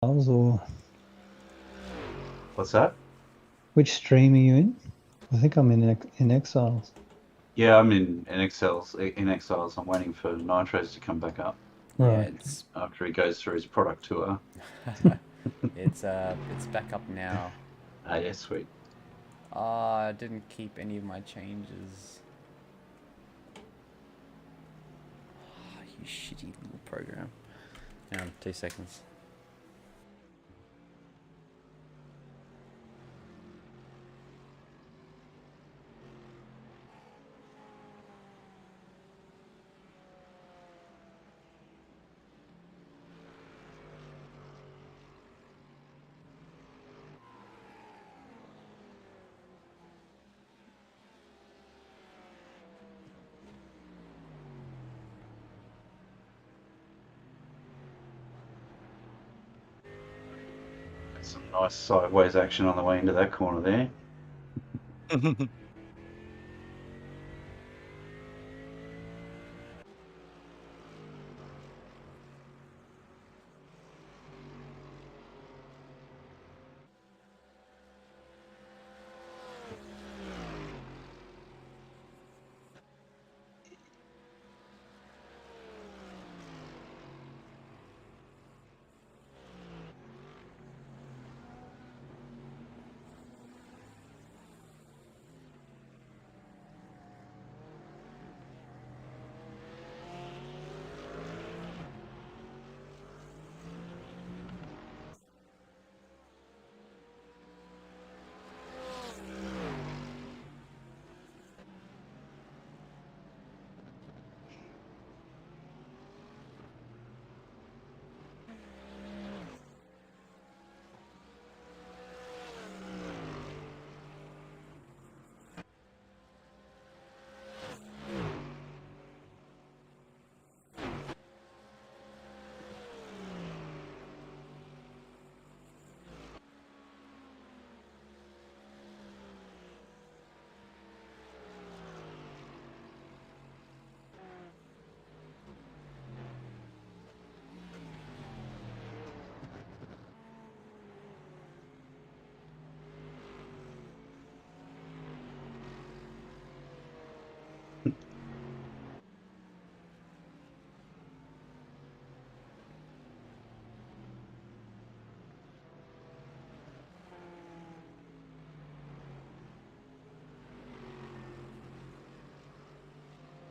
or What's that? which stream are you in? I think I'm in Exiles. Yeah, I'm in Exiles. I'm waiting for Nitro's to come back up. Yeah, Right. it's after he goes through his product tour. it's back up now. Ah, yeah, sweet. I didn't keep any of my changes. You shitty little program. Hang on, 2 seconds. Some nice sideways action on the way into that corner there.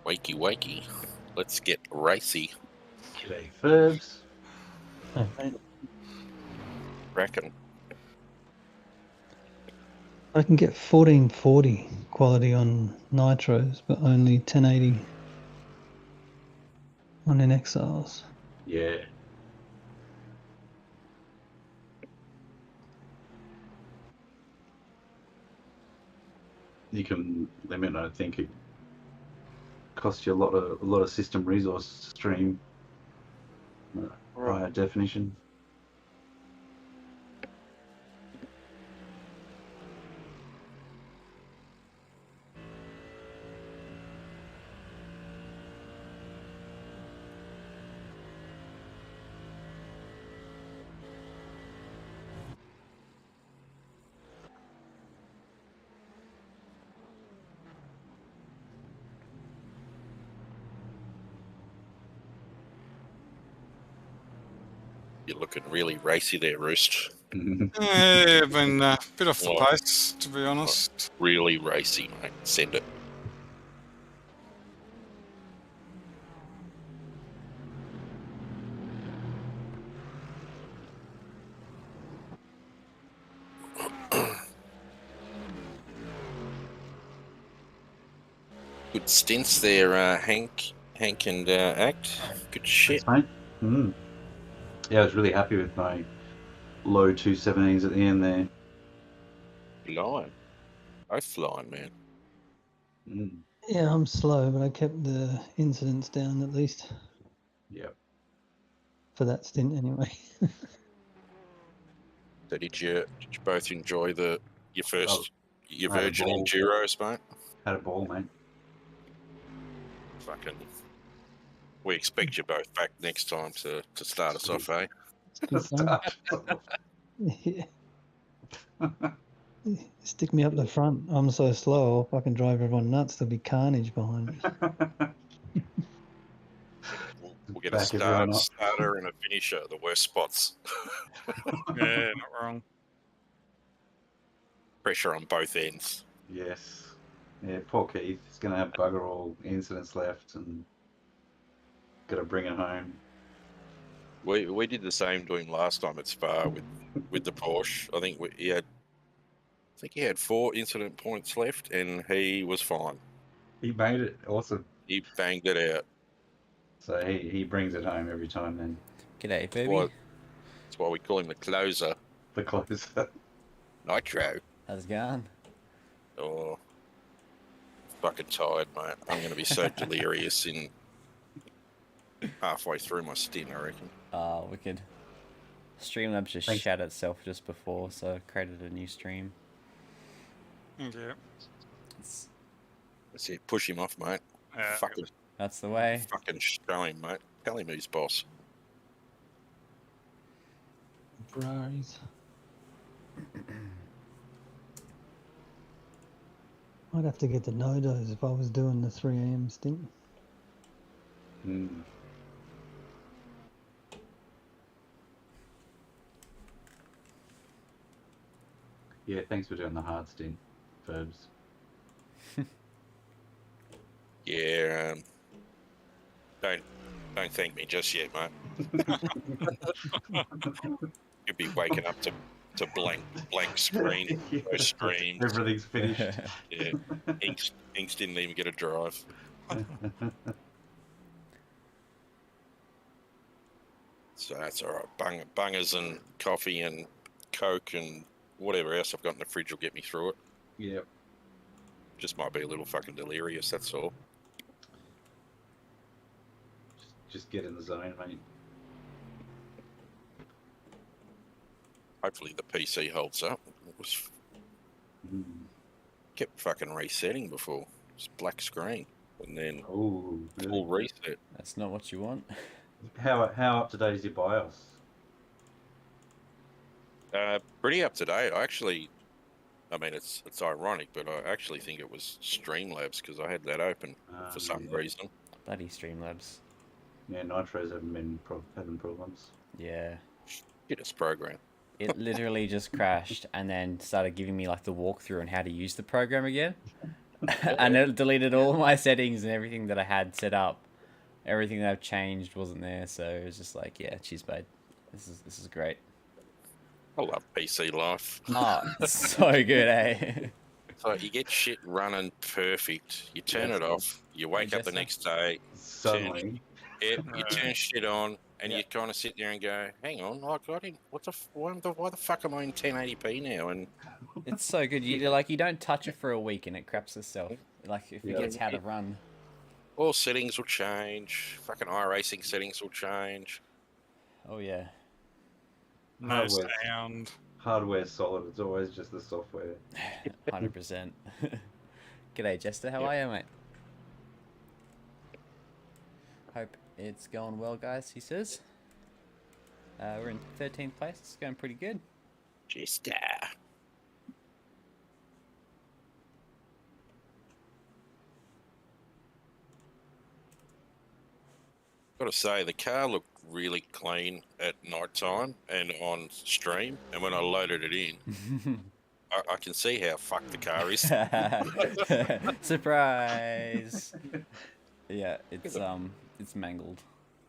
Wakey, wakey. Let's get racy. G'day, Ferbs. Okay. Reckon. I can get 1440 quality on Nitros, but only 1080 on in Exiles. Yeah. You can limit, I think it costs you a lot of system resources to stream higher definition. You're looking really racy there, Roost. Yeah, been a bit off the Well, pace, to be honest. Really racy, mate. Send it. Good stints there, Hank and Act. Good shit. Thanks, mate. Yeah, I was really happy with my low 217s at the end there. Flying. Both flying, man. Yeah, I'm slow, but I kept the incidents down at least. Yeah. For that stint, anyway. So did you both enjoy your Virgin ball. Enduros, mate? Had a ball, mate. Fucking. We expect you both back next time to start us off, eh? Start. Yeah. Stick me up the front. I'm so slow, I'll fucking drive everyone nuts. There'll be carnage behind me. We'll get Back a everyone up. starter and a finisher, the worst spots. Yeah, not wrong. Pressure on both ends. Yes. Yeah, poor Keith. He's going to have bugger all incidents left and got to bring it home. We did the same to him last time at Spa with the Porsche. I think he had 4 incident points left, and he was fine. He made it. Awesome. He banged it out. So he brings it home every time then. G'day, baby. That's why we call him the closer. The closer. Nitro. How's it going? Oh, fucking tired, mate. I'm going to be so delirious in halfway through my stint, I reckon. Wicked. Streamlabs just Thanks. shat itself just before, so I created a new stream. Yeah. It's, That's it. Push him off, mate. that's the way. Fucking show him, mate. Tell him who's boss. Ferraris. I'd have to get the no-dos if I was doing the 3 AM stint. Mm. Yeah, thanks for doing the hard stint, Ferbs. Yeah, don't thank me just yet, mate. You'll be waking up to blank screen, no screens. Everything's finished. Yeah, Inks didn't even get a drive. So that's all right. Bungers and coffee and Coke and whatever else I've got in the fridge will get me through it. Yep. Just might be a little fucking delirious, that's all. Just get in the zone, mate. Hopefully the PC holds up. It was kept fucking resetting before. It's black screen. And then Oh, full reset. That's not what you want. How up to date is your BIOS? Pretty up to date. I mean, it's ironic, but I actually think it was Streamlabs because I had that open for some reason. Bloody Streamlabs. Yeah, Nitros haven't been having problems. Yeah. Get us program. It literally just crashed and then started giving me like the walkthrough on how to use the program again. And it deleted all my settings and everything that I had set up. Everything that I've changed wasn't there, so it was just like, yeah, cheers, mate. This is great. I love PC life. Oh, it's so good, eh? So you get shit running perfect. You turn it off. You wake up the next day. Suddenly. You turn shit on, and you kind of sit there and go, "Hang on, I got it. Why the fuck am I in 1080p now?" And It's so good. You don't touch it for a week and it craps itself. Like if it gets how to run. all settings will change. Fucking iRacing settings will change. Oh yeah. No Hardware. sound. Hardware's solid. It's always just the software. 100%. G'day, Jester. How are you, mate? Hope it's going well, guys, he says. We're in 13th place. It's going pretty good. Just Gotta say, the car looked really clean at night time and on stream, and when I loaded it in, I can see how fucked the car is. Surprise! Yeah, it's mangled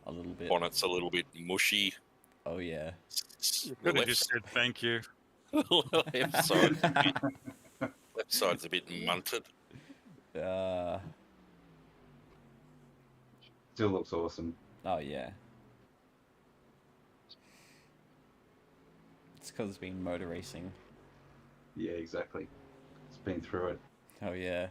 a little bit. Bonnet's a little bit mushy. Oh yeah. The Could have left, just said thank you. left side's a bit munted. Still looks awesome. Oh yeah. It's because it's been motor racing. Yeah, exactly. It's been through it. Oh yeah.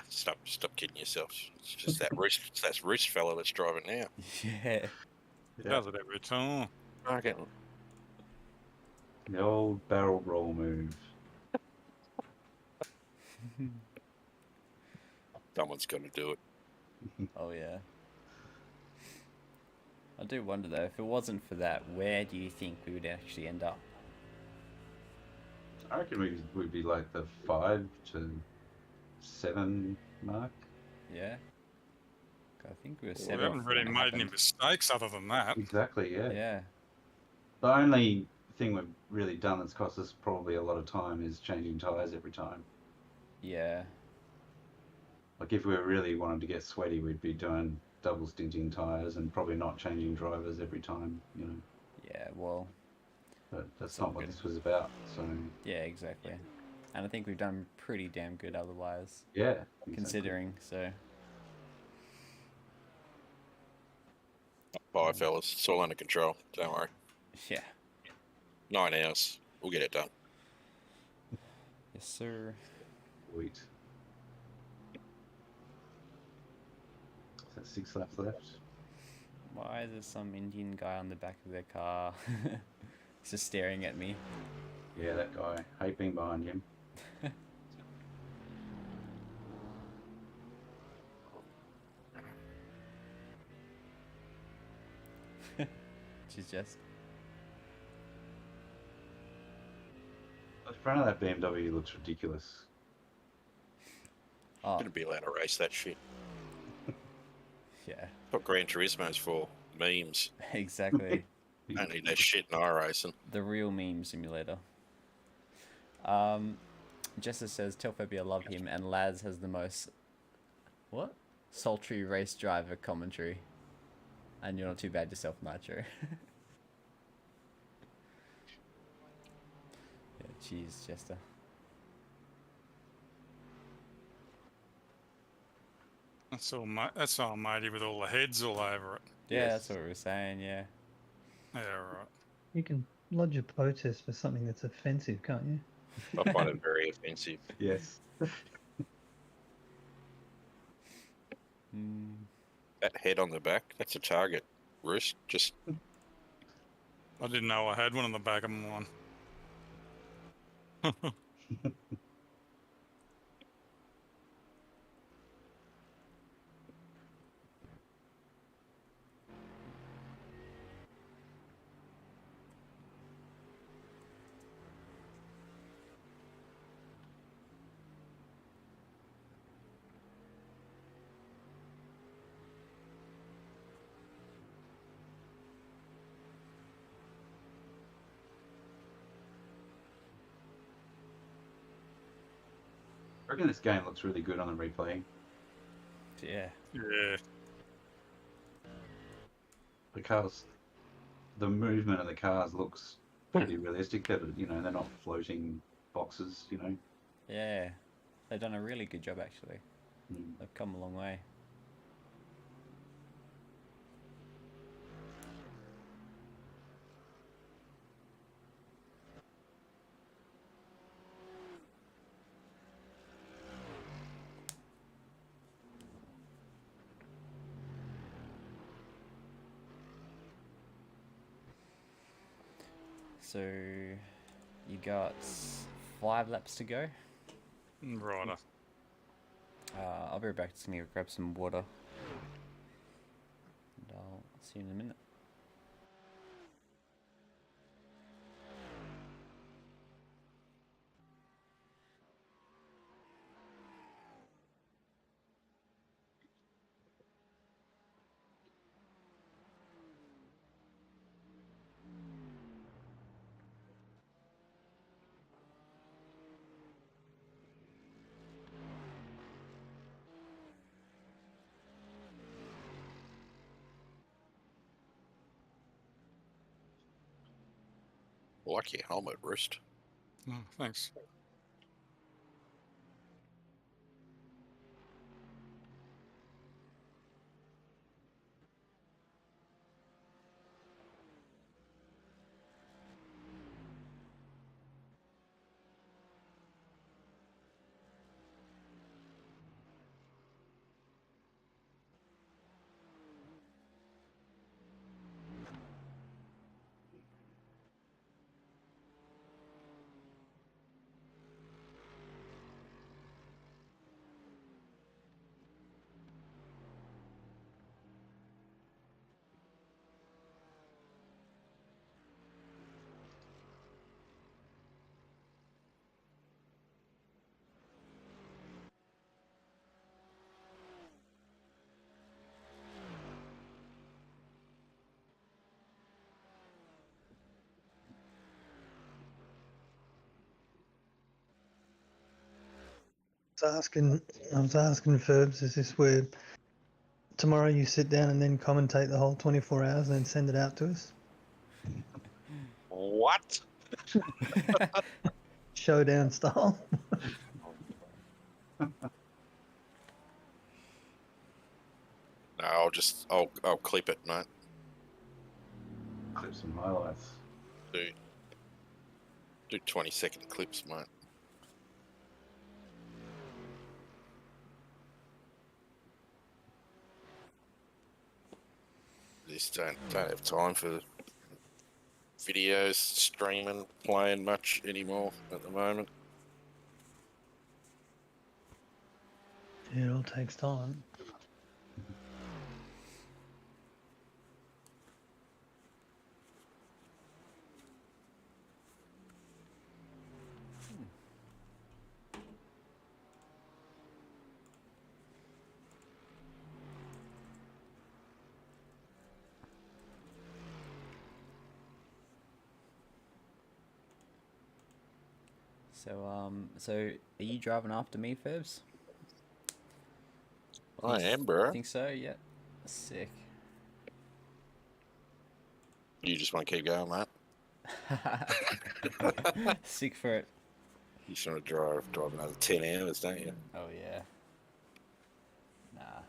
Stop kidding yourself. It's just that wrist fella that's driving now. Yeah. Does it every time. Okay. The old barrel roll move. Someone's got to do it. Oh yeah. I do wonder though, if it wasn't for that, where do you think we would actually end up? I reckon we'd be like the 5 to 7 mark. Yeah. I think we were We 7 haven't before really it made any happened. mistakes other than that. Exactly, yeah. Yeah. The only thing we've really done that's cost us probably a lot of time is changing tyres every time. Yeah. Like if we really wanted to get sweaty, we'd be doing double stinting tyres and probably not changing drivers every time, you know. Yeah, well, But that's all not what good. this was about, so yeah, exactly. And I think we've done pretty damn good otherwise, yeah. Exactly. considering, so. Bye, fellas. It's all under control. Don't worry. Yeah. 9 hours. We'll get it done. Yes, sir. Sweet. Is that 6 laps left? Why is there some Indian guy on the back of their car? He's just staring at me. Yeah, that guy. Hate being behind him. She's just. The front of that BMW looks ridiculous. Oh, Shouldn't be allowed to race that shit. yeah. That's what Gran Turismo's for. Memes. Exactly. Don't need that shit in iRacing. The real meme simulator. Jessa says, Telphobia love him, and Laz has the most, what? Sultry race driver commentary. And you're not too bad yourself, Nitro. Yeah, cheers, Jester. That's all matey with all the heads all over it. Yeah, Yes. that's what we were saying, yeah. Yeah, right. You can lodge a protest for something that's offensive, can't you? I find it very offensive. Yes. Mm. That head on the back, that's a target. Roost, just I didn't know I had one on the back of mine. I reckon this game looks really good on the replay. Yeah. Yeah. The cars, the movement of the cars looks pretty realistic. That you know they're not floating boxes. You know. Yeah. They've done a really good job, actually. Mm. They've come a long way. So, you got 5 laps to go. Righto. I'll be right back. Just gonna go grab some water. And I'll see you in a minute. I like your helmet, Roost. Oh, thanks. I was asking Ferbs, is this where tomorrow you sit down and then commentate the whole 24 hours and then send it out to us? What? Showdown style? No, I'll clip it, mate. Clip some highlights. Do 20-second clips, mate. Just don't have time for videos, streaming, playing much anymore at the moment. Yeah, it all takes time. So are you driving after me, Ferbs? I am, bro. I think so, yeah. Sick. You just want to keep going, mate? Sick for it. You just want to drive another 10 hours, don't you? Oh, yeah. Nah.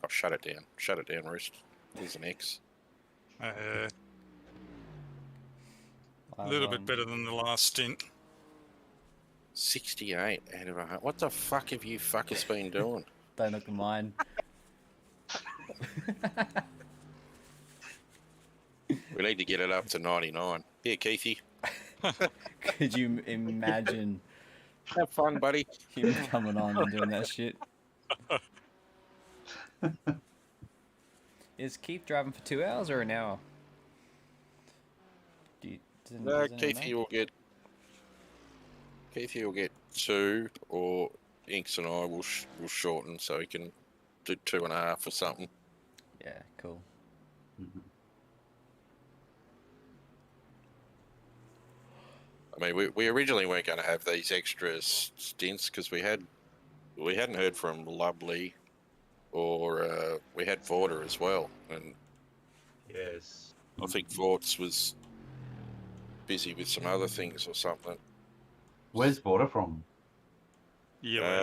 Oh, shut it down. Shut it down, Roost. There's an X. A little bit better than the last stint. 68 out of 100. What the fuck have you fuckers been doing? Don't look at mine. We need to get it up to 99. Here, Keithy. Could you imagine Have fun, buddy. him coming on and doing that shit? Is Keith driving for 2 hours or an hour? No, Keithy will get 2, or Inks and I will shorten so he can do 2.5 or something. Yeah, cool. I mean, we originally weren't going to have these extra stints because we hadn't heard from Lovely, or we had Vorta as well, and Yes. I think Vorts was busy with some other things or something. Where's Border from? Yeah.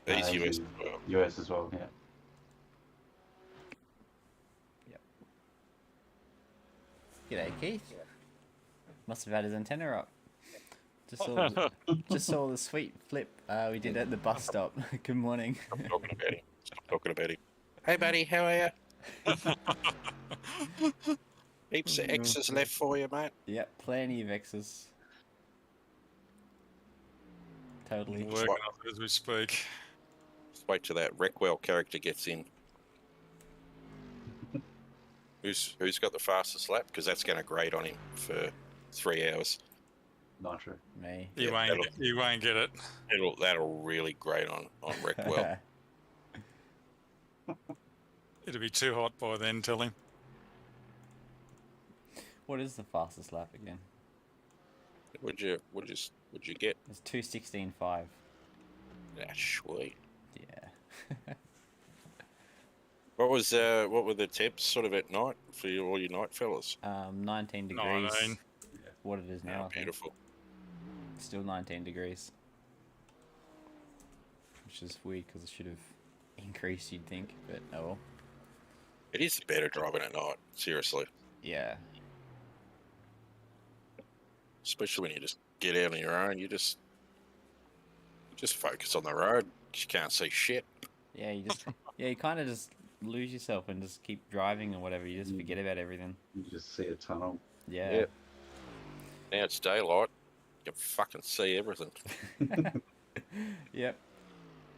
He's Uh, US as well. US as well, yeah. G'day, Keith. Must have had his antenna up. Just saw the sweet flip we did at the bus stop. Good morning. Stop talking about him. Stop talking about him. Hey, buddy, how are you? Heaps of X's left for you, mate. Yep, plenty of X's. Totally. Working on it as we speak. Just wait till that Reckwell character gets in. Who's got the fastest lap? Because that's going to grate on him for 3 hours. Nitro. Me. You won't get it. That'll really grate on Reckwell. It'll be too hot by then, tell him. What is the fastest lap again? What'd you get? It's 2:16.5. That's sweet. Yeah. What were the temps sort of at night for all your night fellas? 19 degrees. 19. What it is now. Oh, I think. beautiful. Still 19 degrees. Which is weird because it should have increased, you'd think, but oh well. It is better driving at night, seriously. Yeah. Especially when you just get out on your own, you just focus on the road 'cause you can't see shit. Yeah, you kind of just lose yourself and just keep driving or whatever. You just forget about everything. You just see a tunnel. Yeah. Yep. Now it's daylight, you can fucking see everything. Yep.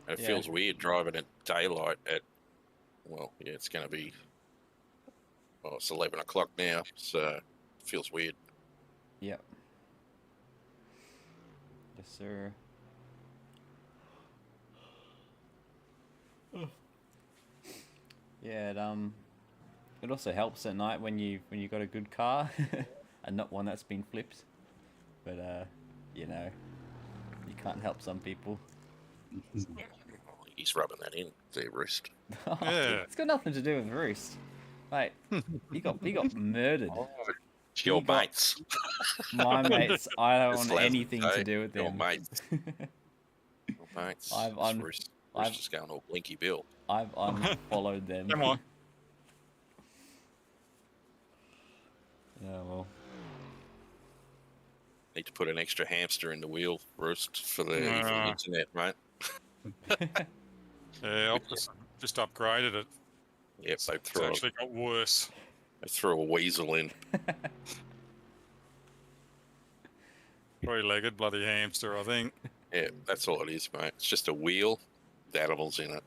And it Yeah. feels weird driving at daylight at, well, yeah, it's going to be, well, it's 11 o'clock now, so it feels weird. Yep. Yes, sir. Yeah, it also helps at night when you got a good car and not one that's been flipped. But you know, You can't help some people. He's rubbing that in their wrist. Yeah. It's got nothing to do with Roost. Mate, he got murdered. It's your He got- mates. My mates, I don't It's want Leslie, anything to eh? do with Your them. mates. Your mates. I'm- Roost I've- is going all blinky bill. I've unfollowed them. Come on. Yeah, well. Need to put an extra hamster in the wheel, Roost, for the internet, mate. Yeah, I've just upgraded it. Yep, they It's actually got worse. threw a weasel in. 3-legged bloody hamster, I think. Yeah, that's all it is, mate. It's just a wheel with animals in it.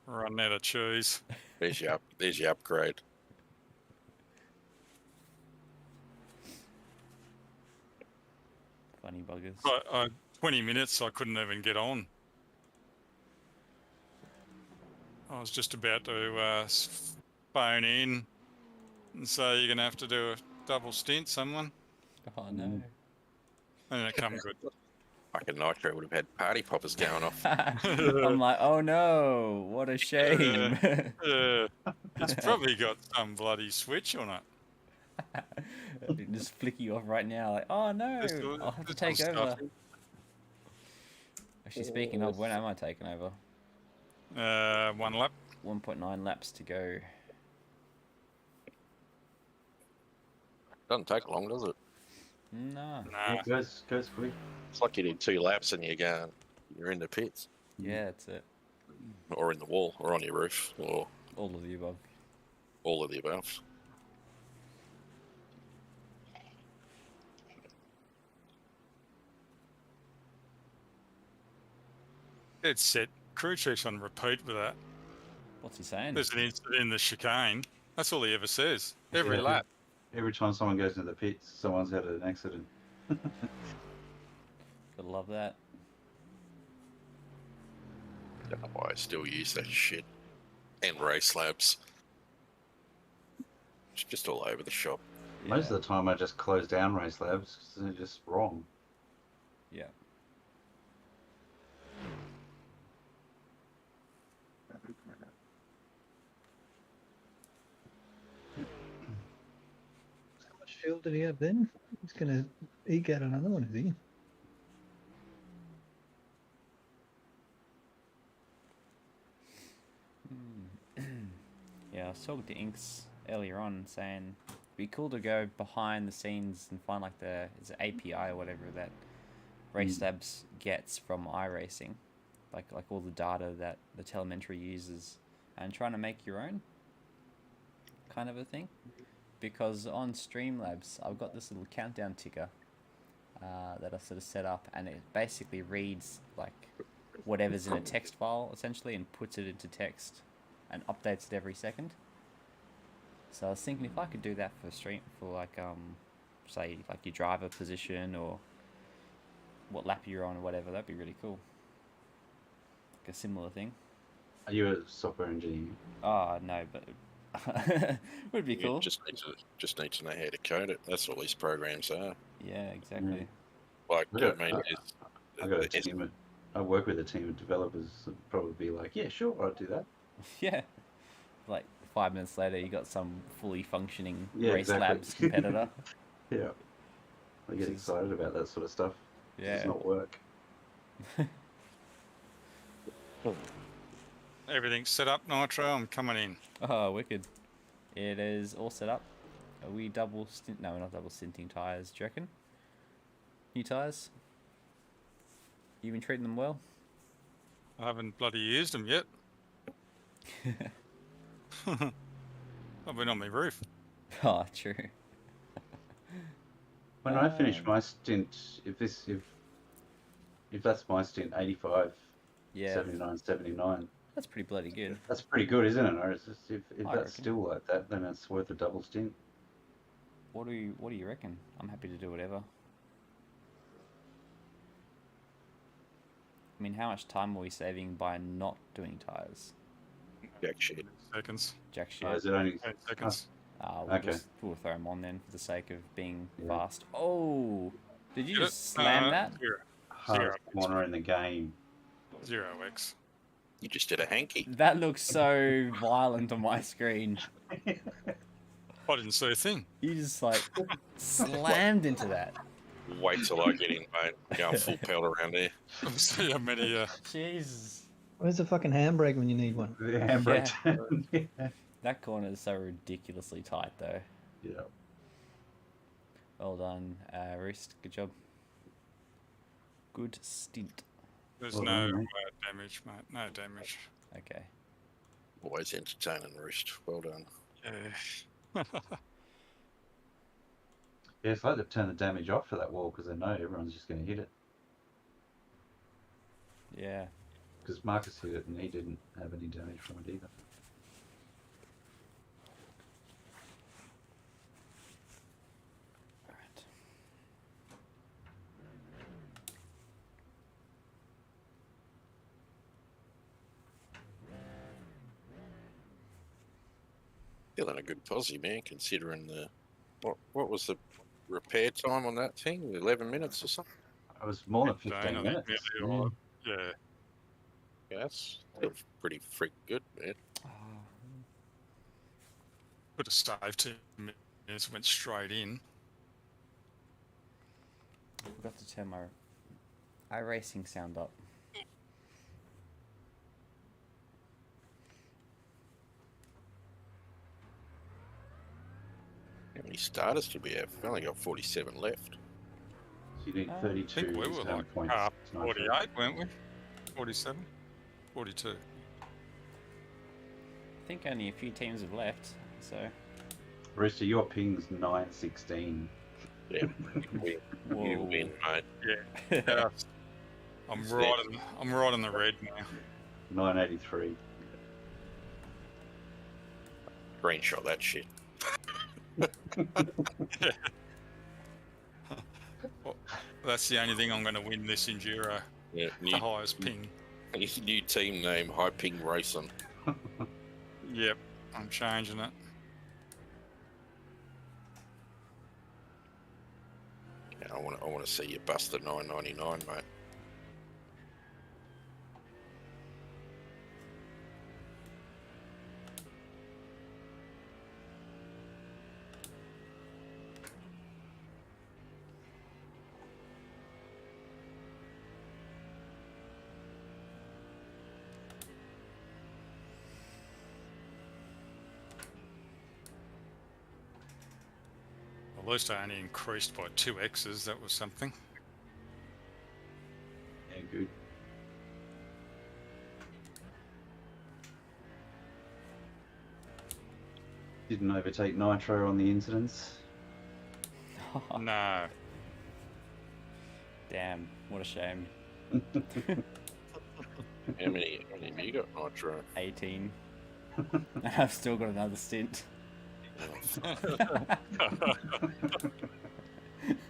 Running out of cheese. There's your upgrade. Funny buggers. But 20 minutes, I couldn't even get on. I was just about to phone in and say you're going to have to do a double stint, someone. Oh no. And it come good. Fucking Nitro would have had party poppers going off. I'm like, oh no, what a shame. It's probably got some bloody switch on it. Just flick you off right now, like, oh no, I'll have to take over. Actually, speaking of, when am I taking over? 1 lap. 1.9 laps to go. Doesn't take long, does it? No. Nah. It goes quick. It's like you did 2 laps and you're in the pits, Yeah, that's it. or in the wall, or on your roof, or All of the above. all of the above. It's set. Crew chief's on repeat with that. What's he saying? There's an incident in the chicane. That's all he ever says. Every Yeah. lap. Every time someone goes into the pits, someone's had an accident. Gotta love that. Don't know why I still use that shit. And race labs. It's just all over the shop. Yeah. Most of the time I just close down race labs because they're just wrong. Yeah. How much fuel did he have then? He's gonna eke out another one, is he? Yeah, I was talking to Inks earlier on saying it'd be cool to go behind the scenes and find like the API or whatever that Race Labs gets from iRacing, like all the data that the telemetry uses, and trying to make your own kind of a thing. Because on Streamlabs, I've got this little countdown ticker that I sort of set up, and it basically reads like whatever's in a text file essentially and puts it into text and updates it every second. So I was thinking if I could do that for like say like your driver position or what lap you're on or whatever, that'd be really cool. Like a similar thing. Are you a software engineer? Oh no, but would be cool. You just need to know how to code it. That's what these programs are. Yeah, exactly. Like, I got- I mean, I got a team. I work with a team of developers. That would probably be like, yeah, sure, I'll do that. Yeah. Like 5 minutes later, you got some fully functioning Yeah, Race exactly. Labs competitor. Yeah, I get excited about that sort of stuff. Yeah. It's not work. Everything's set up, Nitro. I'm coming in. Oh, wicked. It is all set up. Are we double stint? No, we're not double stinting tyres, do you reckon? New tyres? You been treating them well? I haven't bloody used them yet. I've been on my roof. Oh, true. When I finish my stint, if that's my stint, 85, Yeah, 79, 79, that's pretty bloody good. that's pretty good, isn't it? Or is this, if I that's reckon. still like that, then it's worth a double stint. What do you reckon? I'm happy to do whatever. I mean, how much time are we saving by not doing tyres? jack shit. Seconds. Jack shit. Or is it only 8 seconds. We'll Okay. we'll throw them on then for the sake of being Yeah. fast. Oh, did you Get it? just slam that? Here. hardest corner in the game. 0x. You just did a hanky. That looks so violent on my screen. I didn't see a thing. You just like slammed into that. Wait till I get in, mate. Going full pelt around there. See how many. Jesus. Where's the fucking handbrake when you need one? The handbrake turn. Yeah. That corner is so ridiculously tight, though. Yeah. Well done, Roost. Good job. Good stint. There's Well no done, mate. damage, mate. No damage. Okay. Always entertaining, Roost. Well done. Yeah. Yeah, it's like they've turned the damage off for that wall because they know everyone's just going to hit it. Yeah. Because Marcus hit it and he didn't have any damage from it either. Alright. Feeling a good posse, man, considering the... What was the repair time on that thing? 11 minutes or something? It was more than 15, 15 I think, minutes. nearly, Yeah. or- Yeah. Yeah, that's still pretty freak good, man. Could have saved 2 minutes, went straight in. Forgot to turn my iRacing sound up. How many starters did we have? We've only got 47 left. So you need I 32 I think we were stone like points. 48, weren't we? 47? 42. I think only a few teams have left, so... Rooster, your ping's 916. Yeah, you Whoa. win, mate. Yeah. I'm It's right in the red now. 983. Screenshot that shit. Well, that's the only thing I'm going to win this Enduro. Yeah, The highest ping. new team name, High Ping Racing. Yep, I'm changing it. Yeah, I want to see you bust the 999, mate. At least I only increased by 2 X's, that was something. Yeah, good. Didn't overtake Nitro on the incidents. No. Damn, what a shame. How many have you got, Nitro? 18. And I've still got another stint.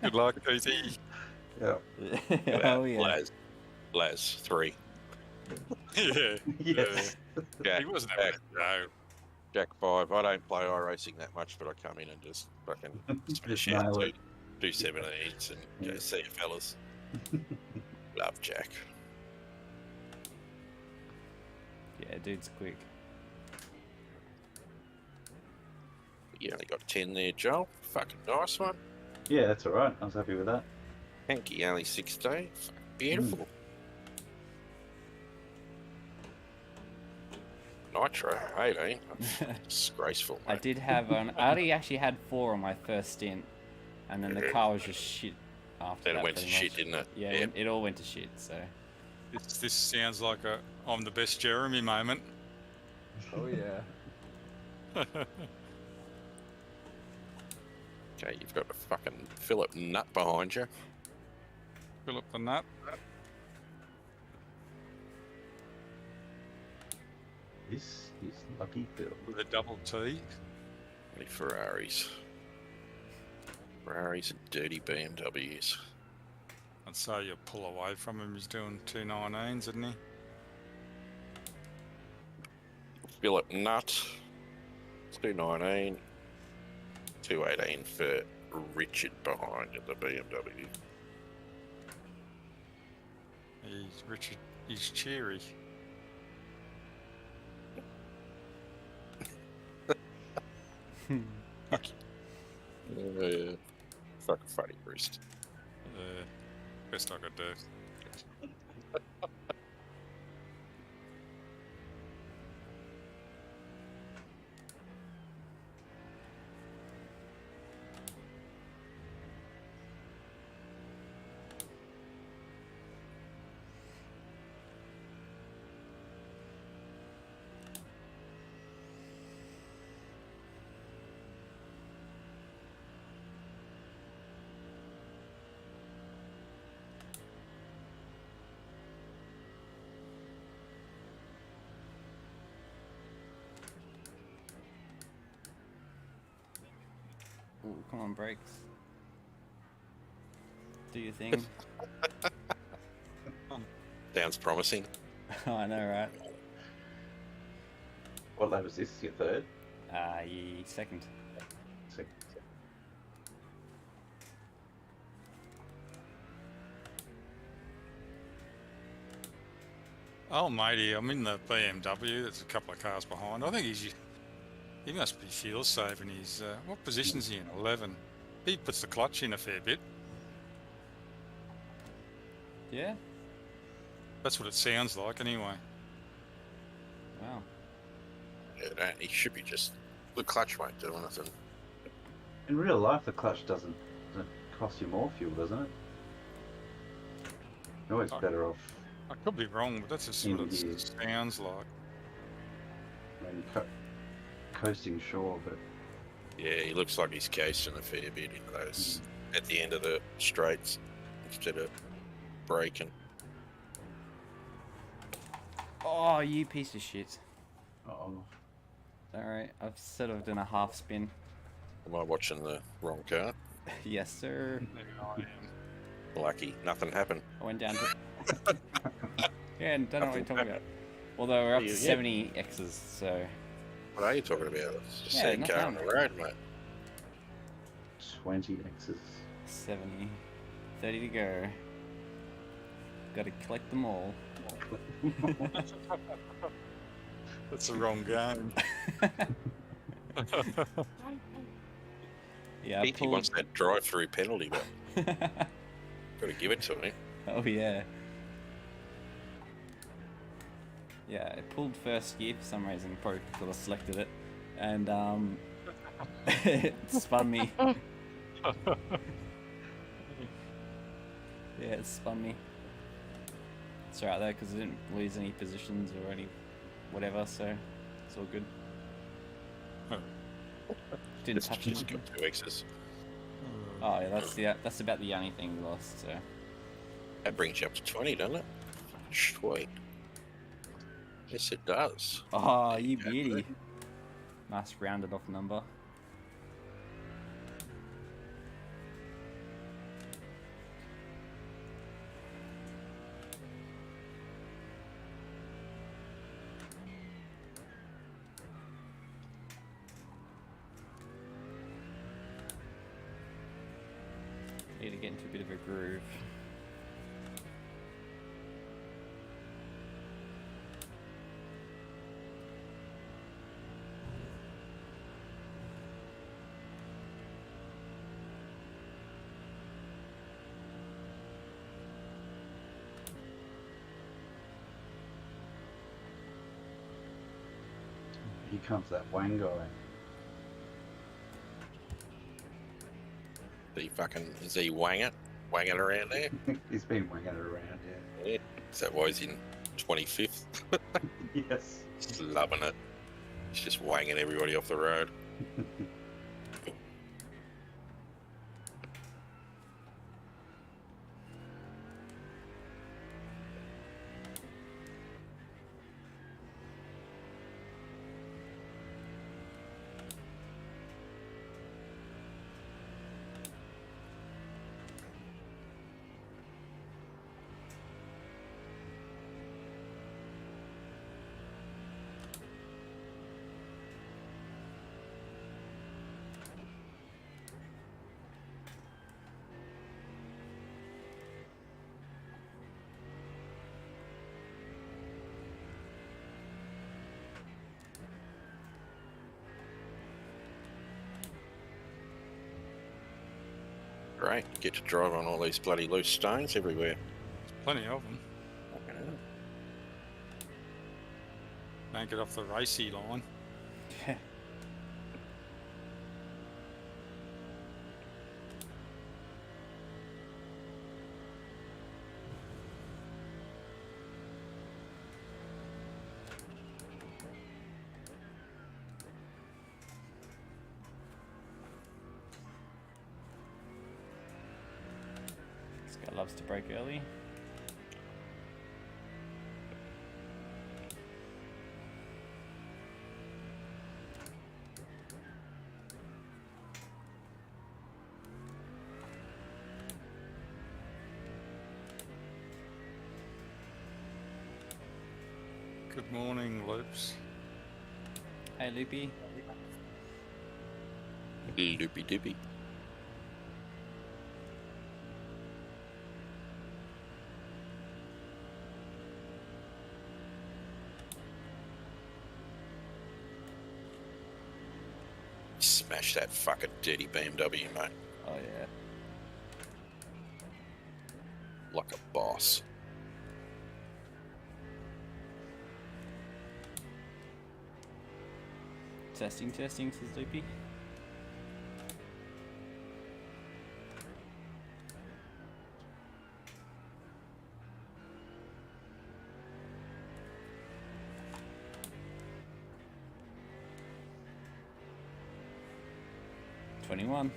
Good luck, PT. Yeah. Oh yeah. Laz 3. Yeah. Yes. Jack, He wasn't having Jack, a go. Jack 5. I don't play iRacing that much, but I come in and just fucking smash Just out nail it. do 17s and go see you fellas. Love Jack. Yeah, dude's quick. You only got 10 there, Joel. Fucking nice one. Yeah, that's alright. I was happy with that. Hanky only 16. Fucking beautiful. Nitro 18. Disgraceful, I mate. did have I already actually had 4 on my first stint, and then the car was just shit after Then that. it went to pretty shit, much. didn't it? Yeah, Yep. it all went to shit. So. This sounds like a I'm the best Jeremy moment. Oh yeah. Okay, you've got a fucking Philip nut behind you. Philip the Nut. This is Lucky Phil. With a double T. Any Ferraris. Ferraris and dirty BMWs. I'd say you pull away from him. He's doing 219s, isn't he? Philip Nut. 219. 218 for Richard behind at the BMW. Richard, he's cheery. Fucking funny, Priest. Best I could do. Ooh, come on, brakes. Do your thing. Sounds promising. I know, right? What lap is this? Your third? Second. Second. Oh, matey, I'm in the BMW. That's a couple of cars behind. I think he must be fuel saving. He's what position's he in? 11. He puts the clutch in a fair bit. Yeah? That's what it sounds like, anyway. Wow. Yeah, he should be just... The clutch won't do anything. In real life, the clutch doesn't cost you more fuel, doesn't it? You're always better off. I could be wrong, but that's just what it sounds like. Maybe coasting shore, but Yeah, he looks like he's coasting a fair bit in those... At the end of the straights, instead of braking. Oh, you piece of shit. oh, Alright, I've sort of done a half spin. Am I watching the wrong car? Yes, sir. There I am. Lucky, nothing happened. I went down to... Yeah, and don't know what you're talking about. Although we're up to 70 X's, so... What are you talking about? It's just Yeah, a not car on bad. the road, mate. 20 X's. 70. 30 to go. Gotta collect them all. That's the wrong game. Yeah, I He pulled... wants that drive-through penalty, but gotta give it to him. Oh yeah. Yeah, it pulled first gear for some reason, probably because I selected it, and it spun me. Yeah, it spun me. It's alright though, because I didn't lose any positions or any whatever, so it's all good. Didn't touch Just it. got 2 X's. Oh yeah, that's about the only thing we lost. So That brings you up to 20, doesn't it? Sweet. Yes, it does. oh, you beauty. Nice rounded off number. Need to get into a bit of a groove. Here comes that Wang guy. Is he wanging around there? He's been wanging it around, yeah. Yeah. Is that why he's in 25th? Yes. Just loving it. He's just wanging everybody off the road. great. You get to drive on all these bloody loose stones everywhere. Plenty of them. Don't get off the racy line. This guy loves to break early. Good morning, Loops. Hey, Loopy. Loopy doopy. Smash that fucking dirty BMW, mate. Oh, yeah. Like a boss. Testing, says Loopy. $21.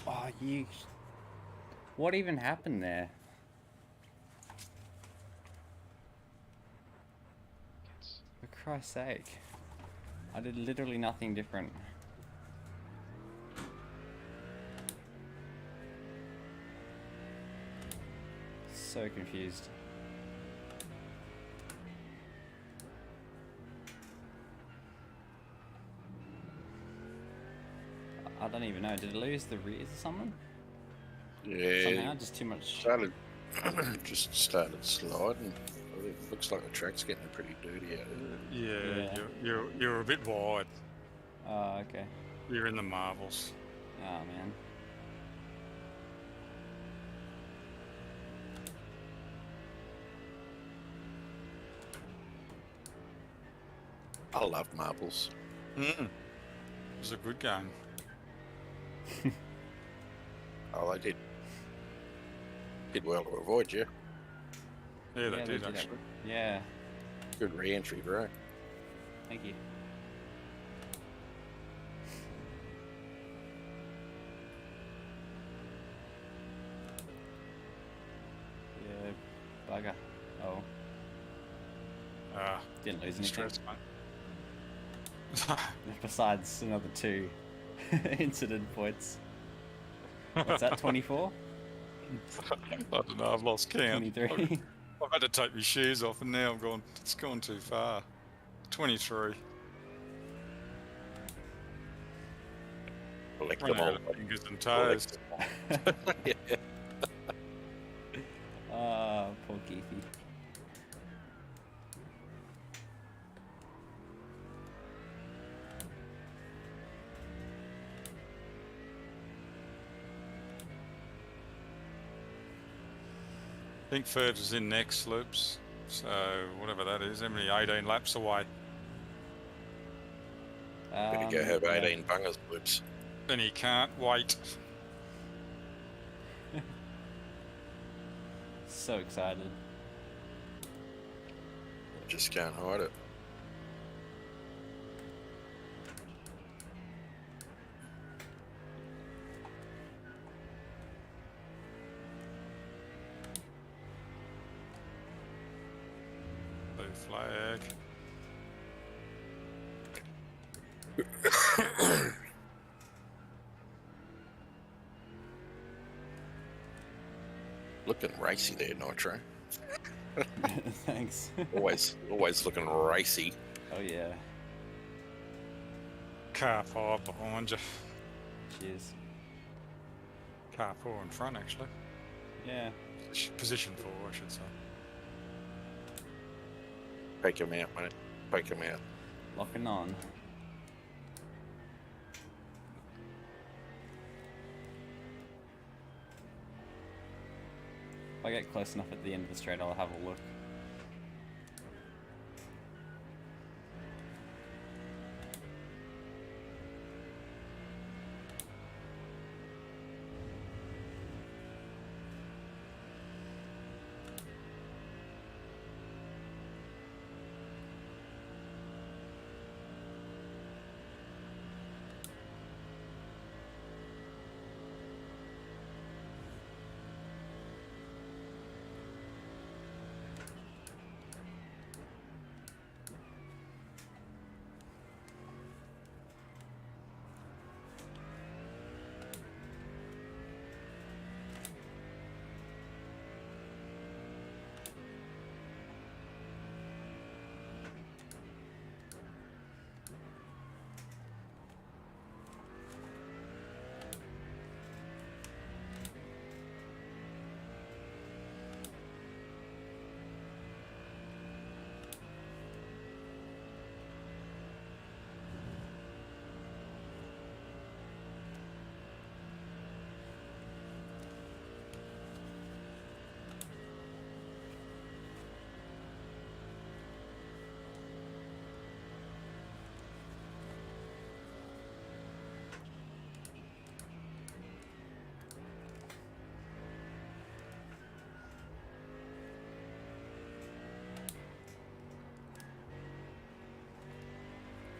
Oh, you... What even happened there? For Christ's sake. I did literally nothing different. So confused. I don't even know. Did it lose the rears or something? Yeah. Somehow, just too much. Started, just started sliding. It looks like the track's getting pretty dirty out of it. Yeah, you're a bit wide. Oh, okay. You're in the marbles. Oh, man. I love marbles. It was a good game. Oh, they did well to avoid you. Yeah, they Yeah, did that. actually. Yeah. Good re-entry, bro. Thank you. Yeah, bugger. Oh. Didn't lose anything. Stress, mate. Besides another 2 incident points. What's that, 24? I don't know, I've lost count. 23? I've had to take my shoes off and now it's gone too far. 23. Lick Run them out all. of fingers and toes. Yeah. Ah, poor Keithy. I think Ferds is in next, Loops. So, whatever that is, how many 18 laps away? Better go have 18 bungers, Loops. Then he can't wait. So excited. Just can't hide it. Blue flag. Looking racy there, Nitro. Thanks. Always looking racy. Oh yeah. Car 5 behind you. Cheers. Car 4 in front, actually. Yeah. Position 4, I should say. Take him out, mate. Take him out. Locking on. If I get close enough at the end of the straight, I'll have a look.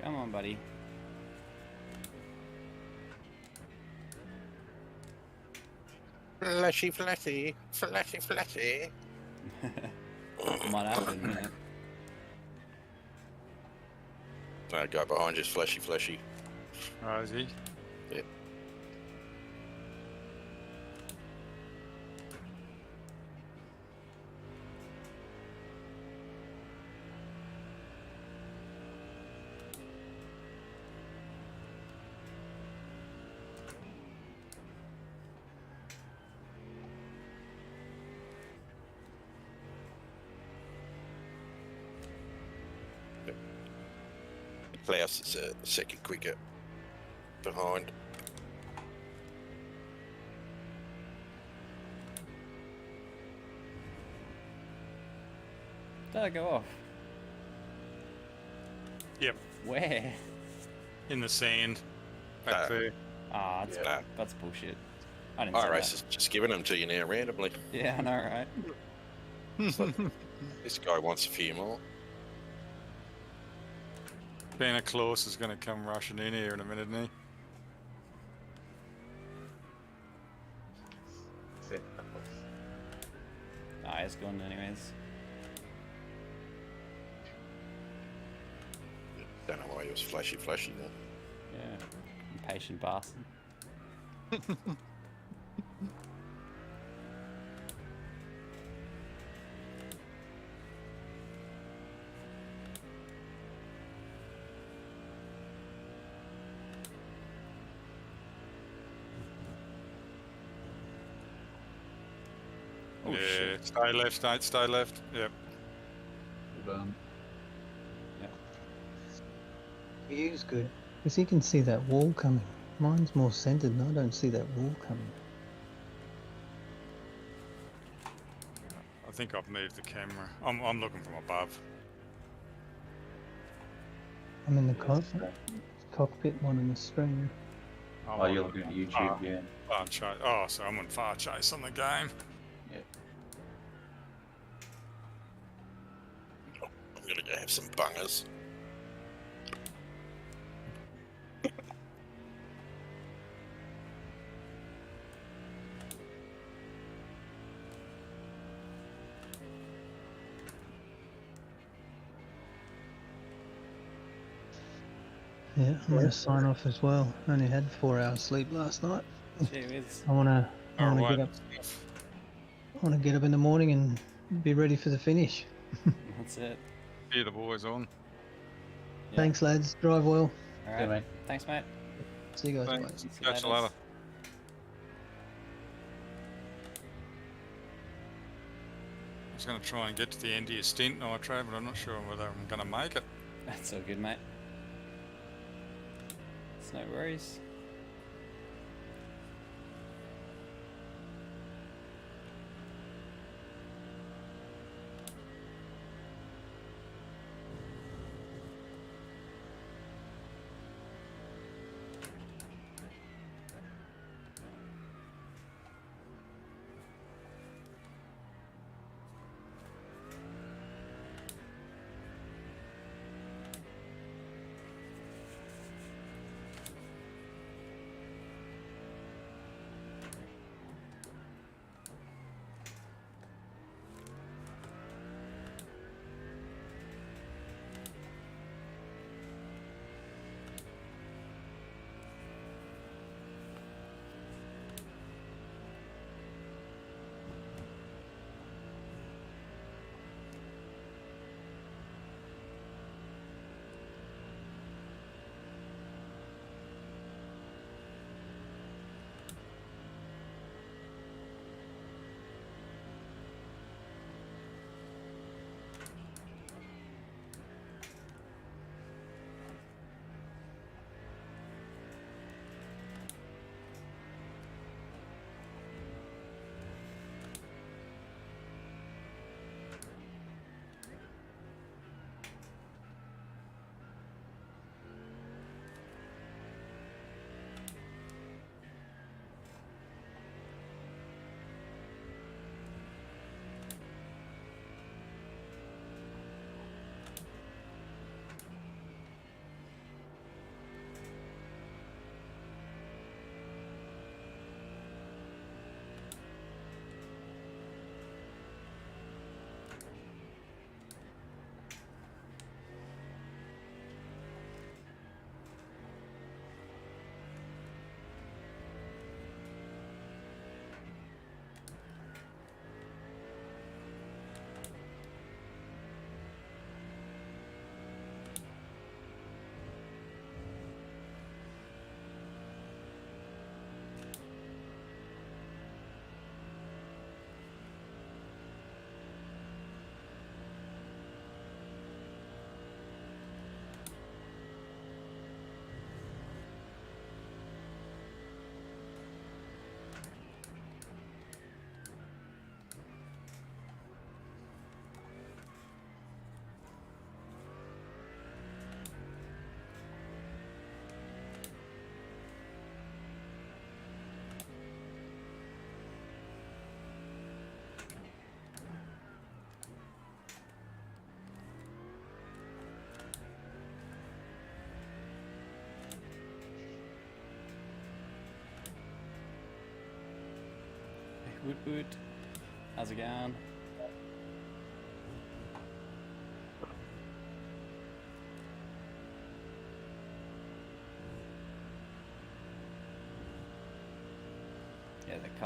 Come on, buddy. Flashy, flashy, flashy, flashy. Might happen, innit? No, go behind you, flashy, flashy. Oh, is he? Yeah. Klaus is a second quicker behind. Did I go off? Yep. Where? In the sand. Back there. Ah, Yeah. that's bullshit. I didn't say iRacing is just giving them to you now randomly. that. Yeah, I know, right? This guy wants a few more. Santa Claus is going to come rushing in here in a minute, isn't he? Ah, it's gone anyways. was flashy then. Yeah. Impatient bastard. Oh, yeah, shit. stay left, stay left. Yep. Well done. View's good. Because he can see that wall coming. Mine's more centered and I don't see that wall coming. I think I've moved the camera. I'm looking from above. I'm in the cockpit one on the screen. Oh, you're looking at YouTube, yeah. Far chase. Oh, so I'm on far chase on the game. Yeah. I'm gonna go have some bungers. Yeah, I'm going to sign off as well. Only had 4 hours sleep last night. Gee whiz. I want to Alright. get up in the morning and be ready for the finish. That's it. Hear the boys on. Yeah. Thanks, lads. Drive well. All Yeah, right. mate. Thanks, mate. See you guys. Thanks. Bye. See you Catch you later. later. I was going to try and get to the end of your stint, Nitro, but I'm not sure whether I'm going to make it. That's all good, mate. It's no worries. Woot woot. How's it going?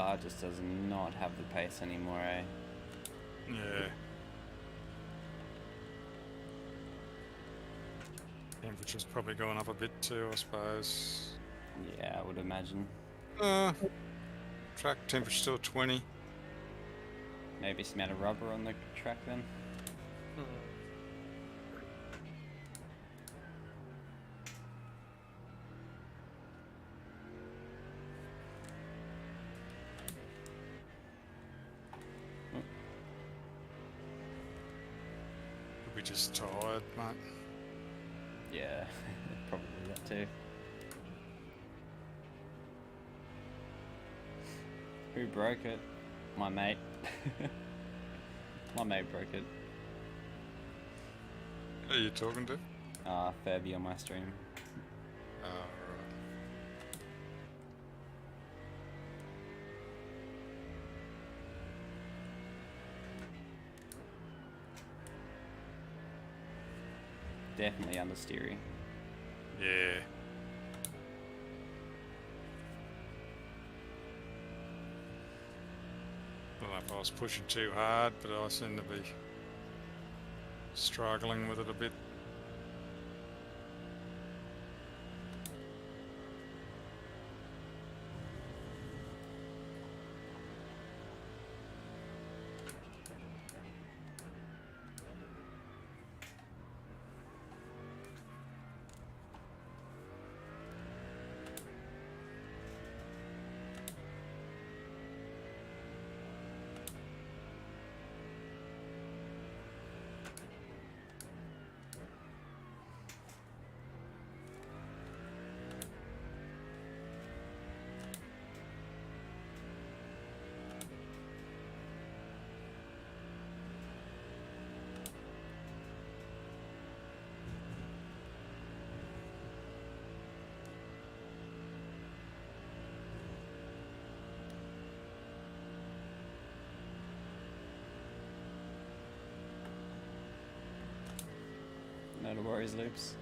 car just does not have the pace anymore, eh? Yeah. Temperature's probably going up a bit too, I suppose. Yeah, I would imagine. Track temperature still 20. Maybe some amount of rubber on the track then. Could be just tired, mate. Yeah, probably that too. Who broke it? My mate. My mate broke it. Who are you talking to? Furby on my stream. Right. Definitely understeery. Yeah. I don't know if I was pushing too hard, but I seem to be struggling with it a bit. No worries, Loops.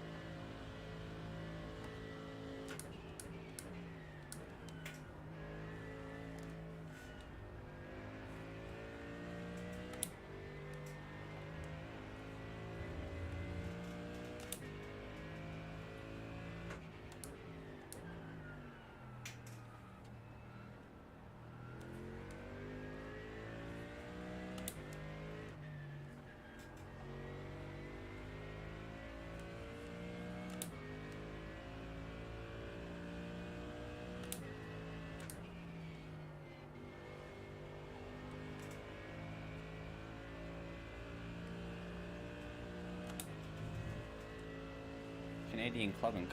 Canadian Club and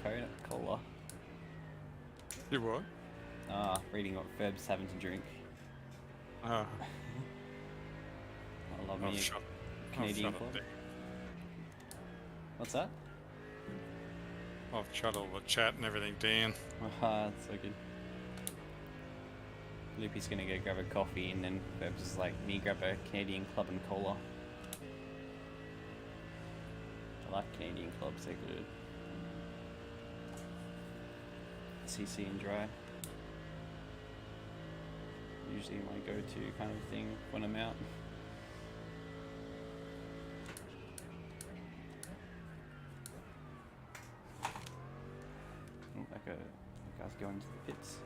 Cola. You what? Reading what Ferb's having to drink. Oh, I love I've me a shut Canadian it Club. down. What's that? I've shut all the chat and everything down. That's so good. Loopy's gonna go grab a coffee and then Ferb's is like, me grab a Canadian Club and Cola. I like Canadian Clubs, they're good. CC and dry. Usually my go-to kind of thing when I'm out. Oh, that guy's going to the pits.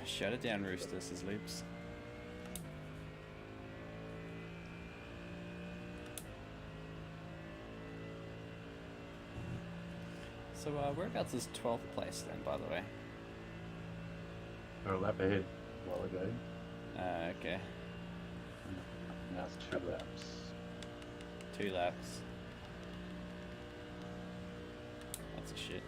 Shut it down, Rooster, says Loops. So, whereabouts is 12th place then, by the way? We're a lap ahead a while ago. Okay. Now it's 2 laps. 2 laps. That's a shit.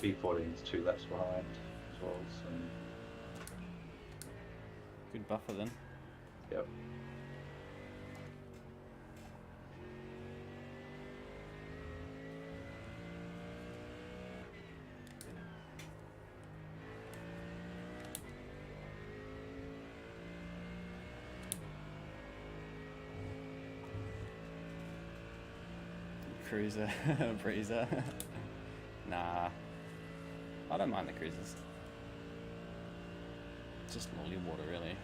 P14's 2 laps behind as well. So Good buffer then. yep. Cruiser, breezer. Nah, I don't mind the cruisers. It's just lolly water, really.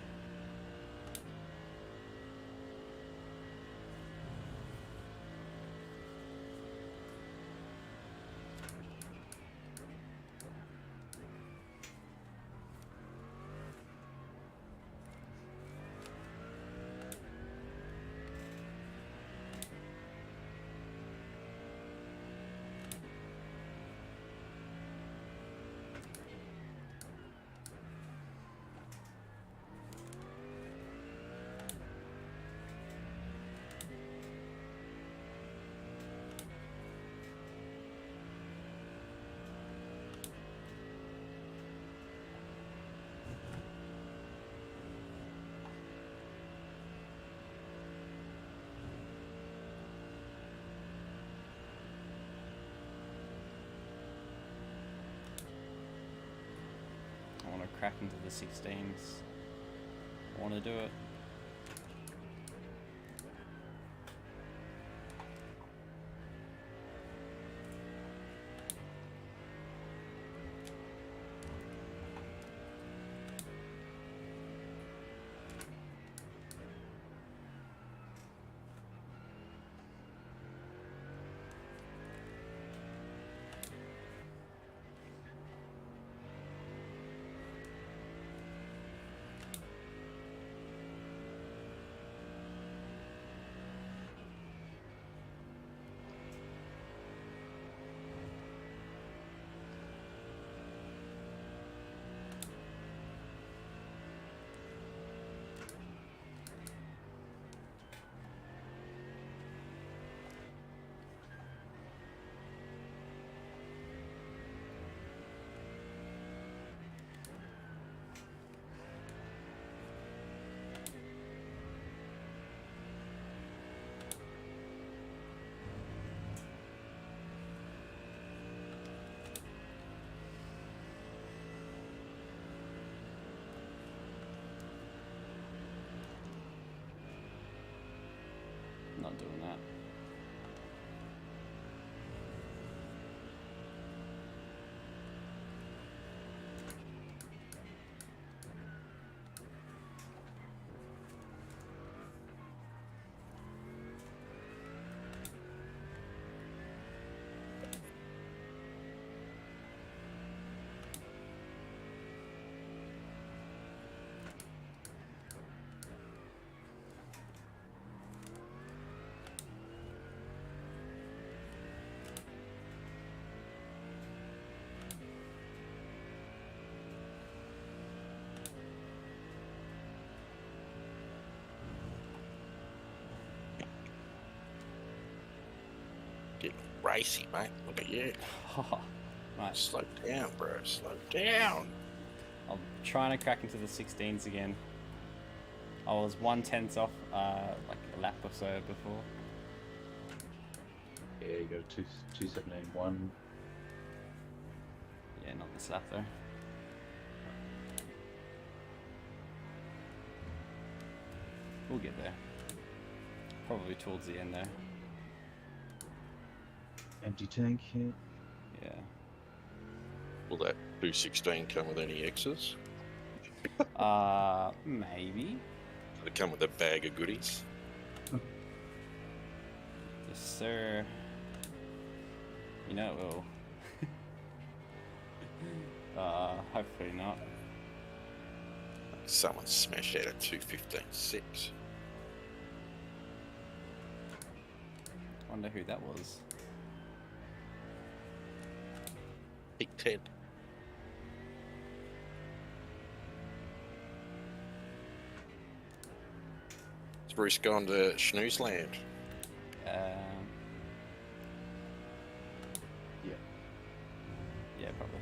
I want to crack into the 16s. I want to do it. Not doing that. Getting racy, mate. Look at you. Right, Slow down, bro. Slow down. I'm trying to crack into the 16s again. I was 1/10 off like a lap or so before. Yeah, you go 2:17.1. Yeah, not this lap though. We'll get there. Probably towards the end there. Empty tank here. Yeah. Will that 216 come with any X's? Maybe. Does it come with a bag of goodies? Yes, sir. You know it will. Hopefully not. Someone smashed out a 215.6. Wonder who that was. Big Ted. Has Bruce gone to Schnoozland? Yeah. Yeah, probably.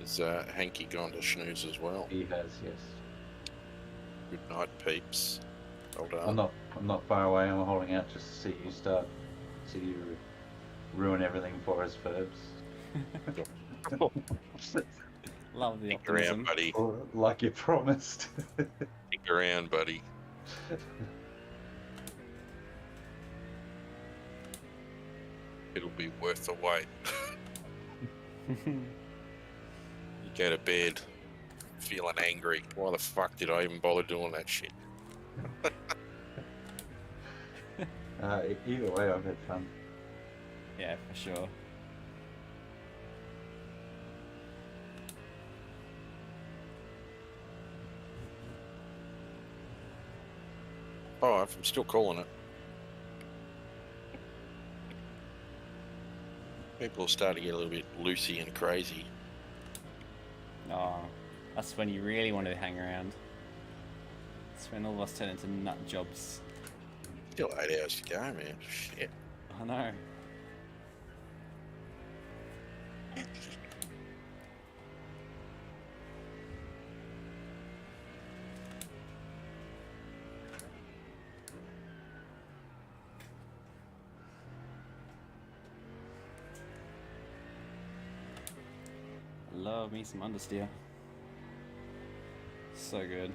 Is Hanky gone to snooze as well? He has, yes. Good night, peeps. Well done. I'm not far away. I'm holding out just to see you ruin everything for us, Ferbs. Love the Stick around, optimism. buddy. Like you promised. Stick around, buddy. It'll be worth the wait. You go to bed feeling angry. Why the fuck did I even bother doing that shit? Either way, I've had fun. Yeah, for sure. Oh, I'm still calling it. People are starting to get a little bit loosey and crazy. Oh, that's when you really want to hang around. That's when all of us turn into nut jobs. Still 8 hours to go, man. Shit. I know. Love me some understeer. So good.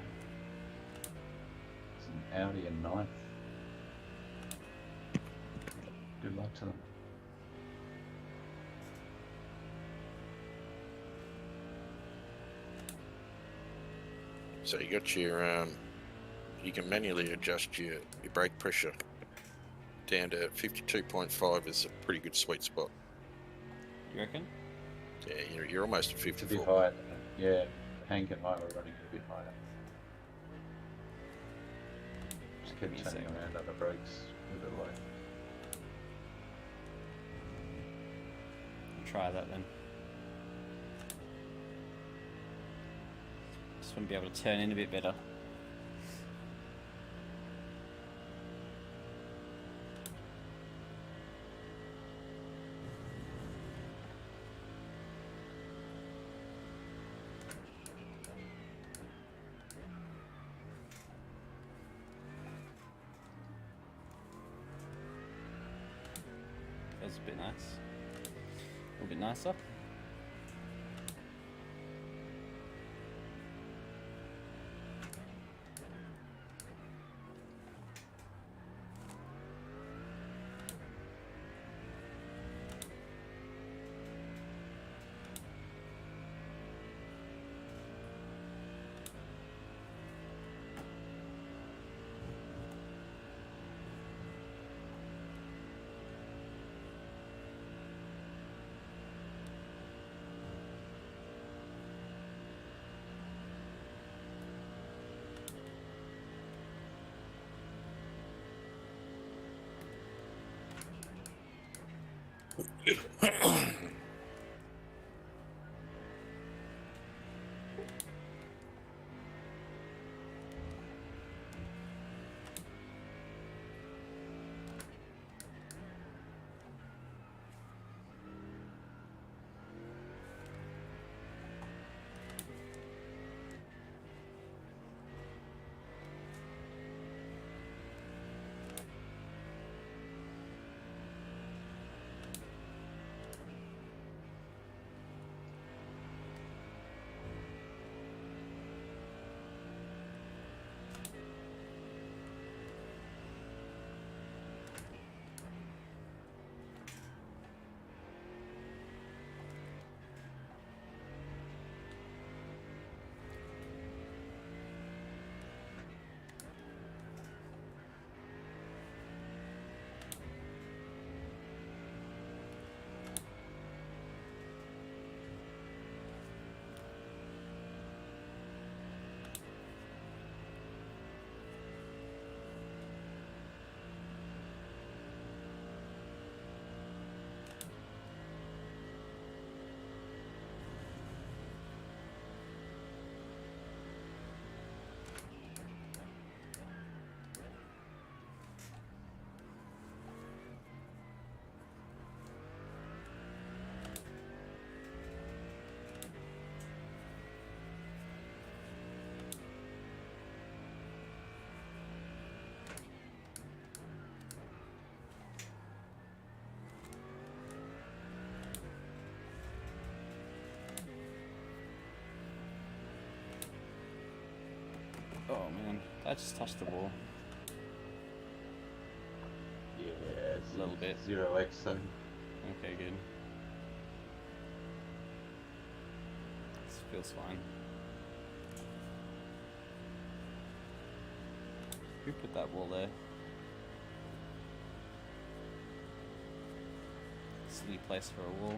It's an Audi and 9th. Good luck to them. So you got your, you can manually adjust your brake pressure down to 52.5 is a pretty good sweet spot. You reckon? Yeah, you're almost at It's a bit 54. higher. Yeah, Hank and I were running a bit higher. Just Give me kept a turning sec. around on the brakes with it like. Try that then. Just want to be able to turn in a bit better. Feels a bit nice. A little bit nicer. Oh man, I just touched the wall. Yeah, it's A little bit. 0x, so Okay, good. This feels fine. Who put that wall there? Silly place for a wall.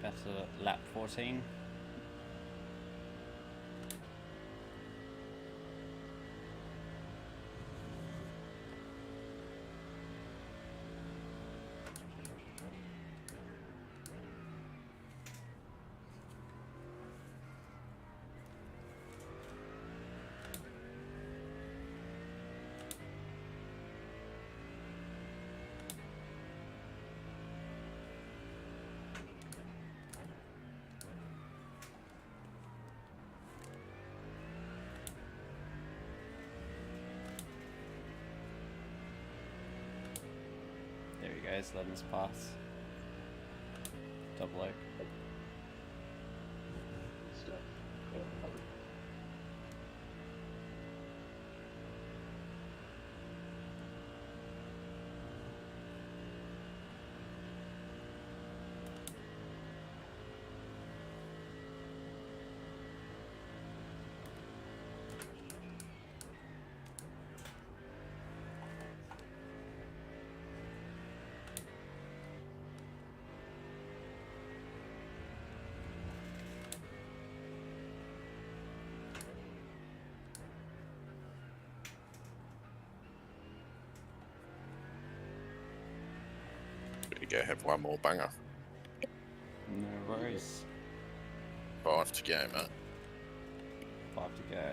That's a lap 14. There he goes, letting us pass. Double oak. stuff. We go have one more banger. No worries. 5 to go, mate. 5 to go.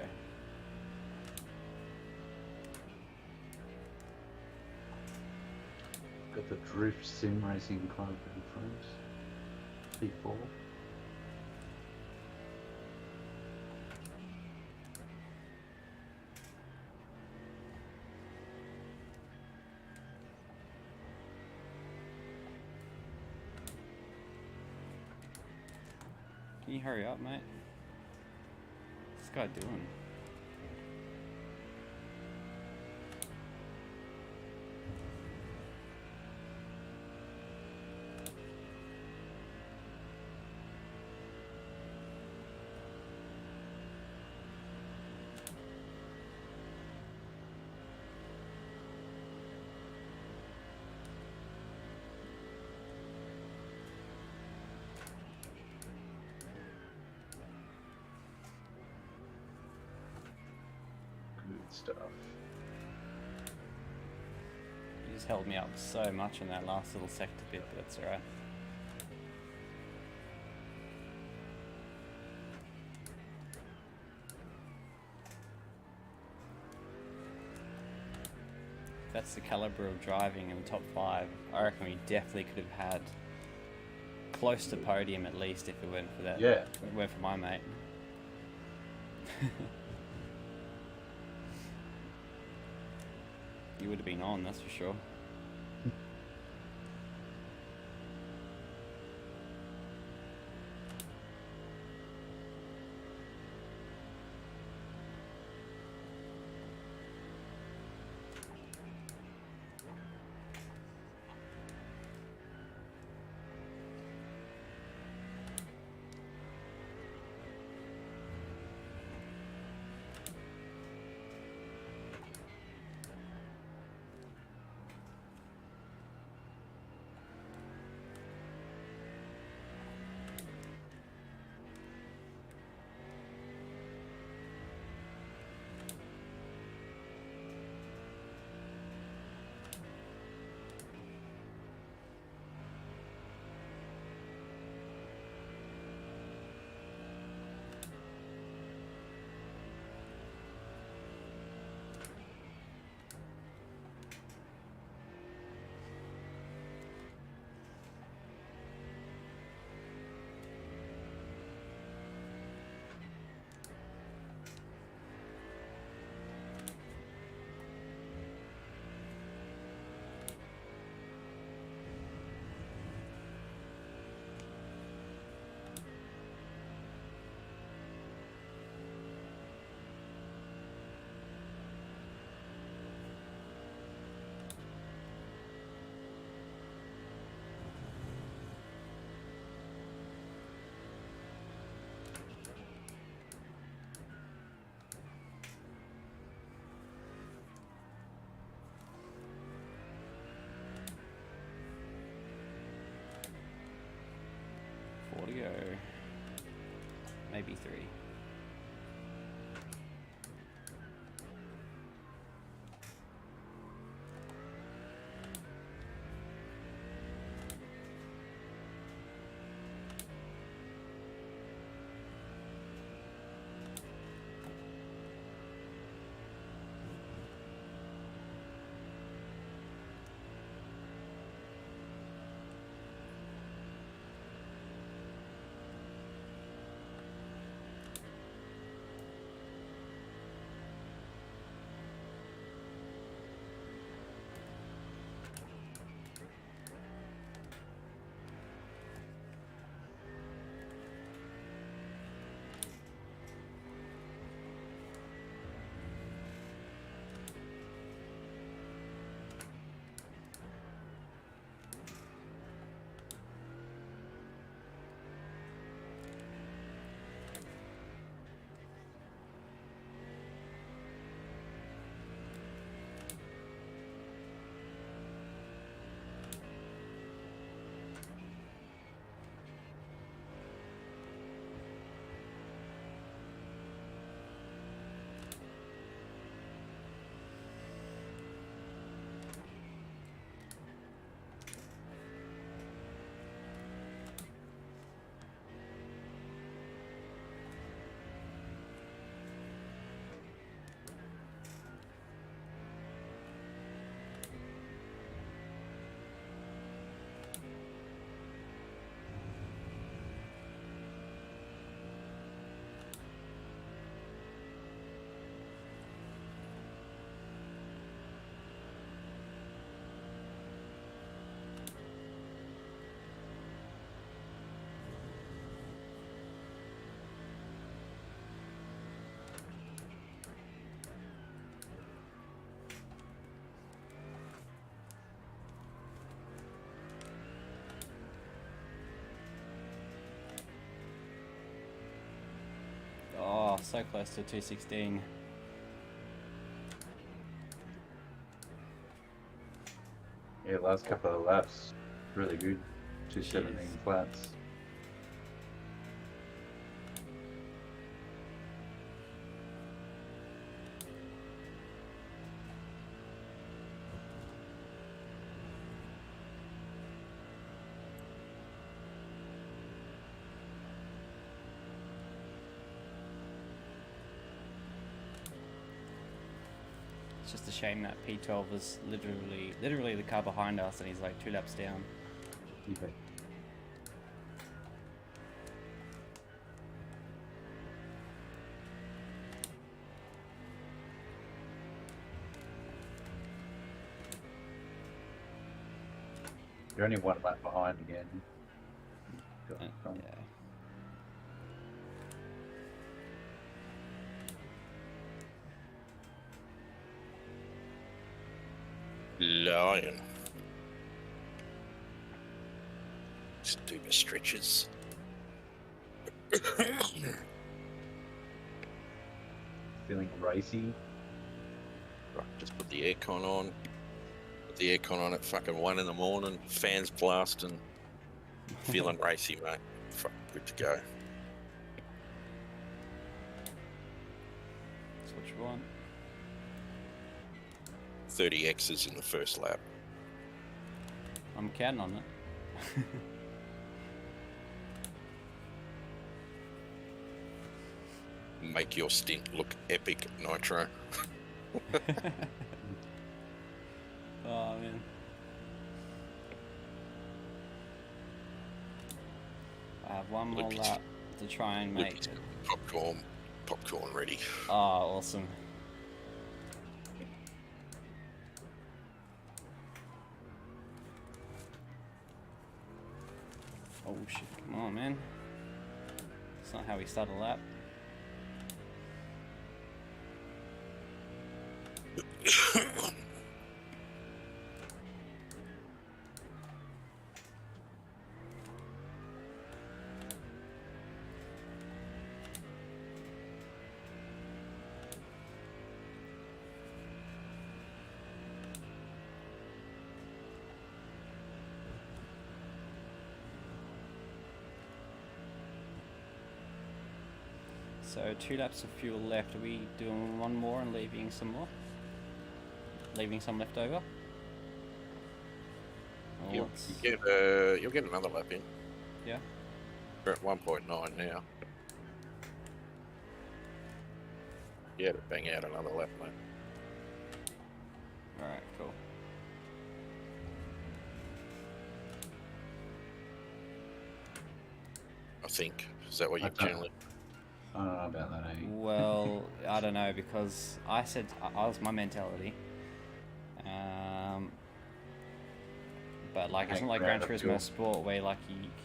Got the Drift Sim Racing Club in front. P4. Can you hurry up, mate? What's this guy doing? Good stuff. He just held me up so much in that last little sector bit, but that's alright. If that's the caliber of driving in the top 5, I reckon we definitely could have had close to podium at least if it went for that. Yeah. If it went for my mate. You would have been on, that's for sure. maybe 3. Oh, so close to 216. Yeah, last couple of laps, really good. 217 Jeez. flats. It's just a shame that P12 was literally the car behind us, and he's like 2 laps down. Okay. You're only 1 lap behind again. Got in front. Yeah. Lion. Just do my stretches. Feeling racy. Right, just put the aircon on. Put the aircon on at fucking 1 in the morning. Fans blasting. Feeling racy, mate. Fuck, good to go. That's what you want. 30 X's in the first lap. I'm counting on it. Make your stint look epic, Nitro. Oh man. I have one more Look, lap to try and make Look, it. popcorn ready. Oh, awesome. Oh shit, come on, man. It's not how we start a lap. So 2 laps of fuel left. Are we doing one more and leaving some more? Leaving some left over? Or You'll get another lap in. Yeah. We're at 1.9 now. Yeah, to bang out another lap, mate. Alright, cool. I think. Is that what you Okay. generally? I don't know about that, eh? Well, I don't know, because I said I was my mentality. But like it's not like Gran Turismo Sport where like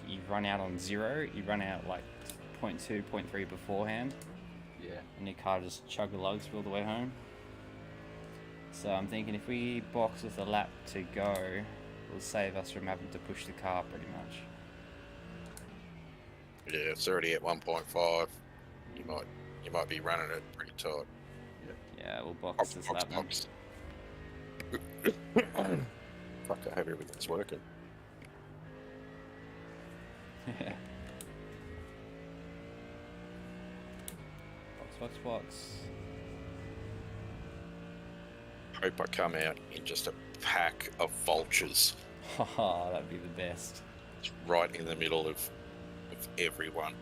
you run out on 0, you run out like 0.2, 0.3 beforehand, Yeah. and your car just chug lugs all the way home. So I'm thinking if we box with a lap to go, it'll save us from having to push the car pretty much. Yeah, it's already at 1.5. You might be running it pretty tight. Yeah, we'll box this lap then. Fuck, I hope everything's working. Yeah. Box. Hope I come out in just a pack of vultures. Haha, that'd be the best. It's right in the middle of everyone.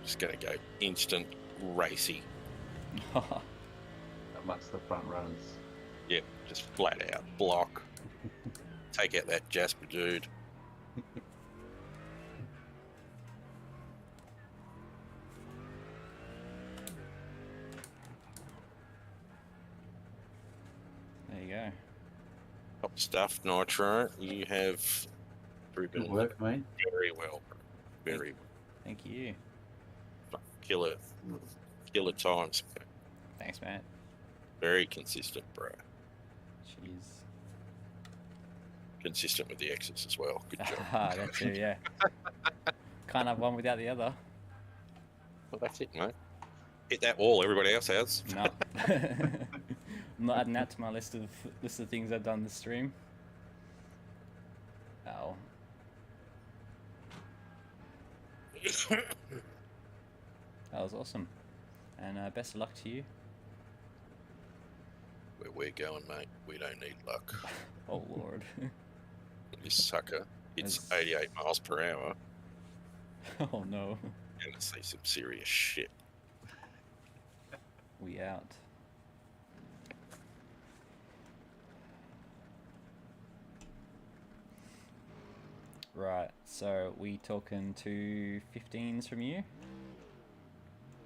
Just gonna go instant racy. Amongst the front runners. Yep, just flat out block. Take out that Jasper dude. There you go. Top stuff, Nitro. You have proven Good work, mate. very well. Very well. Thank you. Killer times. Thanks, mate. Very consistent, bro. Jeez. Consistent with the X's as well. Good job. That too, yeah. Can't have one without the other. Well, that's it, mate. Hit that wall everybody else has. No. I'm not adding that to my list of things I've done this stream. Oh. That was awesome. And best of luck to you. Where we're going, mate, we don't need luck. Oh, Lord. This sucker, it's That's- 88 miles per hour. Oh, no. You're gonna see some serious shit. We out. Right, so we talking 215s from you?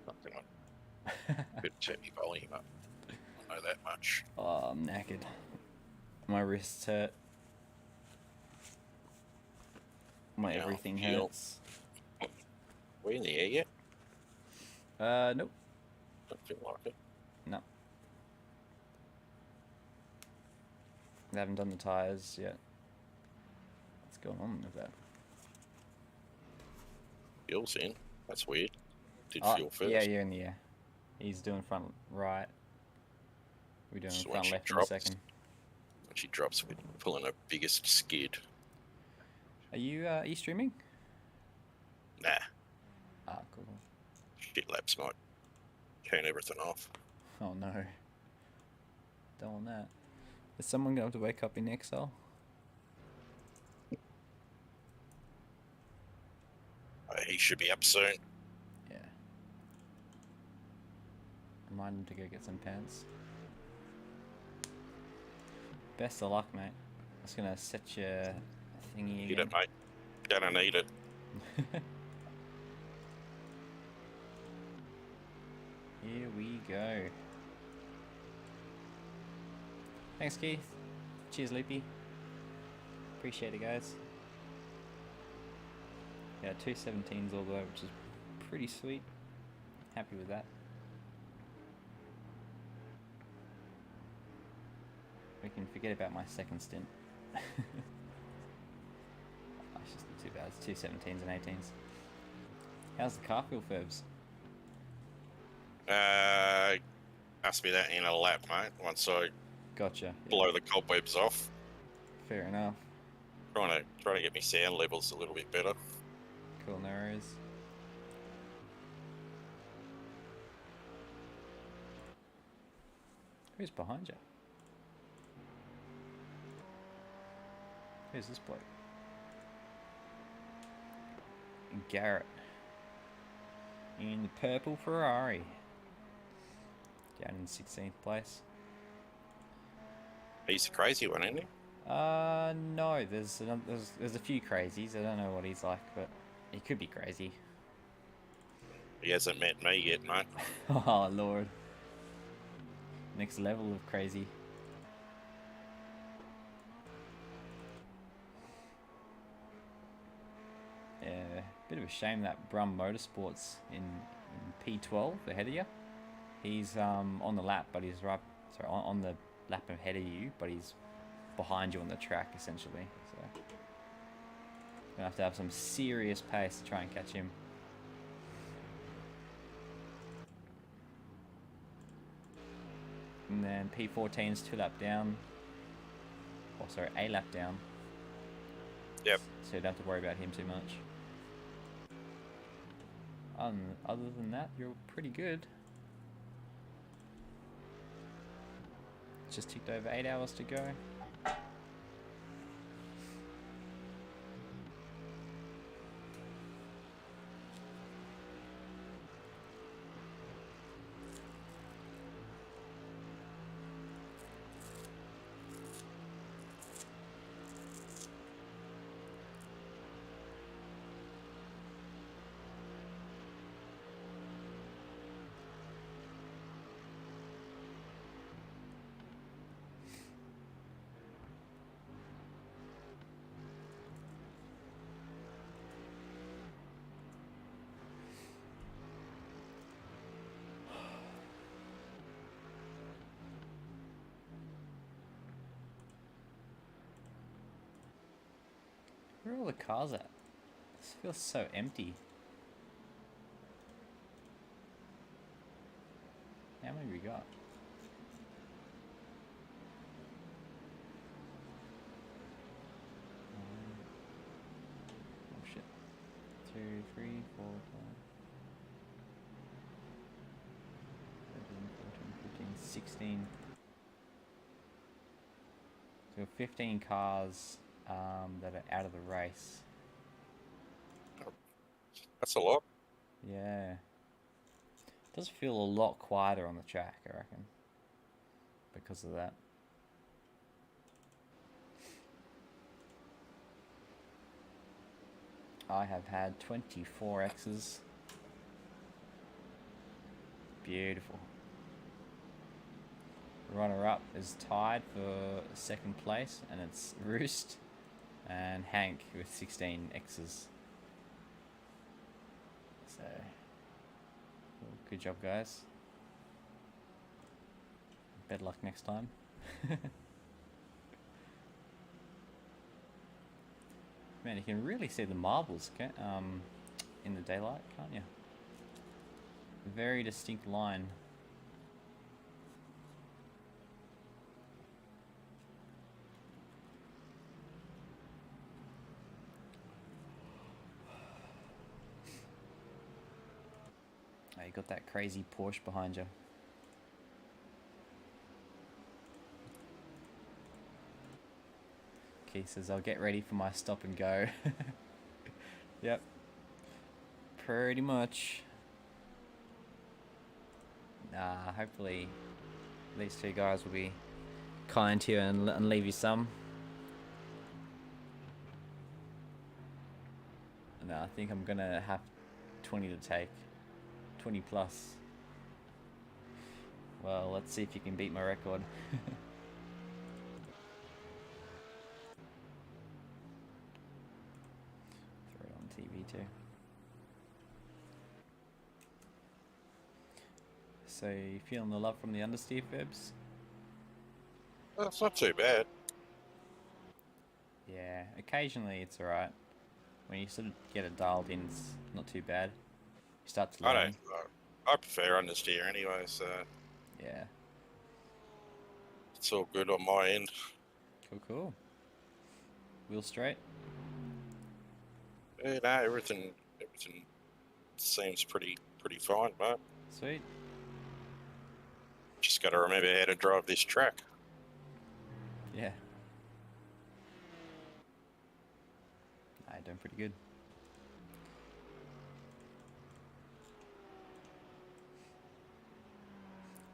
Fucking on. Could turn my volume up. I know that much. Oh, I'm knackered. My wrists hurt. My Yeah, everything feel- hurts. We in the air yet? Nope. Don't feel like it. No. They haven't done the tyres yet. What's going on with that? Fuel's in. That's weird. Did Oh, fuel first. yeah, you're in the air. He's doing front right. We're doing So when front she left in a drops- second. When she drops, we're pulling her biggest skid. Are you streaming? Nah. Ah, cool. Shit laps might turn everything off. Oh no. Don't want that. Is someone going to wake up in Excel? He should be up soon. Yeah. Remind him to go get some pants. Best of luck, mate. I'm just gonna set your thingy Need again. it, mate. Gonna need it. Here we go. Thanks, Keith. Cheers, Loopy. Appreciate it, guys. Yeah, 217s all the way, which is pretty sweet. Happy with that. We can forget about my second stint. Oh, it's just not too bad. It's 217s and 18s. How's the car feel, Ferbs? Must be that in a lap, mate. Once I Gotcha. Yeah, blow the cobwebs off, fair enough. trying to get my sound levels a little bit better. Cool, no worries. Who's behind you? Who's this bloke? Garrett. In the purple Ferrari. Down in 16th place. He's the crazy one, isn't he? No, there's a few crazies. I don't know what he's like, but he could be crazy. He hasn't met me yet, mate. Oh, Lord. Next level of crazy. Yeah, bit of a shame that Brum Motorsports in P12 ahead of you. He's on the lap, but he's right. Sorry, on the lap ahead of you, but he's behind you on the track essentially. So gonna have to have some serious pace to try and catch him. And then P14's 2 lap down. Oh, sorry, a lap down. Yep. So you don't have to worry about him too much. Other than that, you're pretty good. Just ticked over 8 hours to go. Where are all the cars at? This feels so empty. How many we got? Oh shit. 2, 3, 4, 5, 13, 14, 15, 16. So 15 cars that are out of the race. That's a lot. Yeah. It does feel a lot quieter on the track, I reckon. Because of that. I have had 24 X's. Beautiful. Runner-up is tied for 2nd place, and it's Roost and Hank with 16 X's. So, good job, guys. Better luck next time. Man, you can really see the marbles in the daylight, can't you? Very distinct line. Oh, you got that crazy Porsche behind you. Keith says, I'll get ready for my stop and go. Yep. Pretty much. Hopefully these two guys will be kind to you and leave you some. No, I think I'm gonna have 20 to take. 20 plus. Well, let's see if you can beat my record. Throw it on TV too. So, you feeling the love from the understeer, Febs? Well, it's not too bad. Yeah, occasionally it's alright. When you sort of get it dialed in, it's not too bad. You start to learn. I prefer understeer anyway, so Yeah. it's all good on my end. Cool, cool. Wheel straight? Yeah, no, everything seems pretty fine, mate. Sweet. Just got to remember how to drive this track. Yeah. Nah, doing pretty good.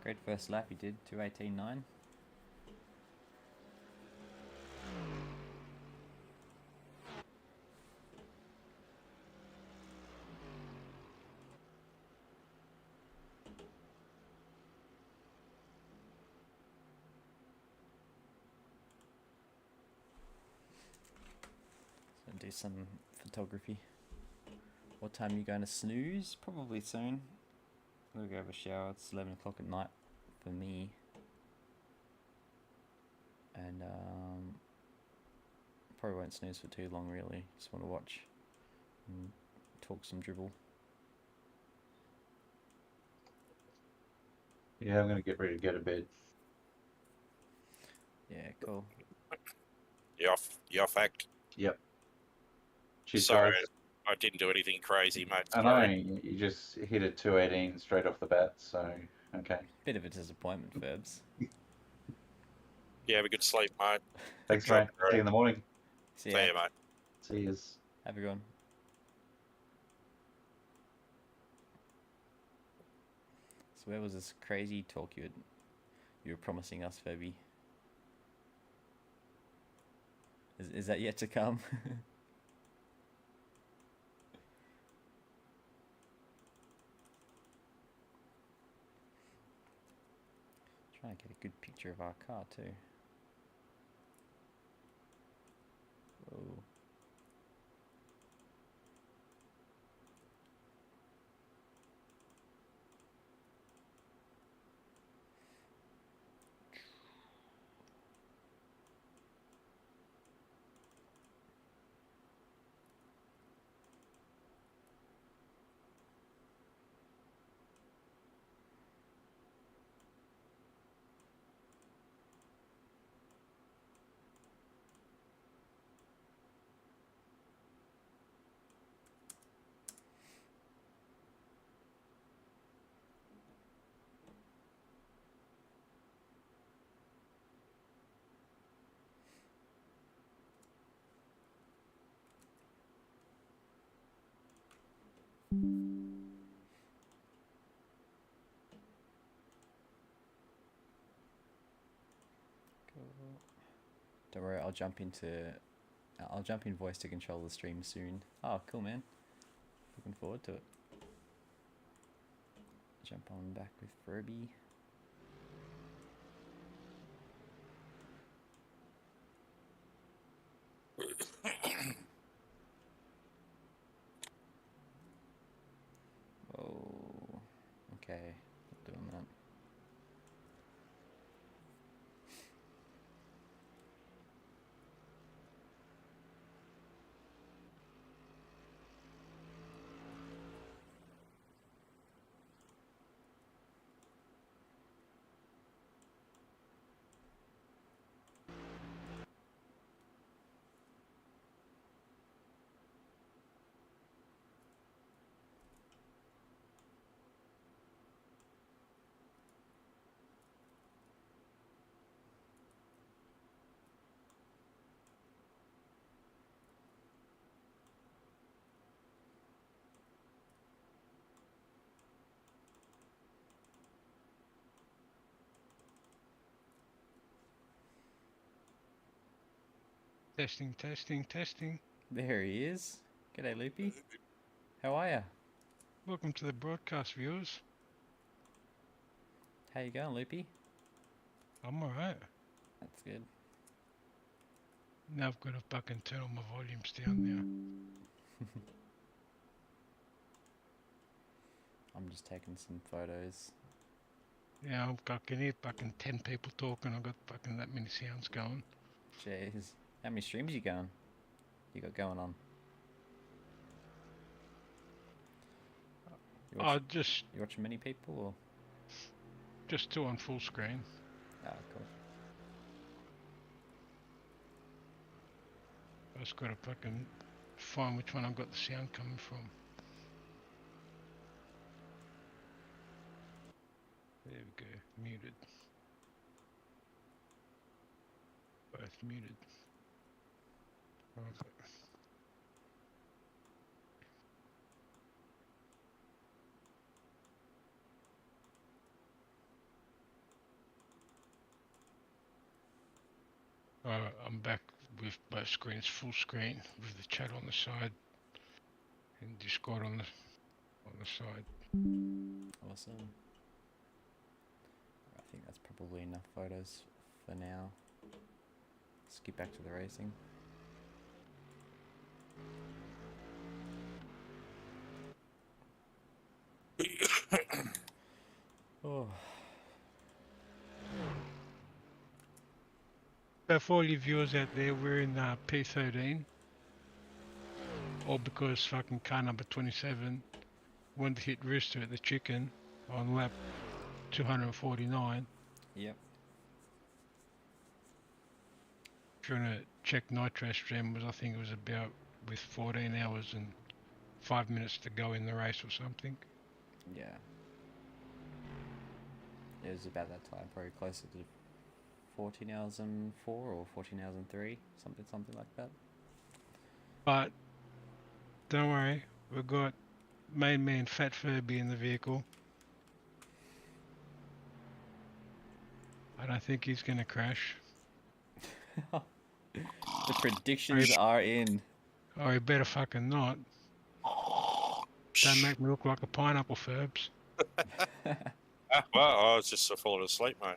Great first lap you did, 2:18.9. So do some photography. What time are you going to snooze? Probably soon. I'm gonna go have a shower. It's 11 o'clock at night for me. And probably won't snooze for too long really. Just want to watch and talk some dribble. Yeah, I'm going to get ready to go to bed. Yeah, cool. You off act? Yep. Cheers, Sorry, guys. I didn't do anything crazy, mate. I know, Sorry. you just hit a 218 straight off the bat, so, okay. Bit of a disappointment, Ferbs. Yeah, have a good sleep, mate. Thanks, Sure. mate. See you in the morning. See See ya. you, mate. See yous. Have a good one. So where was this crazy talk you were promising us, Ferby? Is that yet to come? Trying to get a good picture of our car too. Whoa. Cool. Don't worry, I'll jump in voice to control the stream soon. Oh, cool, man. Looking forward to it. Jump on back with Furby. Whoa. Okay, not doing that. Testing, testing, testing. There he is. G'day, Loopy. How are ya? Welcome to the broadcast, viewers. How you going, Loopy? I'm alright. That's good. Now I've got to fucking turn all my volumes down now. I'm just taking some photos. Yeah, I can hear fucking 10 people talking. I've got fucking that many sounds going. Jeez. How many streams you got going on? You watching many people or? Just two on full screen. Ah, cool. I just got to fucking find which one I've got the sound coming from. There we go. Muted. Both muted. Okay. I'm back with both screens full screen with the chat on the side and Discord on the side. Awesome. I think that's probably enough photos for now. Let's get back to the racing. Oh. So for all you viewers out there, we're in P13. All because fucking car number 27 wanted to hit Rooster at the Chicken on lap 249. Yep. If you want to check Nitro stream, I think it was about with 14 hours and 5 minutes to go in the race or something. Yeah. It was about that time, probably closer to 14 hours and 4 or 14 hours and 3, something like that. But don't worry, we've got main man Fat Furby in the vehicle. I don't think he's going to crash. The predictions are in. Oh, he better fucking not. Don't make me look like a pineapple, Furbs. Well, I was just falling asleep, mate.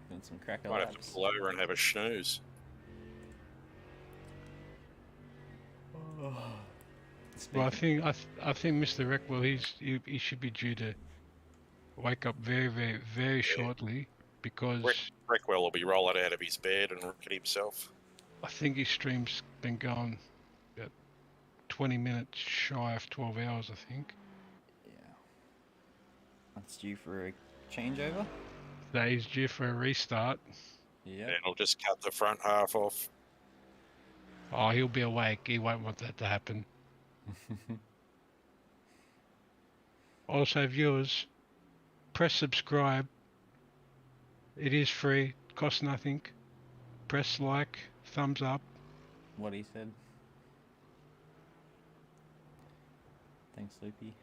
Doing some cracker Might have to laps. pull over and have a snooze. Well, I think Mr. Reckwell, he should be due to wake up very shortly because Reckwell will be rolling out of his bed and looking at himself. I think his stream's been going about 20 minutes shy of 12 hours, I think. Yeah. That's due for a changeover. So he's due for a restart. Yeah. And I'll just cut the front half off. Oh, he'll be awake. He won't want that to happen. Also, viewers, press subscribe. It is free, costs nothing. Press like, thumbs up. What he said. Thanks, Loopy.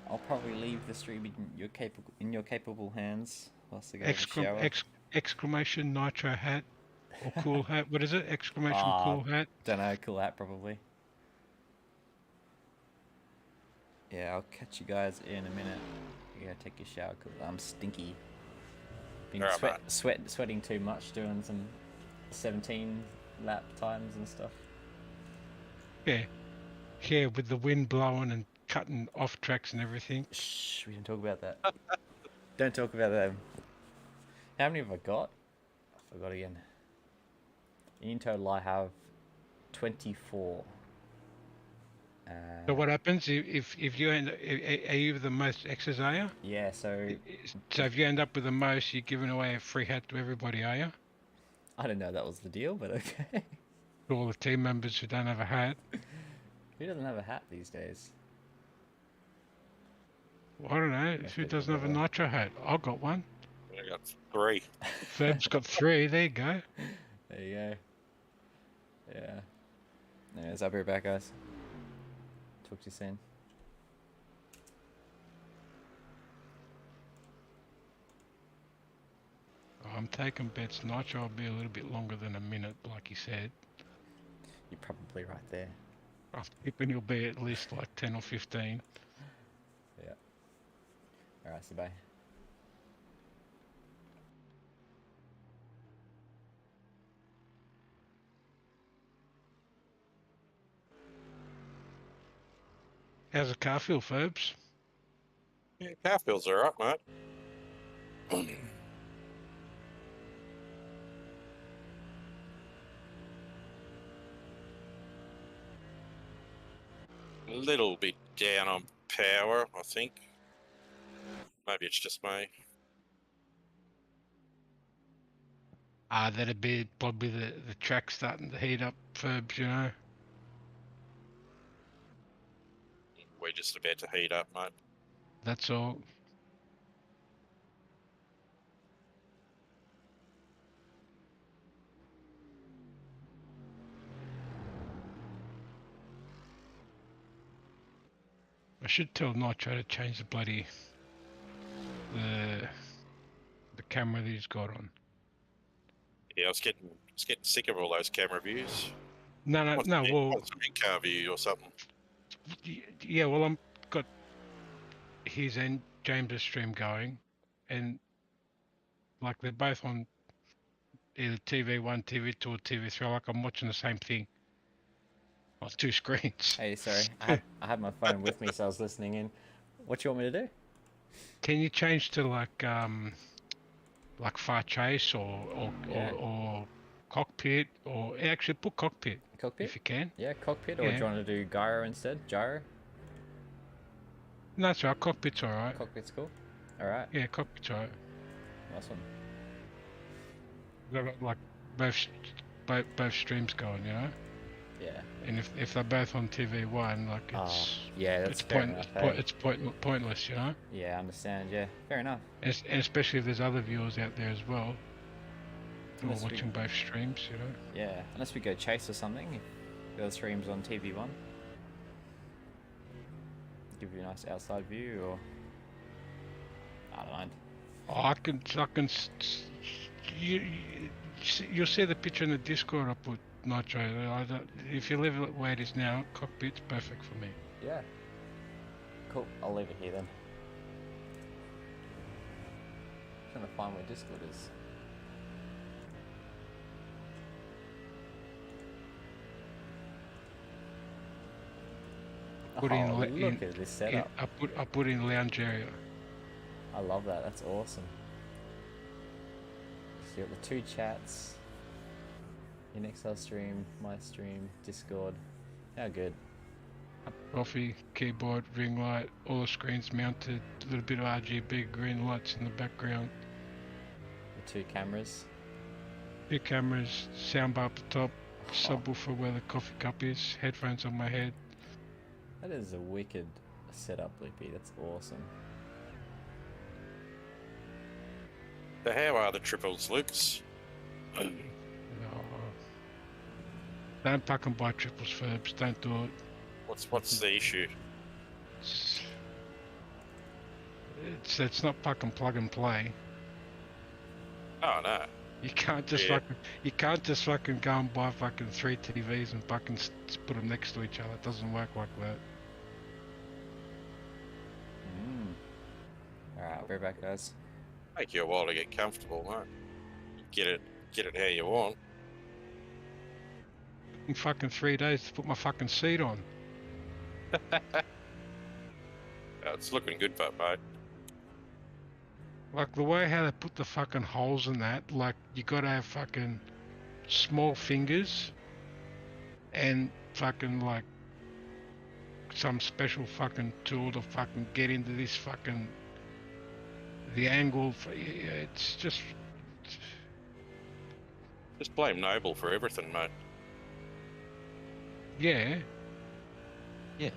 I'll probably leave the stream in your capable hands whilst I go to the shower. Exclamation Nitro hat or cool hat. What is it? Exclamation cool hat. Don't know. Cool hat probably. Yeah, I'll catch you guys in a minute. You gotta take a shower because I'm stinky. Been sweating too much doing some 17 lap times and stuff. Yeah, with the wind blowing and cutting off tracks and everything. Shh, we don't talk about that. Don't talk about that. How many have I got? I forgot again. In total, I have 24. So what happens if you are you the most X's, are you? Yeah, so if you end up with the most, you're giving away a free hat to everybody, are you? I didn't know that was the deal, but okay. To all the team members who don't have a hat. Who doesn't have a hat these days? Well, I don't know. Who doesn't have a Nitro hat? I've got one. I got 3. Fab's got 3. There you go. There you go. Yeah. Anyways, I'll be right back, guys. Talk to you soon. I'm taking bets. Nitro will be a little bit longer than a minute, like he said. You're probably right there. I'm thinking he'll be at least like 10 or 15. Yeah. Alright, so bye. How's the car feel, Phobes? Yeah, car feels alright, mate. A little bit down on power, I think. Maybe it's just me. That'd be probably the track starting to heat up, Phobes, you know. just about to heat up, mate. That's all. I should tell Nitro to change the bloody the camera that he's got on. Yeah, I was getting sick of all those camera views. No, Want well, some in-car view or something. yeah, well, I'm got his and James's stream going, and like they're both on either TV1, TV2, or TV3. Like I'm watching the same thing on two screens. Hey, sorry, I had my phone with me, so I was listening in. What you want me to do? Can you change to like far chase or cockpit, or actually put cockpit Cockpit? if you can? Yeah, cockpit, or do Yeah. you want to do gyro instead? Gyro? No, that's right. Cockpit's alright. Cockpit's cool. Alright, Yeah, cockpit's alright. nice one. We've got like both streams going, you know. Yeah. And if they're both on TV1, like Oh, it's yeah, that's fair enough. Hey? it's pointless, you know. Yeah, I understand. Yeah, fair enough. And especially if there's other viewers out there as well who are Unless we- watching both streams, you know. Yeah, unless we go chase or something. If the other stream's on TV1. Give you a nice outside view, or I don't mind. You'll see the picture in the Discord I put, Nitro. If you leave it where it is now, cockpit's perfect for me. Yeah. Cool. I'll leave it here then. Trying to find where Discord is. Put Oh, in, look at this setup. I put in lounge area. I love that. That's awesome. So you got the two chats. Your Excel stream, my stream, Discord. How good. Coffee, keyboard, ring light, all the screens mounted, a little bit of RGB green lights in the background. The two cameras. Two cameras, soundbar up the top, subwoofer where the coffee cup is, headphones on my head. That is a wicked setup, Lippy. That's awesome. So how are the triples, Lucas? Oh. Don't fucking buy triples, Ferbs. Don't do it. What's the issue? It's not fucking plug and play. Oh no. You can't just fucking go and buy fucking 3 TVs and fucking put them next to each other. It doesn't work like that. Alright, I'll be back, guys. Take you a while to get comfortable, mate. Get it how you want. In fucking 3 days to put my fucking seat on. It's looking good, but mate. Like the way how they put the fucking holes in that, like you gotta have fucking small fingers and fucking like some special fucking tool to fucking get into this fucking the angle. It's just blame Noble for everything, mate. yeah. Yeah.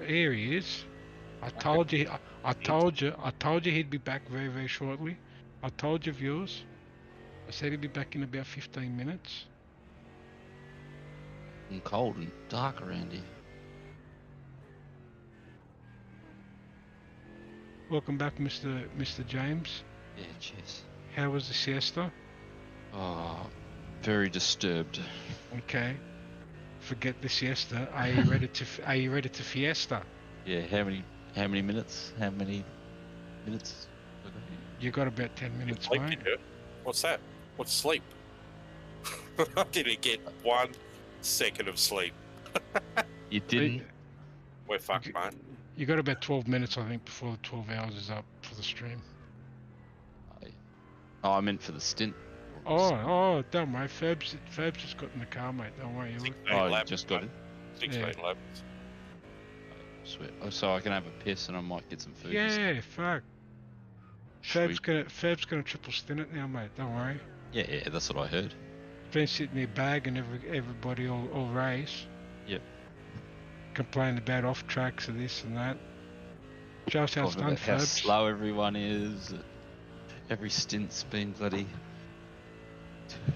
Here he is. I told you he'd be back very, very shortly. I told you, viewers. I said he'd be back in about 15 minutes. And cold and dark around here. Welcome back, Mr. James. Yeah, cheers. How was the siesta? Oh, very disturbed. Okay. Forget the siesta. Are you ready to fiesta? Yeah, how many minutes? How many minutes? You got about 10 minutes, Sleep, mate. you do. What's that? What's sleep? I didn't get 1 second of sleep. You didn't? We're fucked, mate. You got about 12 minutes, I think, before the 12 hours is up for the stream. Oh, I meant for the stint. Oh, don't worry. Ferbs just got in the car, mate. Don't worry. 16 Oh, you laps, just got mate. it? 16 Yeah. laps. Sweet. Oh, so I can have a piss and I might get some food. Yeah, fuck. Sweet. Ferb's gonna triple stint it now, mate. Don't worry. Yeah, that's what I heard. Been sitting in your bag and everybody all race. Yep. complain about off tracks and this and that. Shows how it's Talking done, about how Ferbs. slow everyone is. Every stint's been bloody.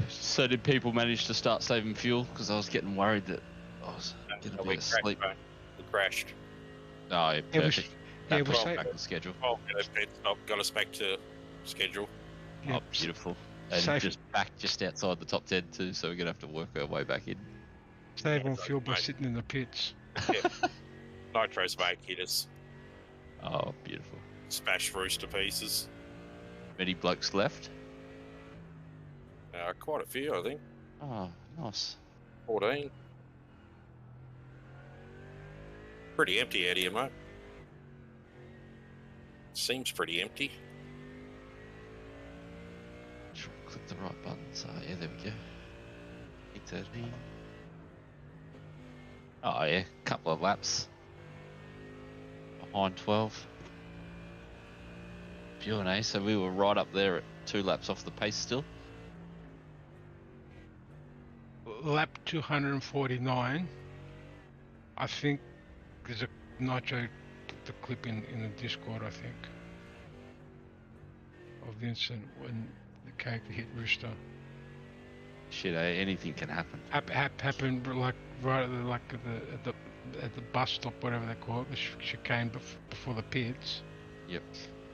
So did people manage to start saving fuel? Because I was getting worried that I was going to be asleep. We crashed. Oh, yeah, Yeah, we perfect. yeah, That we brought say- back the schedule. Well, it's got us back to schedule. Yeah, Oh, beautiful. And safe- just outside the top 10 too, so we're going to have to work our way back in. Save on Yeah, fuel by mate. sitting in the pits. Nitro's mate hit us. Oh, beautiful. Smashed Roost to pieces. Many blokes left. Quite a few, I think. Oh, nice. 14. Pretty empty out here, mate. Seems pretty empty. Sure, click the right buttons. Oh, yeah, there we go. 8:13. Oh, yeah, couple of laps. Behind 12. Q&A, so we were right up there at 2 laps off the pace still. Lap 249. I think there's a Nitro put the clip in the Discord, I think, of the incident when the character hit Rooster. Shit, anything can happen. Happened like right at the bus stop, whatever they call it, the chicane before the pits. Yep.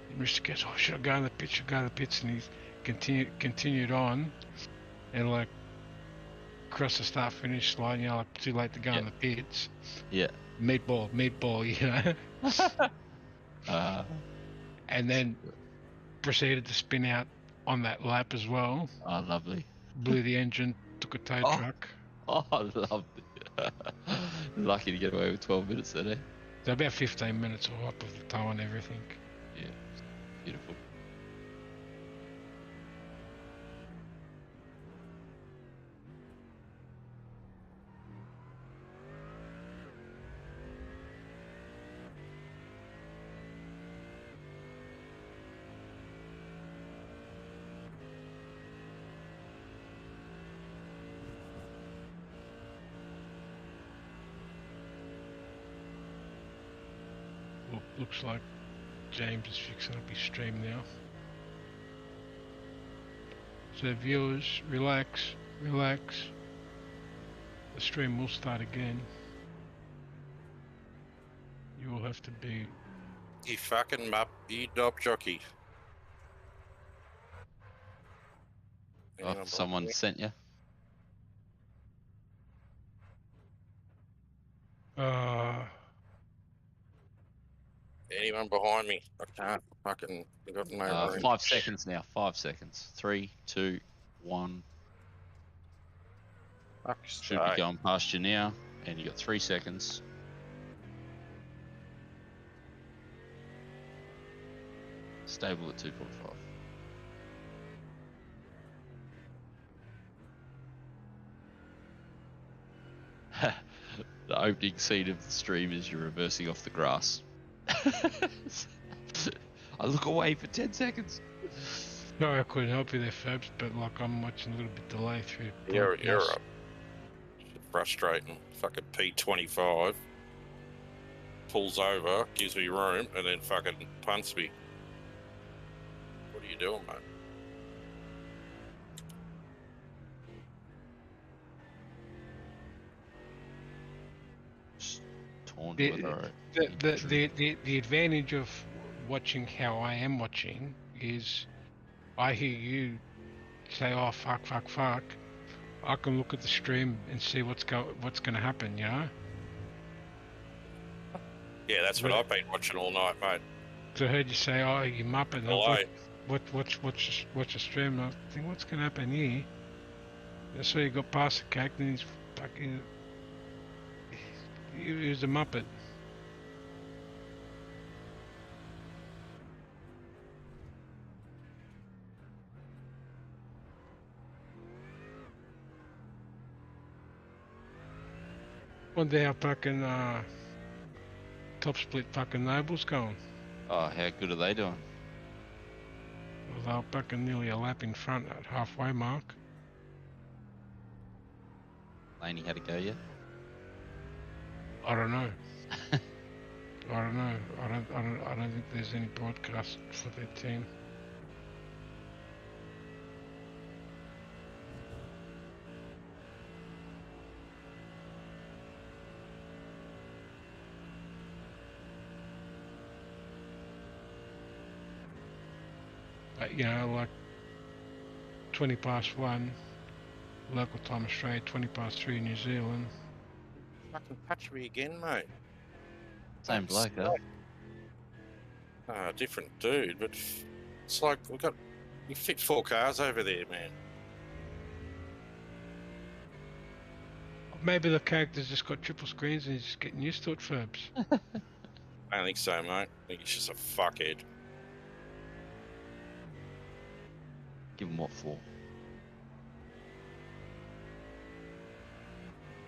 And Rooster goes, "Oh, should I go in the pits? Should I go in the pits?" And he's continued on, and like across the start finish line, you know, like too late to go in the pits. Yeah. Meatball, you know. And then proceeded to spin out on that lap as well. Oh, lovely. Blew the engine, took a tow truck. Oh, I loved it. Lucky to get away with 12 minutes then, eh? So about 15 minutes all up of the tow and everything. Yeah, beautiful. Looks like James is fixing up his stream now. So viewers, relax. The stream will start again. You will have to be... You fucking you knob jockey. Oh, someone sent you? Anyone behind me? I can't fucking... I've got no room. 5 seconds now. 5 seconds. 3, 2, 1. Fuck's Should sake. be going past you now. And you got 3 seconds. Stable at 2.5. The opening scene of the stream is you're reversing off the grass. I look away for 10 seconds. No, I couldn't help you there, Fabs, but like I'm watching a little bit delay through. You're up. Frustrating. Fucking P25 pulls over, gives me room, and then fucking punts me. What are you doing, mate? Torn The- whether The advantage of watching how I am watching is I hear you say, "Oh fuck." I can look at the stream and see what's going to happen, you know. Yeah, that's what I've been watching all night, mate. So I heard you say, "Oh, you muppet." And I Hello. watch the stream. And I think, what's going to happen here? That's why you got past the cake, and he's fucking. He was a muppet. Wonder how fucking top split fucking Noble's going. Oh, how good are they doing? Well, they're fucking nearly a lap in front at halfway mark. Laney had a go yet? I don't know. I don't know. I don't think there's any broadcast for their team. You know, like 1:20 local time Australia, 3:20 New Zealand. Fucking touch me again, mate. Same bloke, though. Ah, different dude, but it's like you fit 4 cars over there, man. Maybe the character's just got triple screens and he's just getting used to it, Ferbs. I don't think so, mate. I think he's just a fuckhead. Give him what for?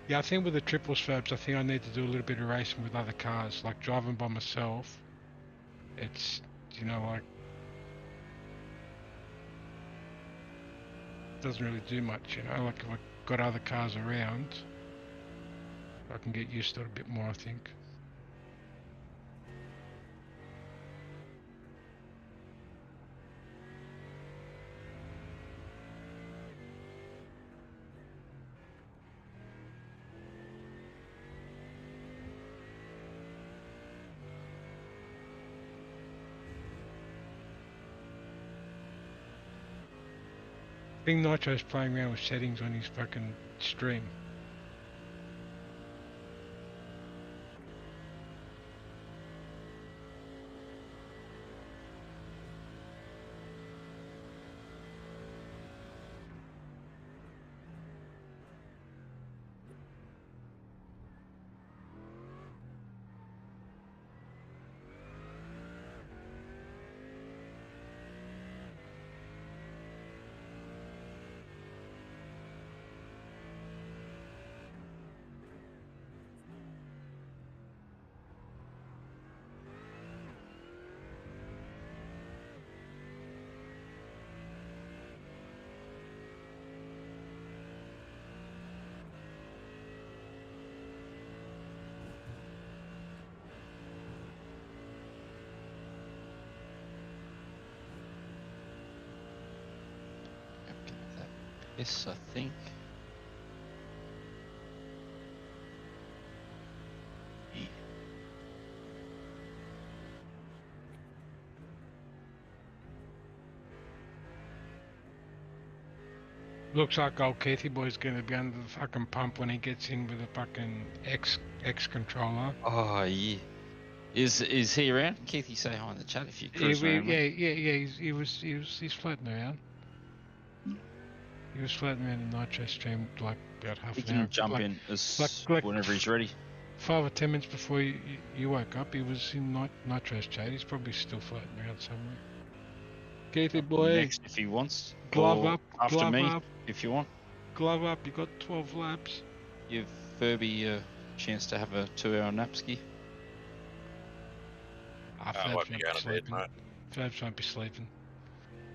Yeah, I think with the triples, Ferbs, I think I need to do a little bit of racing with other cars, like driving by myself. It's, you know, like, doesn't really do much, you know, like if I've got other cars around, I can get used to it a bit more, I think. I think Nitro's playing around with settings on his fucking stream. Yes, I think. Looks like old Keithy boy's gonna be under the fucking pump when he gets in with a fucking X controller. Oh yeah. Is he around? Keithy, say hi in the chat if you Yeah, cruise around. yeah. He's floating around. He was floating around in Nitro stream like about half He an hour. can jump like, in as like whenever he's ready. 5 or 10 minutes before you woke up, he was in Nitro's chat. He's probably still floating around somewhere. Keithy boy, Next if he wants. glove or up, after glove me up, if you want. glove up. You got 12 laps. Give Furby a chance to have a 2-hour nap ski. Ah, I Fabs won't be won't going be to bed, sleeping. mate. Fabs won't be sleeping.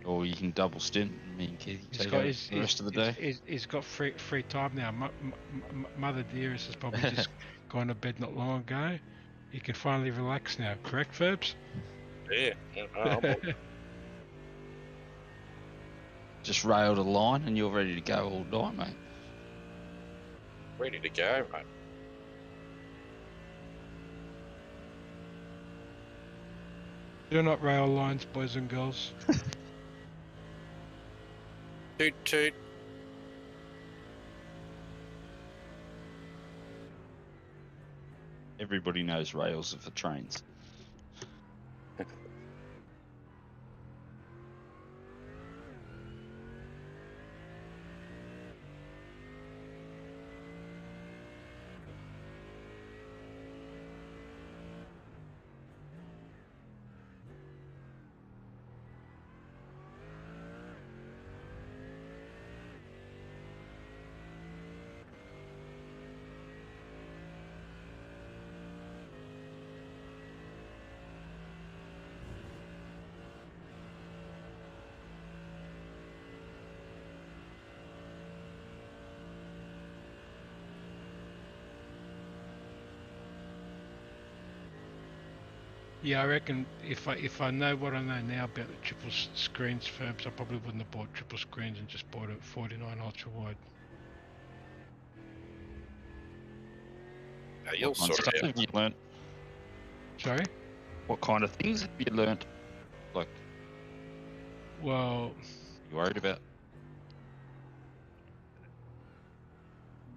Or you can double stint and me and Keithy He's take got over his, the rest of the day. He's got free time now. Mother Dearest has probably just gone to bed not long ago. He can finally relax now. Correct, Ferbs? Yeah. I'm Just railed a line and you're ready to go all night, mate. ready to go, mate. Do not rail lines, boys and girls. Toot toot. Everybody knows rails are for trains. Yeah, I reckon if I know what I know now about the triple screens Ferbs, I probably wouldn't have bought triple screens and just bought a 49 ultra wide. Now, you'll What kind of sort stuff it out. have you learnt? Sorry? What kind of things have you learnt? Like, Well, you worried about?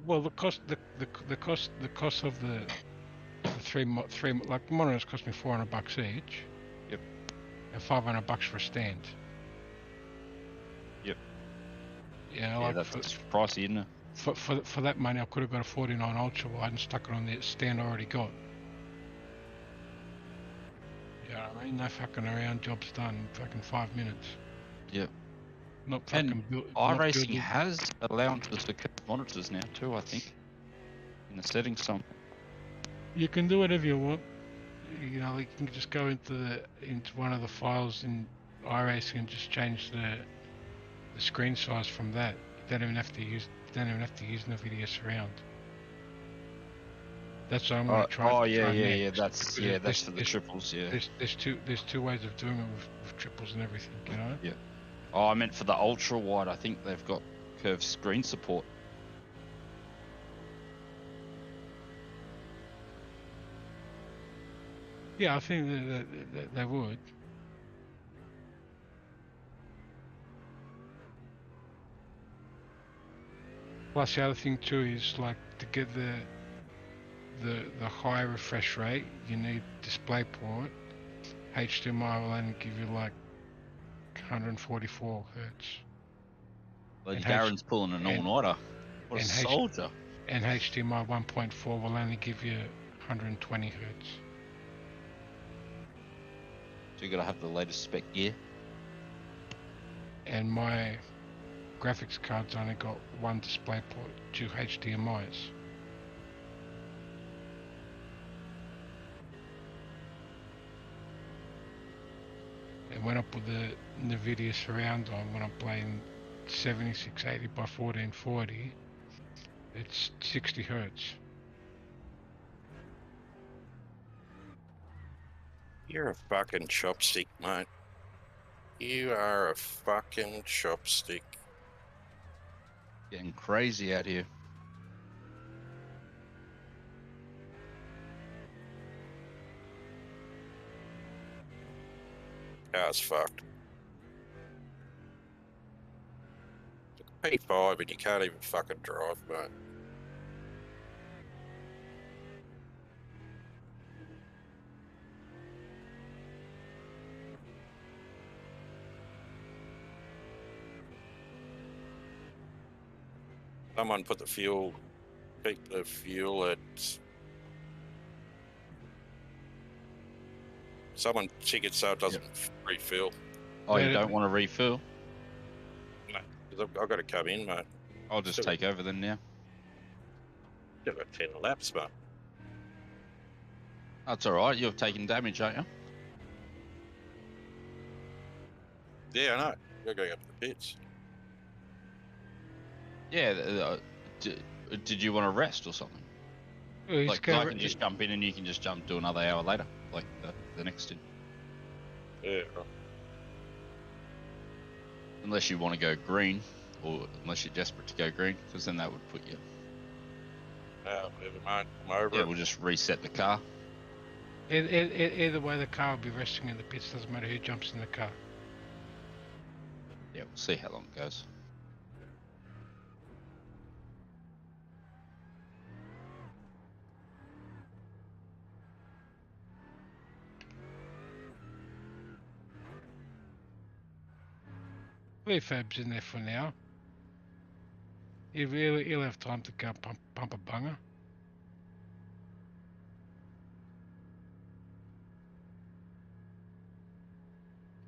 the cost of the three like monitors cost me $400 each. Yep. And $500 for a stand. Yep. Yeah, Yeah, like that's pricey, isn't it? for that money, I could have got a 49 ultra wide and stuck it on the stand I already got. You know what I mean? No fucking around, job's done. Fucking 5 minutes. Yep. Not And fucking built. iRacing has allowances for curved monitors now too, I think. In the settings, some. You can do whatever you want. You know, you can just go into one of the files in iRacing and just change the screen size from that. You don't even have to use NVIDIA Surround. That's what I'm going to try. Oh try yeah. next. That's for the triples. Yeah. There's two ways of doing it with triples and everything. You know. Yeah. Oh, I meant for the ultra wide. I think they've got curved screen support. Yeah, I think that they would. Plus, the other thing too is like to get the high refresh rate, you need DisplayPort. HDMI will only give you like 144 hertz. Bloody And Darren's pulling an all-nighter. What a and soldier! And HDMI 1.4 will only give you 120 hertz. So you gotta have the latest spec gear. And my graphics card's only got one DisplayPort, 2 HDMIs. And when I put the NVIDIA Surround on, when I'm playing 7680 by 1440, it's 60 hertz. You're a fucking chopstick, mate. You are a fucking chopstick. Getting crazy out here. Car's fucked. P5 and you can't even fucking drive, mate. Someone put the fuel, keep the fuel at. Someone check it so it doesn't refill. Oh, you Yeah. don't want to refill? No, because I've got to come in, mate. I'll just take over then now. I've got 10 laps, mate. That's alright, you've taken damage, aren't you? Yeah, I know. You're going up to the pits. Yeah, did you want to rest or something? Well, he's Like, 'cause I can just jump in and you can just do another hour later, like the next two. Yeah, right. Unless you want to go green, or unless you're desperate to go green, because then that would put you... Whatever, mate. I'm over Yeah, it. we'll just reset the car. Either way, the car will be resting in the pits. Doesn't matter who jumps in the car. Yeah, we'll see how long it goes. Leave Fab's in there for now. He'll have time to go pump a bunger.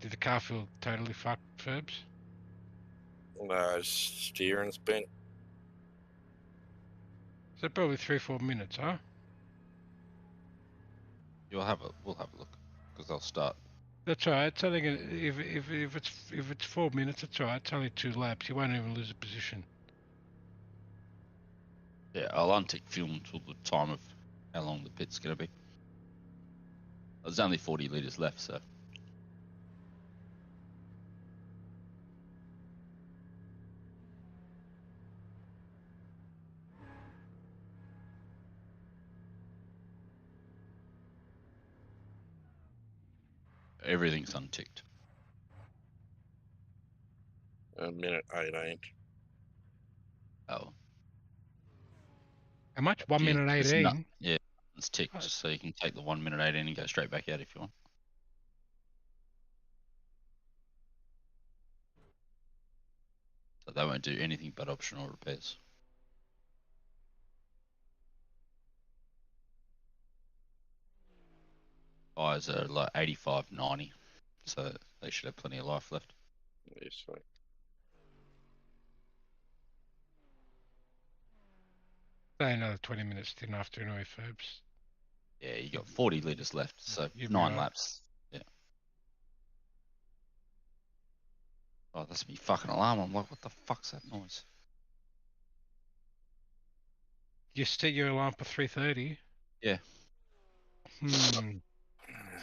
Did the car feel totally fucked, Ferbs? No, steering's bent. So probably 3-4 minutes, huh? We'll have a look, because they'll start. That's all right. It's only gonna, if it's 4 minutes, it's all right. It's only 2 laps. You won't even lose a position. Yeah, I'll untick fuel until the time of how long the pit's going to be. There's only 40 litres left, so. Everything's unticked. A minute 18. Oh. How much? 1 Yeah, minute it's 18? not- yeah, it's ticked, Oh. so you can take the 1 minute 18 and go straight back out if you want. So they won't do anything but optional repairs. Tyres are like 85, 90, so they should have plenty of life left. Yeah, sweet. Say another 20 minutes then after anyway, Fabs. Yeah, you got 40 litres left, so You'll be 9 right. laps. Yeah. Oh, that's me fucking alarm. I'm like, what the fuck's that noise? You set your alarm for 3:30? Yeah.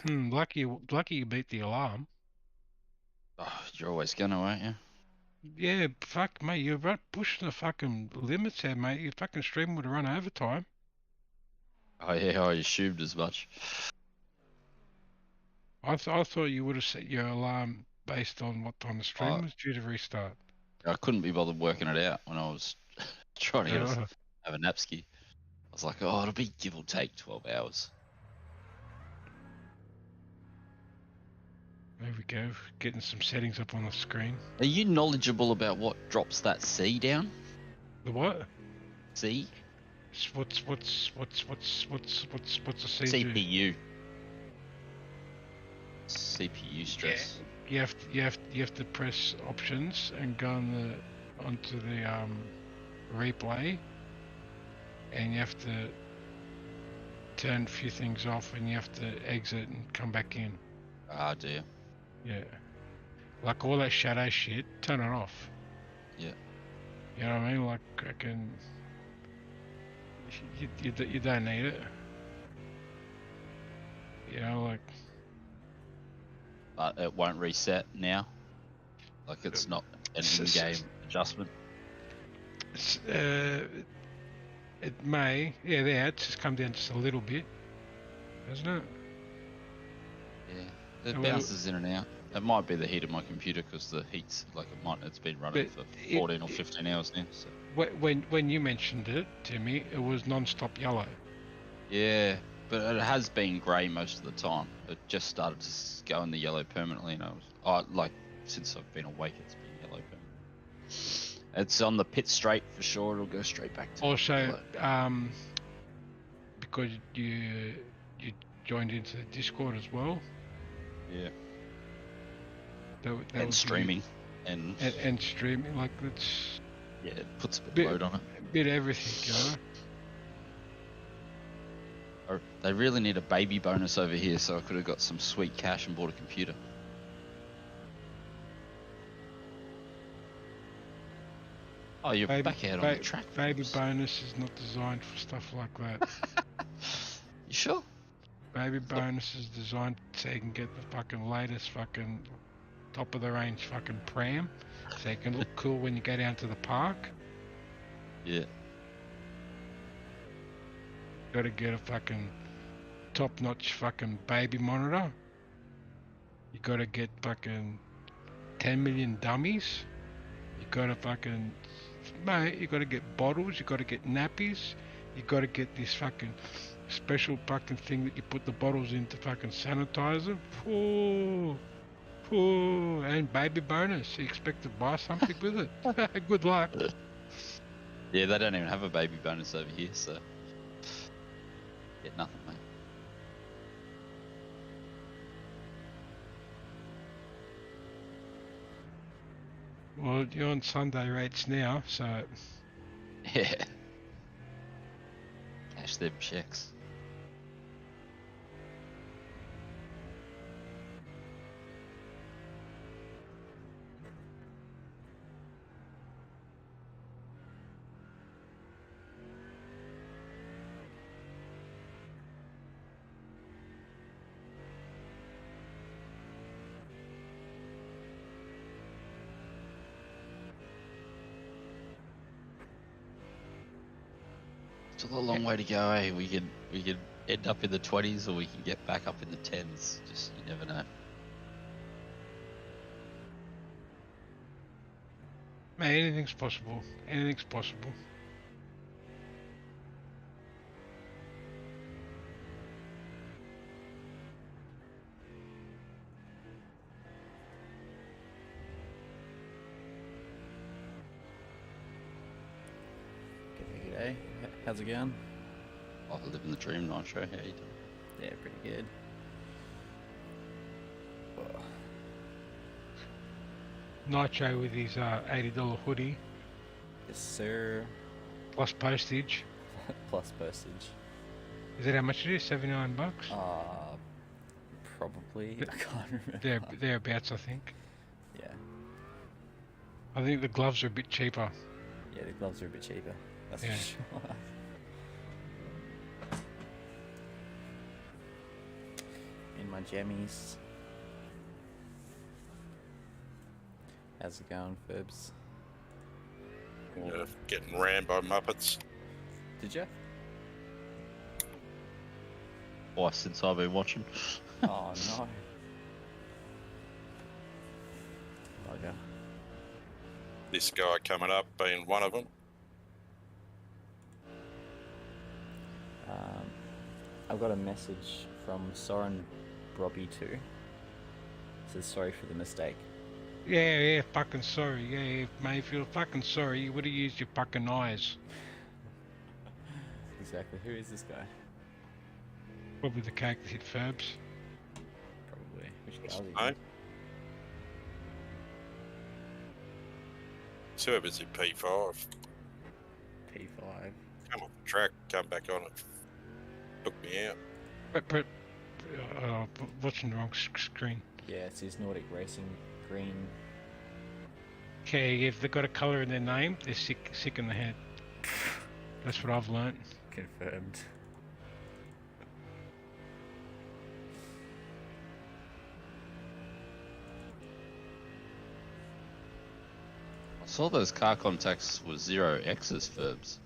Lucky you beat the alarm. Oh, you're always gonna, aren't you? Yeah, fuck, mate, you're right pushing the fucking limits there, mate. Your fucking stream would have run overtime. Oh yeah, I assumed as much. I thought you would have set your alarm based on what time the stream was due to restart. I couldn't be bothered working it out when I was trying to Oh. have a napski. I was like, oh, it'll be give or take 12 hours. There we go, getting some settings up on the screen. Are you knowledgeable about what drops that C down? The what? C? What's a C do? CPU. CPU stress. You have to press options and go onto the replay, and you have to turn a few things off, and you have to exit and come back in. Ah, dear. Yeah, like all that shadow shit, turn it off. Yeah. You know what I mean? Like I can. You don't need it. You know, like. But it won't reset now. Like it's not an in-game adjustment. It may, yeah, there. It's just come down just a little bit, hasn't it? Yeah, it bounces in and out. It might be the heat of my computer because the heat's like it's been running for 14 or 15 hours now. So. When you mentioned it to me, it was non-stop yellow. Yeah, but it has been grey most of the time. It just started to go in the yellow permanently, and like since I've been awake, it's been yellow permanently. It's on the pit straight for sure. It'll go straight back to also yellow. Because you joined into the Discord as well. Yeah. That and streaming and streaming, like it's it puts a bit load on it. A bit everything, you know. They really need a baby bonus over here, so I could have got some sweet cash and bought a computer. Oh, you're back out on the track. Baby bonus is not designed for stuff like that. You sure? Baby bonus is designed so you can get the fucking latest fucking top of the range fucking pram, so you can look cool when you go down to the park. Yeah. Gotta get a fucking top-notch fucking baby monitor. You gotta get fucking 10 million dummies. You gotta fucking, mate, you gotta get bottles, you gotta get nappies, you gotta get this fucking special fucking thing that you put the bottles in to fucking sanitize them. And baby bonus. You expect to buy something with it. Good luck. Yeah, they don't even have a baby bonus over here, so get nothing, mate. Well, you're on Sunday rates now, so yeah. Cash them checks. Still a long way to go, eh? We could end up in the 20s, or we can get back up in the 10s. Just you never know. Man, anything's possible. Anything's possible. G'day. How's it going? Oh, living the dream, Nitro. How you doing? Yeah, pretty good. Oh, Nitro with his $80 hoodie yes, sir. plus postage. Plus postage. Is that how much it is? $79 bucks? Probably. I can't remember. Thereabouts, I think. Yeah. I think the gloves are a bit cheaper. Yeah, the gloves are a bit cheaper. That's Yeah. for sure. In my jammies. How's it going, Fibs? Getting rammed by Muppets. Did you? Twice since I've been watching. Oh no. Bugger. This guy coming up being one of them. I've got a message from Soren Brobby too. Says sorry for the mistake. Yeah, fucking sorry. Yeah, mate, if you're fucking sorry, you would have used your fucking eyes. Exactly. Who is this guy? Probably the cake that hit Ferbs. Probably. Which guy What's is his he? name? It's whoever's in P5. P5. Come off the track, come back on it. Took me out. But watching the wrong screen. Yeah, it's his Nordic Racing green. Okay, if they've got a colour in their name, they're sick in the head. That's what I've learnt. Confirmed. I saw those car contacts with 0X's, Ferbs.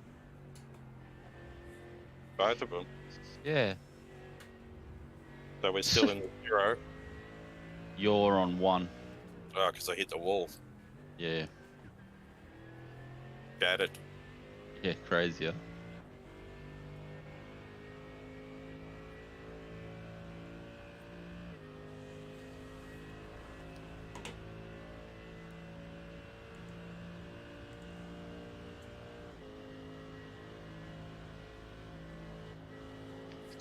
Both of them. Yeah. So we're still in the 0. You're on 1. Oh, because I hit the wall. Yeah. Battered. Yeah, crazier.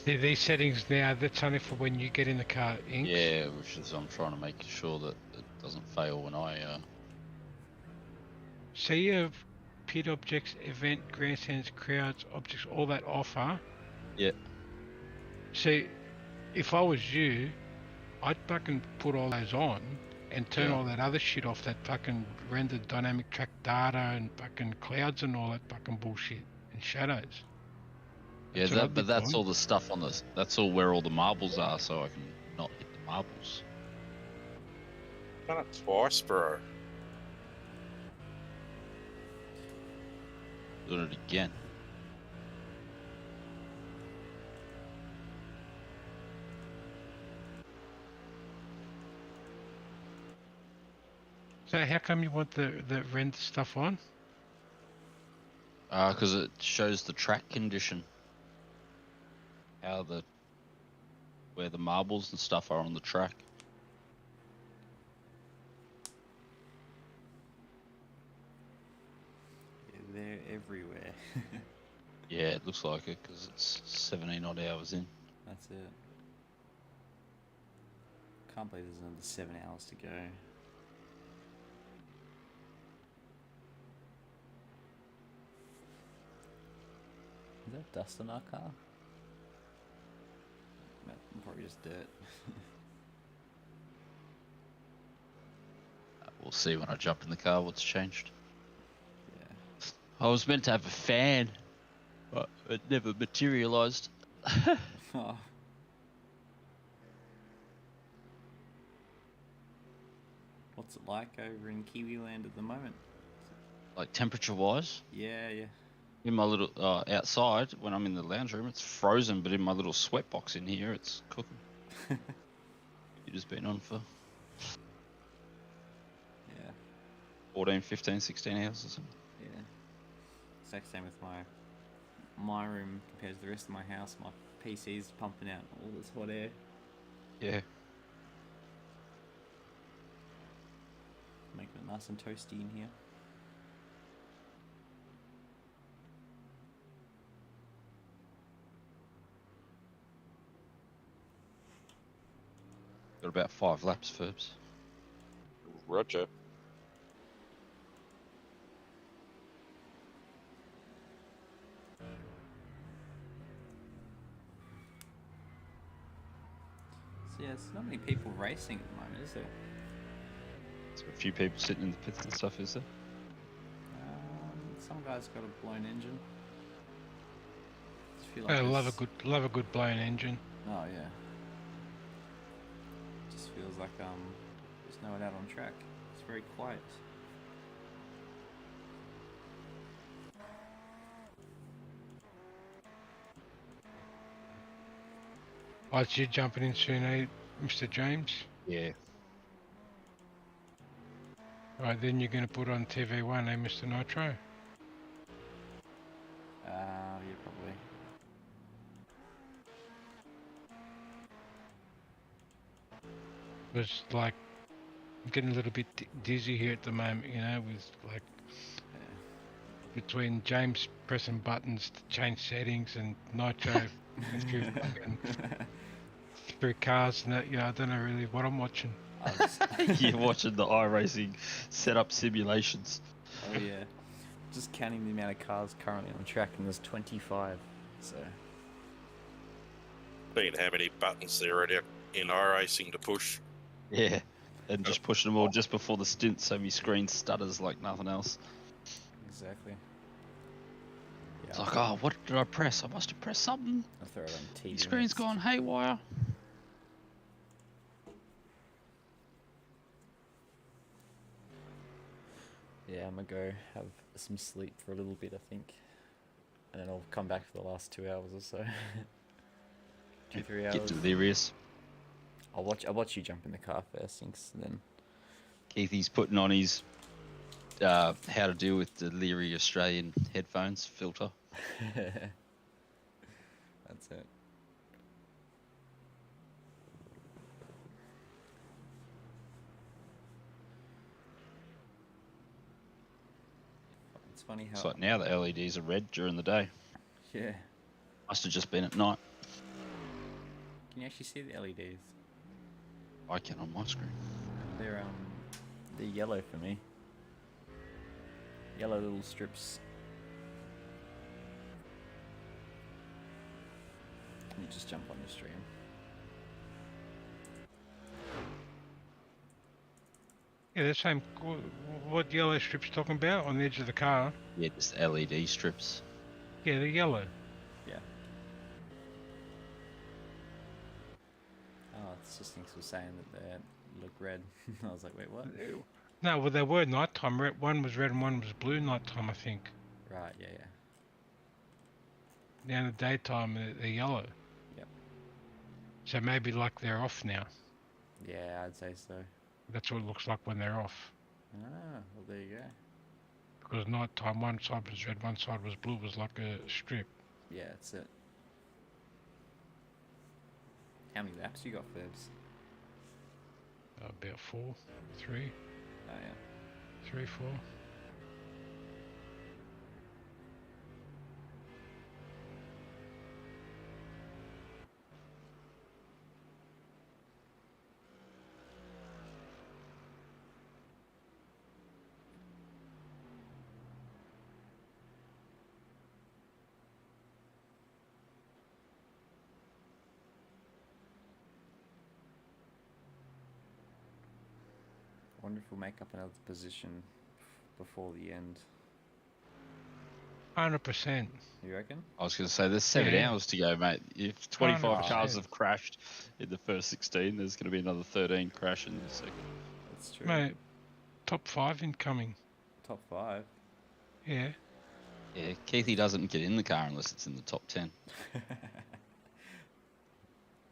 See, these settings now, that's only for when you get in the car, Inks. Yeah, which is I'm trying to make sure that it doesn't fail when I. So you have pit objects, event, grandstands, crowds, objects, all that offer. Yeah. See, if I was you, I'd fucking put all those on and turn Yeah. all that other shit off, that fucking rendered dynamic track data and fucking clouds and all that fucking bullshit and shadows. Yeah, That's what I'd be but that's doing. all the stuff on this. That's all where all the marbles are, so I can not hit the marbles. Done it twice, bro. Doing it again. So how come you want the render stuff on? Because it shows the track condition. Where the marbles and stuff are on the track. Yeah, they're everywhere. Yeah, it looks like it because it's 17 odd hours in. That's it. Can't believe there's another 7 hours to go. Is that dust on our car? No, probably just dirt. We'll see when I jump in the car what's changed. Yeah. I was meant to have a fan, but it never materialised. Oh. What's it like over in Kiwi land at the moment? Like temperature-wise, Yeah. In my little outside, when I'm in the lounge room, it's frozen, but in my little sweat box in here, it's cooking. It has been on for Yeah. 14, 15, 16 hours or something. Yeah. Exact same with my room compared to the rest of my house. My PC's pumping out all this hot air. Yeah. Making it nice and toasty in here. Got about 5 laps, Ferbs. Roger. So yeah, there's not many people racing at the moment, is there? There's a few people sitting in the pits and stuff, is there? Some guy's got a blown engine. Just feel I like love it's- a good blown engine. Oh yeah. Just feels like there's no one out on track. It's very quiet. Oh, it's you jumping in soon, eh, Mr. James? Yeah. Right, then you're going to put on TV1, eh, Mr. Nitro? Yeah, probably. Because, like, I'm getting a little bit dizzy here at the moment, you know, with, like, between James pressing buttons to change settings and Nitro through cars and that, you know, I don't know really what I'm watching. You're watching the iRacing setup simulations. Oh yeah. Just counting the amount of cars currently on track, and there's 25. So. Seeing how many buttons there are in iRacing to push. Yeah. And just pushing them all just before the stint so my screen stutters like nothing else. Exactly. Yeah, It's like, oh, what did I press? I must have pressed something. I'll throw it on TV. Your screen's gone haywire. Yeah, I'm gonna go have some sleep for a little bit, I think, and then I'll come back for the last 2 hours or so. 2-3 hours. Get delirious. I'll watch you jump in the car first, thanks. Then. Keithy's putting on his how to deal with delirious Australian headphones filter. That's it. It's funny how. It's like now the LEDs are red during the day. Yeah. Must have just been at night. Can you actually see the LEDs? I can on my screen. They're yellow for me. Yellow little strips. Let me just jump on your stream. Yeah, the same. What yellow strips talking about on the edge of the car? Yeah, just LED strips. Yeah, they're yellow. Yeah. Oh, it's just things were saying that they look red. I was like, wait, what? No, well, they were nighttime. One was red and one was blue nighttime, I think. Right, yeah, yeah. Now in the daytime, they're yellow. Yep. So maybe like they're off now. Yeah, I'd say so. That's what it looks like when they're off. Ah, well, there you go. Because nighttime, one side was red, one side was blue. It was like a strip. Yeah, that's it. How many laps you got, Ferbs? About 4, 3, Oh, yeah. 3, 4. I wonder if we'll make up another position before the end. 100%. You reckon? I was going to say, there's 7 Yeah. hours to go, mate. If 25 cars 100%. have crashed in the first 16, there's going to be another 13 crash in the second. That's true. Mate, top 5 incoming. Top 5. Yeah. Yeah, Keithy doesn't get in the car unless it's in the top 10.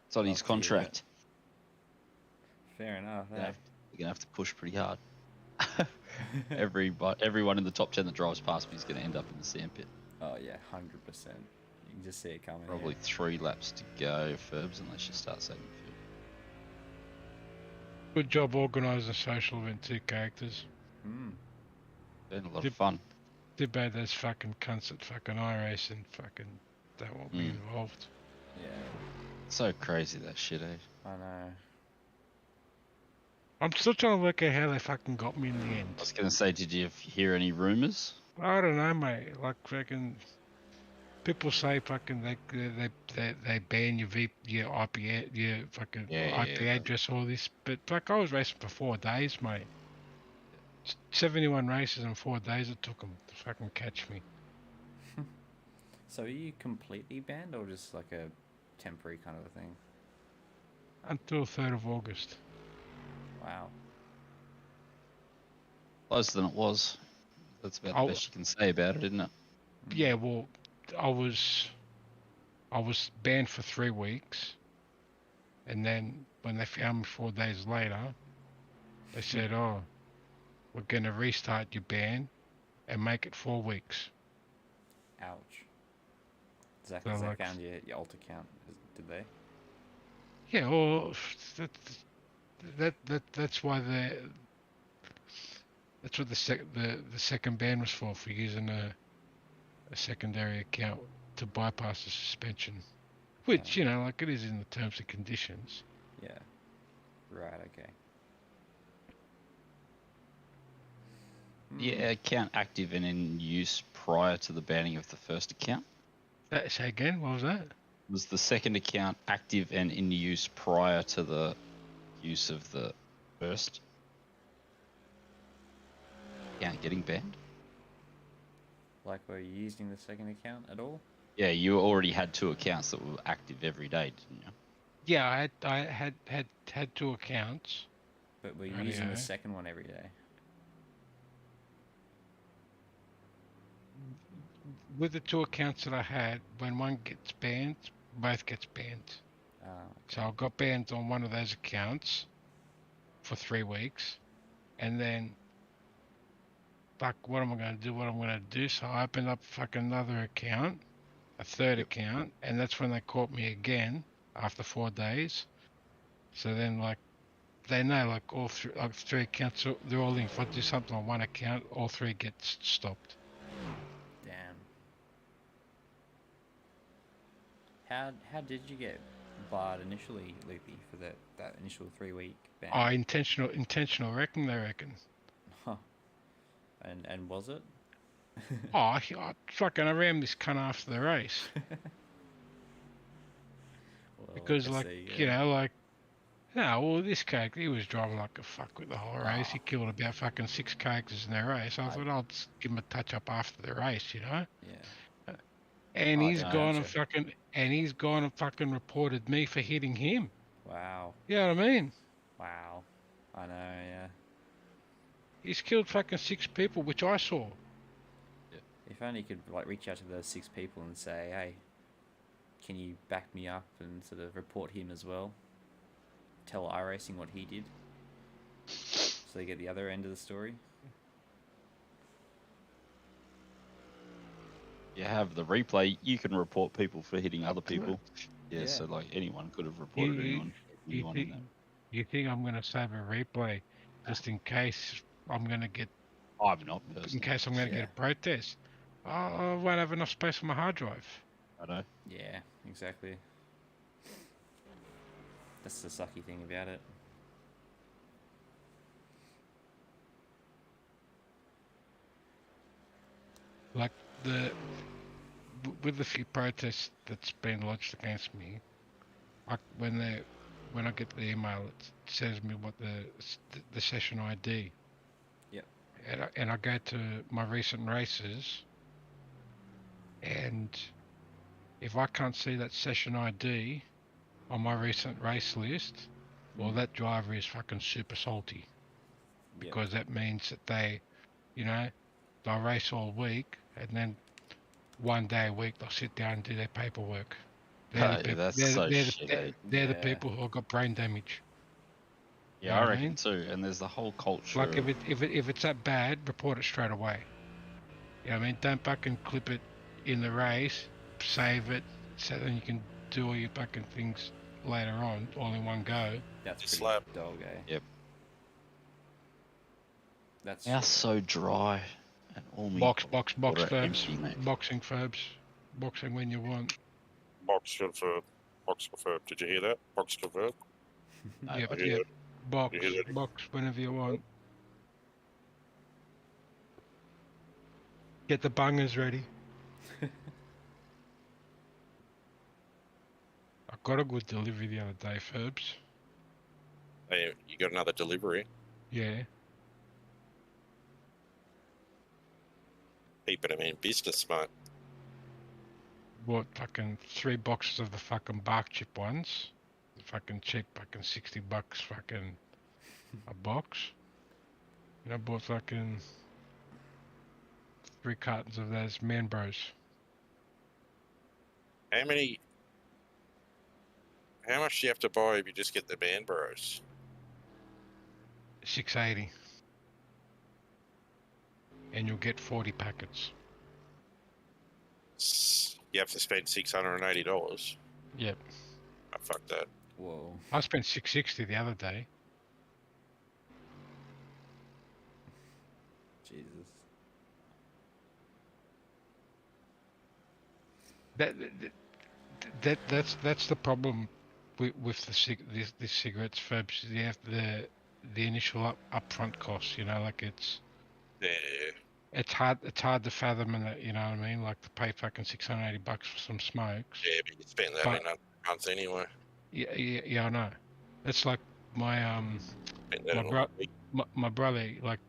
It's on his Love to hear contract. Fair enough. You're Eh? going to have to push pretty hard. Everyone in the top 10 that drives past me is going to end up in the sand pit. Oh yeah, 100%. You can just see it coming. Probably 3 laps to go, Ferbs, unless you start saving fuel. Good job organising a social event, 2 characters. Yeah. Mm. Been a lot of fun. Too bad those fucking cunts at fucking iRacing fucking don't want me involved. Yeah, So crazy, that shit, eh? I know. I'm still trying to work out how they fucking got me in the end. I was going to say, did you hear any rumours? I don't know, mate. Like fucking people say fucking they ban your your fucking IP address, all this. But fuck, I was racing for 4 days, mate. 71 races in 4 days it took them to fucking catch me. So are you completely banned or just like a temporary kind of a thing? Until 3rd of August. Wow. Closer than it was. That's about the best you can say about it, isn't it? Yeah, well, I was banned for 3 weeks, and then when they found me 4 days later, they said, "Oh, we're gonna restart your ban and make it 4 weeks." Ouch. Does that, So, does that like, count your alt account? Did they? Yeah, well, that's why that's what the second ban was for using a secondary account to bypass the suspension, which you know, like it is in the terms and conditions. Yeah. Right. Okay. Yeah, account active and in use prior to the banning of the first account. Say again, what was that? Was the second account active and in use prior to the use of the first account getting banned? Like, were you using the second account at all? Yeah, you already had 2 accounts that were active every day, didn't you? Yeah, I had 2 accounts. But were you using the second one every day? With the 2 accounts that I had, when one gets banned, both gets banned. So I got banned on one of those accounts for 3 weeks, and then fuck, what am I going to do? So I opened up fucking another account, a 3rd account, and that's when they caught me again after 4 days. So then, like, they know, like, all 3 accounts, they're all in. If I do something on one account, all 3 get stopped. Damn. How did you get barred initially, Loopy, for that initial 3-week ban? Oh, intentional wrecking, they reckon. Huh. And was it? I ran this cunt after the race. Well, Because, I like, see, you know, like, no, well, this character, he was driving like a fuck with the whole race. He killed about fucking 6 characters in the race. I thought I'll just give him a touch up after the race, you know? Yeah. And he's yeah, gone gotcha. and fucking reported me for hitting him. Wow. You know what I mean? Wow. I know, yeah. He's killed fucking 6 people, which I saw. If only you could, like, reach out to those 6 people and say, hey, can you back me up and sort of report him as well? Tell iRacing what he did, so they get the other end of the story. You have the replay, you can report people for hitting other people. Yeah, Yeah. so like anyone could have reported anyone in that. You think I'm going to save a replay just in case I'm going to get... I'm not In personally. case I'm going to get a protest. I won't have enough space on my hard drive. I know. Yeah, exactly. That's the sucky thing about it. Like with the few protests that's been lodged against me, like when I get the email, it says me what the session ID. Yep. And I go to my recent races, and if I can't see that session ID on my recent race list, well, that driver is fucking super salty. Because that means that they, you know, they'll race all week, and then one day a week they'll sit down and do their paperwork. Oh, yeah, that's so shitty. They're the Yeah. people who have got brain damage. Yeah, You know I what I reckon mean? too. And there's the whole culture. Like of- if it's that bad, report it straight away. You know what I mean? Don't fucking clip it in the race, save it, so then you can do all your fucking things later on, all in one go. That's Just pretty slap. dog, eh? Yep. That's Now so dry. And all me Box water phobes, empty, mate. boxing phobes, boxing when you want. Box confirmed. Box confirmed. Did you hear that? Box confirmed. No, Yep, I hear yep. that? Box, You hear that? box whenever you want. Get the bungers ready. I got a good delivery the other day, Ferbs. Hey, you got another delivery? Yeah. Keeping them in business, mate. Bought fucking 3 boxes of the fucking bark chip ones. Fucking cheap, fucking $60 fucking a box. And I bought fucking 3 cartons of those Man Bros. How many? How much do you have to buy if you just get the Man Bros? $6.80. And you'll get 40 packets. You have to spend $680. Yep. Oh, fuck that. whoa. I spent $660 the other day. Jesus. That's the problem with the cigarettes, Fabs. You have the initial upfront costs. You know, like it's hard to fathom, and you know what I mean. Like to pay fucking $680 for some smokes. Yeah, but you spend that But- in a month anyway. Yeah, I know. It's like my Spend that my in a bro- week. my brother, like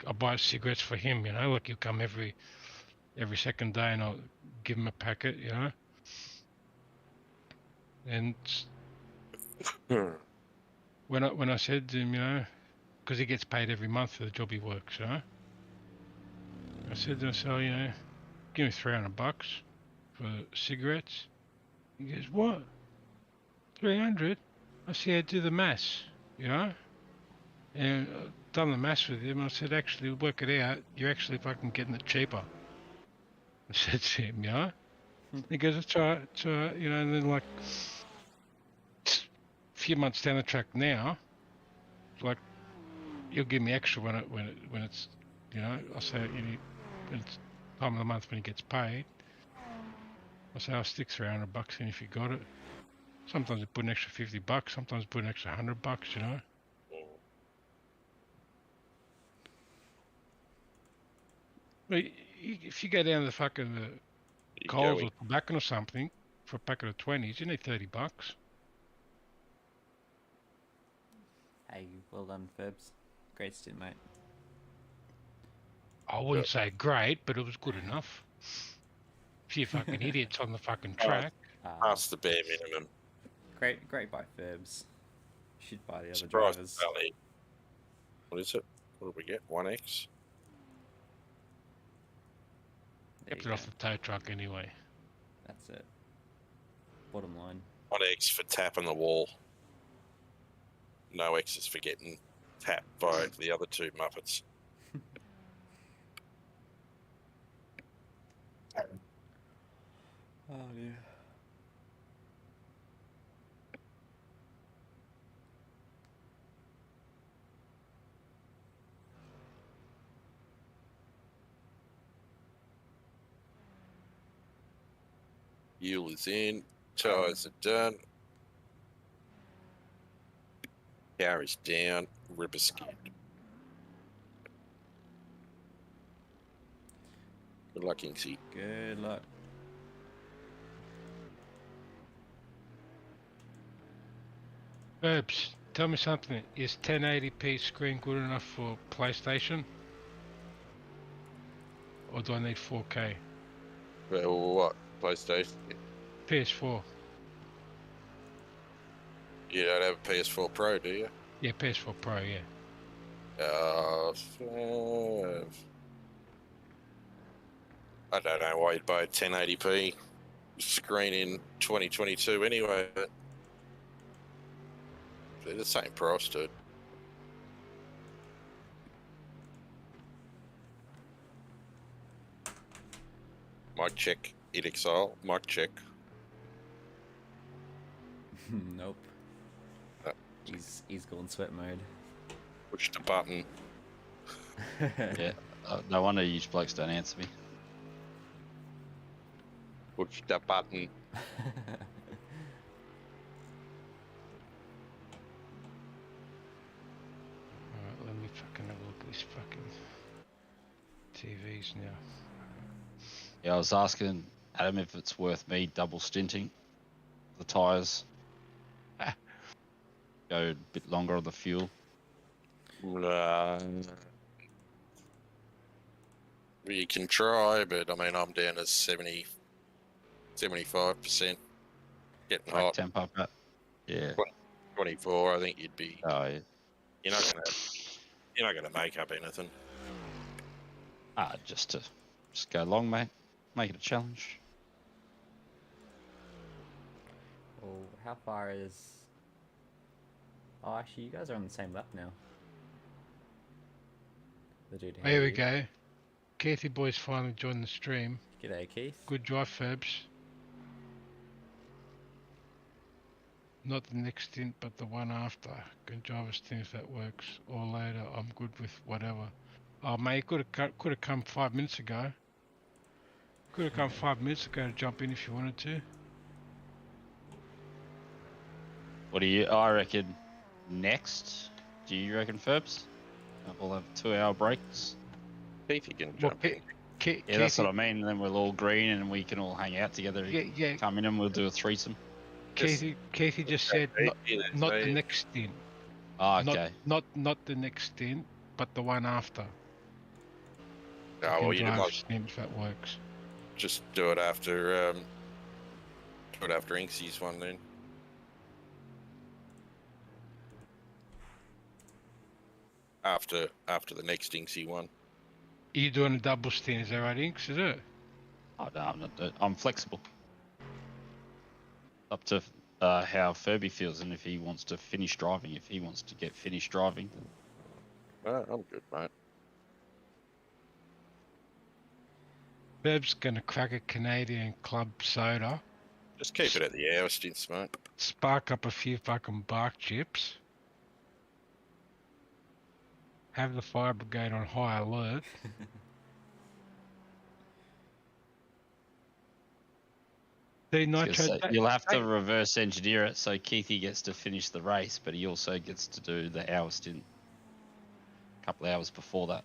I buy cigarettes for him. You know, like he'll come every second day, and I'll give him a packet. You know, and when I said to him, you know, because he gets paid every month for the job he works, you know, I said to myself, you know, give me $300 for cigarettes. He goes, what? 300? I said, yeah, do the maths, you know, and done the maths with him. I said, actually, work it out. You're actually fucking getting it cheaper. I said to him, you know. He goes, it's all right, you know, and then like a few months down the track now, like he'll give me extra when it's, you know, I'll say when it's time of the month when he gets paid. I'll say I'll stick $300 in if you got it. Sometimes I put an extra $50, sometimes I put an extra $100, you know. But if you go down to the fucking You Coles go or tobacco or something for a packet of 20s, you need $30. Hey, well done, Ferbs. Great stint, mate. I wouldn't say great, but it was good enough. Few fucking idiots on the fucking track. past the bare minimum. Great by Ferbs. Should buy the other Surprise drivers. Valley. What is it? What do we get? 1x? There Kept you it off go. the tow truck anyway. That's it. Bottom line. 1x for tapping the wall. No X's for getting tapped by the other two Muppets. Oh dear. Fuel is in. Tyres are done. Car is down. Ribber skinned. Good luck, Inksy. Good luck. Herbs, tell me something. Is 1080p screen good enough for PlayStation? Or do I need 4K? Well, what? PlayStation? PS4. You don't have a PS4 Pro, do you? Yeah, PS4 Pro, yeah. I don't know why you'd buy a 1080p screen in 2022 anyway, but they're the same price, dude. Mic check, 𝘕𝘪𝘵, mic check. Nope. He's gone sweat mode. Push the button. Yeah. No wonder you blokes don't answer me. Push the button. Alright, let me fucking have a look at this fucking TVs now. Yeah, I was asking Adam if it's worth me double stinting the tyres. Go a bit longer on the fuel. You can try, but I mean, I'm down to 75%. Getting Like hot. temp up at. Yeah. 24, I think you'd be. Oh, yeah. You're not gonna make up anything. Just go long, mate. Make it a challenge. Well, how far is... Oh, actually, you guys are on the same lap now. The dude ahead Here of we you. go. Keithy boys finally joined the stream. G'day, Keith. Good drive, Ferbs. Not the next stint, but the one after. Can drive a stint if that works. Or later, I'm good with whatever. Oh, mate, could have come 5 minutes ago. Could have come 5 minutes ago to jump in if you wanted to. What do you? I reckon next. Do you reckon, Ferbs? We'll have 2-hour breaks. Keith, you can Well, jump in. Yeah, that's what I mean. Then we'll all green and we can all hang out together. Yeah. Come in and we'll do a threesome. Keithy just said not the next stint. Oh, okay. Not the next stint, but the one after. Oh, well, you drive might stint if that works. just do it after Inksy's one then. After the next Inksy one. Are you doing a double stint? Is that right, Inks? Is it? Oh, no, I'm not. I'm flexible. Up to how Furby feels and if he wants to finish driving. If he wants to get finished driving. I'm good, mate. Beb's gonna crack a Canadian club soda, Just keep it at the hour stints, mate. spark up a few fucking bark chips, have the fire brigade on high alert. See, Nitro, You'll have to reverse engineer it so Keithy gets to finish the race, but he also gets to do the hour stint a couple of hours before that.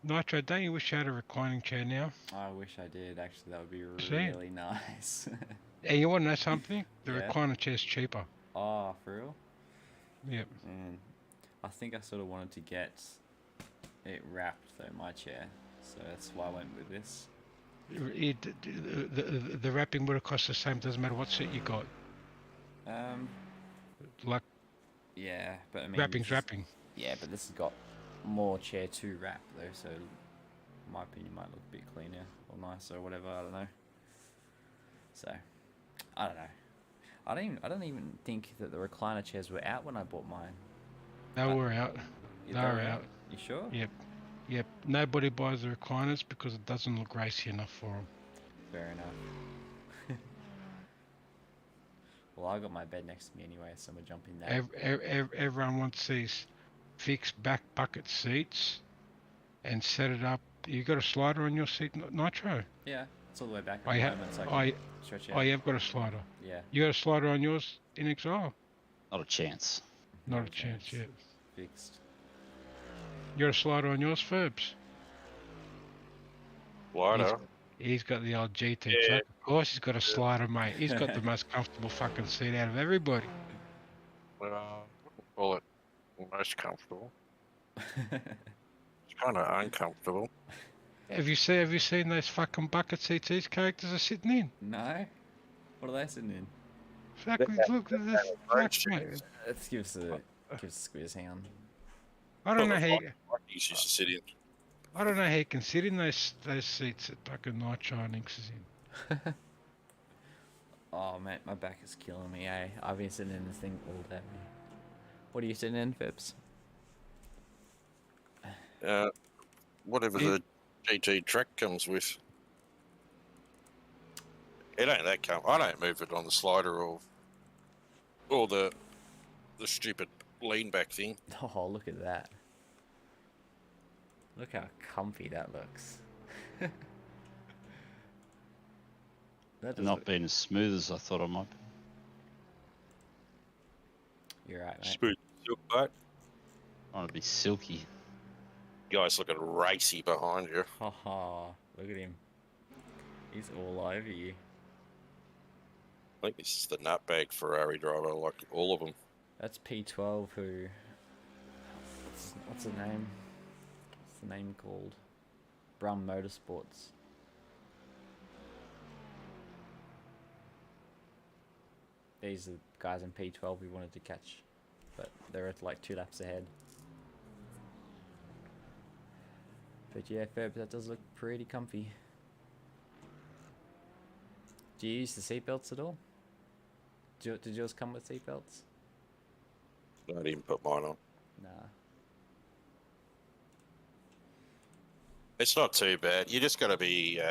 Nitro, don't you wish you had a reclining chair now? I wish I did, actually. That would be See? really nice. Hey, you want to know something? The Yeah. recliner chair's cheaper. Oh, for real? Yep. And I think I sort of wanted to get it wrapped, though, my chair. So that's why I went with this. The wrapping would have cost the same, doesn't matter what seat you got. Like, Yeah, but I mean... wrapping's this is- wrapping. Yeah, but this has got more chair to wrap, though, so in my opinion might look a bit cleaner or nicer or whatever, I don't know. So, I don't know. I don't even think that the recliner chairs were out when I bought mine. They were out. Yeah, They were out. You sure? Yep. Nobody buys the recliners because it doesn't look racy enough for them. Fair enough. Well, I got my bed next to me anyway, so I'm gonna jump in there. Everyone wants these fixed back bucket seats and set it up. You got a slider on your seat, Nitro? Yeah, it's all the way back at I the have. moment, so I can stretch out. Oh, you've got a slider. Yeah, You got a slider on yours in XR? Not a chance. Not a chance yet. fixed. You got a slider on yours, Ferbs? Lighter. He's got the old GT Yeah. truck. Of course he's got a slider, mate. He's got the most comfortable fucking seat out of everybody. Well, I wouldn't call it most comfortable. It's kind of uncomfortable. Have you seen those fucking bucket seats these characters are sitting in? No? What are they sitting in? Fucking look at this. Fuck, mate. Let's give us a squeeze, hang on. I don't know how you, Like you used to sit in. I don't know how you can sit in those seats that fucking Nitro and Inks is in. Oh, mate, my back is killing me, eh? I've been sitting in this thing all day. What are you sitting in, Phipps? Whatever the GT track comes with. It ain't that come. I don't move it on the slider or the stupid lean back thing. Oh, look at that. Look how comfy that looks. That does Not look... being as smooth as I thought I might be. You're right, mate. Smooth silk boat. I want to be silky. Guys looking racy behind you. Haha, look at him. He's all over you. I think this is the nutbag Ferrari driver, like all of them. That's P12 who... What's the name? What's the name called? Brum Motorsports. These are the guys in P12 we wanted to catch, but they're at like 2 laps ahead. But yeah, Ferb, that does look pretty comfy. Do you use the seatbelts at all? Did yours come with seatbelts? I didn't put mine on. Nah. It's not too bad. You just got to be,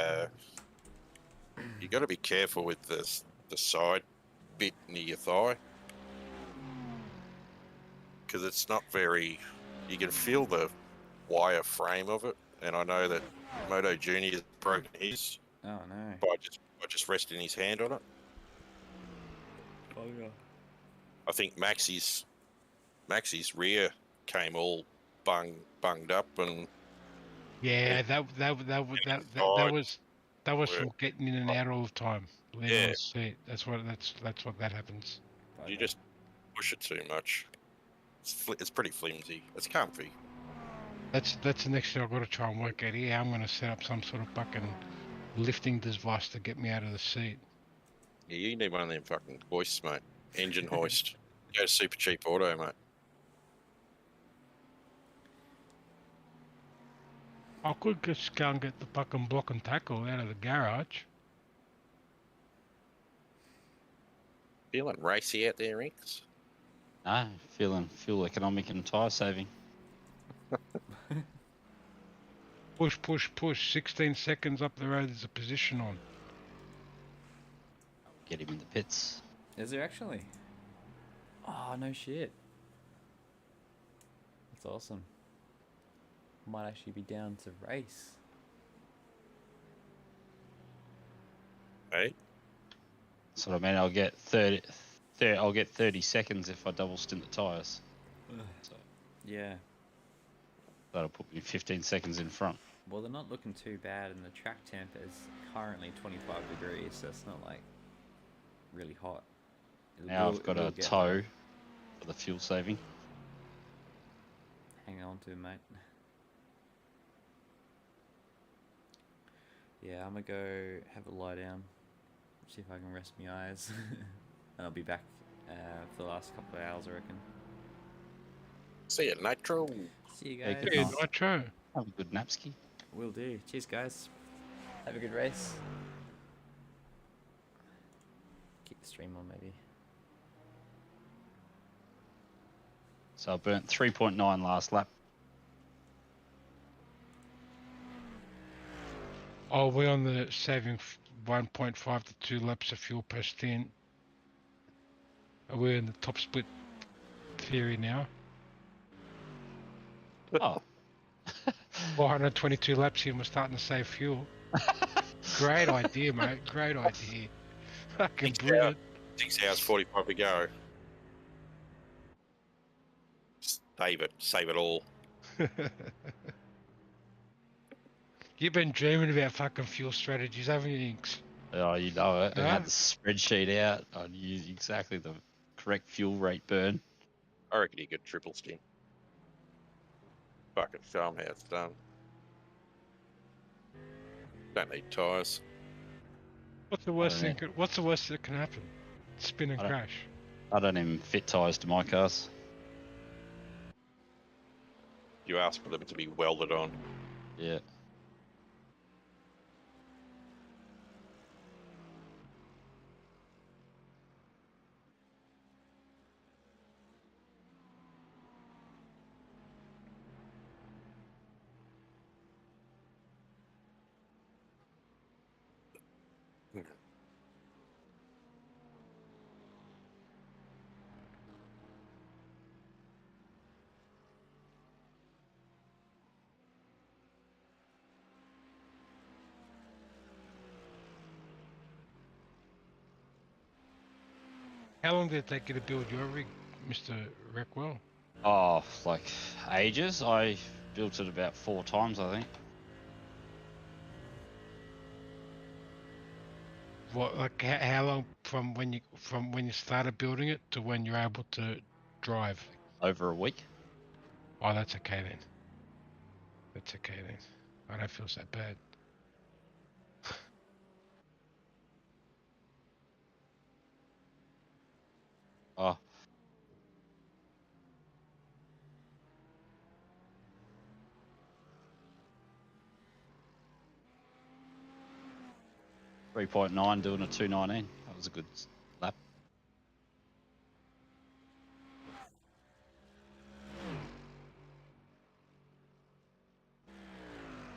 you got to be careful with the side bit near your thigh, because it's not very. You can feel the wire frame of it, and I know that Moto Junior has broken his Oh no. by just resting his hand on it. Oh yeah. I think Maxi's rear came all bunged up, and Yeah, that was from getting in and out all the time. Leaning on the seat. That's what that happens. you just push it too much. It's pretty flimsy. It's comfy. That's the next thing I've got to try and work out here. I'm going to set up some sort of fucking lifting device to get me out of the seat. Yeah, you need one of them fucking hoists, mate. Engine hoist. Go to Super Cheap Auto, mate. I could just go and get the fucking block and tackle out of the garage. Feeling racy out there, Inks? No, feeling fuel economic and tyre saving. Push, push, push. 16 seconds up the road, there's a position on. Get him in the pits. Is there actually? Oh no shit. That's awesome. Might actually be down to race. Hey? So I mean, I'll get 30 seconds if I double stint the tyres. So Yeah. that'll put me 15 seconds in front. Well, they're not looking too bad, and the track temp is currently 25 degrees, so it's not like really hot. Now I've got a tow for the fuel saving. Hang on to it, mate. Yeah, I'm gonna go have a lie down, see if I can rest my eyes, and I'll be back for the last couple of hours, I reckon. See you, Nitro. See you Yeah, guys. good Yeah, night. Nitro. Have a good napski. Will do. Cheers, guys. Have a good race. Keep the stream on, maybe. So I burnt 3.9 last lap. Oh, we're on the saving 1.5 to 2 laps of fuel per stint. We're in the top split theory now. Oh. 422 laps here and we're starting to save fuel. Great idea, mate. Great idea. Fucking brilliant. 6 hours 45 to go. Save it all. You've been dreaming about fucking fuel strategies, haven't you, Inks? Oh, you know it. I Yeah. had the spreadsheet out. I'd use exactly the correct fuel rate burn. I reckon you could triple stint. Fucking show 'em how it's done. Don't need tyres. What's the worst don't thing? What's the worst that can happen? Spin and I don't- crash. I don't even fit tyres to my cars. You ask for them to be welded on. Yeah. How long did it take you to build your rig, Mr. Reckwell? Oh, like ages. I built it about 4 times, I think. What, like, how long from when you started building it to when you're able to drive? Over a week. Oh, that's okay then. That's okay then. I don't feel so bad. Oh. .9 doing a 2:19. That was a good lap.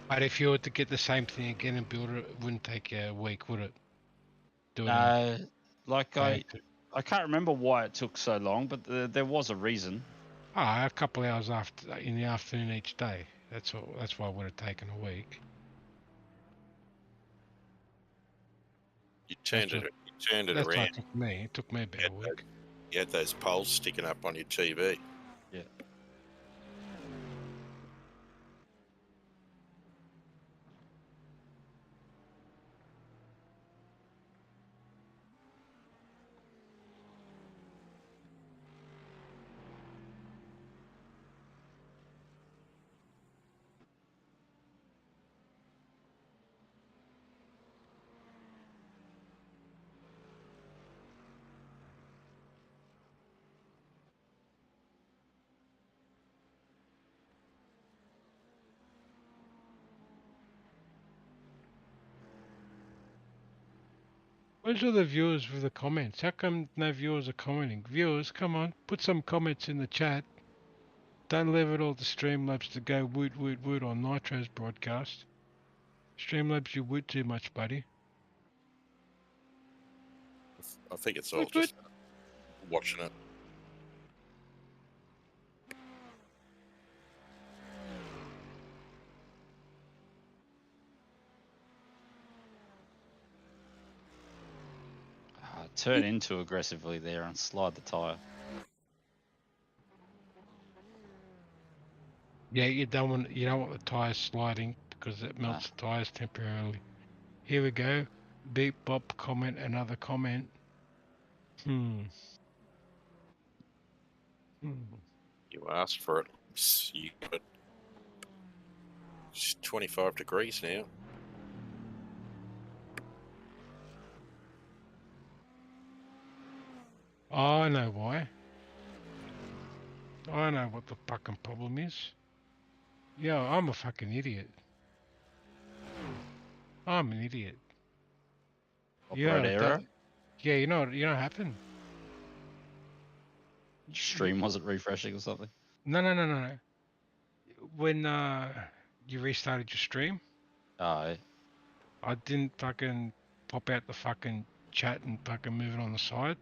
But if you were to get the same thing again and build it, it wouldn't take you a week, would it? Do it No, like in I can't remember why it took so long, but there was a reason. a couple of hours after in the afternoon each day. That's all. That's why it would have taken a week. You turned That's it. You turned it That's around. what it took me. It took me about a week. You had those poles sticking up on your TV. Yeah. Where's all the viewers with the comments? How come no viewers are commenting? Viewers, come on, put some comments in the chat. Don't leave it all to Streamlabs to go woot woot woot on Nitro's broadcast. Streamlabs, you woot too much, buddy. I think it's all Woot just watching it. Turn in too aggressively there and slide the tyre. Yeah, you don't want the tyres sliding because it melts the tyres temporarily. Here we go. Beep bop comment, another comment. You asked for it. You got it. It's 25 degrees now. I know why. I know what the fucking problem is. Yeah, I'm a fucking idiot. I'm an idiot. Operator error? Yeah, you know what happened? Stream wasn't refreshing or something? No. When you restarted your stream, Oh, I didn't fucking pop out the fucking chat and fucking move it on the side.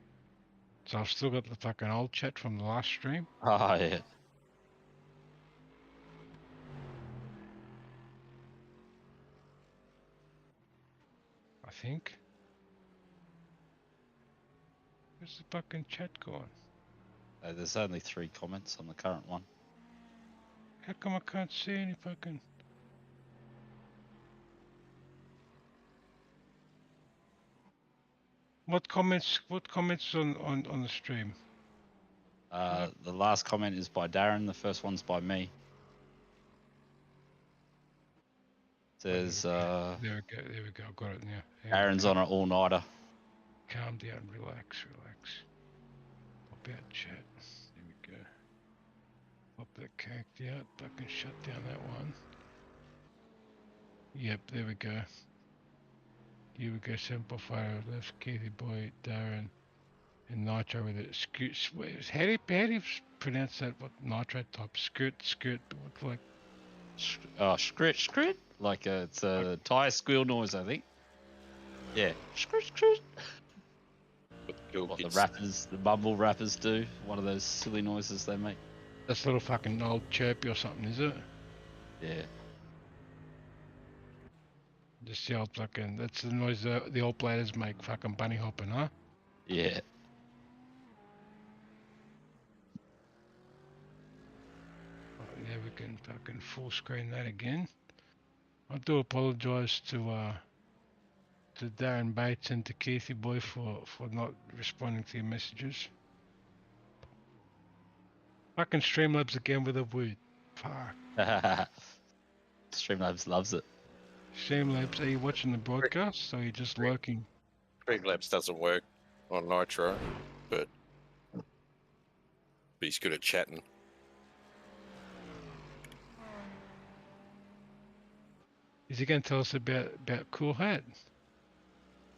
So I've still got the fucking old chat from the last stream. yeah. I think. Where's the fucking chat gone? There's only 3 comments on the current one. How come I can't see any fucking... What comments on the stream? The last comment is by Darren, the first one's by me. Says, There we go, got it now. Darren's on an all-nighter. Calm down, relax. Pop out chat. There we go. Pop that caked out, fucking shut down that one. Yep, there we go. Here we go, Simple Fire left, Keithy Boy, Darren, and Nitro with it. How do you pronounce that? What Nitro type? Skirt, what's like? Scrit. Like it's a tire squeal noise, I think. Yeah, scrit. What the rappers, the mumble rappers do. One of those silly noises they make. That's a little fucking old chirpy or something, is it? Yeah. Just the old fucking, that's the noise the old players make, fucking bunny hopping, huh? Yeah. Right, now we can fucking full screen that again. I do apologise to Darren Bates and to Keithy Boy for not responding to your messages. Fucking Streamlabs again with a word. Fuck. Streamlabs loves it. Streamlabs, are you watching the broadcast or are you just lurking? Streamlabs doesn't work on Nitro, but he's good at chatting. Is he going to tell us about Cool Hat?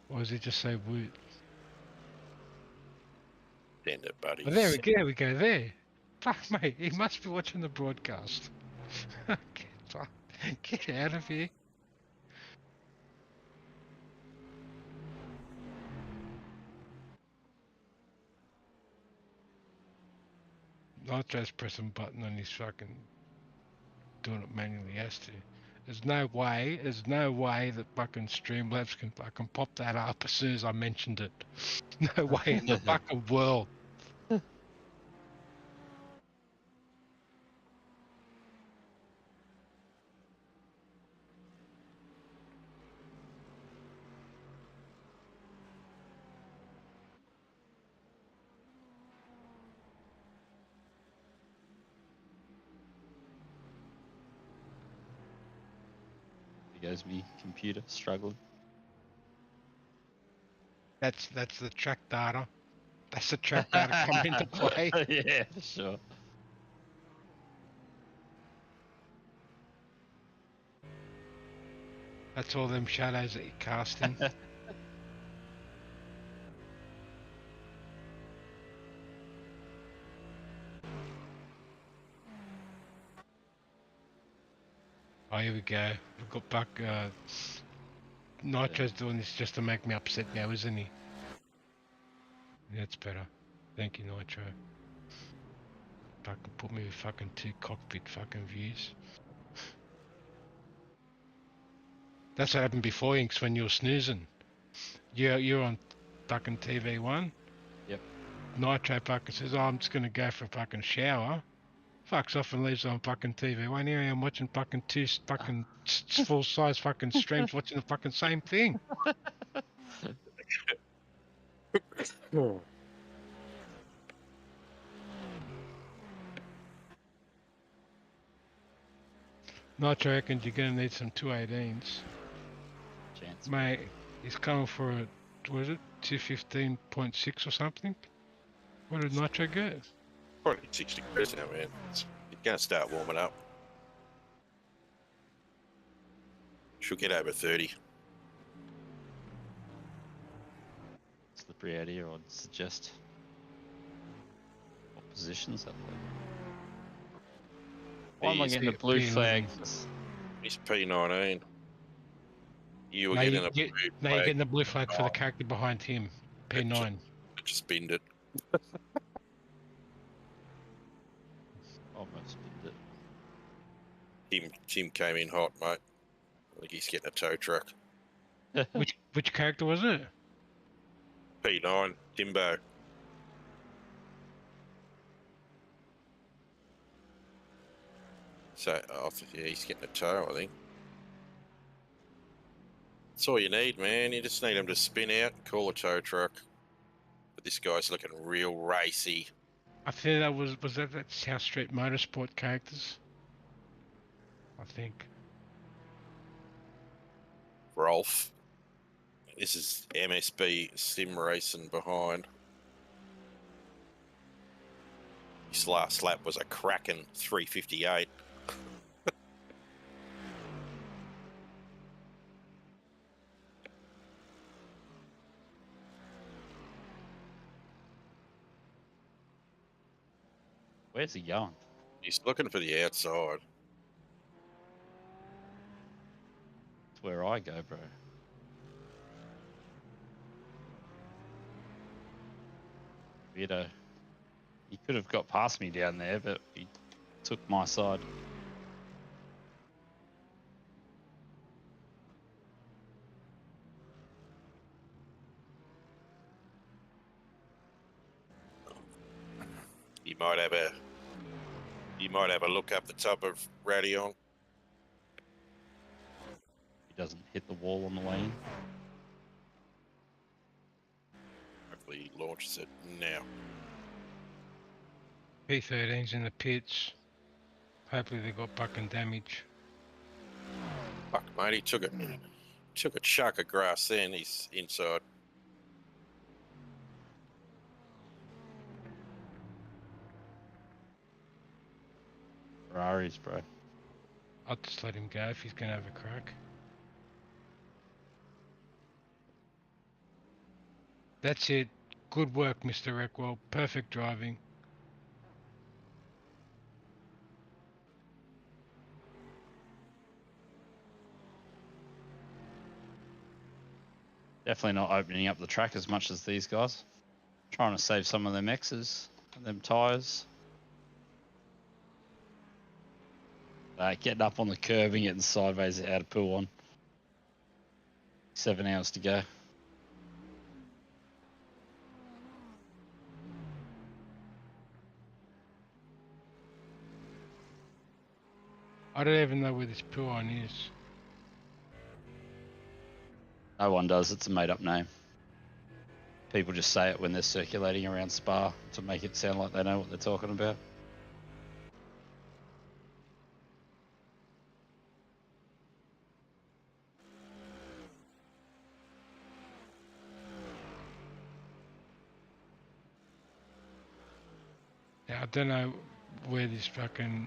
Or does he just say woot? Stand it, buddy. Oh, there we go, there. Fuck, mate, he must be watching the broadcast. Get out of here. Nitro's pressing button on his fucking doing it manually, he has to. There's no way that fucking Streamlabs can fucking pop that up as soon as I mentioned it. No way in the fucking world. There goes me computer struggling. That's the track data. That's the track data come into play. Yeah, for sure. That's all them shadows that you're casting. Oh, here we go. We've got back. Nitro's doing this just to make me upset now, isn't he? That's better. Thank you, Nitro. Fucking put me with fucking 2 cockpit fucking views. That's what happened before, Inks, when you were snoozing. You're on fucking TV1. Yep. Nitro fucking says, oh, I'm just gonna go for a fucking shower. Fucks off and leaves on fucking TV1. Here I am watching fucking 2 fucking full size fucking streams watching the fucking same thing. Nitro reckons you're gonna need some 218s. Chance. Mate, he's coming for a, what is it, 215.6 or something? What did Nitro get? Probably 60 degrees now, man. You're going to start warming up. She'll get over 30. Slippery out here, I'd suggest. What positions that play? Why am I getting a blue flag? He's P19. You were No, getting you're a blue you're flag. getting the blue flag for the character behind him, P9. Just binned it. Almost binned it. Tim came in hot, mate. I think he's getting a tow truck. Which character was it? P9, Timbo. So, yeah, he's getting a tow, I think. That's all you need, man. You just need him to spin out and call a tow truck. But this guy's looking real racy. I think that was that South Street Motorsport characters. I think. Rolf. This is MSB sim racing behind. His last lap was a cracking 3:58. Where's he going? He's looking for the outside. It's where I go, bro. Weirdo. He could have got past me down there, but he took my side. You might have a look up the top of Radion. He doesn't hit the wall on the way in. Hopefully he launches it now. P13's in the pits. Hopefully they got fucking damage. Fuck, mate, he took a chuck of grass then. He's inside. Ferraris, bro. I'll just let him go if he's gonna have a crack. That's it. Good work, Mr. Reckwell. Perfect driving. Definitely not opening up the track as much as these guys. Trying to save some of them X's and them tyres. Getting up on the curb and getting sideways out of pool on. 7 hours to go. I don't even know where this pool on is. No one does. It's a made-up name. People just say it when they're circulating around Spa to make it sound like they know what they're talking about. Now, I don't know where this fucking,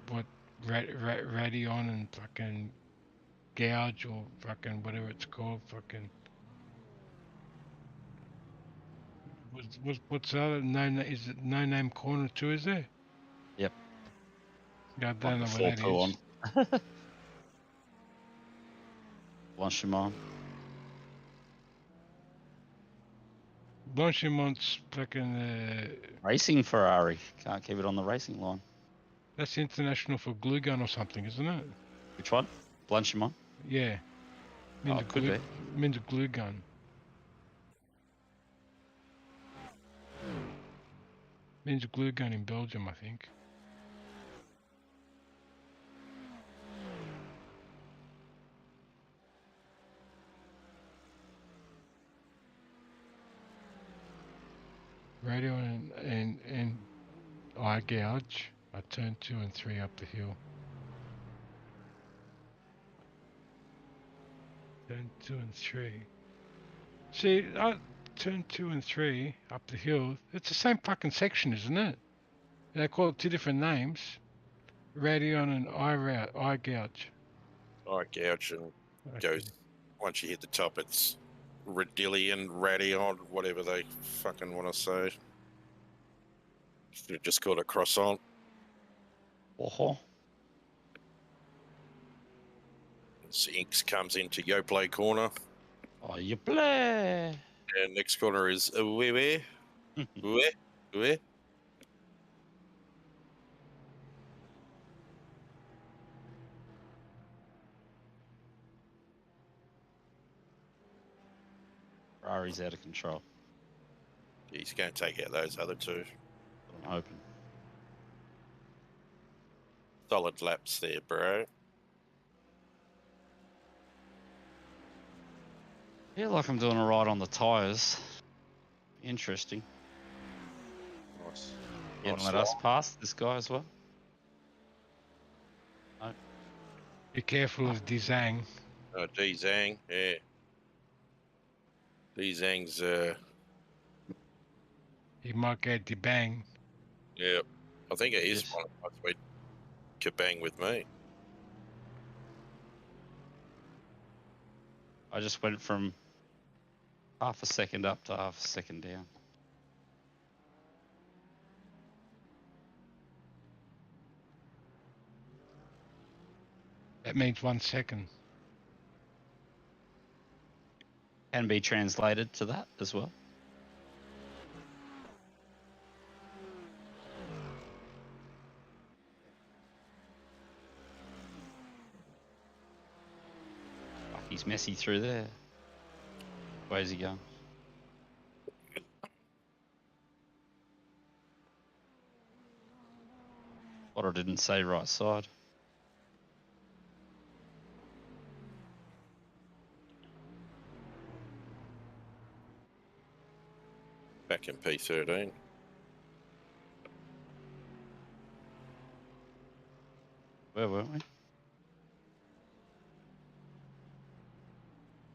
what, Radion and fucking Gouge or fucking whatever it's called, fucking. What's the other? Is it No Name Corner too, is there? Yep. Yeah, I don't know Full where that pool is. on. 𝘕𝘪𝘵. Blanchemont's fucking, Racing Ferrari. Can't keep it on the racing line. that's international for glue gun or something, isn't it? Which one? 𝘕𝘪𝘵? Yeah. Oh, it could be. Means a glue gun. Means a glue gun in Belgium, I think. Radio and eye gouge. I turn 2 and 3 up the hill. Turn 2 and 3. See, I turn 2 and 3 up the hill. It's the same fucking section, isn't it? They call it 2 different names. Radion and eye gouge. Eye gouge and Okay. goes. Once you hit the top, it's Radillion, Radion, whatever they fucking want to say. Should have just called it croissant. Oh. Inks comes into Yo Play corner. Oh, you play. And next corner is where? Ferrari's out of control. He's going to take out those other two. I'm hoping. Solid laps there, bro. Feel like I'm doing alright on the tyres. Interesting. Nice. Gonna Nice let us lot. pass this guy as well. Be careful of Dizang. 𝘕𝘪𝘕𝘓, yeah. 𝘕𝘪𝘓's, He might get debang. yeah. I think it is Yes. one of the kabang with me. I just went from half a second up to half a second down. That means 1 second. Can be translated to that as well. Fuck, he's messy through there. Where's he going? What I didn't say right side. Back in P13. Where weren't we? I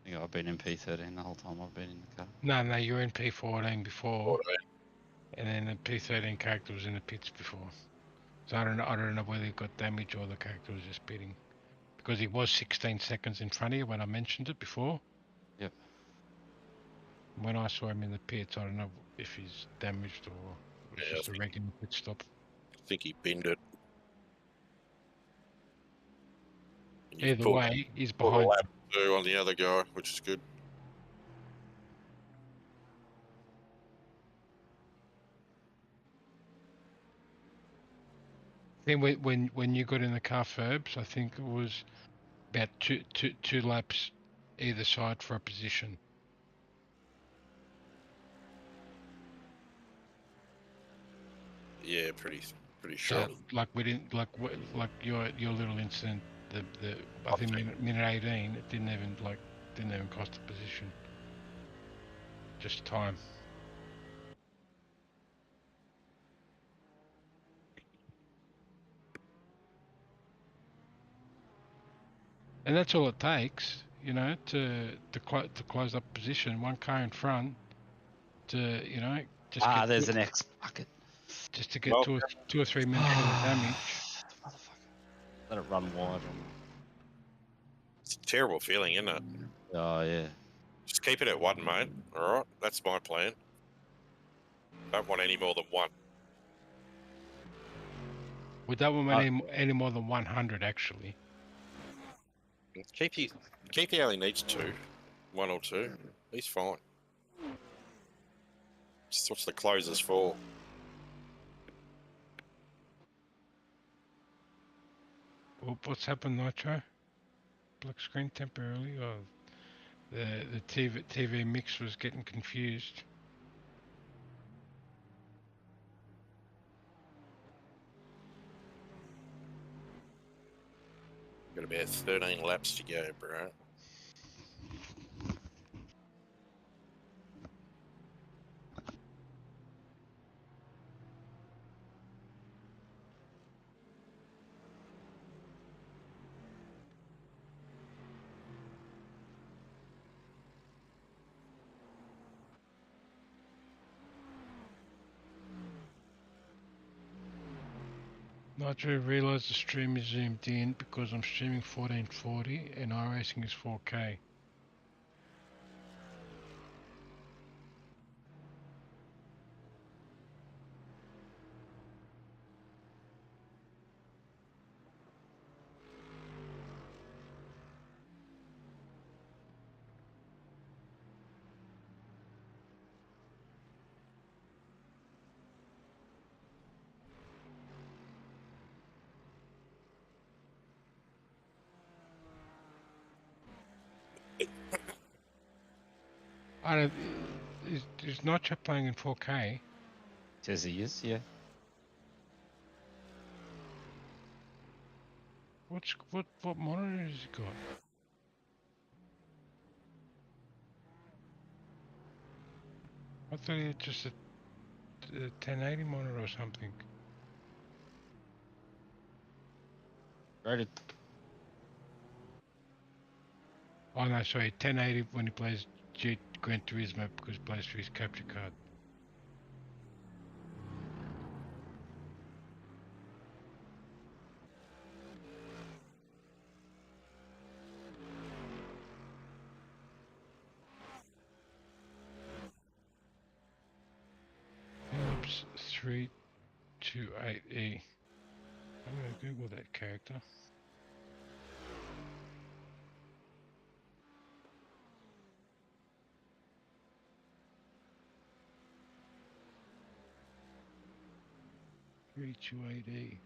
think I've been in P13 the whole time I've been in the car. No, you were in P14 before, and then the P13 character was in the pits before. So I don't know whether he got damage or the character was just pitting. Because he was 16 seconds in front of you when I mentioned it before. Yep. When I saw him in the pits, I don't know if he's damaged or it's Yeah, just a regular pit stop. I think he binned it. And you Either pulled- way, he's pulled a behind. lap two on the other guy, which is good. Then when you got in the car, Ferbs, I think it was about two laps either side for a position. Yeah, pretty So, short. like we didn't like your little incident. I think minute 18. It didn't even cost a position. Just time. And that's all it takes, you know, to close up position. One car in front to, you know, just get There's an X bucket. just to get Well, 2 or 3 minutes worth of damage. Motherfucker. Let it run wide. It's a terrible feeling, isn't it? Oh, yeah. Just keep it at one, mate. All right, that's my plan. Don't want any more than one. We don't want any more than 100 actually. Keithy only needs 2, 1 or 2. He's fine. Just what's the closers for? What's happened, Nitro? Black screen temporarily, or the TV mix was getting confused. Got about 13 laps to go, bro. Nitro realised the stream is zoomed in because I'm streaming 1440 and iRacing is 4K. Is Nitro playing in 4K? Says he is, yeah. What monitor has he got? I thought he had just a 1080 monitor or something. Rated. Oh no, sorry, 1080 when he plays Gran Turismo because he plays for his capture card. Phillips 328E. I'm gonna Google that character. 𝘕𝘪𝘳𝘬𝘳𝘕.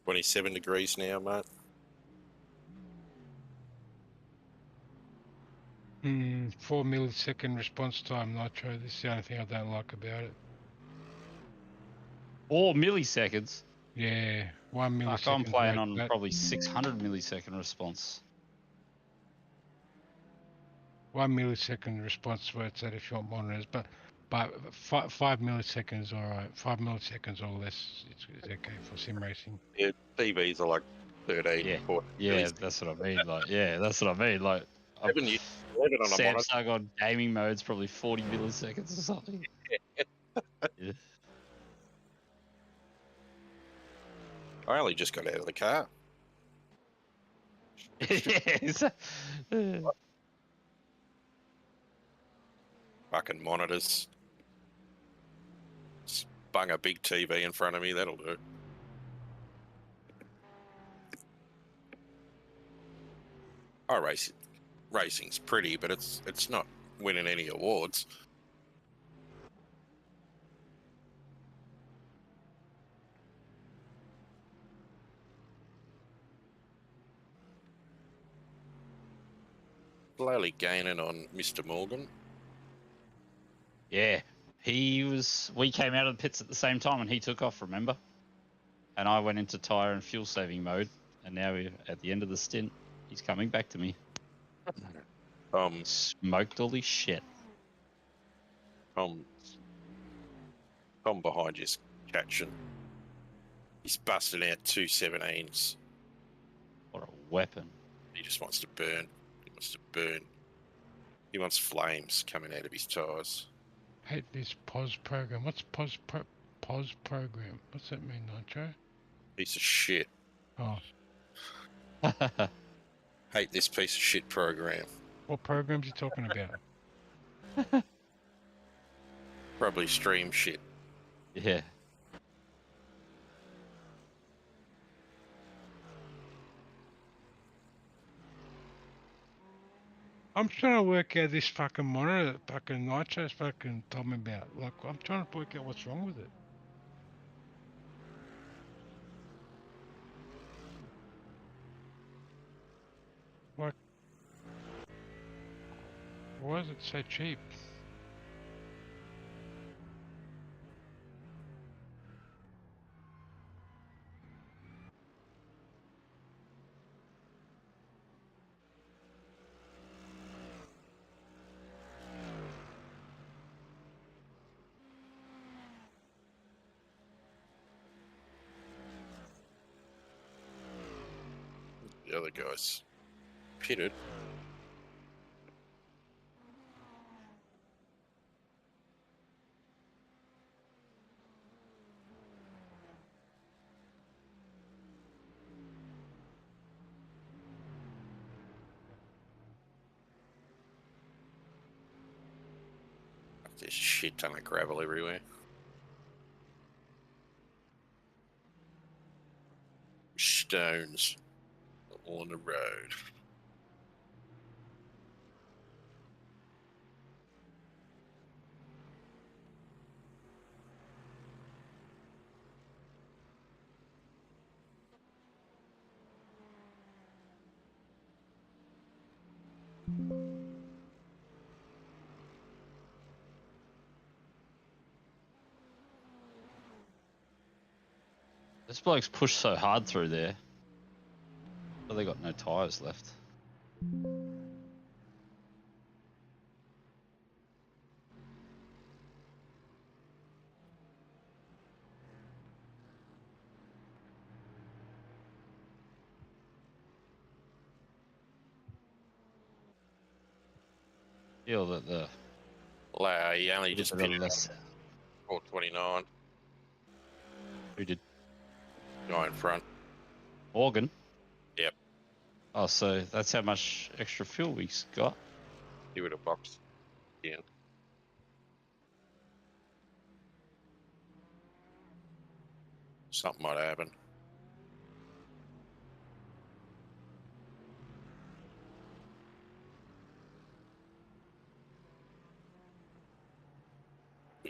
$27 degrees now, mate. 4 millisecond response time, Nitro. This is the only thing I don't like about it. 4 milliseconds. Yeah, 1 millisecond. Fuck, I'm playing on that. probably 600 millisecond response. 1 millisecond response where it's at if you want monitors, but 5 milliseconds, all right. 5 milliseconds or less, it's okay for sim racing. Yeah, TVs are like 13, Yeah. 14. Yeah, that's what I mean. Like, yeah, that's what I mean. Like, Haven't you read it on a monitor? Samsung on gaming mode's probably 40 milliseconds or something. Yeah. I only just got out of the car. Yes. Fucking monitors. Just bung a big TV in front of me, that'll do it. Racing's pretty, but it's not winning any awards. Slowly gaining on Mr. Morgan. Yeah. We came out of the pits at the same time and he took off, remember? And I went into tyre and fuel saving mode. And now we're at the end of the stint. He's coming back to me. Smoked all his shit. Tom behind you's catching. He's busting out 217s. What a weapon. He just wants to burn. He wants to burn. He wants flames coming out of his tyres. Hate this pause program. What's pause program? What's that mean, Nitro? Piece of shit. Oh, Hate this piece of shit program. what programs you talking about? Probably stream shit. Yeah. I'm trying to work out this fucking monitor that fucking Nitro's fucking told me about. Like, I'm trying to work out what's wrong with it. Like, why is it so cheap? The other guy's pitted. There's a shit ton of gravel everywhere. Stones all on the road. This bloke's pushed so hard through there. But they got no tyres left. Feel that the He only just bit of pitted less. 429. Who did? Guy in front. Morgan. Yep. Oh, so that's how much extra fuel we got. He would have boxed in. Something might happen.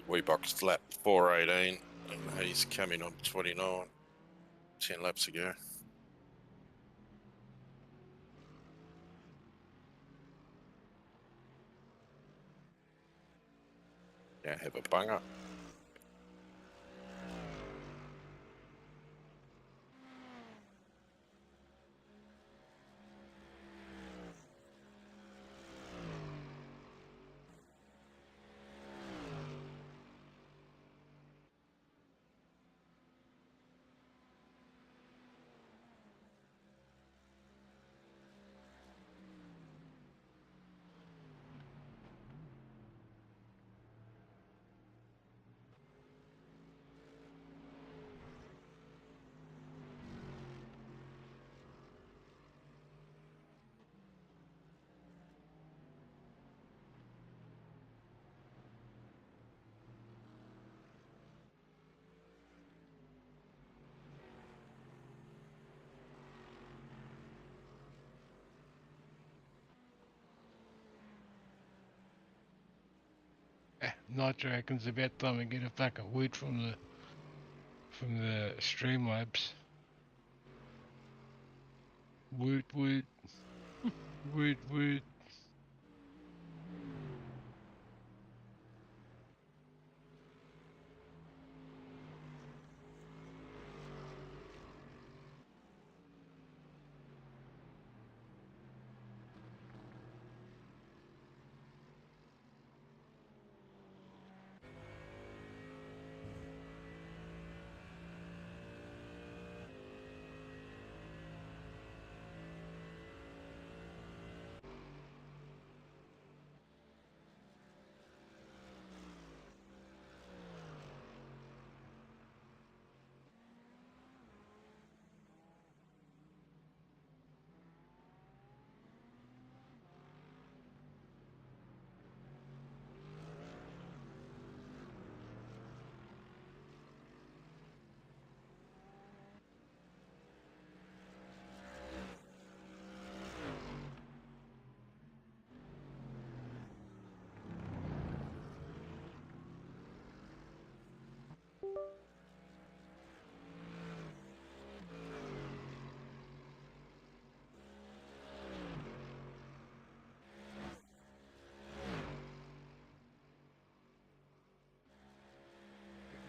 We boxed lap 418 and he's coming on 29. 10 laps ago. Yeah, have a bunger. Nitro reckons about time we get a fucking wood from the Streamlabs. Wood. Wood.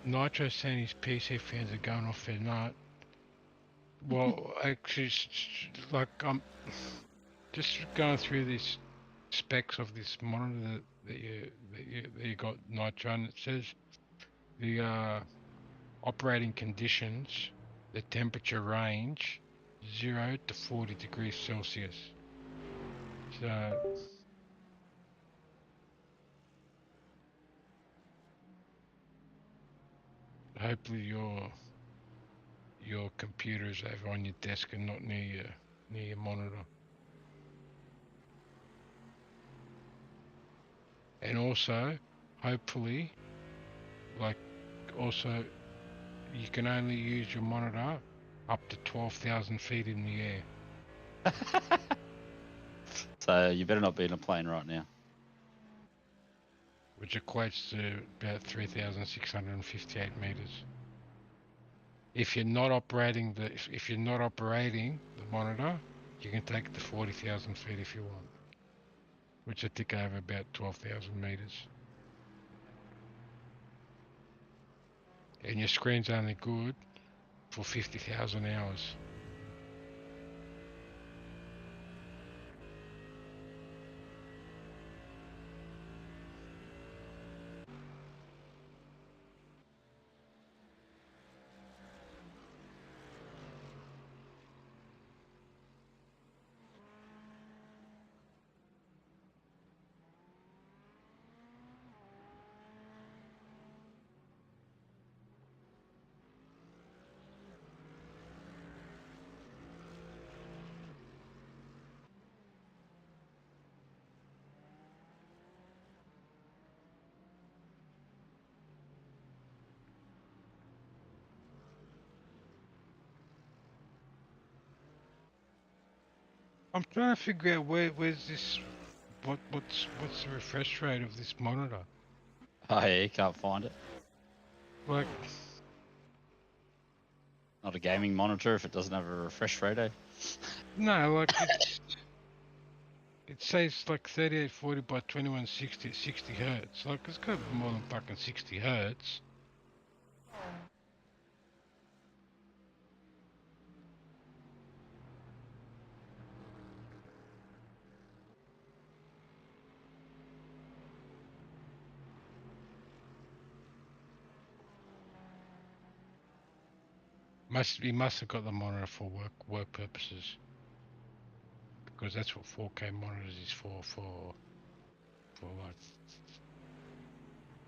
Nitro saying his PC fans are going off their nut. Well, actually, like I'm just going through these specs of this monitor that you got, Nitro, and it says the operating conditions, the temperature range, 0 to 40 degrees Celsius. So hopefully your computer is over on your desk and not near your monitor. And also, hopefully, like, also, you can only use your monitor up to 12,000 feet in the air. So you better not be in a plane right now. Which equates to about 3,658 meters. If you're not operating the monitor, you can take it to 40,000 feet if you want, which I think over about 12,000 meters. And your screen's only good for 50,000 hours. I'm trying to figure out where's this, what's the refresh rate of this monitor? Oh yeah, you can't find it. Like, Not a gaming monitor if it doesn't have a refresh rate, eh? no, like it says like 3840 by 2160 at 60 hertz. Like it's got more than fucking 60 hertz. He must have got the monitor for work purposes, because that's what 4K monitors is for like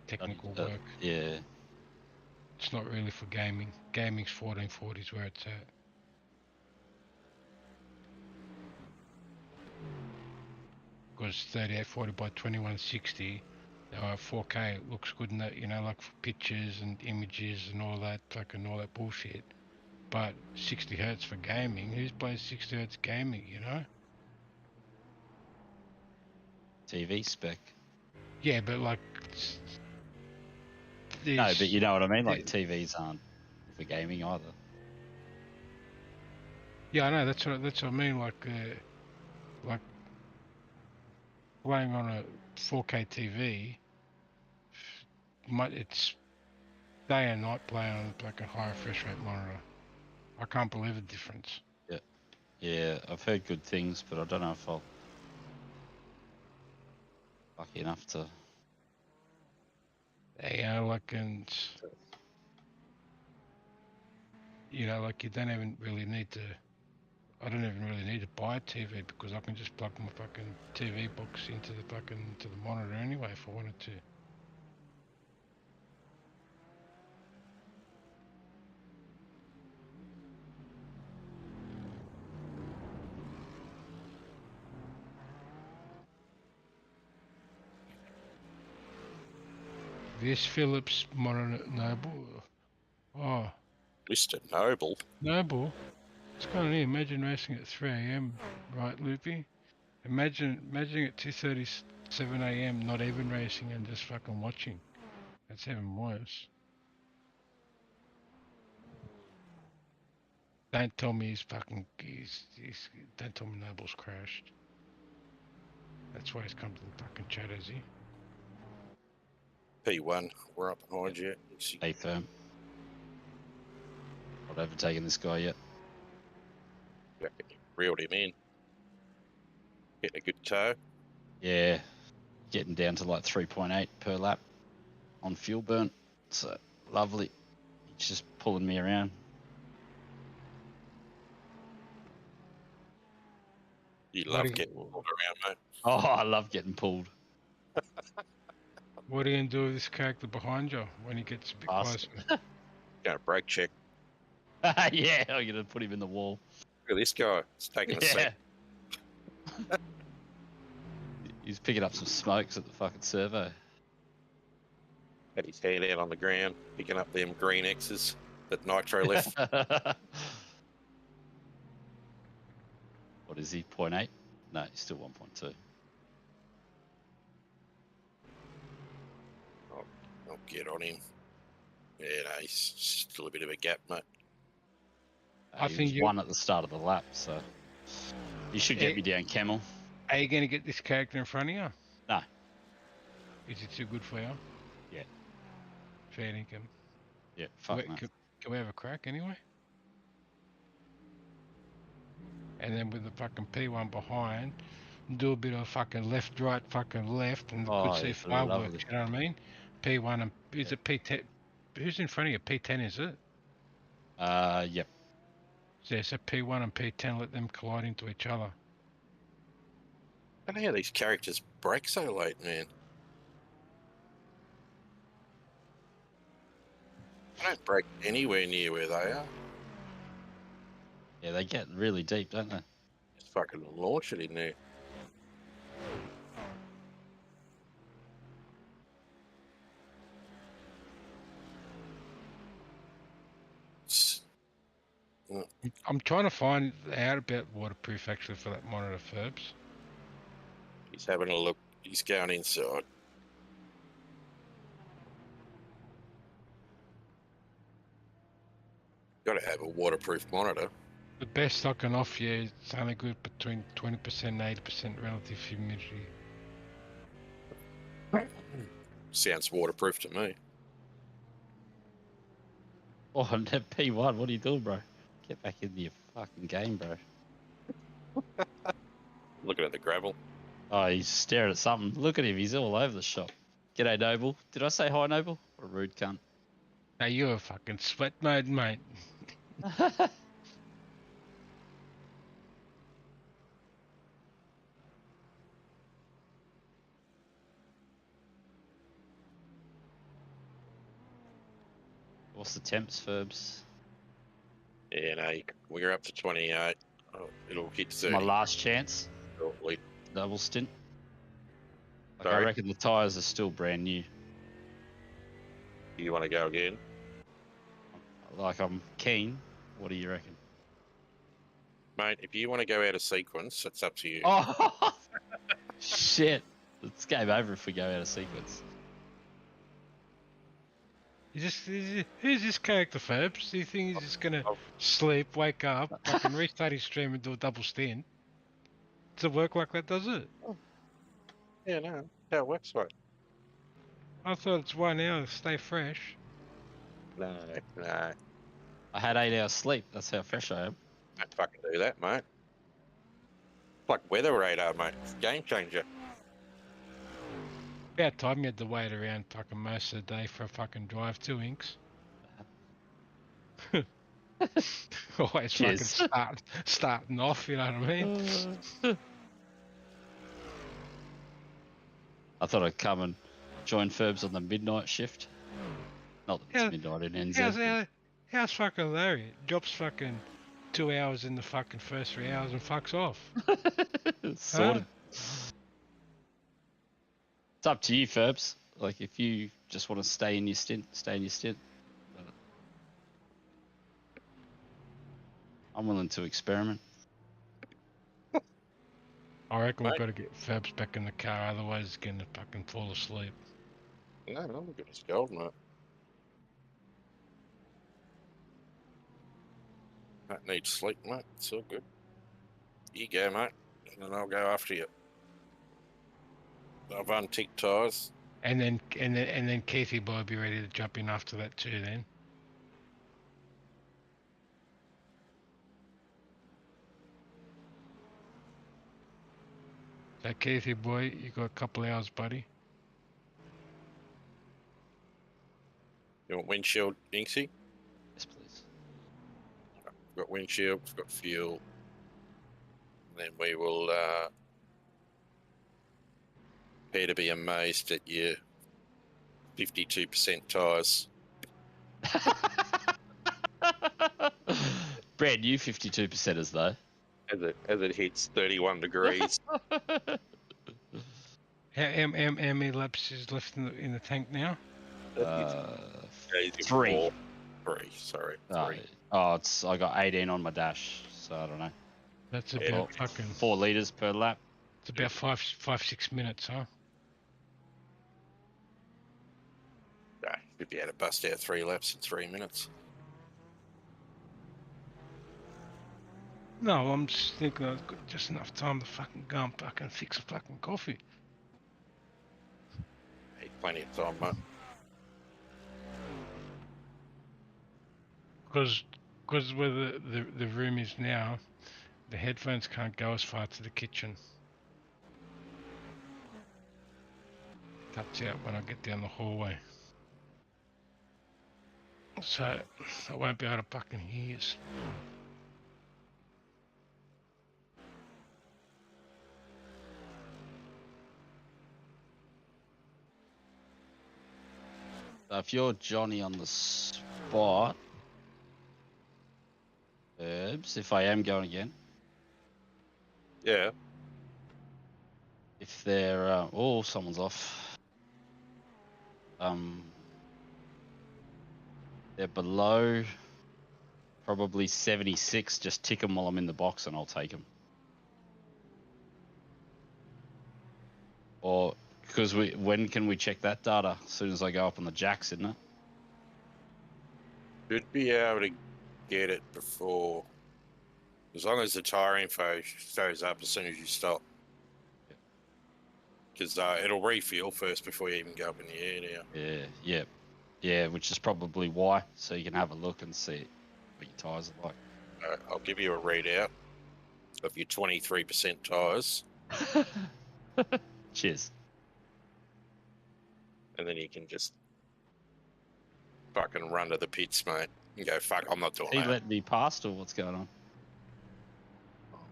technical work. Yeah. It's not really for gaming. Gaming's 1440 is where it's at. Because 3840 by 2160, 4K it looks good in that, you know, like for pictures and images and all that, fucking all that bullshit. But 60 hertz for gaming, who's plays 60 hertz gaming, you know? TV spec. Yeah, but like... No, but you know what I mean? Like TVs aren't for gaming either. Yeah, I know, that's what I mean, like playing on a 4K TV, it's day and night playing on like a high refresh rate monitor. I can't believe the difference. Yeah. Yeah, I've heard good things, but I don't know if I'll lucky enough to. Yeah, like, and you know, like you don't even really need to. I don't even really need to buy a TV because I can just plug my fucking TV box into the monitor anyway if I wanted to. This Philips monitor Noble. Oh, Mr. Noble. Noble. It's kind of neat. Imagine racing at 3 AM, right, Loopy? Imagine at 2:37 AM not even racing and just fucking watching. That's even worse. Don't tell me don't tell me Noble's crashed. That's why he's come to the fucking chat, has he? P1, we're up behind you. Stay firm. Not overtaken this guy yet. Reeled him in. Getting a good tow. Yeah, getting down to like 3.8 per lap on fuel burn. So lovely. He's just pulling me around. You love getting pulled around, mate. Oh, I love getting pulled. What are you going to do with this character behind you when he gets a bit closer? Going to brake check. Yeah, I'm going to put him in the wall. Look at this guy. It's taking a seat. He's picking up some smokes at the fucking servo. Had his hand out on the ground, picking up them green X's that Nitro left. What is he, 0.8? No, he's still 1.2. I'll get on him. Yeah, no, he's still a bit of a gap, mate. I think he was one at the start of the lap, so you should get me down, Camel. Are you going to get this character in front of you? No. Is it too good for you? Yeah. Fair income. Yeah, fuck no. Can we have a crack anyway? and then with the fucking P1 behind, do a bit of fucking left, right, fucking left, and Oh, could see yeah, fireworks. lovely. You know what I mean? P1 and is it P10? Who's in front of you? P10 is it? Yep. Yeah, so P1 and P10 let them collide into each other. I don't know how these characters break so late, man. I don't break anywhere near where they are. Yeah, they get really deep, don't they? Just fucking launch it in there. I'm trying to find out about waterproof actually for that monitor, Ferbs. He's having a look. He's going inside. Got to have a waterproof monitor. The best I can offer you is it's only good between 20% and 80% relative humidity. Sounds waterproof to me. Oh, that P1, what are you doing, bro? Get back into your fucking game, bro. Looking at the gravel. Oh, he's staring at something. Look at him, he's all over the shop. G'day, Noble. Did I say hi, Noble? What a rude cunt. Now you're a fucking sweat mode, mate. What's the temps, Ferbs? Yeah, no, we're up to 28. Oh, it'll hit 30 My last chance. shortly. Double stint. Like, I Sorry? reckon the tyres are still brand new. You want to go again? Like, I'm keen. What do you reckon? Mate, if you want to go out of sequence, it's up to you. Oh, shit. It's game over if we go out of sequence. Who's this character, Fabs? Do you think he's just gonna sleep, wake up, fucking restart his stream and do a double stint? Does it work like that, does it? Yeah, no, how it works, right? I thought it's 1 hour, stay fresh. No. I had 8 hours sleep. That's how fresh I am. Don't fucking do that, mate. It's like weather radar, mate. It's a game changer. About time you had to wait around fucking most of the day for a fucking drive, 2 inks. Always Cheers. fucking starting off, you know what I mean? I thought I'd come and join Ferbs on the midnight shift. Not that it's Yeah, midnight in NZ. How's fucking Larry? Drops fucking 2 hours in the fucking first 3 hours and fucks off. Sorted. It's up to you, Ferbs. Like, if you just want to stay in your stint, stay in your stint. But I'm willing to experiment. I reckon we've Mate. got to get Fabs back in the car, otherwise he's going to fucking fall asleep. No, I'm good as gold, mate. Don't need sleep, mate. It's all good. You go, mate, and then I'll go after you. I've unticked tyres. And then Keithy boy will be ready to jump in after that too then. So Keithy boy, you got a couple hours, buddy. You want windshield, Inksy? Yes, please. We've got windshield, we've got fuel. Then we will prepare to be amazed at your 52% tyres. Brand new 52%ers though. As it hits 31 degrees. How many laps is left in the tank now? Three. Three, sorry. Three. I got 18 on my dash, so I don't know. That's about fucking 4 litres per lap. it's about 5-6 minutes, huh? Nah, you'd be able to bust out 3 laps in 3 minutes. No, I'm just thinking I've got just enough time to fucking go and fucking fix a fucking coffee. Hey, plenty of time, mate. Because where the room is now, The headphones can't go as far to the kitchen. Cuts out when I get down the hallway. So I won't be able to fucking hear you. So if you're Johnny on the spot, Herbs, if I am going again, Yeah. if they're oh, someone's off. They're below probably 76. Just tick them while I'm in the box, and I'll take them. Or because when can we check that data? As soon as I go up on the jacks, isn't it? Should be able to get it before, as long as the tire info shows up as soon as you stop. Because it'll refuel first before you even go up in the air now. Yeah, which is probably why. So you can have a look and see what your tyres are like. I'll give you a readout of your 23% tyres, Cheers. and then you can just fucking run to the pits, mate, and go, fuck, I'm not doing He that. let me past, or what's going on?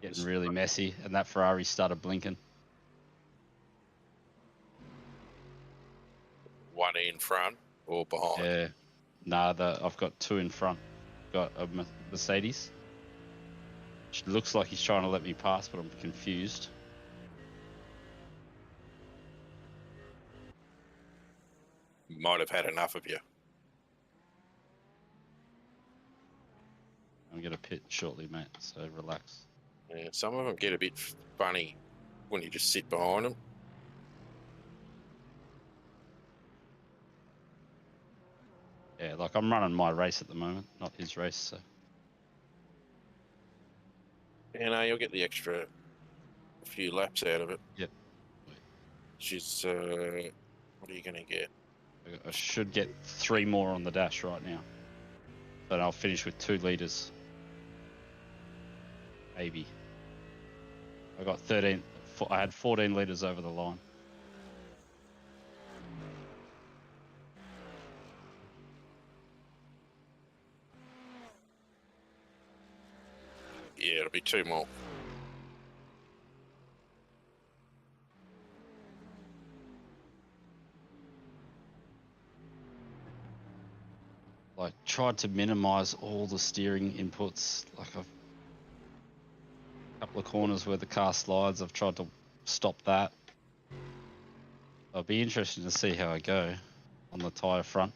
Getting really messy, and that Ferrari started blinking. One in front or behind. Yeah. Nah, I've got two in front. Got a Mercedes. Which looks like he's trying to let me pass, but I'm confused. Might have had enough of you. I'm going to pit shortly, mate, so relax. Yeah, some of them get a bit funny when you just sit behind them. Yeah, like I'm running my race at the moment, not his race, so. Yeah, no, you'll get the extra few laps out of it. Yep. Which is, what are you going to get? I should get 3 more on the dash right now. But I'll finish with 2 litres. Maybe. I got 13. I had 14 litres over the line. Yeah, it'll be 2 more. Like, tried to minimize all the steering inputs. Like, a couple of corners where the car slides, I've tried to stop that. It'll be interesting to see how I go on the tyre front.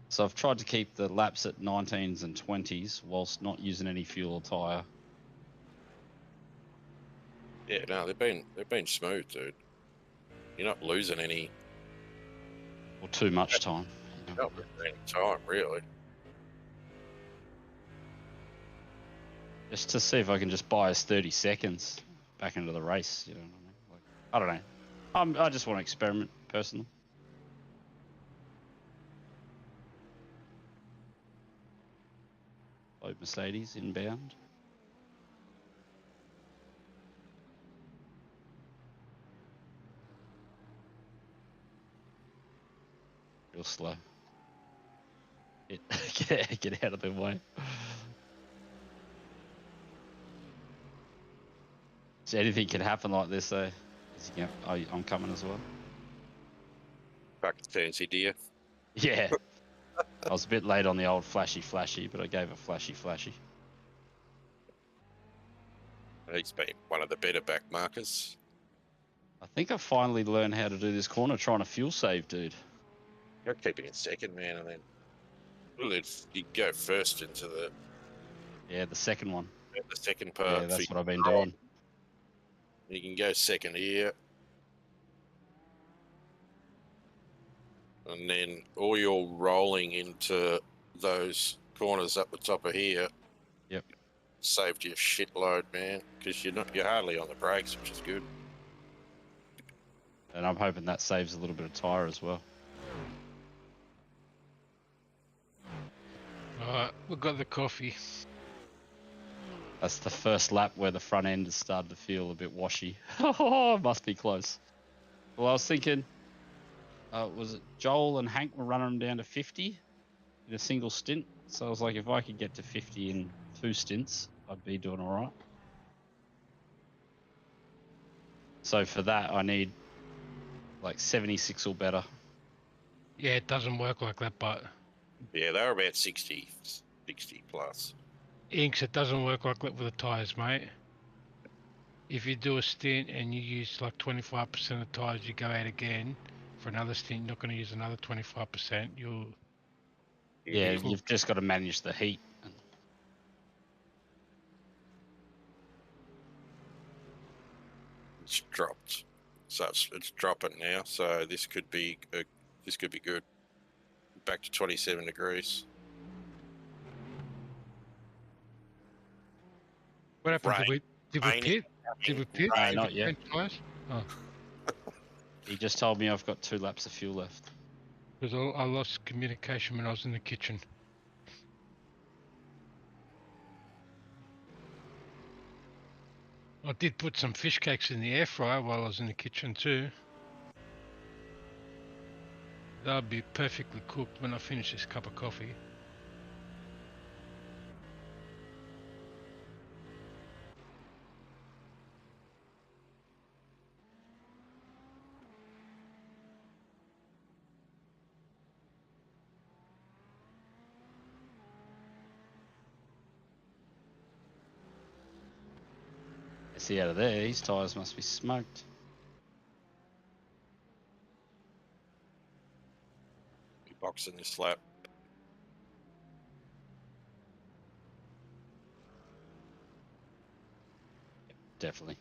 So I've tried to keep the laps at 19s and 20s whilst not using any fuel or tyre. Yeah, no, they've been smooth, dude. You're not losing any, Or too much time. You know? not losing any time, really. Just to see if I can just buy us 30 seconds back into the race. You know what I mean? Like, I don't know. I just want to experiment personally. Load Mercedes inbound. Real slow. Get out of the way. So anything can happen like this, though. I'm coming as well. Fucking fancy, dear. Yeah. I was a bit late on the old flashy, but I gave a flashy. He's been one of the better back markers. I think I finally learned how to do this corner trying to fuel save, dude. You're keeping in second, man, and then you go first into the second one. second part. Yeah, that's what I've been doing. You can go second here. And then all your rolling into those corners up the top of here. Yep. Saved you a shitload, man, because you're hardly on the brakes, which is good. And I'm hoping that saves a little bit of tyre as well. Alright, we've got the coffee. That's the first lap where the front end has started to feel a bit washy. Oh, must be close. Well, I was thinking, was it Joel and Hank were running them down to 50 in a single stint? So I was like, if I could get to 50 in 2 stints, I'd be doing all right. So for that, I need like 76 or better. Yeah, it doesn't work like that, but Yeah, they were about 60 plus. Inks, it doesn't work like that with the tyres, mate. If you do a stint and you use like 25% of tyres, you go out again for another stint, you're not going to use another 25%. You'll Yeah, cool. you've just got to manage the heat. It's dropped, so it's dropping now. So this could be good. Back to 27 degrees. What happened? Rain. Did we pit? Did we pit? Rain. Not yet. Tyres? Oh, He just told me I've got 2 laps of fuel left. because I lost communication when I was in the kitchen. I did put some fish cakes in the air fryer while I was in the kitchen too. They'll be perfectly cooked when I finish this cup of coffee. See, out of there, his tyres must be smoked. Boxing this lap. Definitely.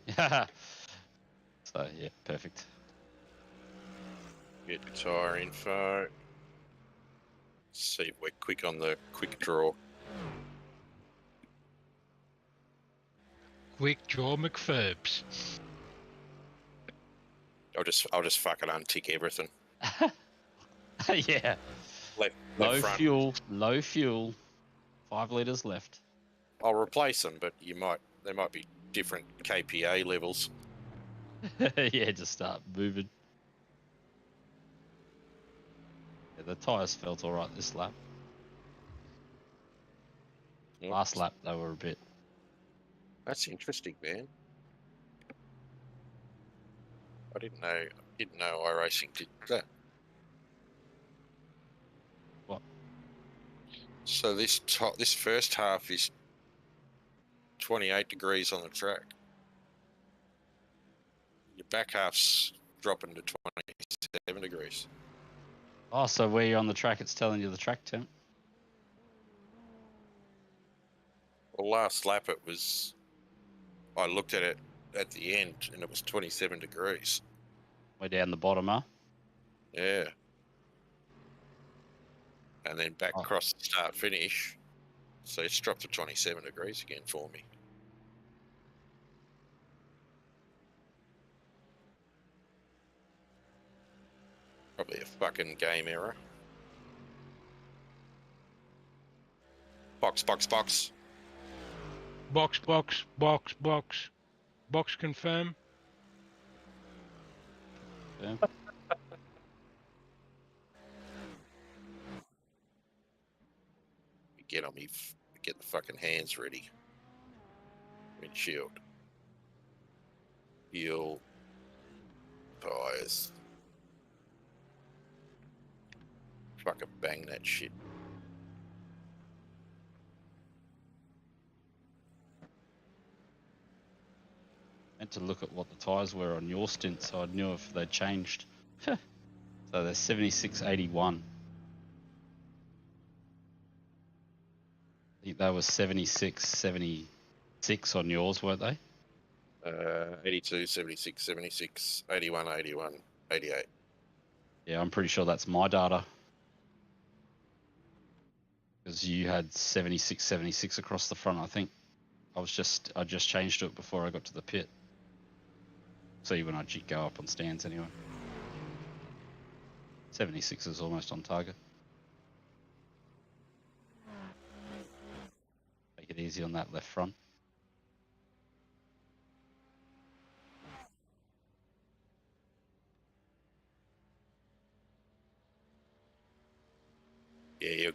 So, yeah, perfect. Get the tyre info. See if we're quick on the quick draw. Quick draw McFurbs. I'll just fucking untick everything. Yeah. Left Low front. fuel. 5 litres left. I'll replace them, but there might be different KPA levels. Yeah, just start moving. Yeah, the tyres felt alright this lap. Yep. Last lap, they were a bit. That's interesting, man. I didn't know iRacing did that. What? So this first half is 28 degrees on the track. Your back half's dropping to 27 degrees. Oh, so where you're on the track, it's telling you the track temp? Well, last lap I looked at it at the end and it was 27 degrees. Way down the bottom, huh? Yeah. And then back across the start finish. So it's dropped to 27 degrees again for me. Probably a fucking game error. Box. Box confirm. Yeah. Get the fucking hands ready. Windshield. Heel. Tires. Fucking bang that shit. Meant to look at what the tyres were on your stint, so I knew if they'd changed. So they're 76.81. I think they were 76 on yours, weren't they? 82, 76, 76, 81, 81, 88. Yeah, I'm pretty sure that's my data. Because you had 76 across the front, I think. I just changed it before I got to the pit. See when I go up on stands anyway. 76 is almost on target. Take it easy on that left front.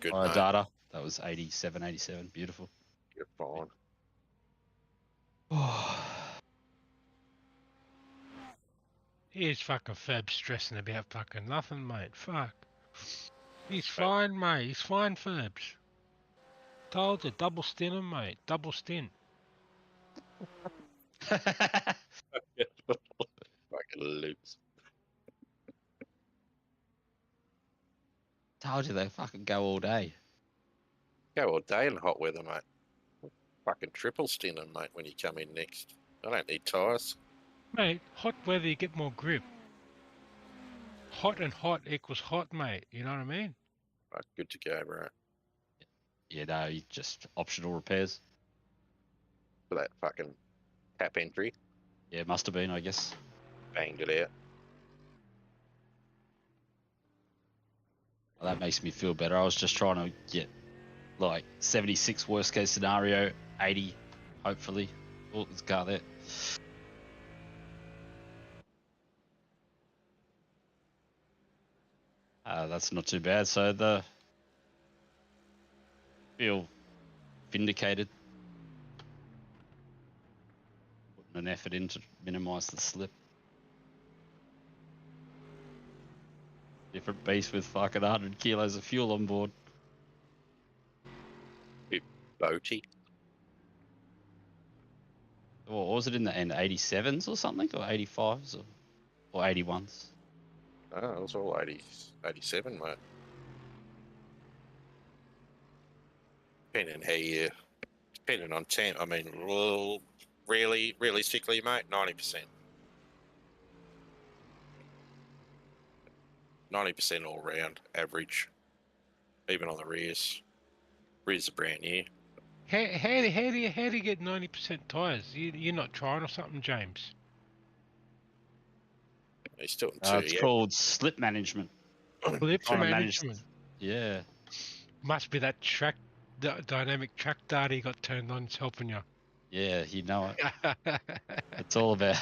good, Oh, mate. data. That was 87, 87. Beautiful. You're fine. Here's fucking Fab stressing about fucking nothing, mate. Fuck. He's fine, mate. He's fine, Fabs. Told you, double stint him, mate. Double stint. Fucking loops. Told you they fucking go all day. Go all day in hot weather, mate. Fucking triple stint 'em, mate, when you come in next. I don't need tyres. Mate, hot weather, you get more grip. Hot and hot equals hot, mate. You know what I mean? Right, good to go, bro. Yeah, no, just optional repairs. For that fucking tap entry, Yeah, it must have been, I guess. banged it out. Well, that makes me feel better. I was just trying to get like 76 worst case scenario, 80 hopefully. Oh, there's a car there. That's not too bad. So the feel vindicated. Putting an effort in to minimise the slip. Different beast with fucking 100 kilos of fuel on board. Boaty. What was it in the end? 87s or something? Or 85s? Or 81s? Oh, it was all 80, 87, mate. Depending on temp, I mean, well, realistically, mate, 90%. 90% all round, average. Even on the rears. Rears are brand new. How do you get 90% tyres? You're not trying or something, James? He's still in It's called slip management. Slip Trying to manage- management. Yeah. Must be that track, dynamic track data you got turned on. It's helping you. Yeah, you know it. It's all about.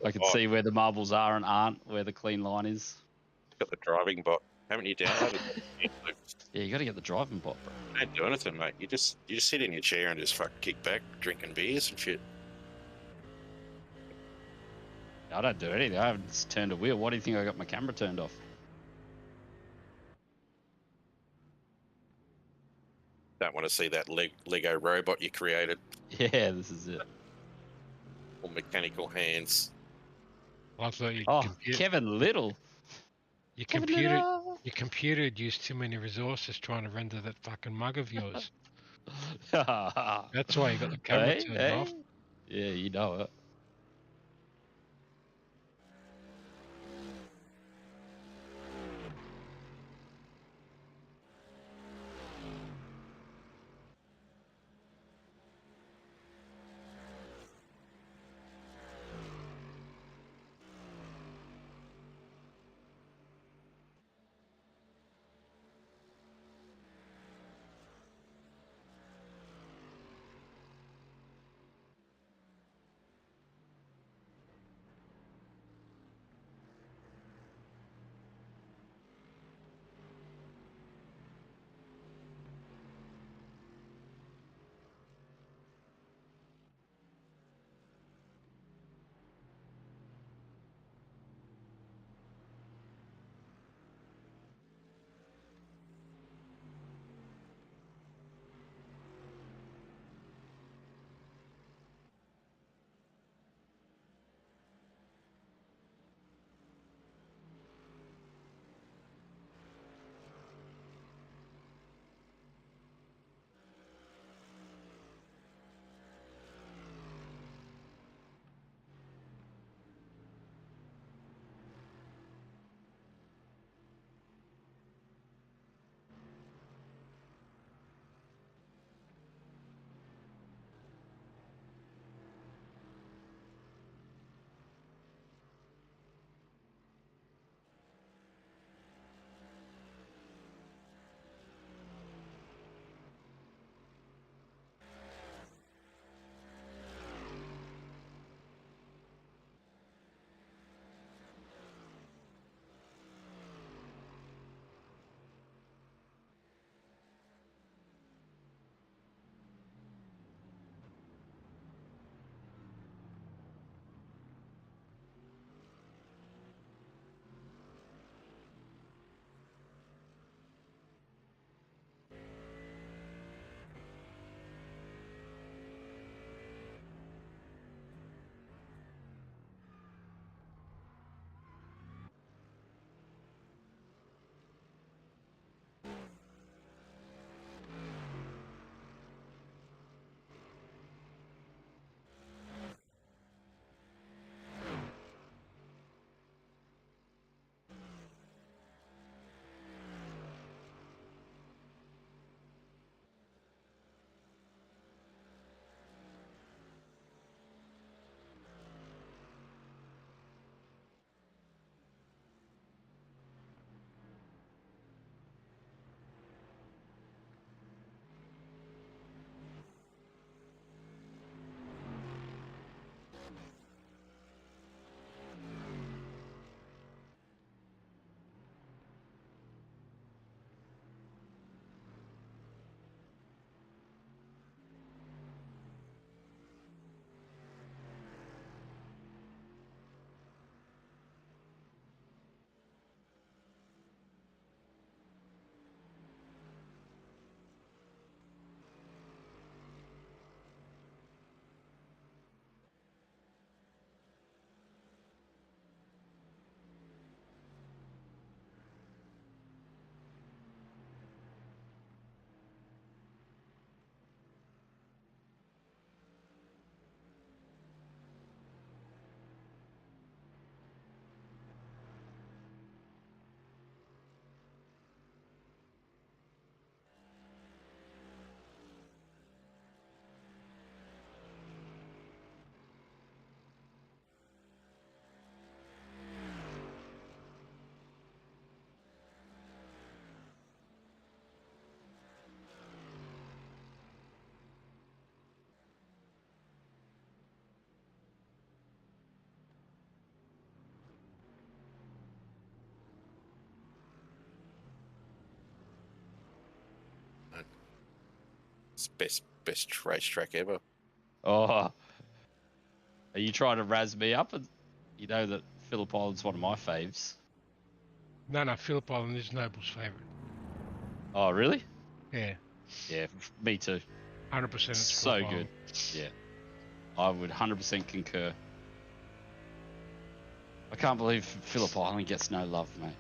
I can see where the marbles are and aren't, where the clean line is. Got the driving bot. Haven't you downloaded it? Yeah, you got to get the driving bot, bro. Don't do anything, mate. You just sit in your chair and just fucking kick back, drinking beers and shit. I don't do anything. I haven't turned a wheel. Why do you think I got my camera turned off? Don't want to see that Lego robot you created. Yeah, this is it. All mechanical hands. I thought Oh, Kevin Little. your Kevin computer, Little. your computer had used too many resources trying to render that fucking mug of yours. That's That's why you got the camera turned off. Yeah, you know it. It's best racetrack ever. Oh, are you trying to razz me up? You know that Phillip Island's one of my faves. No, Phillip Island is Noble's favourite. Oh, really? Yeah, Yeah, me too. 100%. It's So Phillip good. Island. Yeah, I would 100% concur. I can't believe Phillip Island gets no love, mate.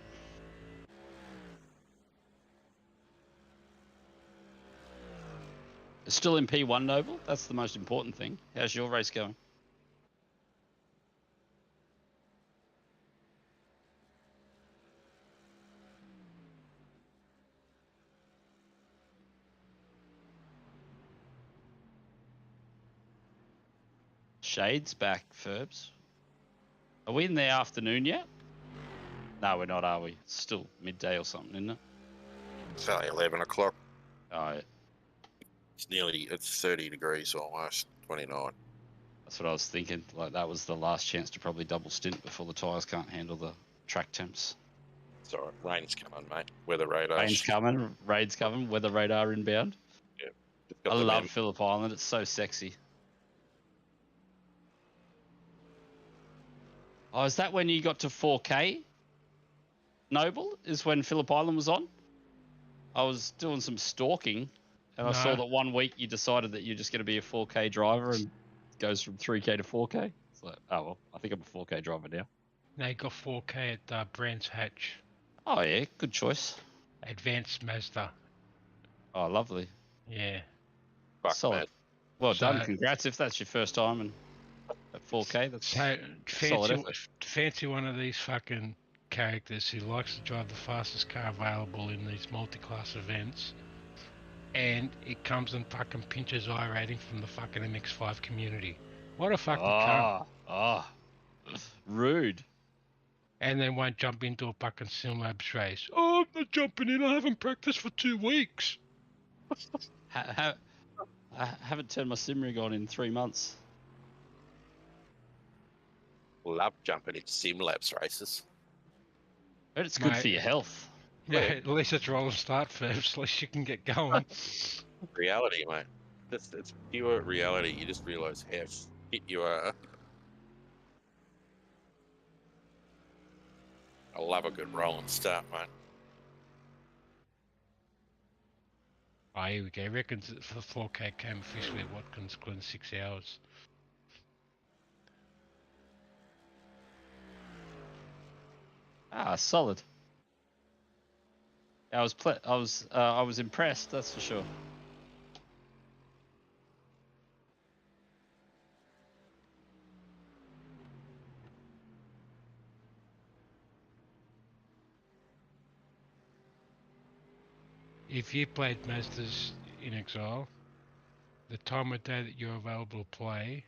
It's still in P1, Noble. That's the most important thing. How's your race going? Shade's back, Ferbs. Are we in the afternoon yet? No, we're not, are we? It's still midday or something, isn't it? It's only 11 o'clock. Oh, yeah. It's 30 degrees almost, 29. That's what I was thinking. Like, that was the last chance to probably double stint before the tyres can't handle the track temps. It's all right. Rain's coming, mate. Weather radar. Rain's coming, raid's coming, weather radar inbound. Just got I the love Phillip Island. It's so sexy. Oh, is that when you got to 4K? Noble is when Phillip Island was on. I was doing some stalking, and I saw that one week you decided that you're just going to be a 4K driver, and it goes from 3K to 4K. It's like, oh well, I think I'm a 4K driver now. Now you got 4K at Brands Hatch. Oh yeah, good choice. Advanced Mazda. Oh, lovely. Yeah. Fuck, Solid. mate. Well So- done. Congrats if that's your first time and at 4K. That's So solid fancy, effort. fancy one of these fucking characters who likes to drive the fastest car available in these multi-class events, and it comes and fucking pinches iRacing from the fucking MX5 community. What a fucking cunt. Rude. And then won't jump into a fucking 𝘕𝘪𝘵 race. Oh, I'm not jumping in. I haven't practiced for 2 weeks. I haven't turned my sim rig on in 3 months. Love jumping in sim laps races. But it's good Mate. for your health. Yeah, at least it's roll and start first. At least you can get going. Reality, mate. It's pure reality. You just realise how shit you are. I love a good roll and start, mate. Oh, here we go. Reckons that for 4K came officially at Watkins Glen 6 hours. Ah, solid. I was impressed. That's for sure. If you played Masters in Exile, the time of day that you're available to play,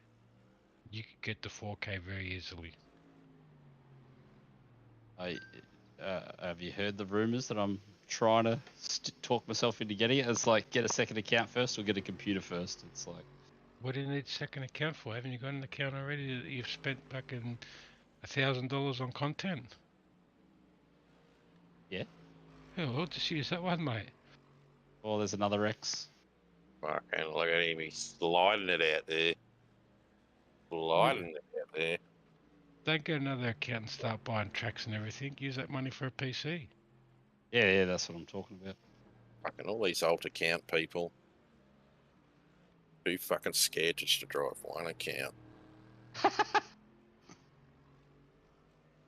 you could get to 4K very easily. Have you heard the rumors that I'm trying to talk myself into getting it? It's like, get a second account first or get a computer first. It's like, What do you need a second account for? Haven't you got an account already that you've spent fucking $1,000 on content? Yeah. Oh, well, just use that one, mate. oh, there's another X. Fucking look at him. He's sliding it out there. Sliding it out there. Don't get another account and start buying tracks and everything. Use that money for a PC. Yeah, that's what I'm talking about. Fucking all these alt account people. Too fucking scared just to drive one account.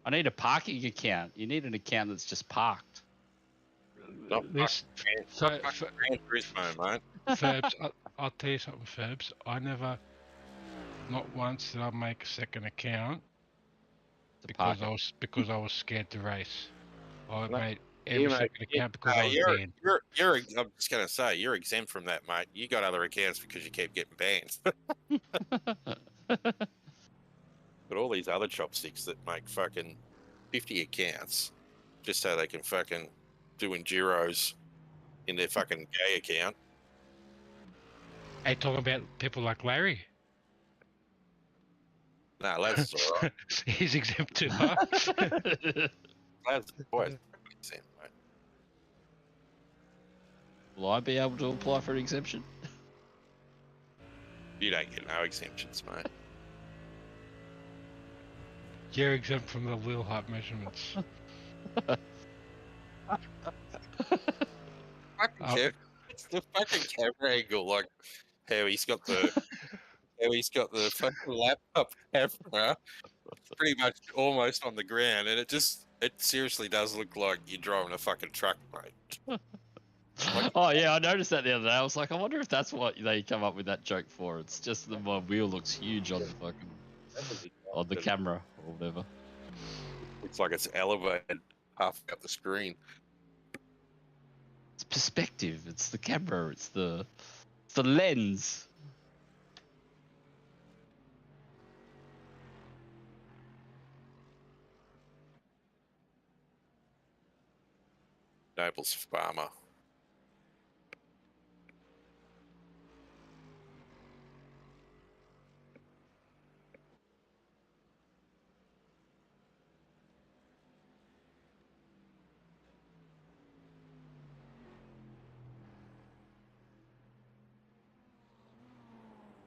I need a parking account. You need an account that's just parked. Not This, fucking Gran Turismo, mate. Ferbs, I'll tell you something, Ferbs. Not once did I make a second account because I was scared to race. I made every second account because I was banned. I'm just gonna say you're exempt from that, mate. You got other accounts because you keep getting banned. But all these other chopsticks that make fucking 50 accounts just so they can fucking do enduros in their fucking gay account. Hey, talking about people like Larry. Nah, Laz is alright. He's exempt too, huh? Laz is quite exempt, mate. Will I be able to apply for an exemption? You don't get no exemptions, mate. You're exempt from the wheel height measurements. It's the fucking camera angle, like how he's got the fucking laptop camera pretty much almost on the ground, and it seriously does look like you're driving a fucking truck, mate. Oh yeah, I noticed that the other day. I was like, I wonder if that's what they come up with that joke for. It's just that my wheel looks huge on the fucking on the camera or whatever. Looks like it's elevated half up the screen. It's perspective. It's the camera. It's the lens. Naples Farmer.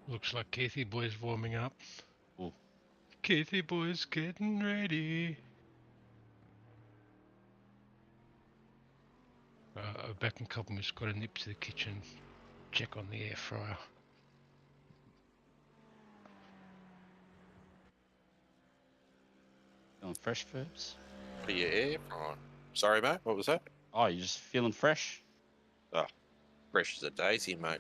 Looks like Keithy boy's warming up. Ooh. Keithy boy's getting ready. Back in a couple minutes, got a nip to the kitchen, check on the air fryer. Feeling fresh, Ferbs? What are you air frying? Sorry, mate. What was that? Oh, you're just feeling fresh? Oh, fresh as a daisy, mate.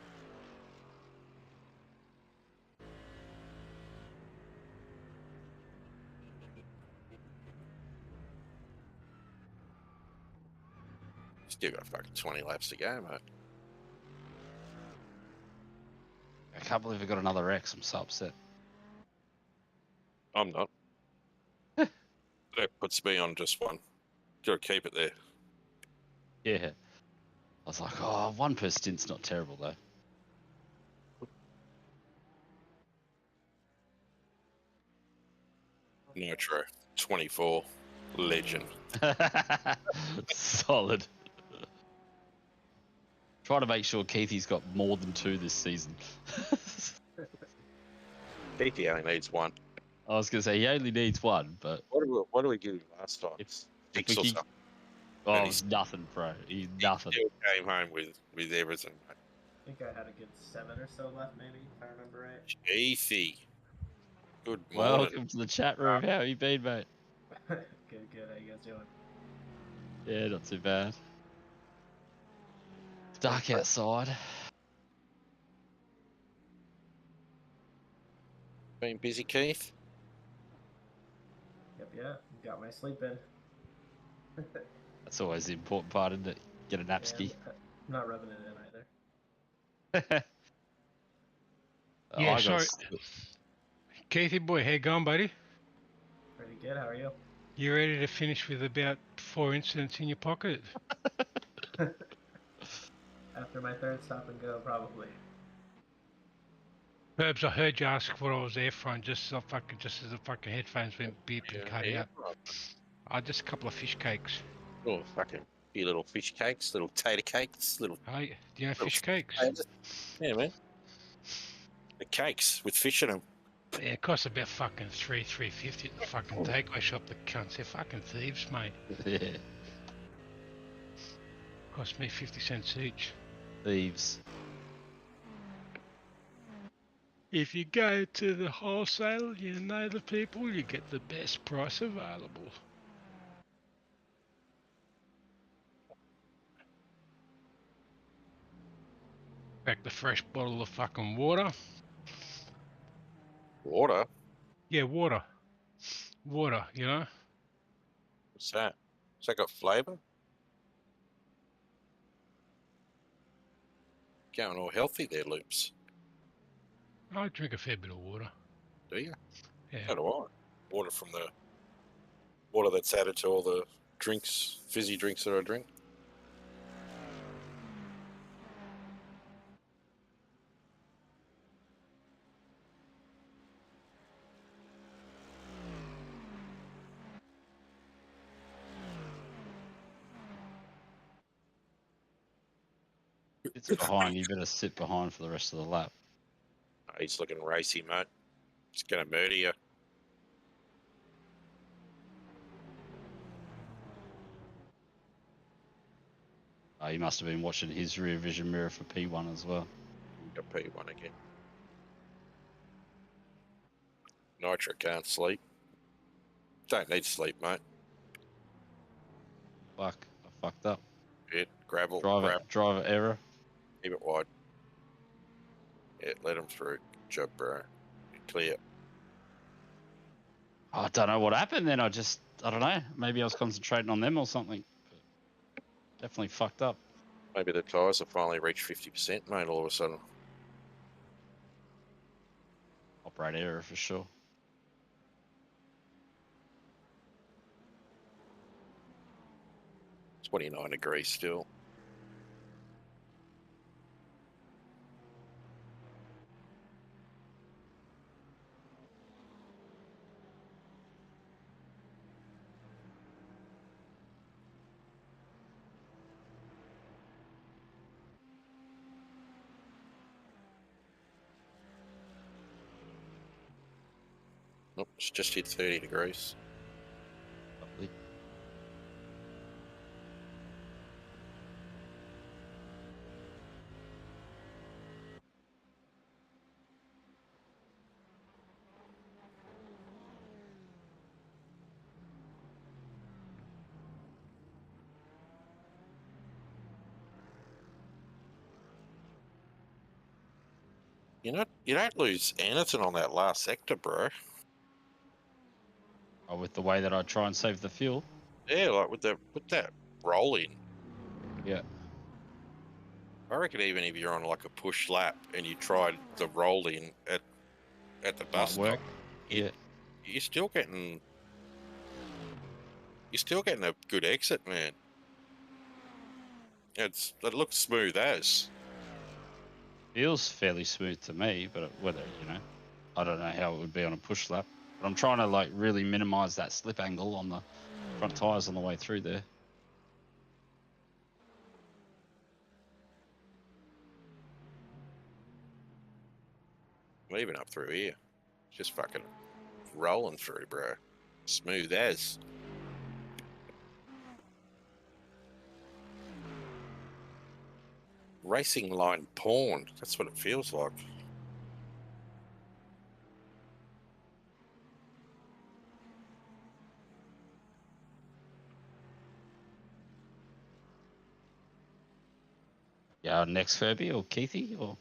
Still got fucking 20 laps to go, mate. I can't believe I got another X. I'm so upset. I'm not. That puts me on just one. Gotta keep it there. Yeah. I was like, oh, one per stint's not terrible though. Nitro, 24. Legend. Solid. Trying to make sure Keithy's got more than 2 this season. Keithy only needs one. I was going to say, he only needs 1, but... What do we give him last time? If 6 we or keep- something. Oh, And he's nothing, bro. He's nothing. Still came home with everything, mate. I think I had a good 7 or so left, maybe, if I remember right. Keithy. Good morning. Welcome to the chat room. How you been, mate? Good. How you guys doing? Yeah, not too bad. It's dark outside. Been busy, Keith? Yep. Got my sleep in. That's always the important part, isn't it? Get a napski. I'm not rubbing it in either. Oh, Yeah, I got sorry. Keithy boy, how you going, buddy? Pretty good. How are you? You ready to finish with about 4 incidents in your pocket? After my 3rd stop and go, probably. Herbs, I heard you ask what I was air frying just as the fucking headphones went beep and cut out. Just a couple of fish cakes. Oh, fucking few little fish cakes, little tater cakes, little... Hey, do you know little fish cakes? potatoes. Yeah, man. The cakes with fish in them. Yeah, it costs about fucking $3.50 at the fucking takeaway shop. The cunts, they're fucking thieves, mate. Yeah. Cost me 50 cents each. Thieves. If you go to the wholesale, you know the people, you get the best price available. Back the fresh bottle of fucking water. Water? Yeah, water. Water, you know? What's that? Has that got flavour? Going all healthy there, Loops. I drink a fair bit of water. Do you? Yeah. So do I. Water from the... Water that's added to all the drinks, fizzy drinks that I drink. It's behind. You better sit behind for the rest of the lap. I He's looking racy, mate. It's going to murder you. Oh, he must have been watching his rear vision mirror for P1 as well. Got P1 again. Nitro can't sleep. Don't need sleep, mate. Fuck, I fucked up. Hit, gravel, Driver error. keep it wide. Yeah, let him through. Good job, bro. Clear. I don't know what happened then. I don't know. Maybe I was concentrating on them or something. But definitely fucked up. Maybe the tyres have finally reached 50%, mate, all of a sudden. Operator error for sure. It's 29 degrees still. Nope, it's just hit 30 degrees. Lovely. You don't lose anything on that last sector, bro. Oh, with the way that I try and save the fuel. Yeah, like with that roll in. Yeah. I reckon even if you're on like a push lap and you tried the roll in at the bus Might work. stop, Yeah. you're still getting a good exit, man. It looks smooth as. Feels fairly smooth to me, but whether, I don't know how it would be on a push lap. But I'm trying to like really minimize that slip angle on the front tires on the way through there. Even up through here. Just fucking rolling through, bro. Smooth as. Racing line porn. That's what it feels like. Yeah, next Furby or Keithy or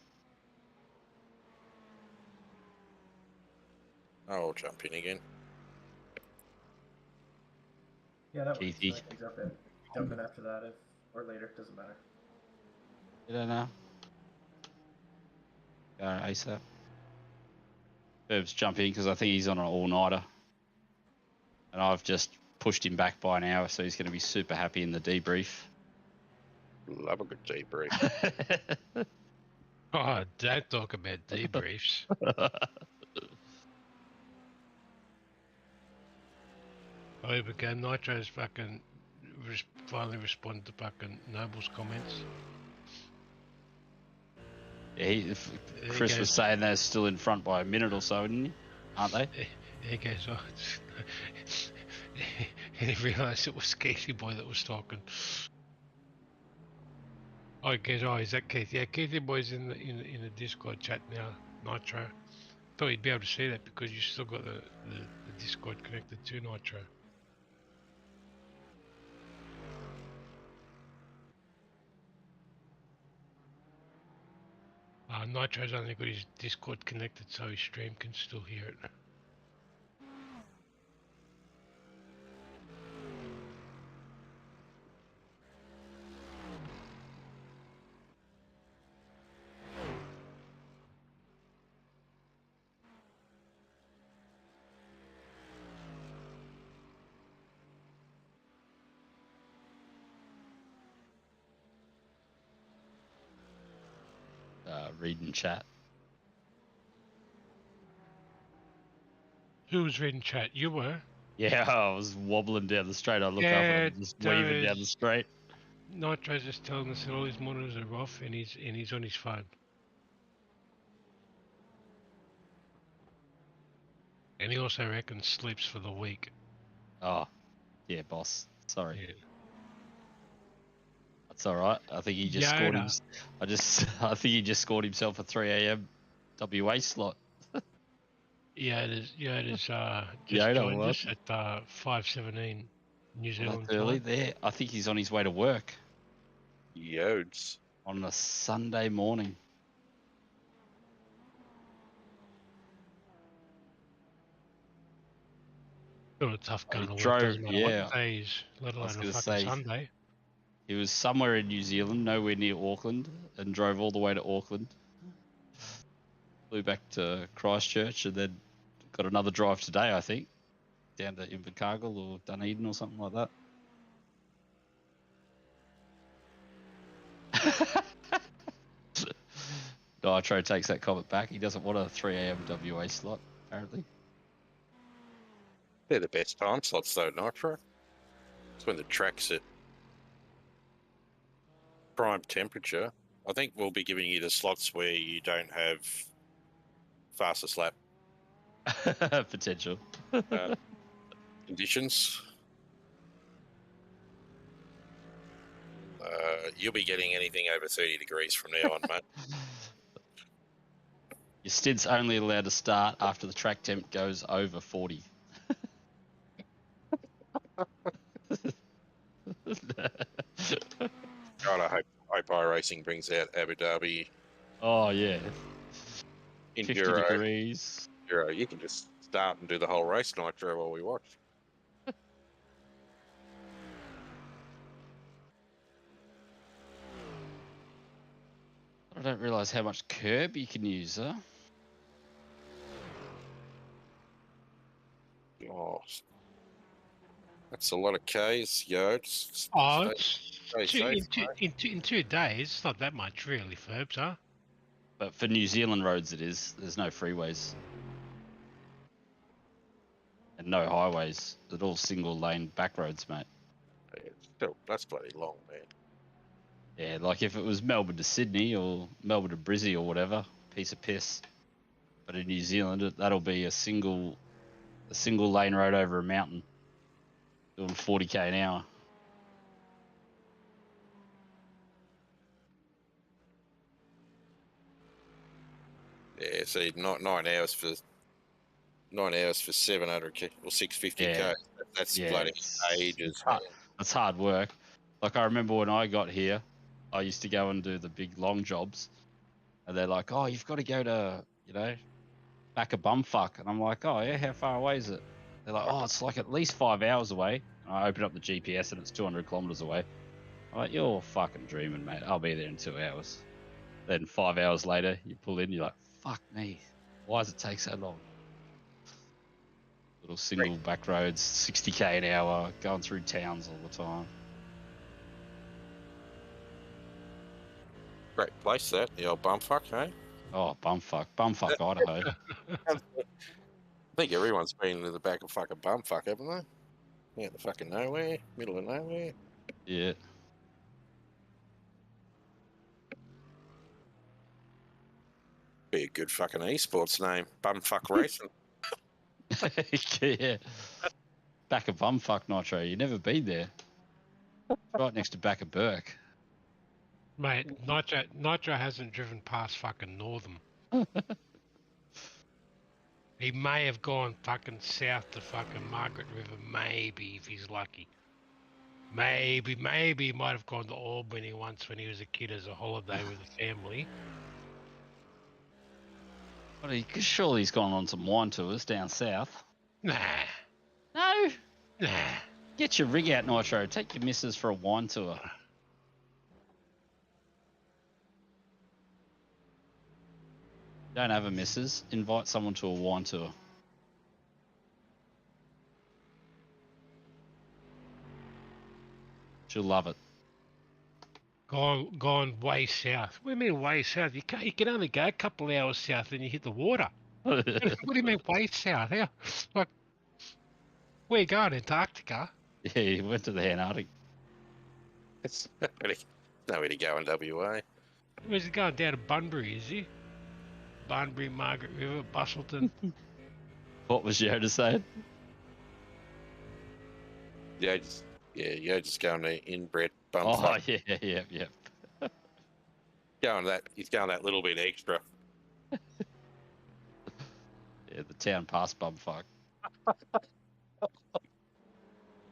I'll jump in again. Yeah, that works. Keithy. I can jump in after that, or later. Doesn't matter. I don't know. ACER. Herb's jump in because I think he's on an all-nighter. And I've just pushed him back by an hour, so he's going to be super happy in the debrief. Love a good debrief. Oh, don't talk about debriefs. Oh, here we go. Nitro's fucking finally responded to fucking Noble's comments. Yeah, Chris was saying they're still in front by a minute or so, didn't you? Aren't they? He goes, oh, and he realised it was Keithy Boy that was talking. Oh, he goes, oh, is that Keith? Yeah, Keithy Boy's in the Discord chat now, Nitro. Thought you'd be able to see that because you still got the Discord connected to Nitro. Nitro's only got his Discord connected so his stream can still hear it. Reading chat. Who was reading chat? You were? Yeah, I was wobbling down the straight. I look up and I'm just weaving down the straight. Nitro's just telling us that all his monitors are off and he's on his phone. And he also reckons sleeps for the week. Oh, yeah, boss. Sorry. Yeah. That's all right. I think he just scored him. Yoda. I think he just scored himself a 3 a.m. WA slot. Yoda's just Yoda, joined what? us at 5:17 New Well, Zealand that's early time. there. I think he's on his way to work Yodes. on a Sunday morning. Still a tough He going to work, drove- doesn't matter yeah. what days, let I was alone a gonna fucking say, Sunday. He was somewhere in New Zealand, nowhere near Auckland, and drove all the way to Auckland. Flew back to Christchurch and then got another drive today, I think, down to Invercargill or Dunedin or something like that. Nitro takes that comment back. He doesn't want a 3 a.m. WA slot, apparently. They're the best time slots though, Nitro. It's when the track's at prime temperature. I think we'll be giving you the slots where you don't have fastest lap Potential. conditions. You'll be getting anything over 30 degrees from now on, mate. Your stint's only allowed to start after the track temp goes over 40. God, I hope iRacing brings out Abu Dhabi Oh, yeah. in 50 Euro. degrees. Euro. You can just start and do the whole race, Nitro, while we watch. I don't realise how much curb you can use, huh? Oh, that's a lot of Ks, yo. Just Oh, stay it's safe, in 2 days. It's not that much, really, Ferbs, huh? But for New Zealand roads it is. There's no freeways. And no highways. They're all single lane back roads, mate. Yeah, still, that's bloody long, man. Yeah, like if it was Melbourne to Sydney or Melbourne to Brizzy or whatever, piece of piss. But in New Zealand, that'll be a single lane road over a mountain, doing 40k an hour. Yeah, see, 9 hours for 700k or 650k. Yeah. That's Yeah, bloody it's ages, hard. man. That's hard work. Like I remember when I got here, I used to go and do the big long jobs, and they're like, "Oh, you've got to go to, back a bumfuck," and I'm like, "Oh yeah, how far away is it?" They're like, "Oh, it's like at least 5 hours away." And I open up the GPS and it's 200 kilometers away. I'm like, "You're fucking dreaming, mate. I'll be there in 2 hours." Then 5 hours later, you pull in, you're like, "Fuck me, why does it take so long?" Little single back roads, 60k an hour, going through towns all the time. Great place, that, the old bumfuck, hey? Oh, bumfuck, Idaho. I think everyone's been in the back of fucking bumfuck, haven't they? Out the fucking nowhere, middle of nowhere. Yeah. Be a good fucking esports name, bumfuck racing. Yeah. Back of bumfuck, Nitro. You've never been there. Right next to back of Burke. Mate, Nitro hasn't driven past fucking Northern. He may have gone fucking south to fucking Margaret River, maybe, if he's lucky. Maybe he might have gone to Albany once when he was a kid as a holiday with the family. But surely he's gone on some wine tours down south. Nah. No. Nah. Get your rig out, Nitro. Take your missus for a wine tour. Don't have a missus. Invite someone to a wine tour. She'll love it. Gone way south. What do you mean way south? You can only go a couple of hours south and you hit the water. What do you mean way south? How? Like, where you going? Antarctica? Yeah, he went to the Antarctic. It's nowhere to go in WA. Where's he going? Down to Bunbury, is he? Bunbury, Margaret River, Bustleton. What was Yoda saying? Just going to inbred bump. Oh, yeah. He's going that little bit extra. Yeah, the town pass bumfuck. How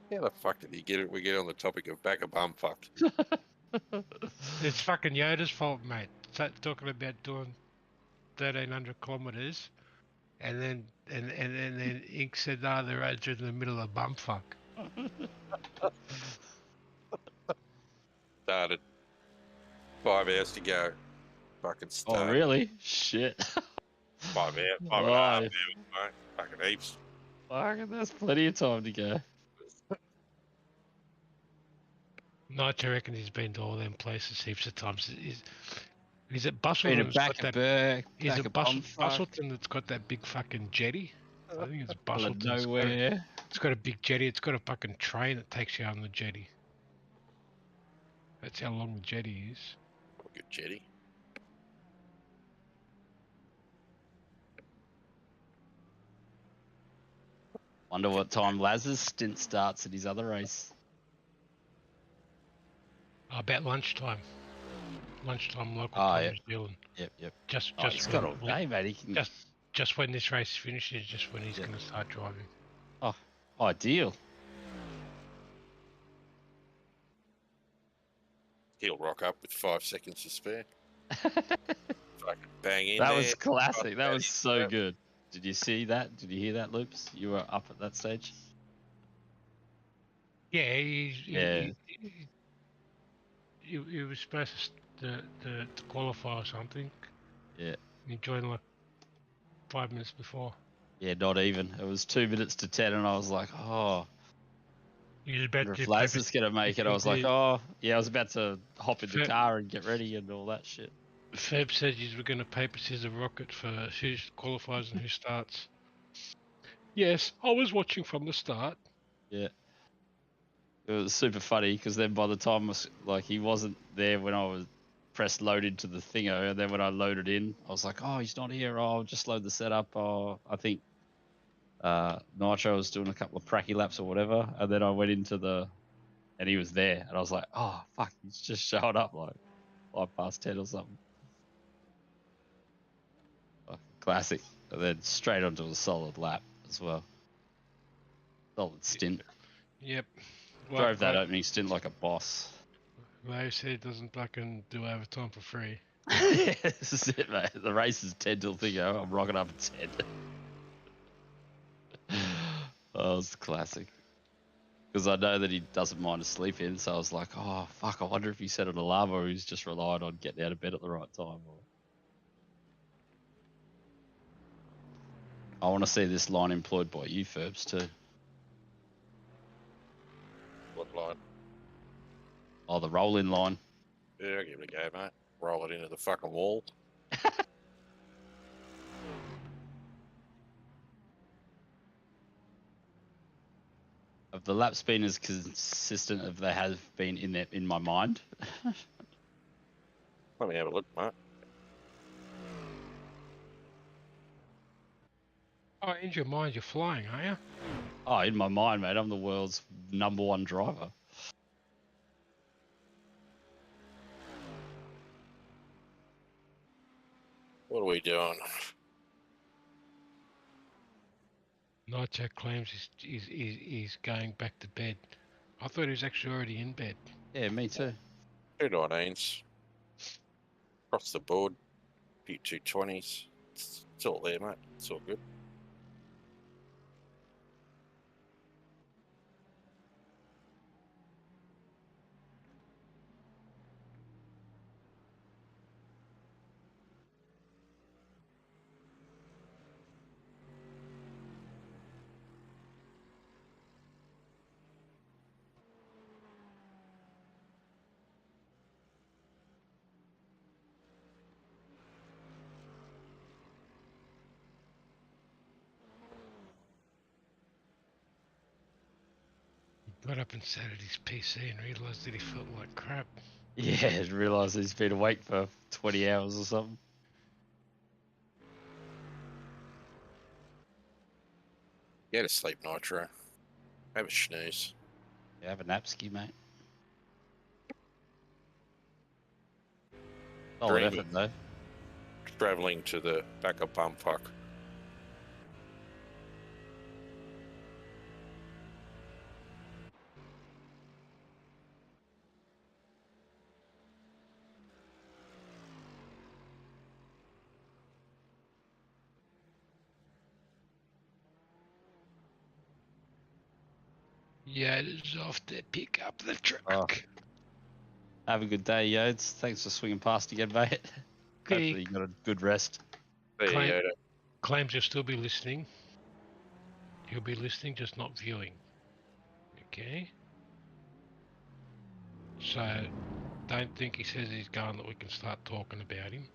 the fuck did he get it? We get on the topic of back a bumfuck. It's fucking Yoda's fault, mate. Talking about doing 1,300 kilometers, and then Ink said, "No, the roads are in the middle of bumfuck." Started 5 hours to go. Fucking start. Oh, really? Shit. 5 hours, 5.5 hours, mate. Fucking heaps. Fucking, there's plenty of time to go. Nitro reckons he's been to all them places heaps of times. Is it Bustleton? Been back a Burke, Is back it a bumfuck. Bustleton that's got that big fucking jetty? I think it's Out of Bustleton. nowhere. It's got a big jetty. It's got a fucking train that takes you on the jetty. That's how long the jetty is. Good jetty. Wonder what time Laz's stint starts at his other race. About lunchtime. Lunchtime local Oh, time, yeah. New Zealand. Yep. Just He's got all day, mate. He can... just when this race finishes, just when he's going to start driving. Oh, ideal. He'll rock up with 5 seconds to spare. Fucking bang in That there. was classic. That was Yeah. so good. Did you see that? Did you hear that, Loops? You were up at that stage? Yeah, Yeah. he was supposed to qualify or something. Yeah. He joined like 5 minutes before. Yeah, not even. It was 2 minutes to 10, and I was like, oh. He was about If to Laz is going to make it, I was like, oh. Yeah, I was about to hop in the Fair- car and get ready and all that shit. Feb said you were going to paper scissors rocket for who qualifies and who starts. Yes, I was watching from the start. Yeah. It was super funny because then by the time he wasn't there when I was pressed load into the thingo, and then when I loaded in, I was like, oh, he's not here. Oh, I'll just load the setup. Oh, I think Nitro was doing a couple of pracky laps or whatever, and then I went into and he was there, and I was like, oh fuck, he's just showing up like 10 or something. Classic. And then straight onto a solid lap as well. Solid stint. Yep. Drove that opening stint like a boss. They said it doesn't fucking do overtime for free. Yeah, this is it, mate. The race is 10 till thingo. I'm rocking up at 10. Oh, it's classic. Because I know that he doesn't mind a sleep in, so I was like, oh, fuck, I wonder if he set an alarm or he's just relying on getting out of bed at the right time. I want to see this line employed by you, Ferbs, too. What line? Oh, the roll-in line. Yeah, I'll give it a go, mate. Roll it into the fucking wall. Have the laps been as consistent as they have been in my mind? Let me have a look, mate. Oh, in your mind, you're flying, are you? Oh, in my mind, mate, I'm the world's #1 driver. What are we doing? Nitro claims he's going back to bed. I thought he was actually already in bed. Yeah, me too. 219s. Across the board. Few 220s. It's all there, mate. It's all good. He got up and sat at his PC and realised that he felt like crap. Yeah, I realised he's been awake for 20 hours or something. Get to sleep, Nitro. Have a snooze. Yeah, have a napski, mate. Solid Dream effort, though. Travelling to the back of bumfuck. Yoda's off to pick up the truck. Oh. Have a good day, Yodes. Thanks for swinging past again, mate. Hopefully you got a good rest. There Claim- you go. Claims he'll still be listening. He'll be listening, just not viewing. Okay. So, don't think he says he's going that we can start talking about him.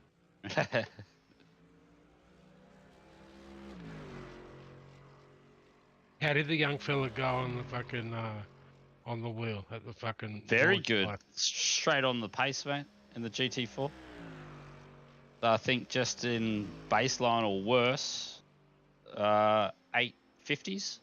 How did the young fella go on the fucking on the wheel at the fucking? Very launch good. site? Straight on the pace, mate, in the GT4. So I think just in baseline or worse, 850s.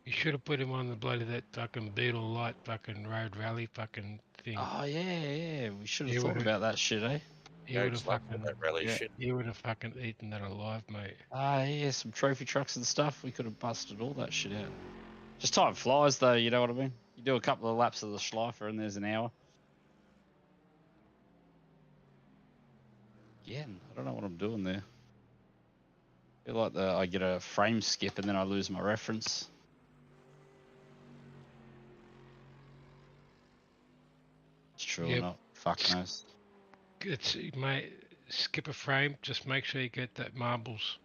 You should have put him on the bloody that fucking Beetle Light fucking road rally fucking thing. Oh yeah. We should He have thought would've- about that shit, eh? He would have Yode's loving fucking. that rally yeah. shit. He would have fucking eaten that alive, mate. Yeah, some trophy trucks and stuff. We could have busted all that shit out. Just time flies, though. You know what I mean? You do a couple of laps of the Schleifer, and there's an hour. Again, I don't know what I'm doing there. I feel like I get a frame skip and then I lose my reference. It's true Yep. or not? Fuck knows. It's mate. Skip a frame. Just make sure you get that marbles.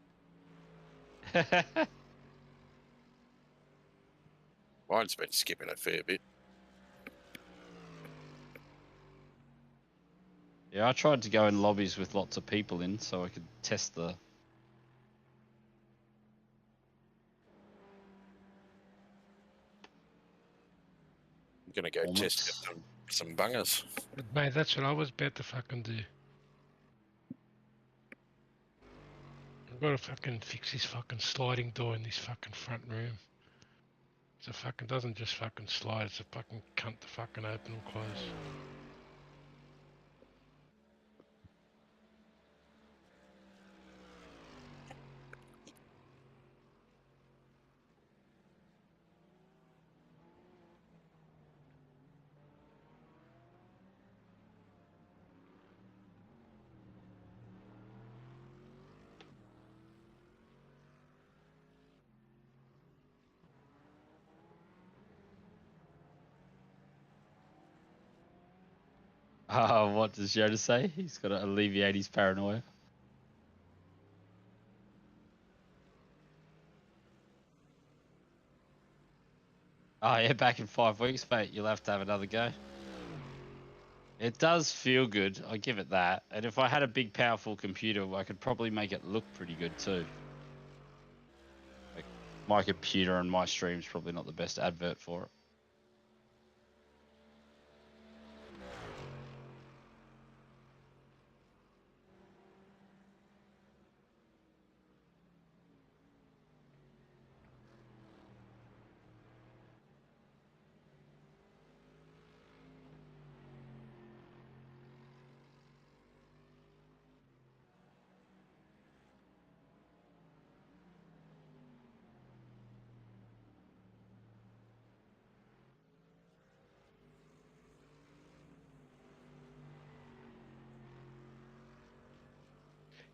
Mine's been skipping a fair bit. Yeah, I tried to go in lobbies with lots of people in so I could test the... I'm gonna go test out some bungers. Mate, that's what I was about to fucking do. I've got to fucking fix this fucking sliding door in this fucking front room. It's a fucking doesn't just fucking slide. It's a fucking cunt to fucking open and close. What does Yoda say? He's got to alleviate his paranoia. Oh yeah, back in 5 weeks, mate. You'll have to have another go. It does feel good. I give it that. And if I had a big, powerful computer, I could probably make it look pretty good too. Like, my computer and my stream's probably not the best advert for it.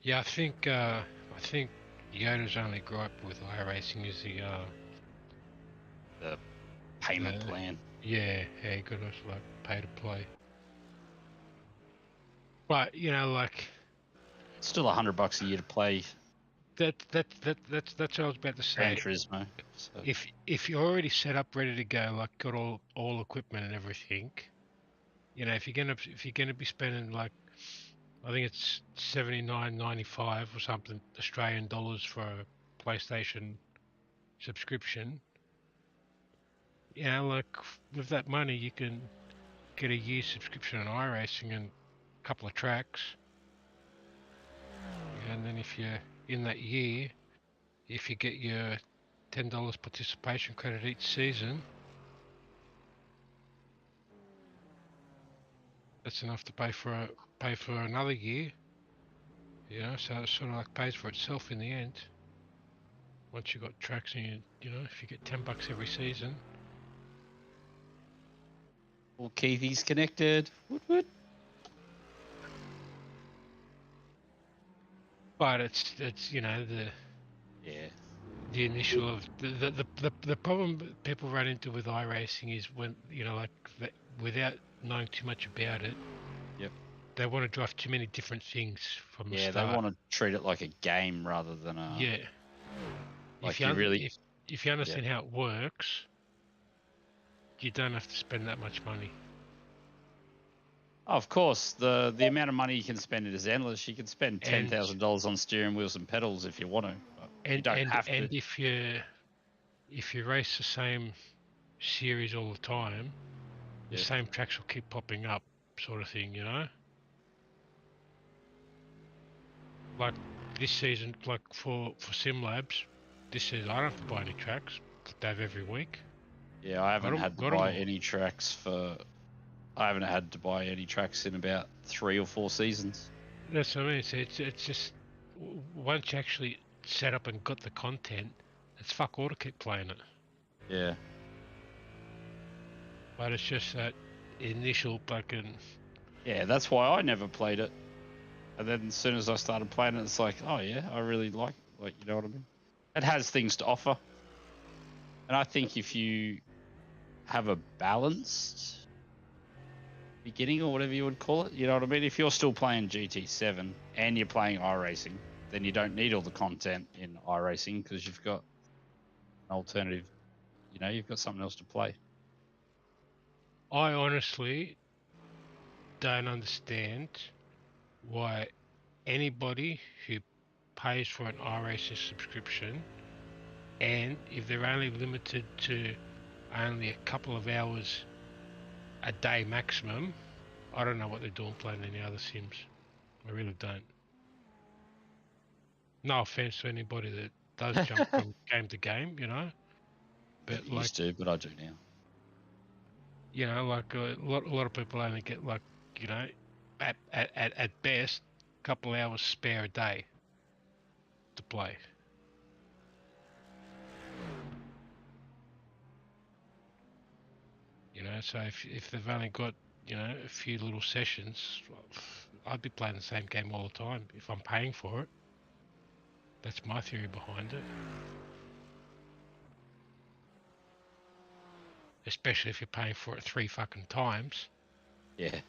Yeah, I think Yoda's only gripe with iRacing is The payment plan. yeah, you got to like pay to play. But you know, like It's still $100 a year to play that's what I was about to say. Gran Turismo. So. If you're already set up, ready to go, like got all equipment and everything, you know, if you're gonna be spending like, I think it's $79.95 or something Australian dollars for a PlayStation subscription. You know, like with that money, you can get a year subscription on iRacing and a couple of tracks. And then if you're in that year, if you get your $10 participation credit each season, that's enough to pay for another year. You know, so it sort of like pays for itself in the end. Once you got tracks and you know, if you get $10 every season. Well, Keithy's connected. Woot woot. But it's you know the initial of the problem people run into with iRacing is when you know like without knowing too much about it. Yep. They want to drive too many different things from the Yeah, start. they want to treat it like a game rather than a. Yeah. Like if you understand how it works, you don't have to spend that much money. Of course, the amount of money you can spend is endless. You can spend $10,000 on steering wheels and pedals if you want to. But you don't have to. And if you race the same series all the time, the same tracks will keep popping up, sort of thing, you know. Like this season, like for SimLabs, this season I don't have to buy any tracks. They have every week. Yeah, I haven't had to buy any tracks I haven't had to buy any tracks in about 3 or 4 seasons. That's what I mean. It's just once you actually set up and got the content, it's fuck all to keep playing it. Yeah. But it's just that initial fucking. Yeah, that's why I never played it. And then as soon as I started playing it, it's like, oh yeah, I really like you know what I mean? It has things to offer. And I think if you have a balanced beginning or whatever you would call it, you know what I mean? If you're still playing GT7 and you're playing iRacing, then you don't need all the content in iRacing because you've got an alternative, you know, you've got something else to play. I honestly don't understand why anybody who pays for an iRacing subscription, and if they're only limited to only a couple of hours a day maximum, I don't know what they're doing playing any other sims. I really don't. No offense to anybody that does jump from game to game, you know. But I used to, but I do now. You know, like a lot of people only get like, you know, at best, a couple of hours spare a day to play. You know, so if they've only got, you know, a few little sessions, I'd be playing the same game all the time if I'm paying for it. That's my theory behind it. Especially if you're paying for it 3 fucking times. Yeah.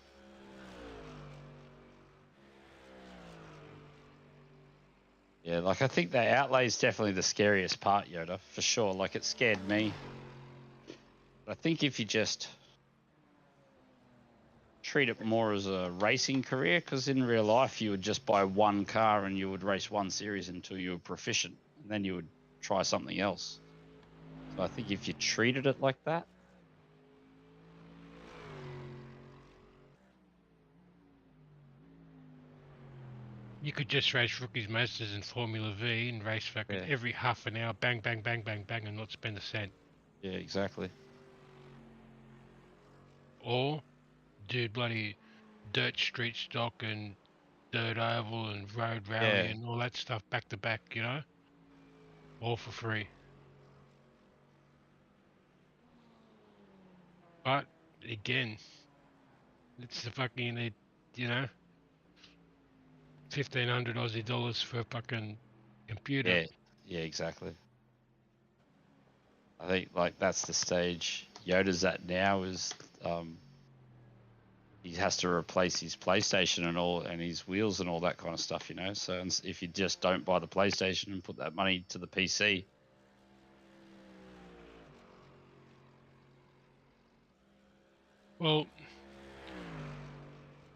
Yeah, like I think the outlay is definitely the scariest part, Yoda, for sure. Like it scared me. But I think if you just treat it more as a racing career, because in real life you would just buy one car and you would race one series until you were proficient, and then you would try something else. So I think if you treated it like that, you could just race Rookies, Masters and Formula V and race fucking every half an hour, bang, bang, bang, bang, bang, and not spend a cent. Yeah, exactly. Or do bloody dirt street stock and dirt oval and road rally and all that stuff back to back, you know? All for free. But again, it's the fucking, you need, you know, 1,500 Aussie dollars for a fucking computer. Yeah, exactly. I think like that's the stage Yoda's at now is he has to replace his PlayStation and all and his wheels and all that kind of stuff, you know. So if you just don't buy the PlayStation and put that money to the PC, well,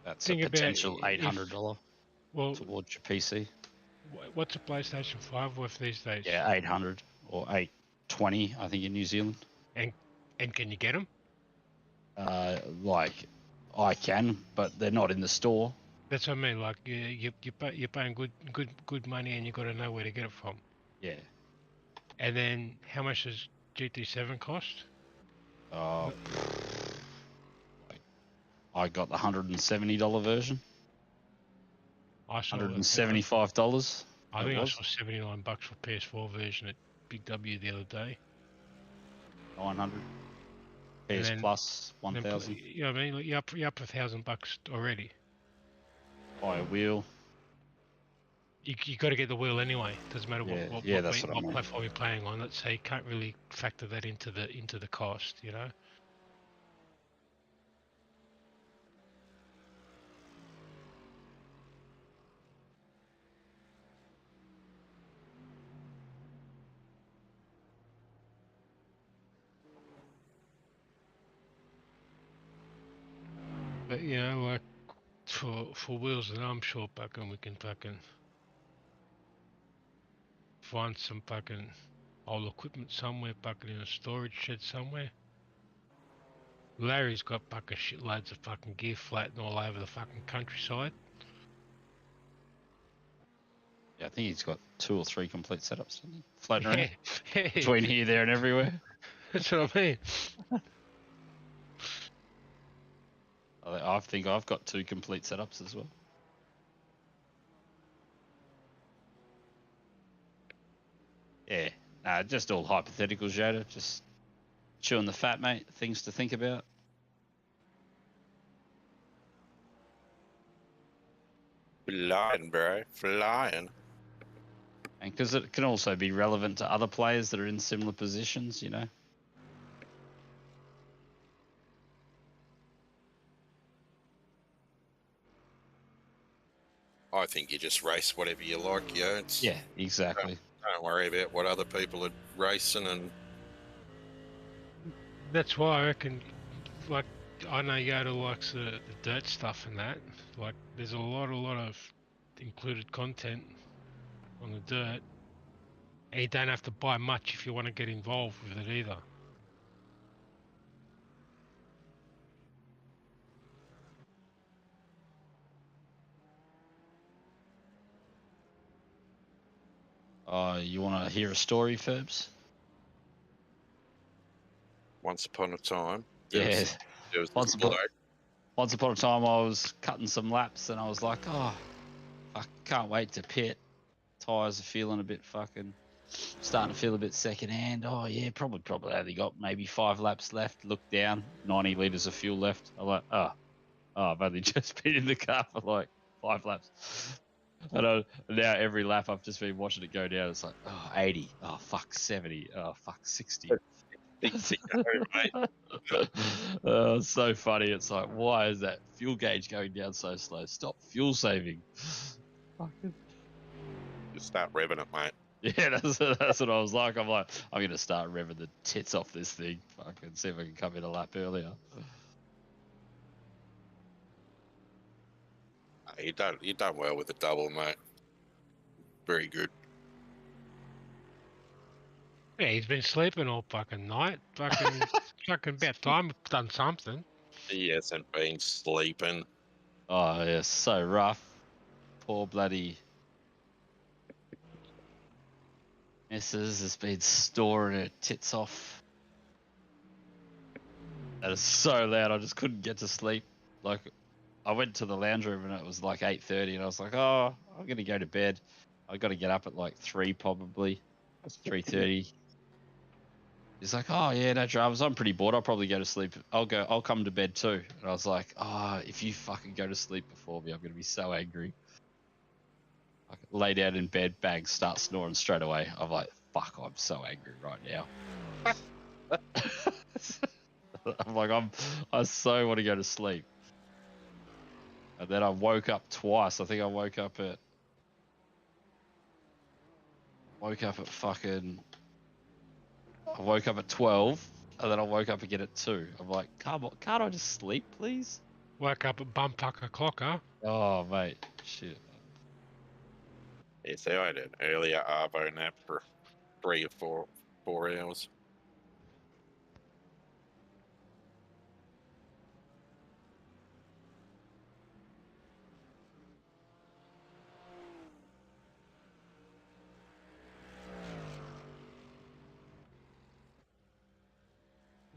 that's a potential $800 towards your PC. What's a PlayStation 5 worth these days? Yeah, 800 or 820, I think, in New Zealand. And can you get them? Like I can, but they're not in the store. That's what I mean. Like you're paying good money, and you got to know where to get it from. Yeah, And then how much does GT7 cost? Oh, I got the $170 version. I saw $175. I think I was saw $79 for PS4 version at Big W the other day. 900. And PS then- Plus And then 1000. you know what I mean? Like, you're up $1,000 already. Buy a wheel. You got to get the wheel anyway. Doesn't matter Yeah, what that's what I mean. platform you're playing on. Let's say you can't really factor that into the cost, you know. But you know, like for wheels that I'm sure fucking we can fucking find some fucking old equipment somewhere, fucking in a storage shed somewhere. Larry's got fucking shitloads of fucking gear flattened all over the fucking countryside. Yeah, I think he's got 2 or 3 complete setups floating around Yeah. between here, there, and everywhere. That's what I mean. I think I've got 2 complete setups as well. Yeah, just all hypotheticals, Yoda. Just chewing the fat, mate. Things to think about. Flying, bro. Flying. And because it can also be relevant to other players that are in similar positions, you know. I think you just race whatever you like, yeah. Yeah, exactly. Don't worry about what other people are racing, and That's why I reckon, like, I know Yoda likes the dirt stuff and that. Like, there's a lot of included content on the dirt. And you don't have to buy much if you want to get involved with it either. You want to hear a story, Ferbs? once upon a time, Yeah. there was Once this upon, bloke. once upon a time, I was cutting some laps and I was like, oh, I can't wait to pit. Tyres are feeling a bit fucking, starting to feel a bit secondhand. Oh, yeah, probably only got maybe 5 laps left. Look down, 90 litres of fuel left. I'm like, oh, I've only just been in the car for like 5 laps. And now every lap I've just been watching it go down. It's like, oh, 80. Oh, fuck, 70. Oh, fuck, 60. It's so funny. It's like, why is that fuel gauge going down so slow? Stop fuel saving. Fucking. Just start revving it, mate. Yeah, that's what I was like. I'm like, I'm going to start revving the tits off this thing. Fucking see if I can come in a lap earlier. You done well with the double, mate. Very good. Yeah, he's been sleeping all fucking night. Fucking, fucking about time we've done something. He hasn't been sleeping. Oh, yeah, so rough. Poor bloody Mrs. has been storing her tits off. That is so loud, I just couldn't get to sleep. Like, I went to the lounge room and it was like 8:30 and I was like, oh, I'm going to go to bed. I got to get up at like 3 probably. 3:30. He's like, oh yeah, no dramas. I'm pretty bored. I'll probably go to sleep. I'll come to bed too. And I was like, if you fucking go to sleep before me, I'm going to be so angry. I lay down in bed, bang, start snoring straight away. I'm like, fuck, I'm so angry right now. I'm like, I so want to go to sleep. And then I woke up twice. I think I woke up at fucking, I woke up at 12 and then I woke up again at 2. I'm like, can't I just sleep, please? Woke up at bumfuck o'clock, huh? Oh, mate, shit. Yeah, so I had an earlier arvo nap for 3 or 4 hours.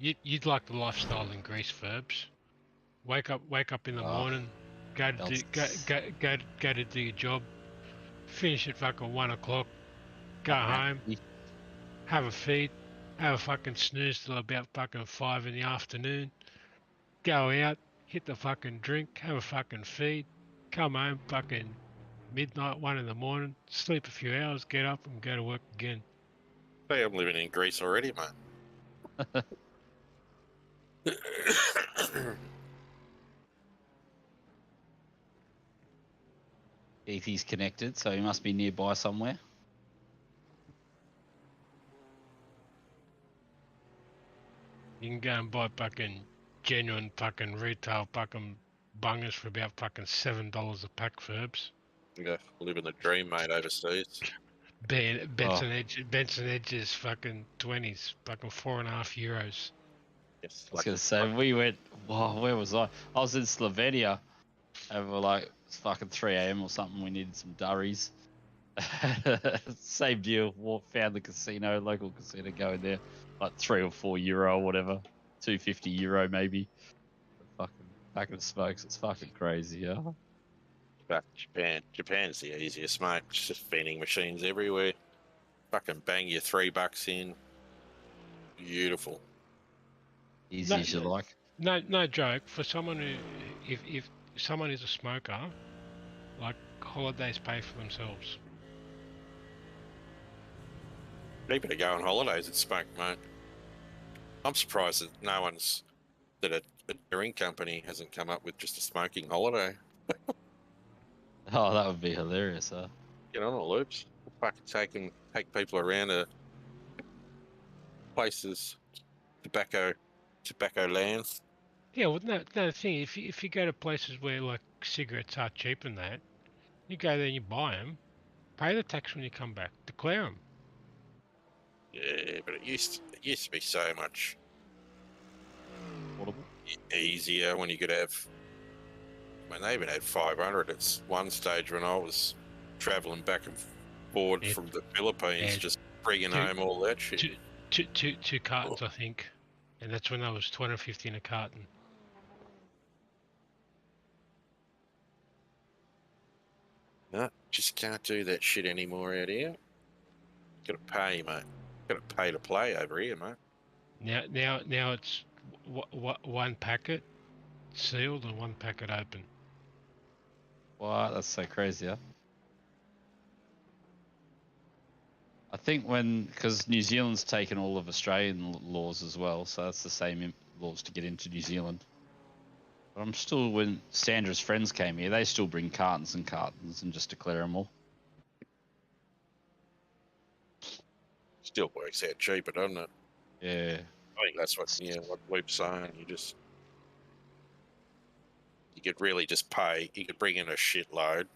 You'd like the lifestyle in Greece, Verbs. Wake up in the morning, go to do your job, finish at fucking 1 o'clock, go home, have a feed, have a fucking snooze till about fucking 5 in the afternoon, go out, hit the fucking drink, have a fucking feed, come home fucking midnight, 1 in the morning, sleep a few hours, get up and go to work again. Hey, I'm living in Greece already, mate. He's connected, so he must be nearby somewhere. You can go and buy fucking genuine fucking retail fucking bungers for about fucking $7 a pack, Verbs. Yeah, living the dream, mate, overseas. Benson Edges fucking 20s, fucking €4.50. Yes, I was gonna say we went. Wow, where was I? I was in Slovenia, and we're like it's fucking 3 a.m. or something. We needed some durries. Same deal. Found the casino, local casino, going there, like €3 or €4 or whatever, €2.50 maybe. Fucking back of the smokes. It's fucking crazy, yeah. But Japan's the easiest, mate. It's just vending machines everywhere. Fucking bang your $3 in. Beautiful. Easy as you like. No joke. For someone who, if someone is a smoker, like holidays pay for themselves. People to go on holidays and smoke, mate. I'm surprised that that a drink company hasn't come up with just a smoking holiday. Oh, that would be hilarious, huh? Get on the loops. Fucking take people around to places, tobacco lands. Yeah, well, no, the thing, if you go to places where like cigarettes are cheap and that, you go there and you buy them, pay the tax when you come back, declare them. Yeah, but it used to be so much Affordable. easier when you could have. I mean, they even had 500 at one stage when I was travelling back and forward from the Philippines, just bringing home all that shit. Two cartons, I think, and that's when I was $2.50 in a carton. No, just can't do that shit anymore out here. Got to pay, mate. Got to pay to play over here, mate. Now it's one packet sealed and one packet open. Wow, that's so crazy, huh? I think because New Zealand's taken all of Australian laws as well, so that's the same laws to get into New Zealand. But I'm still, when Sandra's friends came here, they still bring cartons and cartons and just declare them all. Still works out cheaper, doesn't it? Yeah. I think that's what Luke's saying. You could really just pay. You could bring in a shitload,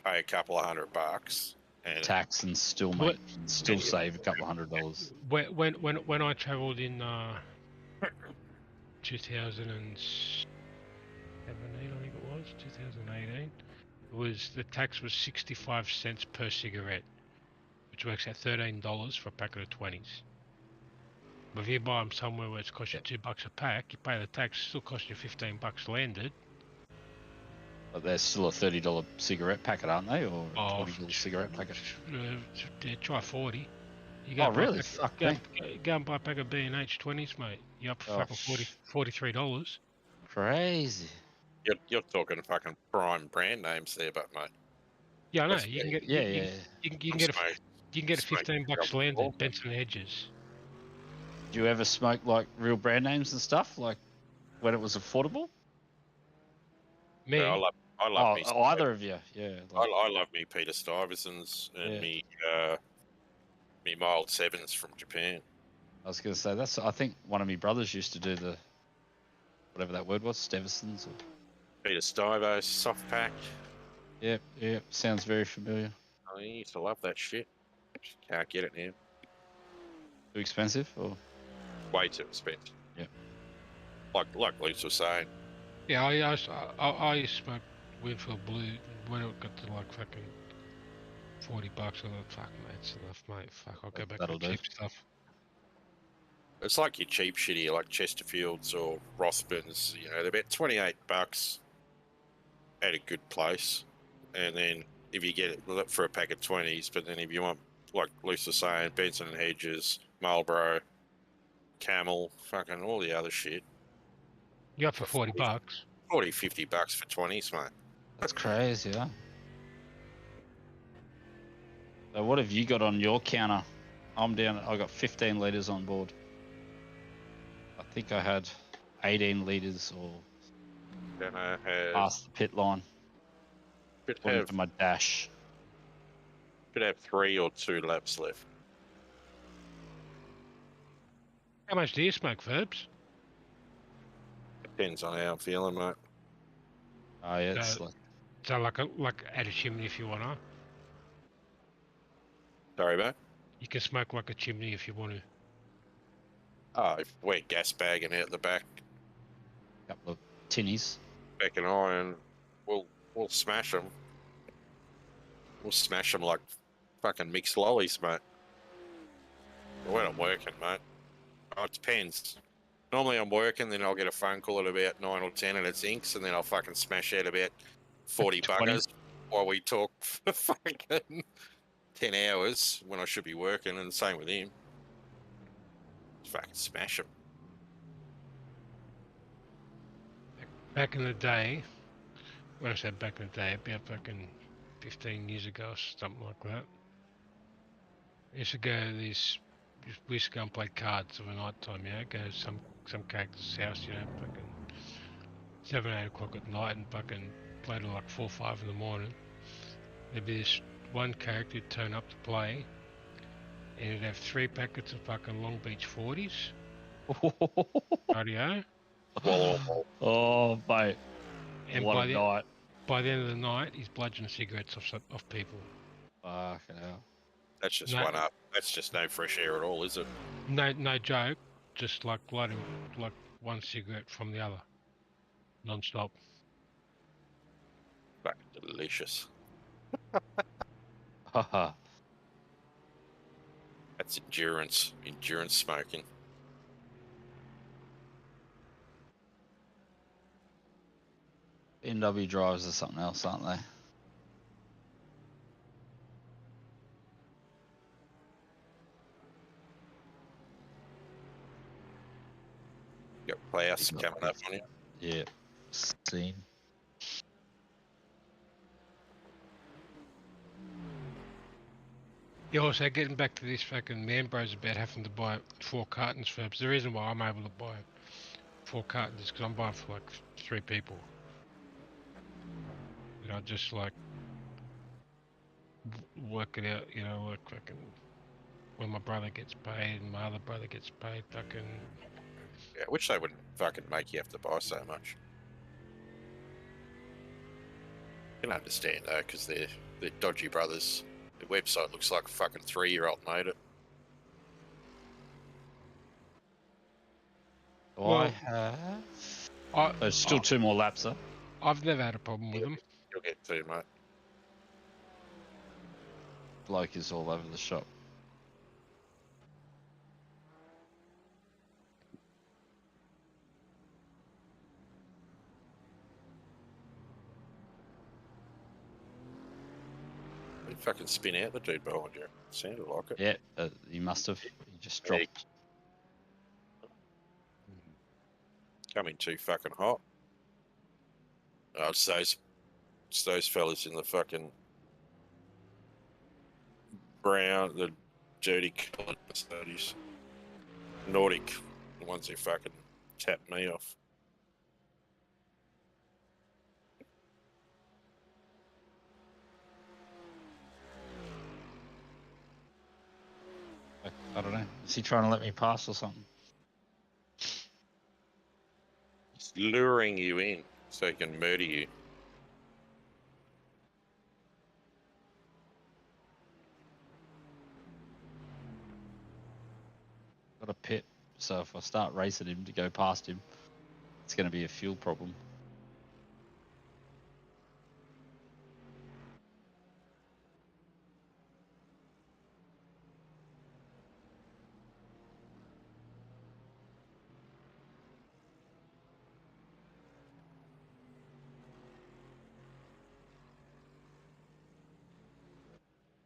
pay a couple of $100, and tax and still save a couple of $100. When I travelled in 2017, I think it was 2018, the tax was 65 cents per cigarette, which works out $13 for a packet of 20s. But if you buy them somewhere where it's cost you $2 a pack, you pay the tax, still cost you $15 landed. But they're still a $30 cigarette packet, aren't they? Or a $20 cigarette packet? Yeah, try 40. You go really? Fuck go and buy a pack of B&H 20s, mate. You're up for fucking $43. Crazy. You're talking fucking prime brand names there, but mate. Yeah, I know. You can get you can get a $15 landed Benson Hedges. Do you ever smoke like real brand names and stuff, like when it was affordable? Me? Yeah, I love me. Either of you, yeah. I love me Peter Stuyvesants and me mild sevens from Japan. I was gonna say I think one of my brothers used to do the whatever that word was, Stuyvesants or Peter Stuyvesants soft pack. Yep, sounds very familiar. I used to love that shit. Just can't get it now. Too expensive or? Way too expensive. Yeah. Like Luke was saying. Yeah, I used to smoke Winfield Blue when it got to like fucking $40. I thought, fuck, mate, it's enough, mate. Fuck, I'll go back to cheap stuff. It's like your cheap shitty, like Chesterfields or Rothmans. You know, they're about $28 at a good place, and then if you get it for a pack of 20s, but then if you want, like Luce was saying, Benson and Hedges, Marlboro, Camel, fucking all the other shit. You up for 40 bucks? 40, $50 for 20s, mate. That's crazy, huh? So what have you got on your counter? I'm down. I got 15 litres on board. I think I had 18 litres or Then I have, past the pit line. According to my dash. should have 3 or 2 laps left. How much do you smoke, Verbs? Depends on how I'm feeling, mate. Oh yeah, it's like So like at a chimney if you want to. Sorry, mate. You can smoke like a chimney if you want to. Oh, if we're gas bagging out the back, a couple of tinnies. back and iron, we'll smash them. We'll smash them like fucking mixed lollies, mate. But when I'm working, mate, it depends. Normally I'm working, then I'll get a phone call at about 9 or 10 and it's inks, and then I'll fucking smash out about 40 buggers while we talk for fucking 10 hours when I should be working, and the same with him. Just fucking smash them. Back in the day, when I said back in the day, about fucking 15 years ago or something like that. I used to go to these, we used to go and play cards of a night time, you know, go to some character's house, you know, fucking 7, 8 o'clock at night and fucking play till like 4, 5 in the morning. There'd be this one character who'd turn up to play and he'd have 3 packets of fucking Long Beach 40s. Radio. Oh, mate. And what a night. By the end of the night, he's bludgeoning cigarettes off people. Fucking hell. That's just one up. That's just no fresh air at all, is it? No joke. Just like lighting like one cigarette from the other, non-stop. Fucking delicious. Haha. That's endurance smoking. BMW drivers are something else, aren't they? Got Klaus coming up on you. Yeah. Scene. Yeah, also getting back to this fucking man bros about having to buy 4 cartons for the reason why I'm able to buy 4 cartons is because I'm buying for like 3 people. You know, just like work it out, you know, like fucking when my brother gets paid and my other brother gets paid, fucking. Yeah, I wish they wouldn't fucking make you have to buy so much. I can understand though, because they're dodgy brothers. The website looks like a fucking 3-year-old made it. There's still 2 more laps, though. I've never had a problem with them. You'll get 2, mate. Bloke is all over the shop. You fucking spin out the dude behind you. Sounded like it. Yeah, he must have. He just dropped. Coming too fucking hot. Oh, it's those fellas in the fucking brown, the dirty coloured Mercedes. Nordic, the ones who fucking tapped me off. I don't know. Is he trying to let me pass or something? He's luring you in so he can murder you. Got a pit, so if I start racing him to go past him, it's going to be a fuel problem.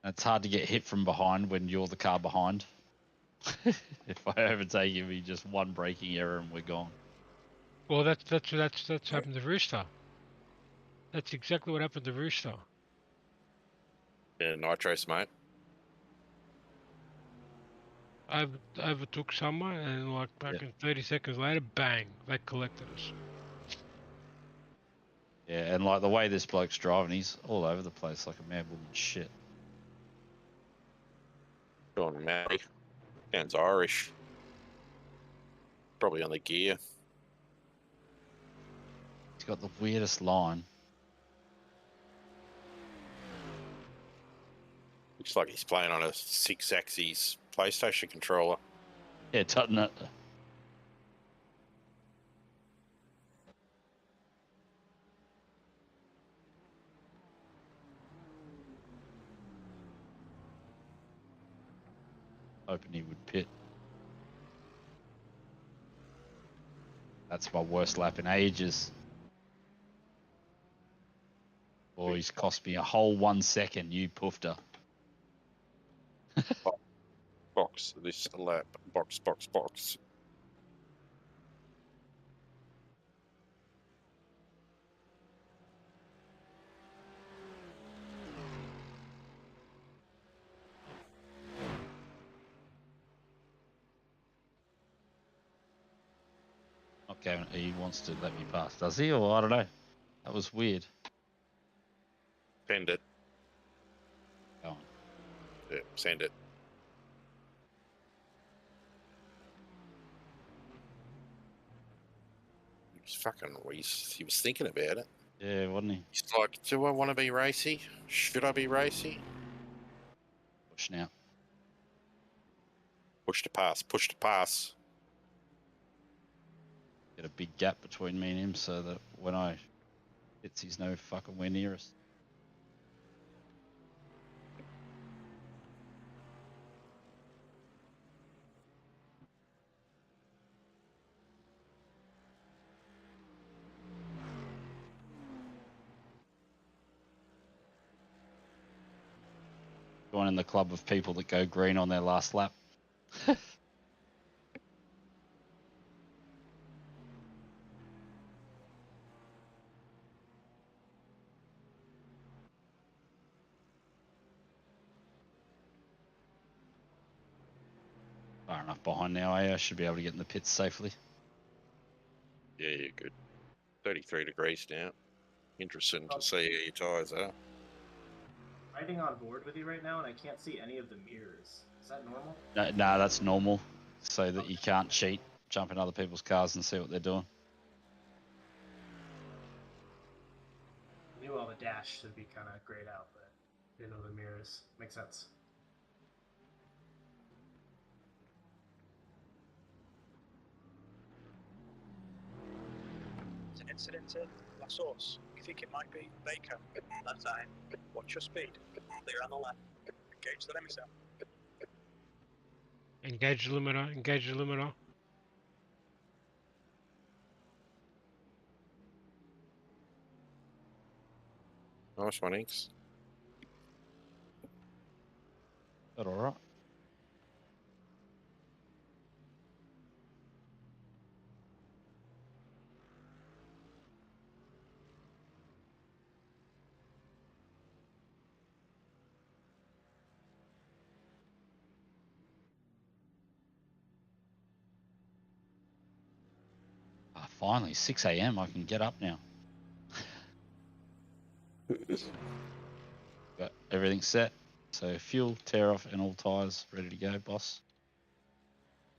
It's hard to get hit from behind when you're the car behind. If I overtake him, he just one braking error and we're gone. Well, that's happened to Rooster. That's exactly what happened to Rooster. Yeah, Nitros, mate. I overtook someone, and like back in 30 seconds later, bang, they collected us. Yeah, and like the way this bloke's driving, he's all over the place like a mad woman shit. Sean Matty. Sounds Irish. Probably on the gear. He's got the weirdest line. Looks like he's playing on a 6-axis PlayStation controller. Yeah, doesn't it? Hoping he would pit. That's my worst lap in ages. Oh, he's cost me a whole 1 second, you poofter. Box this lap. Box, box, box. Okay, he wants to let me pass, does he? Or I don't know. That was weird. Send it. Go on. Yeah, send it. He's fucking, he was thinking about it. Yeah, wasn't he? He's like, do I want to be racy? Should I be racy? Push now. Push to pass, push to pass. Get a big gap between me and him so that when I hits, he's no fucking way near us. Join in the club of people that go green on their last lap. Far enough behind now, I should be able to get in the pits safely. Yeah, you're good. 33 degrees now. Interesting to see how your tyres are. Riding on board with you right now, and I can't see any of the mirrors. Is that normal? No, that's normal, so that you can't cheat, jump in other people's cars and see what they're doing. I knew all the dash should be kind of grayed out, but didn't know the mirrors. Makes sense. There's an incident in La Source. You think it might be Baker? That time. Watch your speed. Clear on the left. Engage the limiter. Engage the limiter. Engage the limiter. Nice one, Inks. That all right? Finally, 6 a.m. I can get up now. Got everything set. So fuel, tear off, and all tyres ready to go, boss.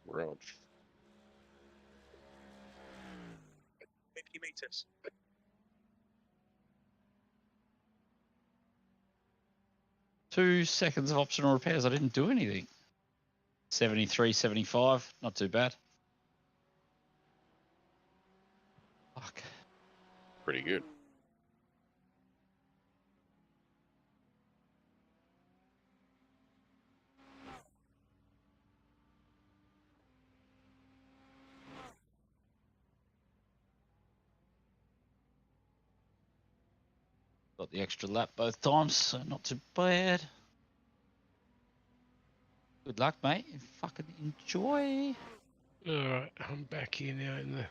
Rog. 50 meters. Two seconds of optional repairs. I didn't do anything. 73, 75. Not too bad. Fuck. Pretty good. Got the extra lap both times, so not too bad. Good luck, mate. Fucking enjoy. Alright, I'm back here now in the...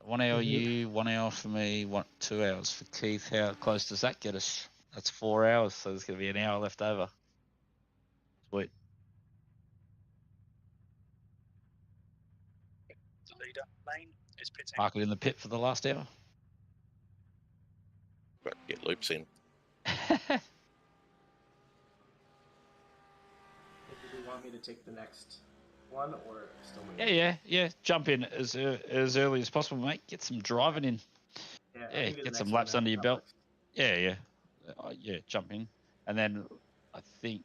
1 hour you, 1 hour for me, 2 hours for Keith. How close does that get us? That's 4 hours, so there's going to be an hour left over. Sweet. The leader, Lane, is pitting. Park it in the pit for the last hour. But get loops in. Do you want me to take the next one or still wait? Yeah. Jump in as early as possible, mate. Get some driving in. Yeah, Yeah, get some laps under your belt. Yeah. Jump in. And then I think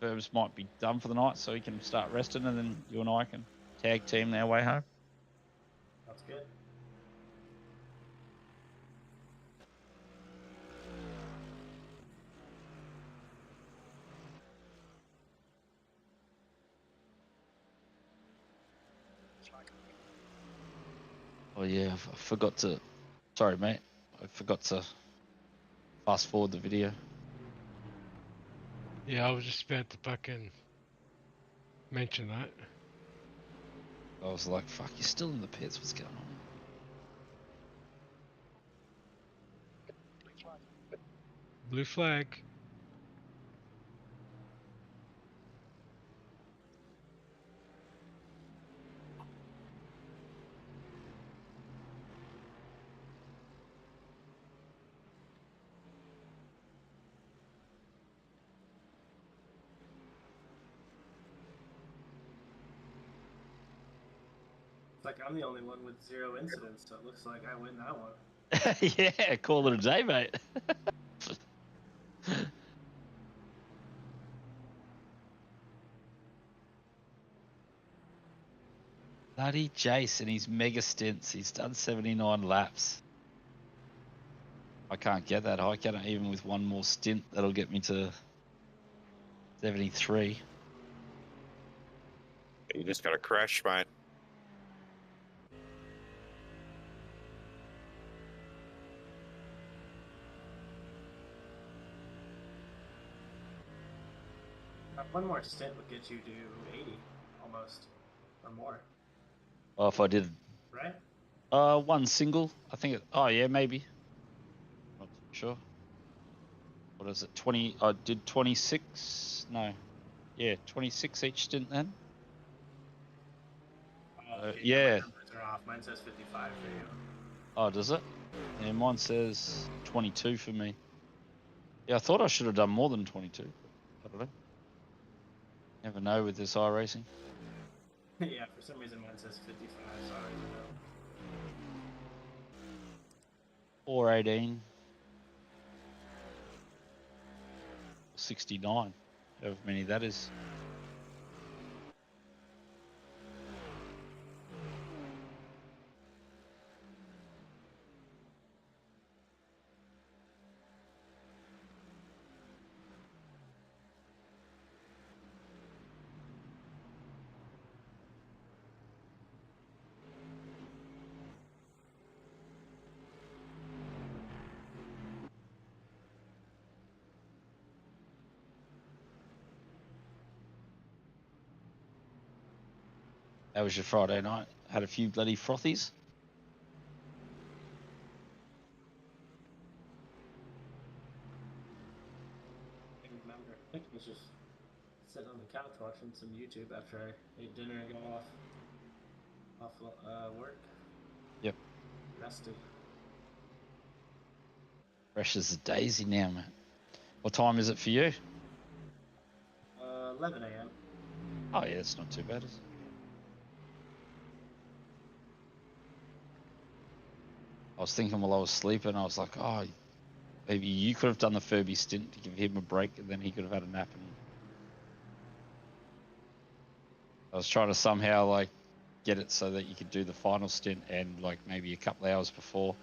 Burbs might be done for the night, so he can start resting, and then you and I can tag team our way home. That's good. Oh yeah, I forgot to. Sorry, mate. I forgot to fast forward the video. Yeah, I was just about to fucking mention that. I was like, "Fuck, you're still in the pits. What's going on?" Blue flag. Like I'm the only one with 0 incidents, so it looks like I win that one. Yeah, call it a day, mate. Bloody Jace and his mega stints. He's done 79 laps. I can't get that high, can I? Even with one more stint, that'll get me to 73. You just got to crash, mate. One more stint would get you to 80, almost, or more, Oh, if I did right? one single, I think oh yeah, maybe. Not too sure. What is it? 20 I did 26. No. Yeah, 26 each stint then. Okay, yeah. My numbers are off. Mine says 55 for you. Oh, does it? Yeah, mine says 22 for me. Yeah, I thought I should have done more than 22. I don't know. Never know with this iRacing. Yeah, for some reason mine says 55, so I don't know. 418. 69. However many that is. How was your Friday night? Had a few bloody frothies? I can't remember. I think I was just sitting on the couch watching some YouTube after I ate dinner and got off work. Yep. Rested. Fresh as a daisy now, man. What time is it for you? 11 a.m. Oh yeah, it's not too bad, is it? I was thinking while I was sleeping, I was like, oh, maybe you could have done the Furby stint to give him a break, and then he could have had a nap. And I was trying to somehow like get it so that you could do the final stint and like maybe a couple of hours before.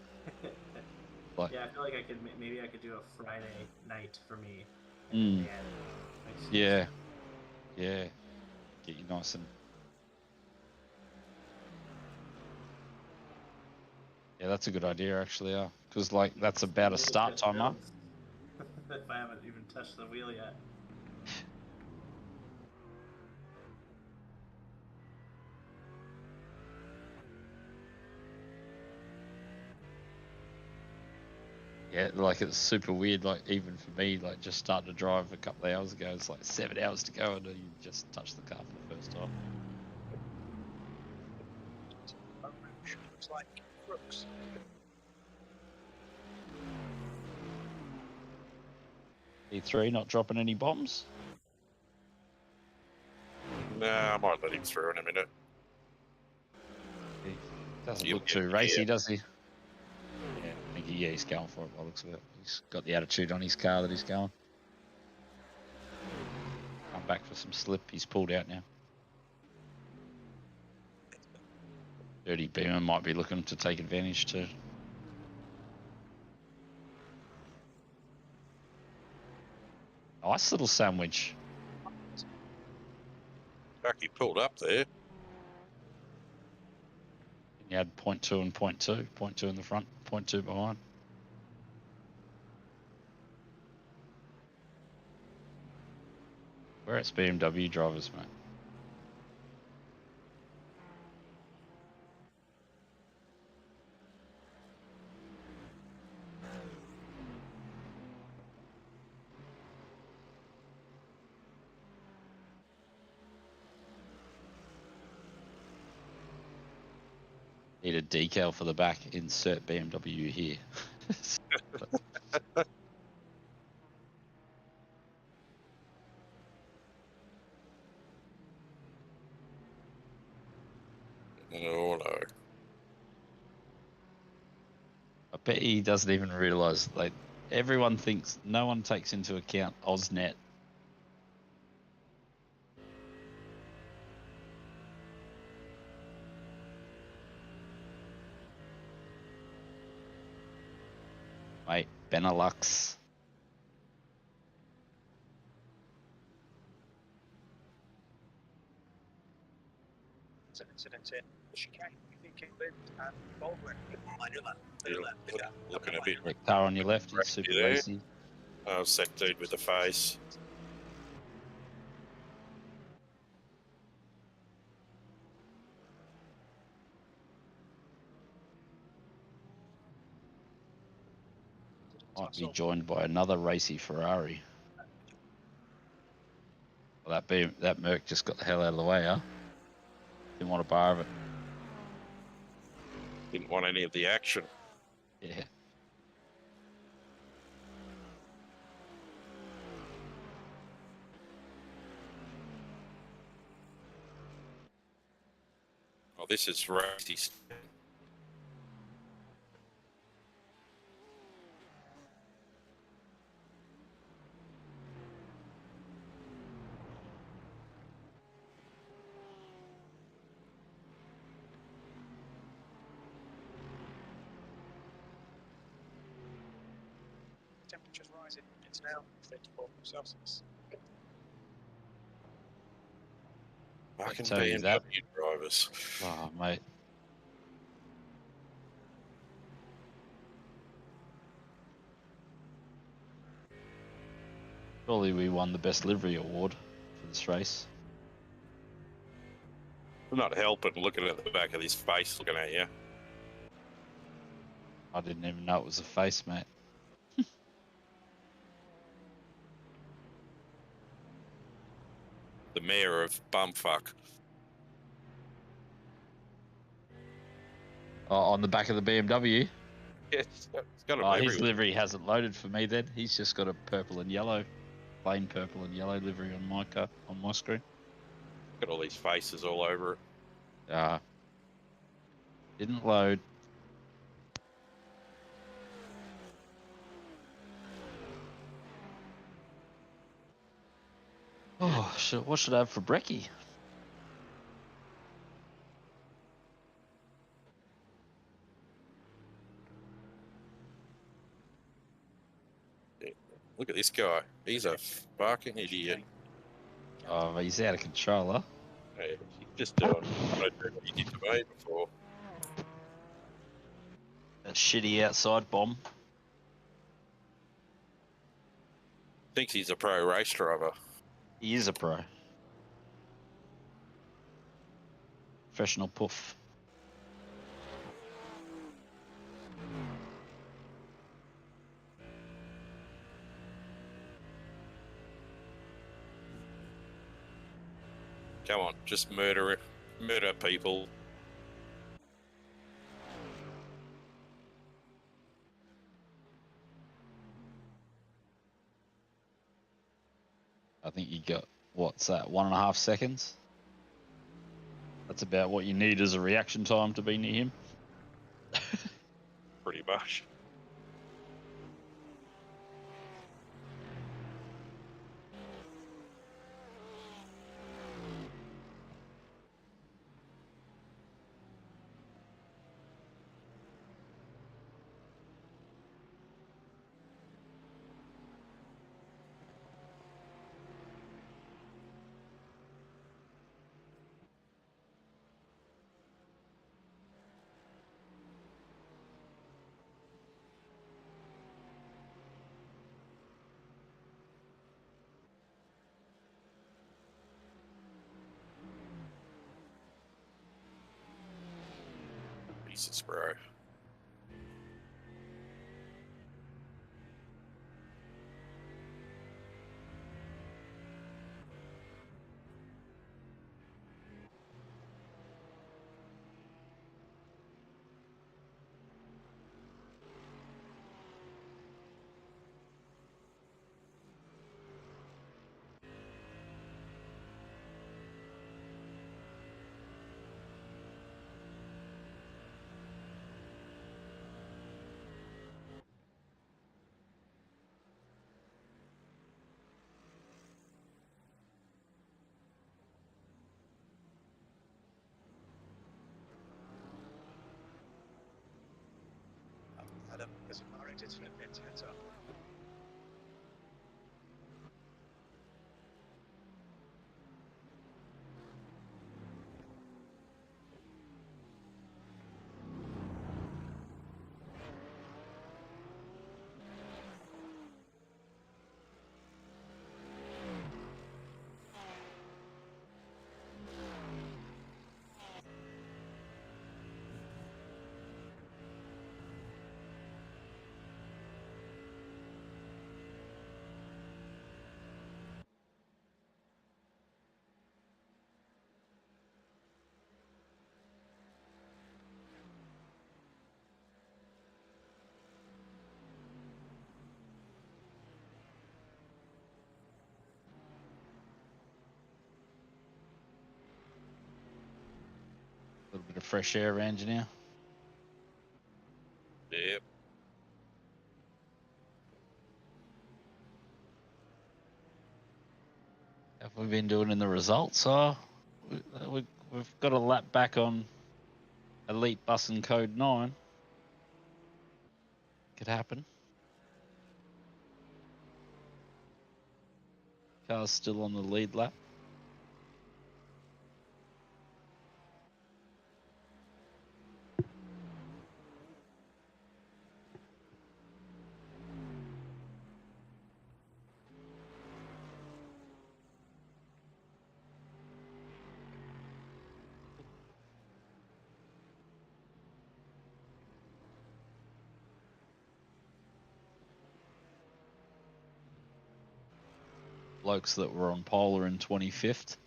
Like, Yeah, I feel like I could maybe I could do a Friday night for me. Mm. Yeah. Yeah. Get you nice and. Yeah, that's a good idea actually, yeah. Because like that's about a start time, huh? If I haven't even touched the wheel yet. Yeah, like it's super weird. Like even for me, like just starting to drive a couple of hours ago, it's like 7 hours to go, and you just touched the car for the first time. Looks like Brooks. E3 not dropping any bombs. Nah, I might let him through in a minute. He doesn't He'll look get too me racy, here. does he? Yeah, I think he's going for it by the looks of it. He's got the attitude on his car that he's going. Come back for some slip. He's pulled out now. Dirty Beamer might be looking to take advantage too. Nice little sandwich. Fuck, he pulled up there. You had 0.2 and 0.2. 0.2 in the front, 0.2 behind. We're at BMW drivers, mate. Need a decal for the back. Insert BMW here. Oh no. I bet he doesn't even realise. Like everyone thinks, no one takes into account AusNet. Mate, Benelux. It's an incident in chicane. You think it lived and Baldwin. On your left. To your left. Yeah. Looking a bit Like car on your left, he's super there. racy. Oh, set dude with the face. Might be joined by another racy Ferrari. Well, that Merc just got the hell out of the way, huh? Didn't want a bar of it. Didn't want any of the action. Yeah. Oh, this is racy. Temperature's rising. It's now 34 Celsius. Fucking tell you that. BMW drivers. Oh, mate. Surely we won the best livery award for this race. I'm not helping looking at the back of his face looking at you. I didn't even know it was a face, mate. The mayor of Bumfuck. Oh, on the back of the BMW. Yeah, it's got a Oh, livery. his livery hasn't loaded for me then. He's just got a purple and yellow, plain purple and yellow livery on my car, on my screen. Got all these faces all over it. Didn't load. Oh, what should I have for brekkie? Look at this guy. He's a fucking idiot. Oh, he's out of control, huh? Hey, he's just doing what he did to me before. That shitty outside bomb. Thinks he's a pro race driver. He is a pro. Professional puff. Come on, just murder people. I think you got, what's that, 1.5 seconds? That's about what you need as a reaction time to be near him. Pretty much. Jesus, bro. Adam, as a narrator, to flip it heads up. A little bit of fresh air around you now. Yep. Have we been doing in the results? Oh, we've got a lap back on Elite Bus and Code 9. Could happen. Car's still on the lead lap. Blokes that were on pole are in 25th.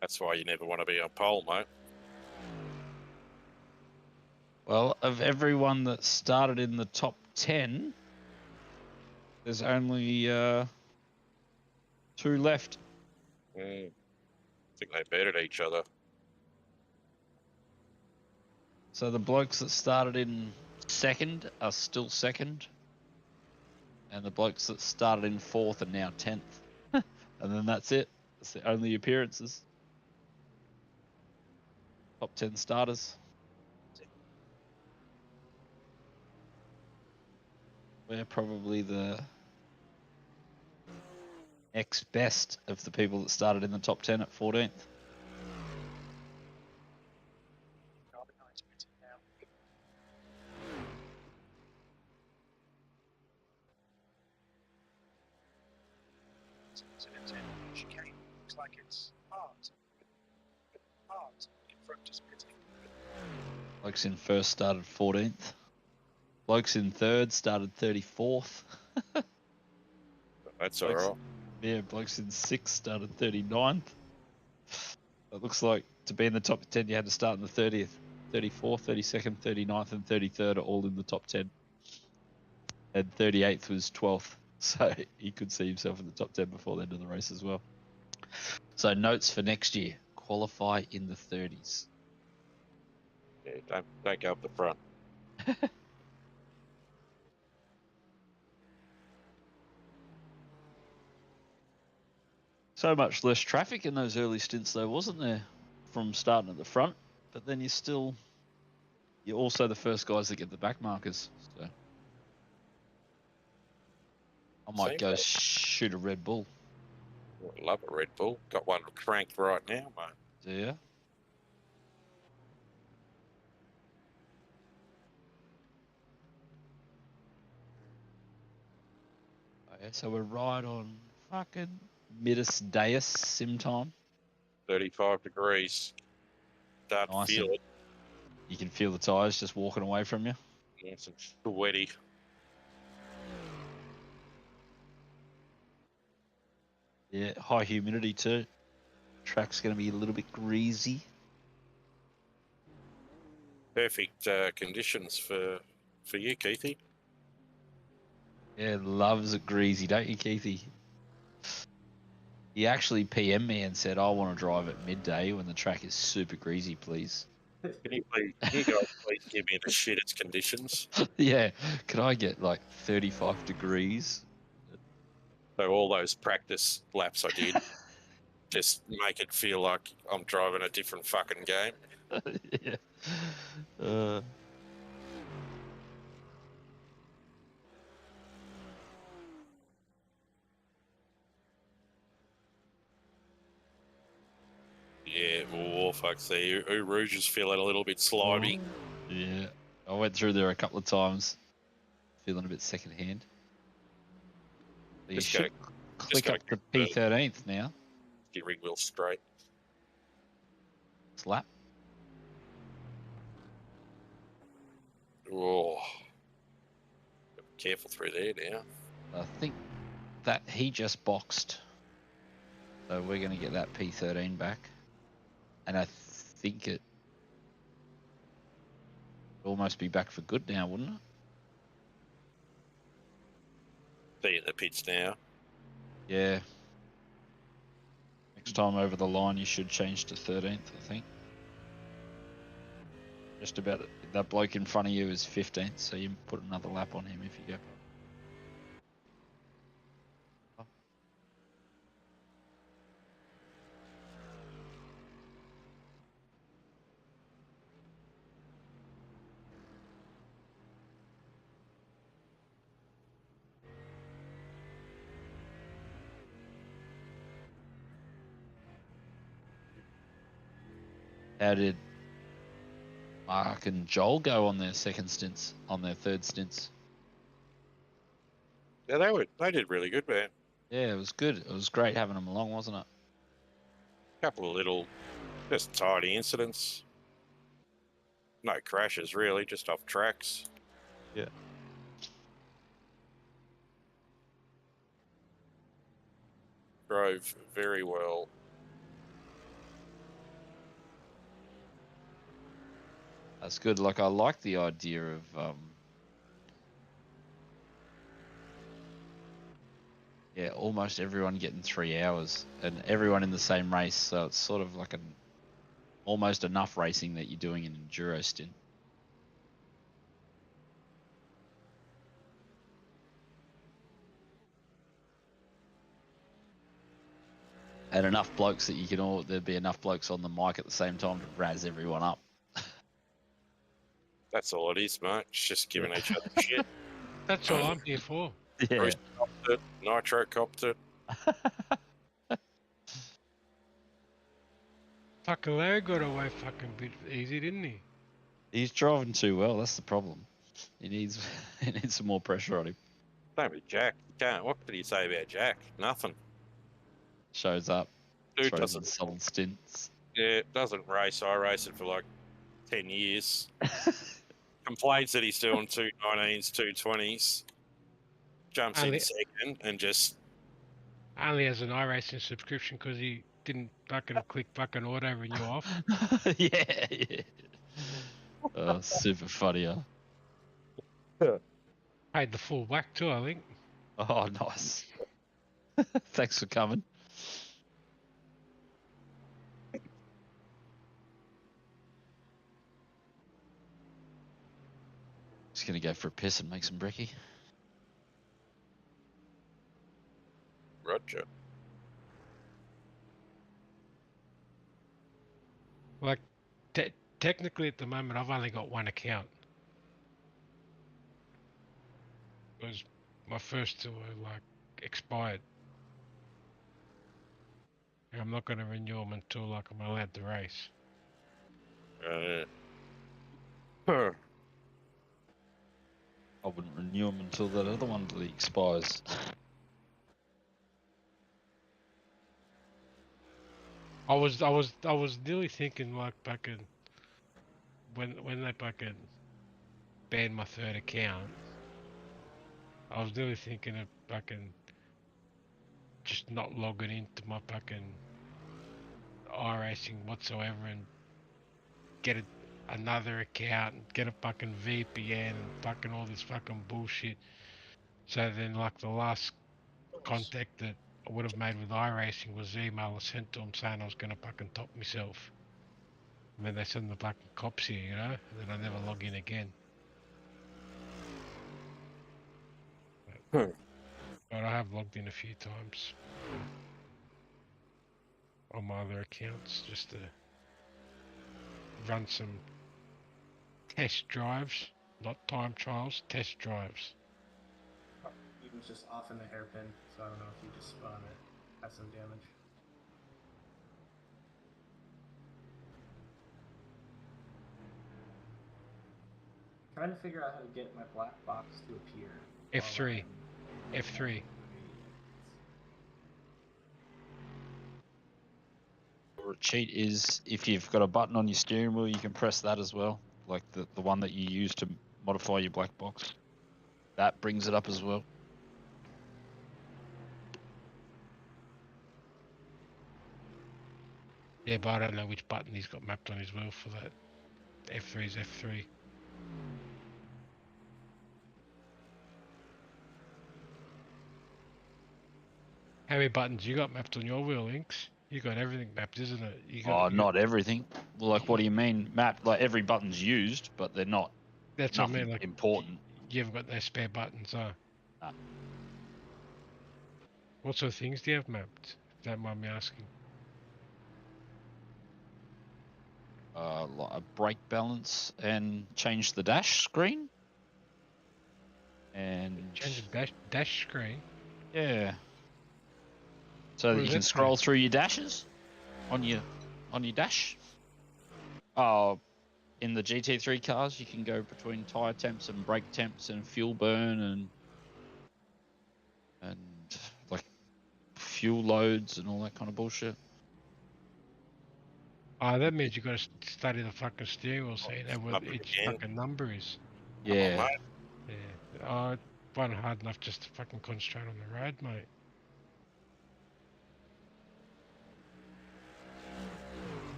That's why you never want to be on pole, mate. Well, of everyone that started in the top 10, there's only 2 left. I think they bettered each other. So the blokes that started in second are still second. And the blokes that started in 4th are now 10th. And then that's it. That's the only appearances. Top 10 starters. We're probably the next best of the people that started in the top 10 at 14th. Chicane. Looks like it's art. Art in front is pitting. Blokes in first started 14th. Blokes in third started 34th. That's all right. Yeah, blokes in 6th started 39th. It looks like to be in the top 10, you had to start in the 30th. 34th, 32nd, 39th, and 33rd are all in the top 10. And 38th was 12th. So he could see himself in the top 10 before the end of the race as well. So notes for next year. Qualify in the 30s. Yeah, don't go up the front. So much less traffic in those early stints though, wasn't there? From starting at the front. But then you're also the first guys that get the back markers. So I might Seems go like- shoot a Red Bull. Love a Red Bull. Got one cranked right now, mate. Do you? Okay, so we're right on fucking 𝘕𝘪𝘵 sim time. 35 degrees. Start Nice to feel and- it. You can feel the tyres just walking away from you. Nice and sweaty. Yeah, high humidity too. Track's going to be a little bit greasy. Perfect conditions for you, Keithy. Yeah, loves it greasy, don't you, Keithy? He actually PM'd me and said, I want to drive at midday when the track is super greasy, please. Can you guys please give me the shittest conditions? Yeah, could I get like 35 degrees? So all those practice laps I did, just make it feel like I'm driving a different fucking game. Yeah. Yeah, oh, fuck, see, Rouge is feeling a little bit slimy. Yeah, I went through there a couple of times, feeling a bit secondhand. You Just should gotta click up to P13th now. Get rig wheel straight. Slap. Oh, careful through there now. I think that he just boxed, so we're going to get that P13 back. And I think it would almost be back for good now, wouldn't it? See you in the pits now. Yeah. Next time over the line, you should change to 13th, I think. Just about it. That bloke in front of you is 15th, so you put another lap on him if you go. How did Mark and Joel go on their second stints, on their third stints? Yeah, they did really good, man. Yeah, it was good. It was great having them along, wasn't it? Couple of little, just tiny incidents. No crashes, really, just off tracks. Yeah. Drove very well. That's good. Like, I like the idea of, yeah, almost everyone getting 3 hours and everyone in the same race. So it's sort of like almost enough racing that you're doing an enduro stint. And enough blokes that there'd be enough blokes on the mic at the same time to razz everyone up. That's all it is, mate. It's just giving each other shit. That's all I'm here for. Yeah. Bruce copped it. Nitro copped it. Fucking Larry got away fucking bit easy, didn't he? He's driving too well. That's the problem. He needs some more pressure on him. Same with Jack. You can't. What did he say about Jack? Nothing. Shows up. Dude Throws in doesn't. solid stints. Yeah, doesn't race. I raced it for like 10 years. Complains that he's doing 219s, 220s. Jumps in Ali- second and just only has an iRacing subscription because he didn't fucking click fucking auto renew off. Yeah, yeah. Oh, super funny, huh? Paid the full whack too, I think. Oh, nice. Thanks for coming. Just gonna go for a piss and make some brekkie. Roger. Like, technically at the moment, I've only got one account. Because my first two were like expired. And I'm not going to renew them until like I'm allowed to race. Huh. I wouldn't renew them until that other one expires. I was nearly thinking like fucking when they fucking banned my third account. I was nearly thinking of fucking just not logging into my fucking iRacing whatsoever and get another account and get a fucking VPN and fucking all this fucking bullshit. So then like the last contact that I would have made with iRacing was the email I sent to them saying I was going to fucking top myself. And then they send the fucking cops here, you know, and then I never log in again. But I have logged in a few times on my other accounts just to run some test drives, not time trials, test drives. He was just off in the hairpin, so I don't know if you just spun it, had some damage. Trying to figure out how to get my black box to appear. F3. F3. Or a cheat is if you've got a button on your steering wheel, you can press that as well. Like the one that you use to modify your black box. That brings it up as well. Yeah, but I don't know which button he's got mapped on his wheel for that. F3 is F3. How many buttons you got mapped on your wheel, Lynx? You got everything mapped, isn't it? Not everything. Well, like, what do you mean mapped? Like, every button's used, but they're not. That's nothing what I mean. Like, important. You haven't got no spare buttons, huh? Nah. What sort of things do you have mapped? If you don't mind me asking. Like a brake balance and change the dash screen. And change the dash screen. Yeah. So that you can scroll through your dashes on your dash. Oh, in the GT3 cars, you can go between tire temps and brake temps and fuel burn and like fuel loads and all that kind of bullshit. Oh, that means you got to study the fucking steering wheel so you know what each fucking number is. Yeah. Yeah. Oh, it wasn't hard enough just to fucking concentrate on the road, mate.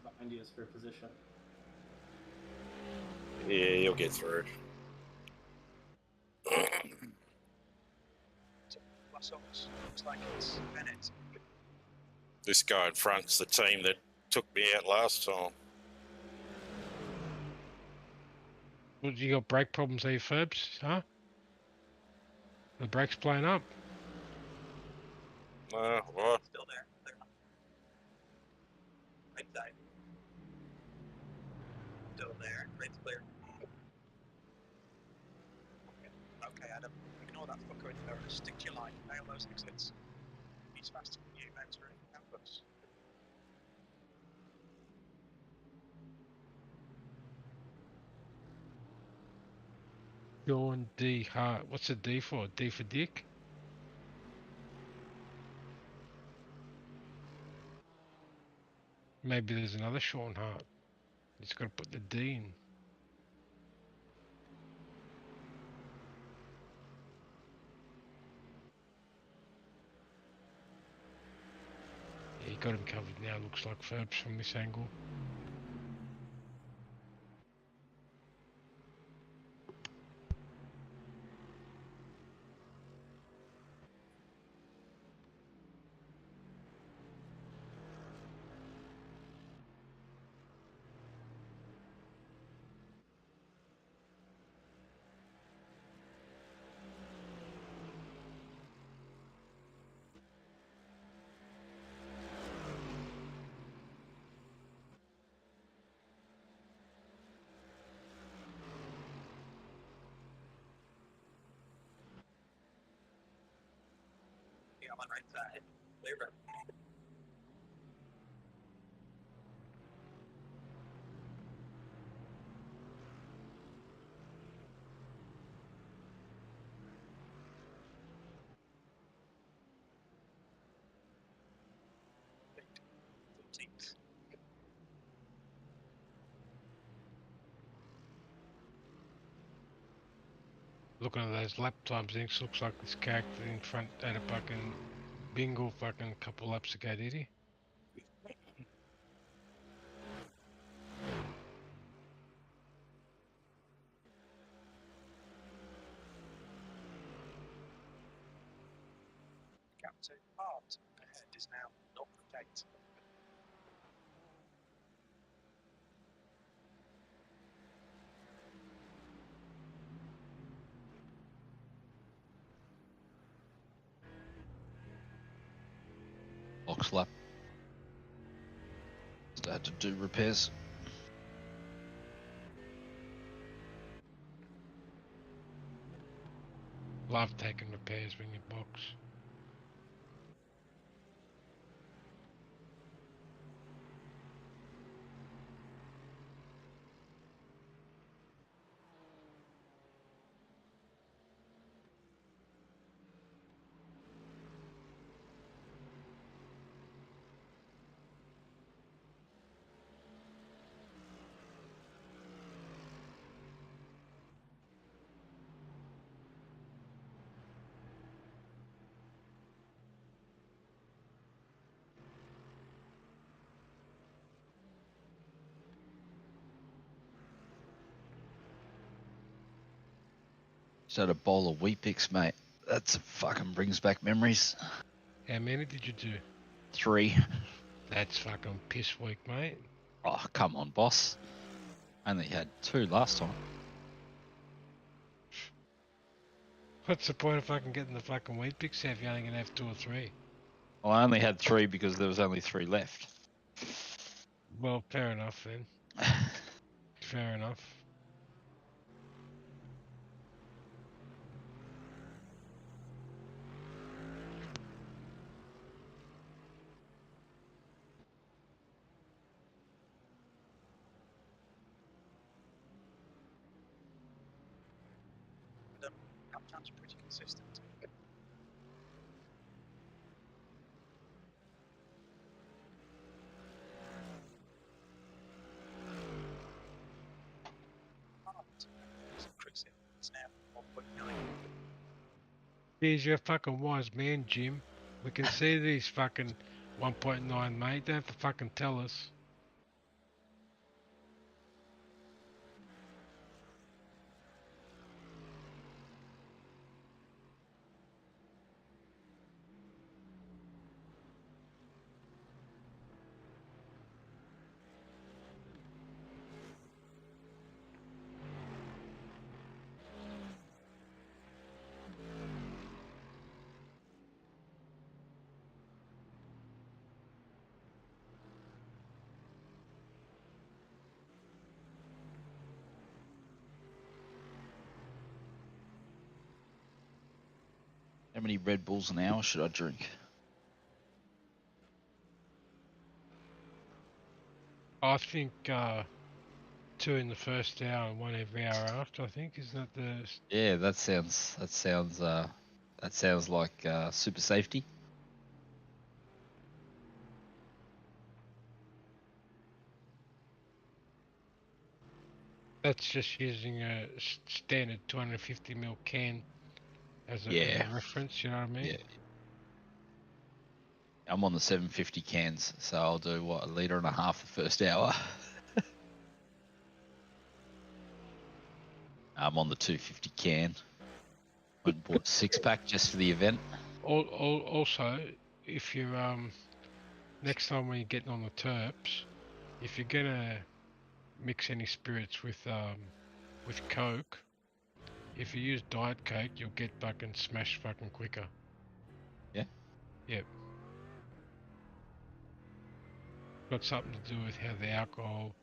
Behind you is for position. Yeah, you'll get through. Looks like it's Bennett. This guy in front's the team that took me out last time. Well, you got brake problems there, Ferbs, huh? The brake's playing up. What? Still there. They're not. Right side. Still there. Rate's clear. Okay, Adam. Ignore that fucker in there. Stick to your line. Nail those exits. He's faster than you, entering campus. Sean D. Hart. What's the D for? D for Dick? Maybe there's another Sean Hart. He's got to put the D in. You got him covered now, looks like Ferbs from this angle. Yeah, I'm on right side. Clear. Looking at those lap times, it looks like this character in front had a fucking bingo fucking couple laps ago, did he? Captain Art ahead is now not the date. Box lap. Still had to do repairs. Love taking repairs when you box. Just had a bowl of Weet-Bix, mate. That's fucking brings back memories. How many did you do? 3. That's fucking piss weak, mate. Oh, come on, boss. Only had 2 last time. What's the point of fucking getting the fucking Weet-Bix if you're only gonna have 2 or 3? Well, I only had 3 because there was only 3 left. Well, fair enough then. Fair enough. Captain's pretty consistent. It's now 1.9. Geez, you're a fucking wise man, Jim. We can see these fucking 1.9, mate. Don't have to fucking tell us. How many Red Bulls an hour should I drink? I think 2 in the first hour and 1 every hour after. I think isn't that the? Yeah, that sounds like super safety. That's just using a standard 250ml can as a Yeah. reference. You know what I mean? Yeah. I'm on the 750 cans, so I'll do what, 1.5 liters the first hour. I'm on the 250 can. Went and bought a 6-pack just for the event. Also, if you next time when you're getting on the terps, if you're gonna mix any spirits with Coke, if you use Diet Coke, you'll get fucking smashed fucking quicker. Yeah? Yep. Got something to do with how the alcohol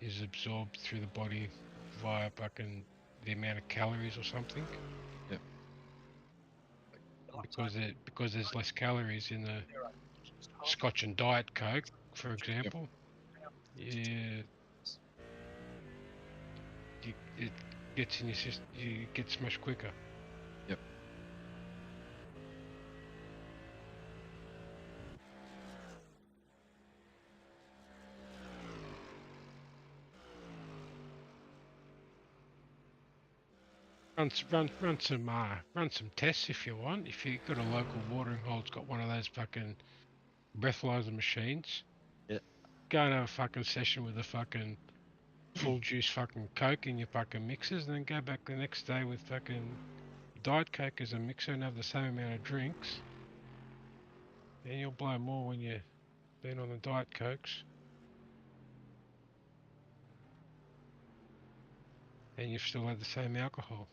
is absorbed through the body via fucking the amount of calories or something. Yep. Because there's less calories in the Scotch and Diet Coke, for example. Yeah. It gets in your system. You get smashed quicker. Yep. Run some tests if you want. If you've got a local watering hole that's got one of those fucking breathalyzer machines, yeah, go and have a fucking session with a fucking full juice fucking Coke in your fucking mixers, and then go back the next day with fucking Diet Coke as a mixer and have the same amount of drinks. And you'll blow more when you've been on the Diet Cokes. And you've still had the same alcohol.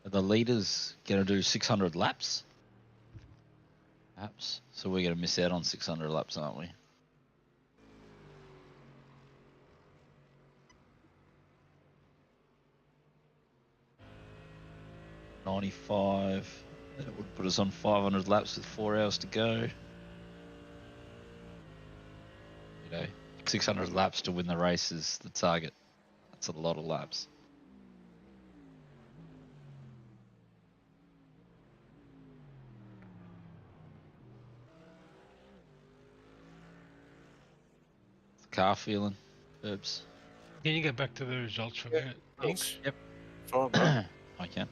Are the leaders going to do 600 laps? Perhaps. So we're going to miss out on 600 laps, aren't we? $95. That would put us on 500 laps with 4 hours to go. You know, 600 laps to win the race is the target. That's a lot of laps. Car feeling, Herbs? Can you go back to the results for a minute? Thanks. Yep. Fine, mate. I can.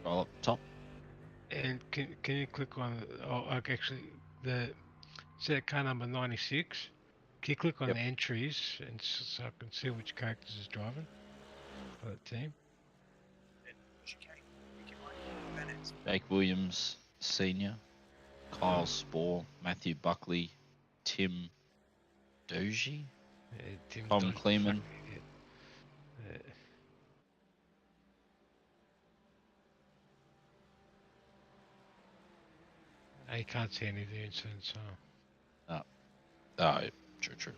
Roll up top. And can you click on actually see that car number 96? Can you click on Yep. the entries and so I can see which characters is driving for the team? Jake Williams, Senior, Kyle Spore, Matthew Buckley, Tim Doji, Tom Kleeman. I can't see any of the incidents, so. Oh, true.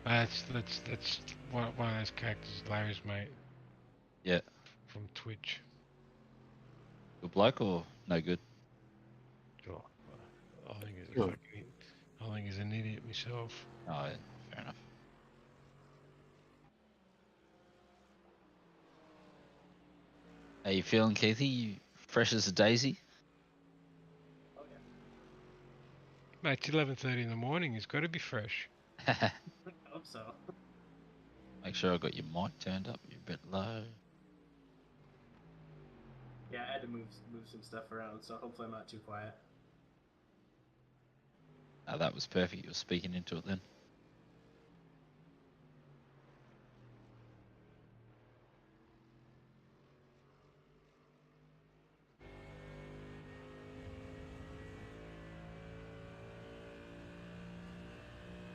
That's one of those characters, Larry's mate. Yeah. From Twitch. Good bloke or no good? Sure. I think he's an idiot myself. Oh, yeah, fair enough. How you feeling, Keithy? You fresh as a daisy? Mate, it's 11:30 in the morning. He's got to be fresh. I hope so. Make sure I got your mic turned up. You're a bit low. Yeah, I had to move some stuff around, so hopefully I'm not too quiet. Oh, that was perfect. You were speaking into it then.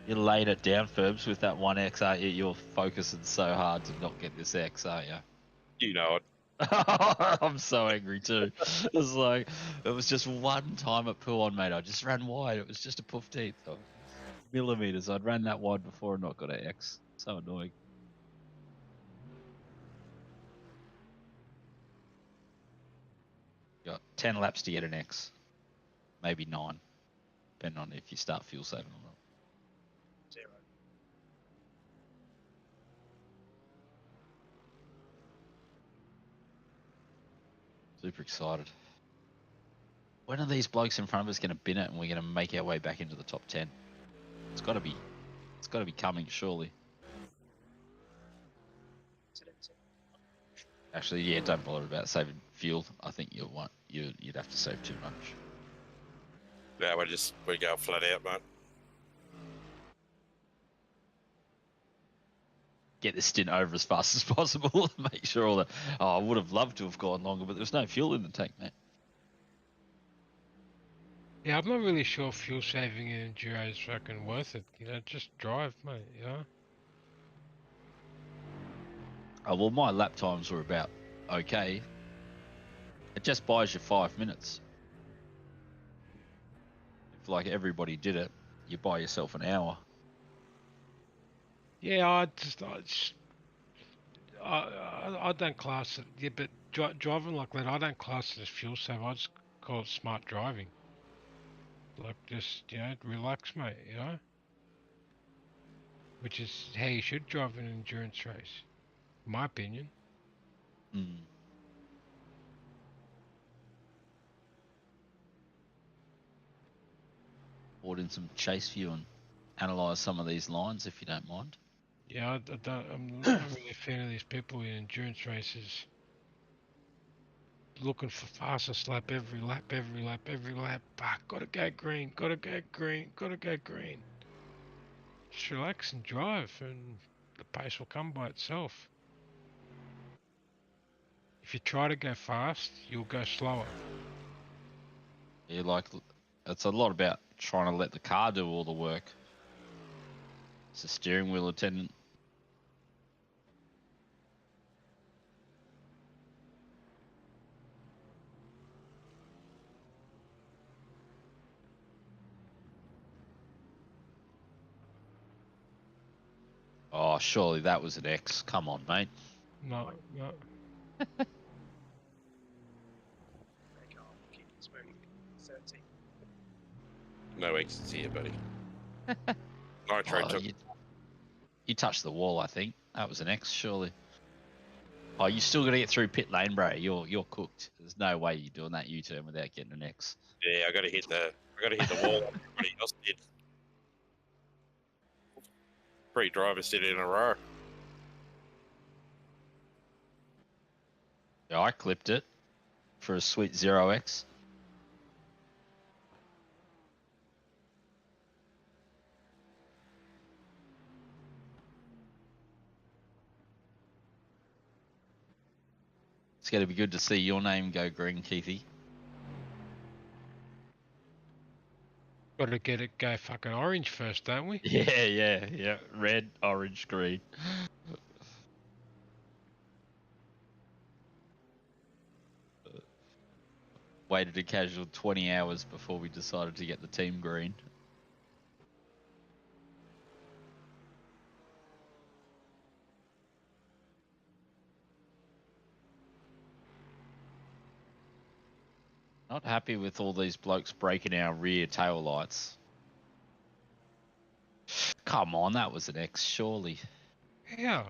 You laid it down, Ferbs, with that 1X, aren't you? You're focusing so hard to not get this X, aren't you? You know it. I'm so angry too. It's like, it was just one time at Puon, mate. I just ran wide. It was just a poof teeth. Millimeters. I'd ran that wide before and not got an X. So annoying. Got 10 laps to get an X. Maybe 9. Depending on if you start fuel saving or not. 0. Super excited. When are these blokes in front of us going to bin it and we're going to make our way back into the top 10? It's got to be coming, surely. Actually, yeah, don't bother about saving fuel. I think you'd have to save too much. Yeah, we go flat out, mate. Get this stint over as fast as possible. Make sure all that. Oh, I would have loved to have gone longer, but there's no fuel in the tank, mate. Yeah, I'm not really sure fuel saving in enduro is fucking worth it. You know, just drive, mate. You know. Oh, well, my lap times were about okay. It just buys you 5 minutes. If like everybody did it, you buy yourself an hour. Yeah, I don't class it. Yeah, but driving like that, I don't class it as fuel save. I just call it smart driving. Like, just, you know, relax, mate, you know? Which is how you should drive an endurance race, in my opinion. Mm. Brought in some chase view and analyse some of these lines, if you don't mind. Yeah, I'm not really a fan of these people in endurance races looking for fastest lap every lap. Ah, gotta go green. Just relax and drive, and the pace will come by itself. If you try to go fast, you'll go slower. Yeah, like, it's a lot about trying to let the car do all the work. It's a steering wheel attendant. Oh, surely that was an X. Come on, mate. No. They can't keep it smooth. 13. No exits here, buddy. Nitro Oh, took. you touched the wall, I think. That was an X, surely. Oh, you still got to get through pit lane, bro. You're cooked. There's no way you're doing that U-turn without getting an X. Yeah, I got to hit the wall. Like everybody else did. 3 drivers did it in a row. Yeah, I clipped it for a sweet 0X. It's going to be good to see your name go green, Keithy. Gotta get it go fucking orange first, don't we? Yeah. Red, orange, green. Waited a casual 20 hours before we decided to get the team green. Not happy with all these blokes breaking our rear tail lights. Come on, that was an X, surely. Yeah.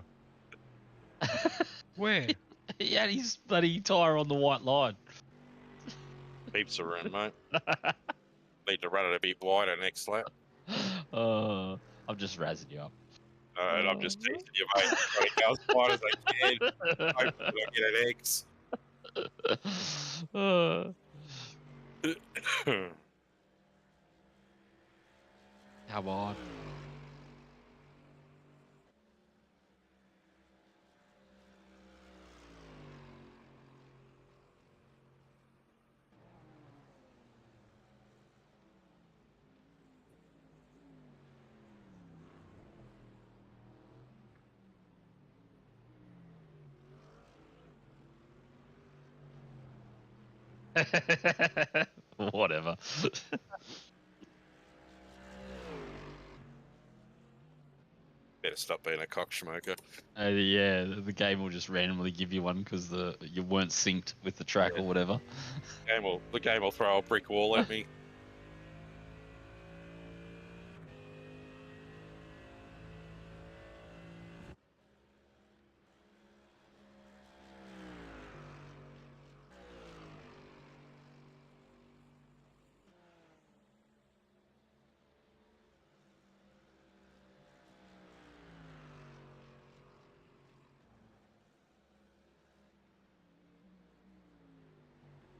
Where? He had his bloody tyre on the white line. Heaps of room, mate. Need to run it a bit wider next lap. I'm just razzing you up. And I'm just teasing you, mate. Trying to go as wide as I can. Hopefully I get an X. Come on. Whatever. Better stop being a cocksmoker. Yeah, the game will just randomly give you one because you weren't synced with the track or whatever. The game will throw a brick wall at me.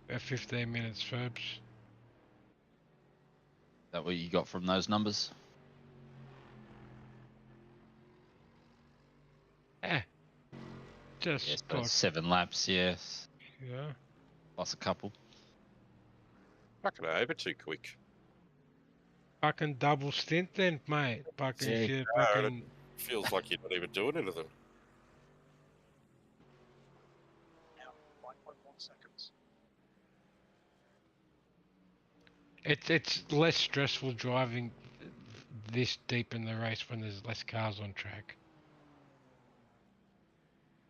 About 15 minutes, Ferbs. That what you got from those numbers? Eh. Just Yes, about like, 7 laps, yes. yeah. Plus a couple. Fucking over too quick. Fucking double stint then, mate. Fucking Yeah. shit, No, fucking... Feels like you're not even doing anything. Now, 5.1 seconds. It's less stressful driving this deep in the race when there's less cars on track.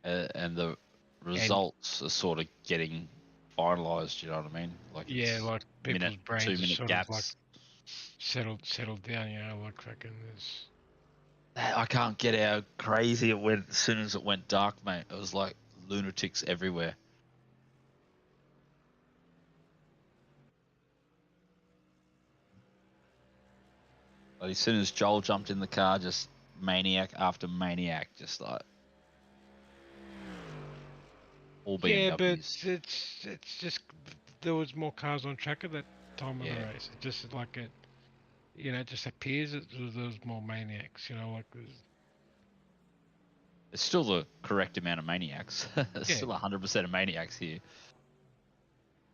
And the results are sort of getting finalised, you know what I mean? Like Yeah, it's like people's minute, brains 2 are minute sort gaps. of like settled down, you know, like fucking there's... I can't get how crazy it went as soon as it went dark, mate. It was like lunatics everywhere. Like as soon as Joel jumped in the car, just maniac after maniac, just like all BMWs. Yeah, but it's just there was more cars on track at that time of the Yeah. race. It just like it, you know, it just appears that there was more maniacs. You know, like there's, It's still the correct amount of maniacs. It's Yeah. still 100% of maniacs here.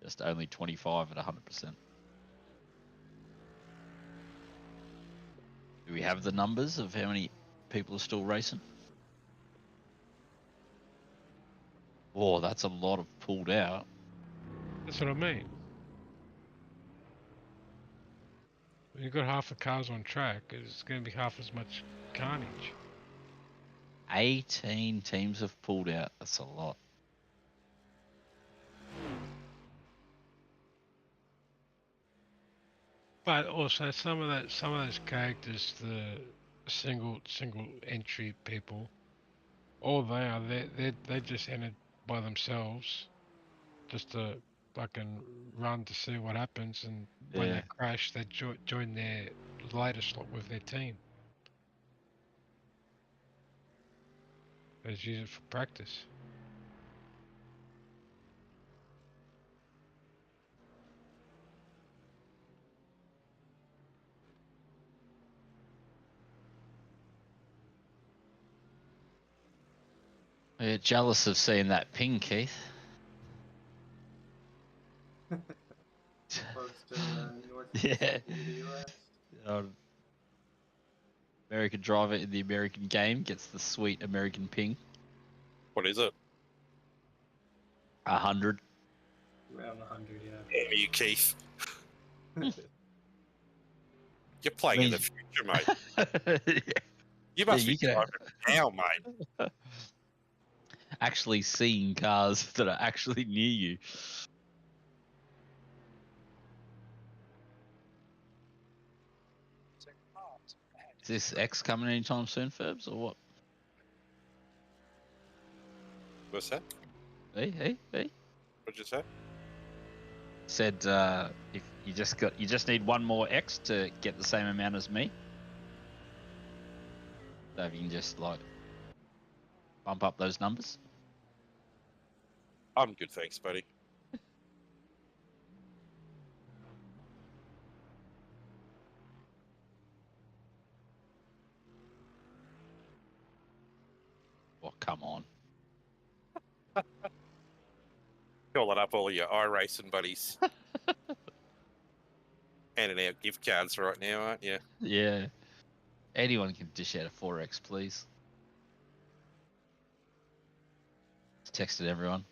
Just only 25 at 100%. Do we have the numbers of how many people are still racing? Oh, that's a lot of pulled out. that's what I mean. When you've got half the cars on track, it's going to be half as much carnage. 18 teams have pulled out. That's a lot. But also some of those characters, the single entry people, all they just entered by themselves, just to fucking run to see what happens, and when Yeah. they crash, they join their later slot with their team. They just use it for practice. We're jealous of seeing that ping, Keith. Close to north Yeah. of the US. American driver in the American game gets the sweet American ping. What is it? 100. Around 100, yeah. Damn you, Keith. You're playing in the future, mate. You must Yeah, be you can- driving now, mate. Actually seeing cars that are actually near you. So, Mart ahead. Is this X coming anytime soon, Ferbs, or what? What's that? Hey. What'd you say? Said if you just need one more X to get the same amount as me. So if you can just like bump up those numbers. I'm good, thanks, buddy. Oh, come on. Calling up all your iRacing buddies. Handing out gift cards right now, aren't you? Yeah. Anyone can dish out a 4X, please. Texted everyone.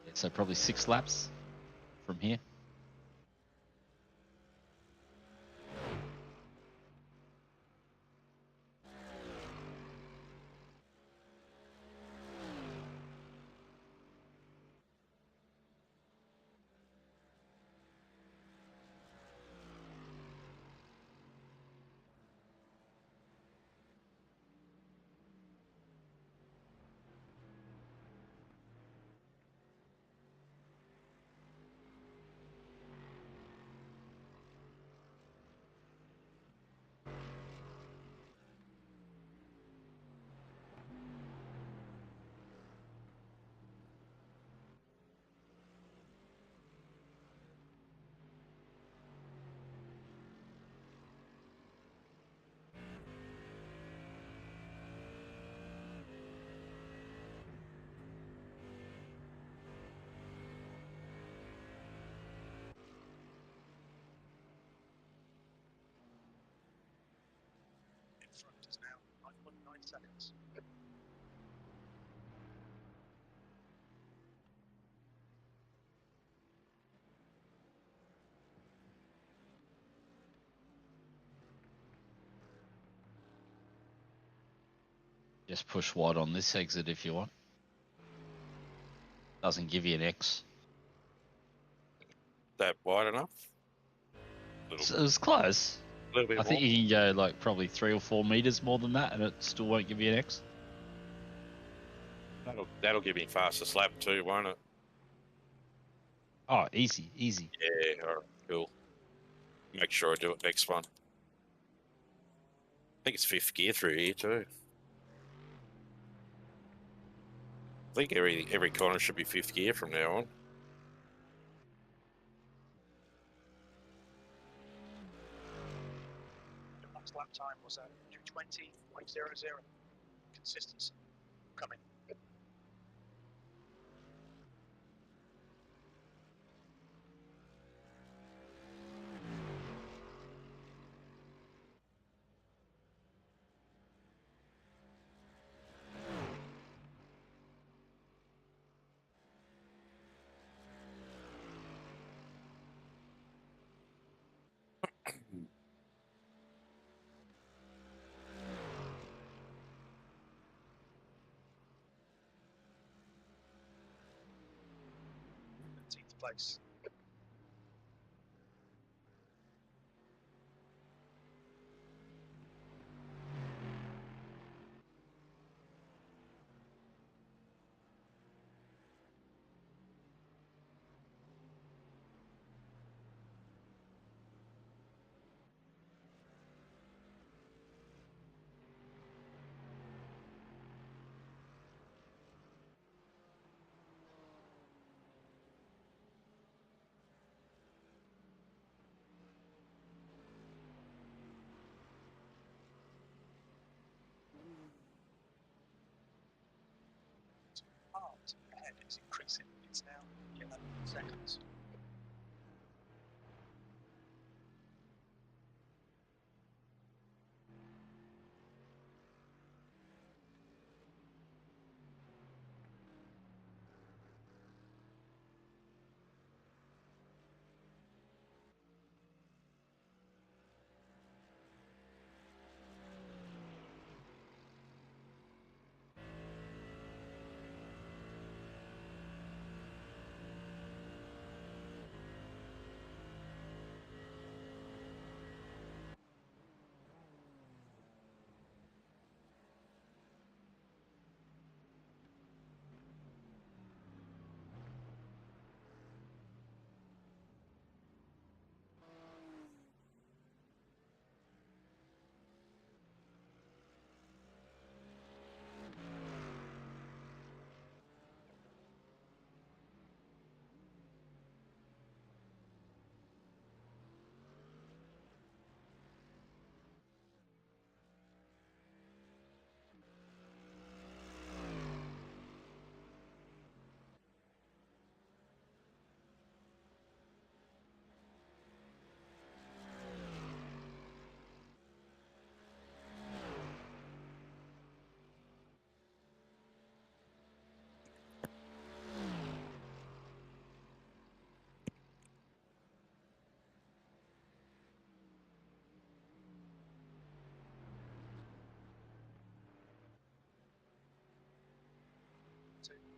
Yeah, so probably 6 laps. from here. In front is now 9.9 seconds. Just push wide on this exit if you want. Doesn't give you an X. That wide enough? It was close. A little bit I think more. you can go like probably 3 or 4 meters more than that, and it still won't give you an X. That'll give me fastest lap too, won't it? Oh, easy, easy. Yeah, all right, cool. Make sure I do it next one. I think it's 5th gear through here too. I think every corner should be 5th gear from now on. The max lap time was at 2:20.00. Consistency coming. Place. Ahead is increasing. It's now 11 seconds.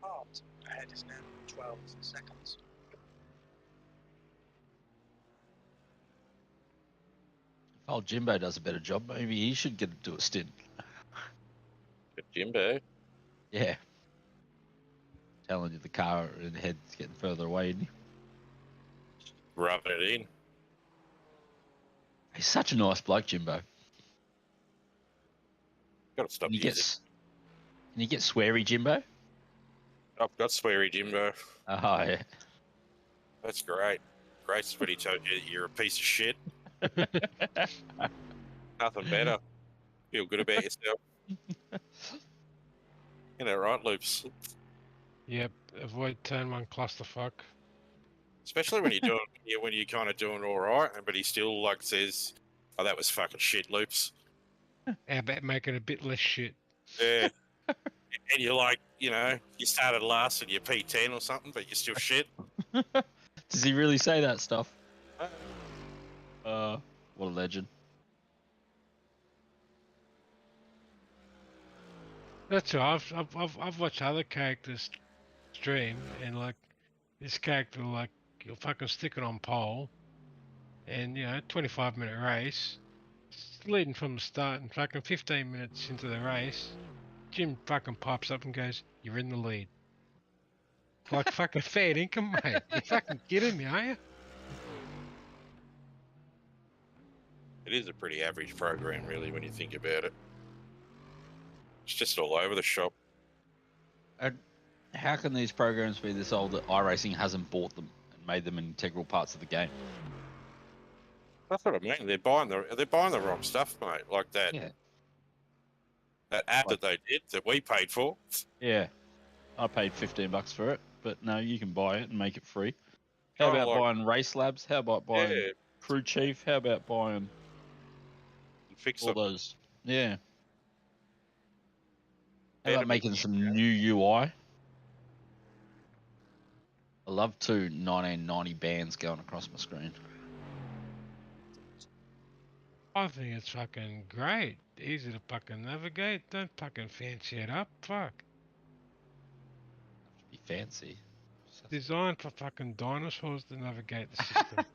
Art ahead is now 12 seconds. If old Jimbo does a better job, maybe he should get to do a stint. But Jimbo, Yeah. Telling you the car and the head's getting further away, isn't he? rubbing it in. He's such a nice bloke, Jimbo. Got to stop Can you using. can you get sweary, Jimbo? I've got sweary Jimbo. Oh, yeah. That's great. Great when he told you you're a piece of shit. Nothing better. Feel good about yourself. You know, right, Loops? Yep. Avoid turn one clusterfuck. Especially when you're doing, when you're kind of doing all right, but he still like says, "Oh, that was fucking shit, Loops." How about making a bit less shit? Yeah. And you're like, you know, you started last in your P10 or something, but you're still shit. Does he really say that stuff? What a legend. That's right. I've watched other characters stream, and like this character, like you'll fucking stick it on pole, and 25-minute race, it's leading from the start, and fucking 15 minutes into the race, Jim fucking pipes up and goes, "You're in the lead." Like fucking fair income, mate. You fucking kidding me, are you? It is a pretty average program, really, when you think about it. It's just all over the shop. How can these programs be this old that iRacing hasn't bought them and made them integral parts of the game? That's what I mean. They're buying the wrong stuff, mate. Like that. Yeah. That app that they did that we paid for. Yeah. I paid $15 for it, but no, you can buy it and make it free. How Kinda about like- buying Race Labs? How about buying Yeah. Crew Chief? How about buying Fix all them. those? Yeah. How Better about making some new UI? I love 1990 bands going across my screen. I think it's fucking great. Easy to fucking navigate. Don't fucking fancy it up. Fuck. Be fancy. Designed for fucking dinosaurs to navigate the system.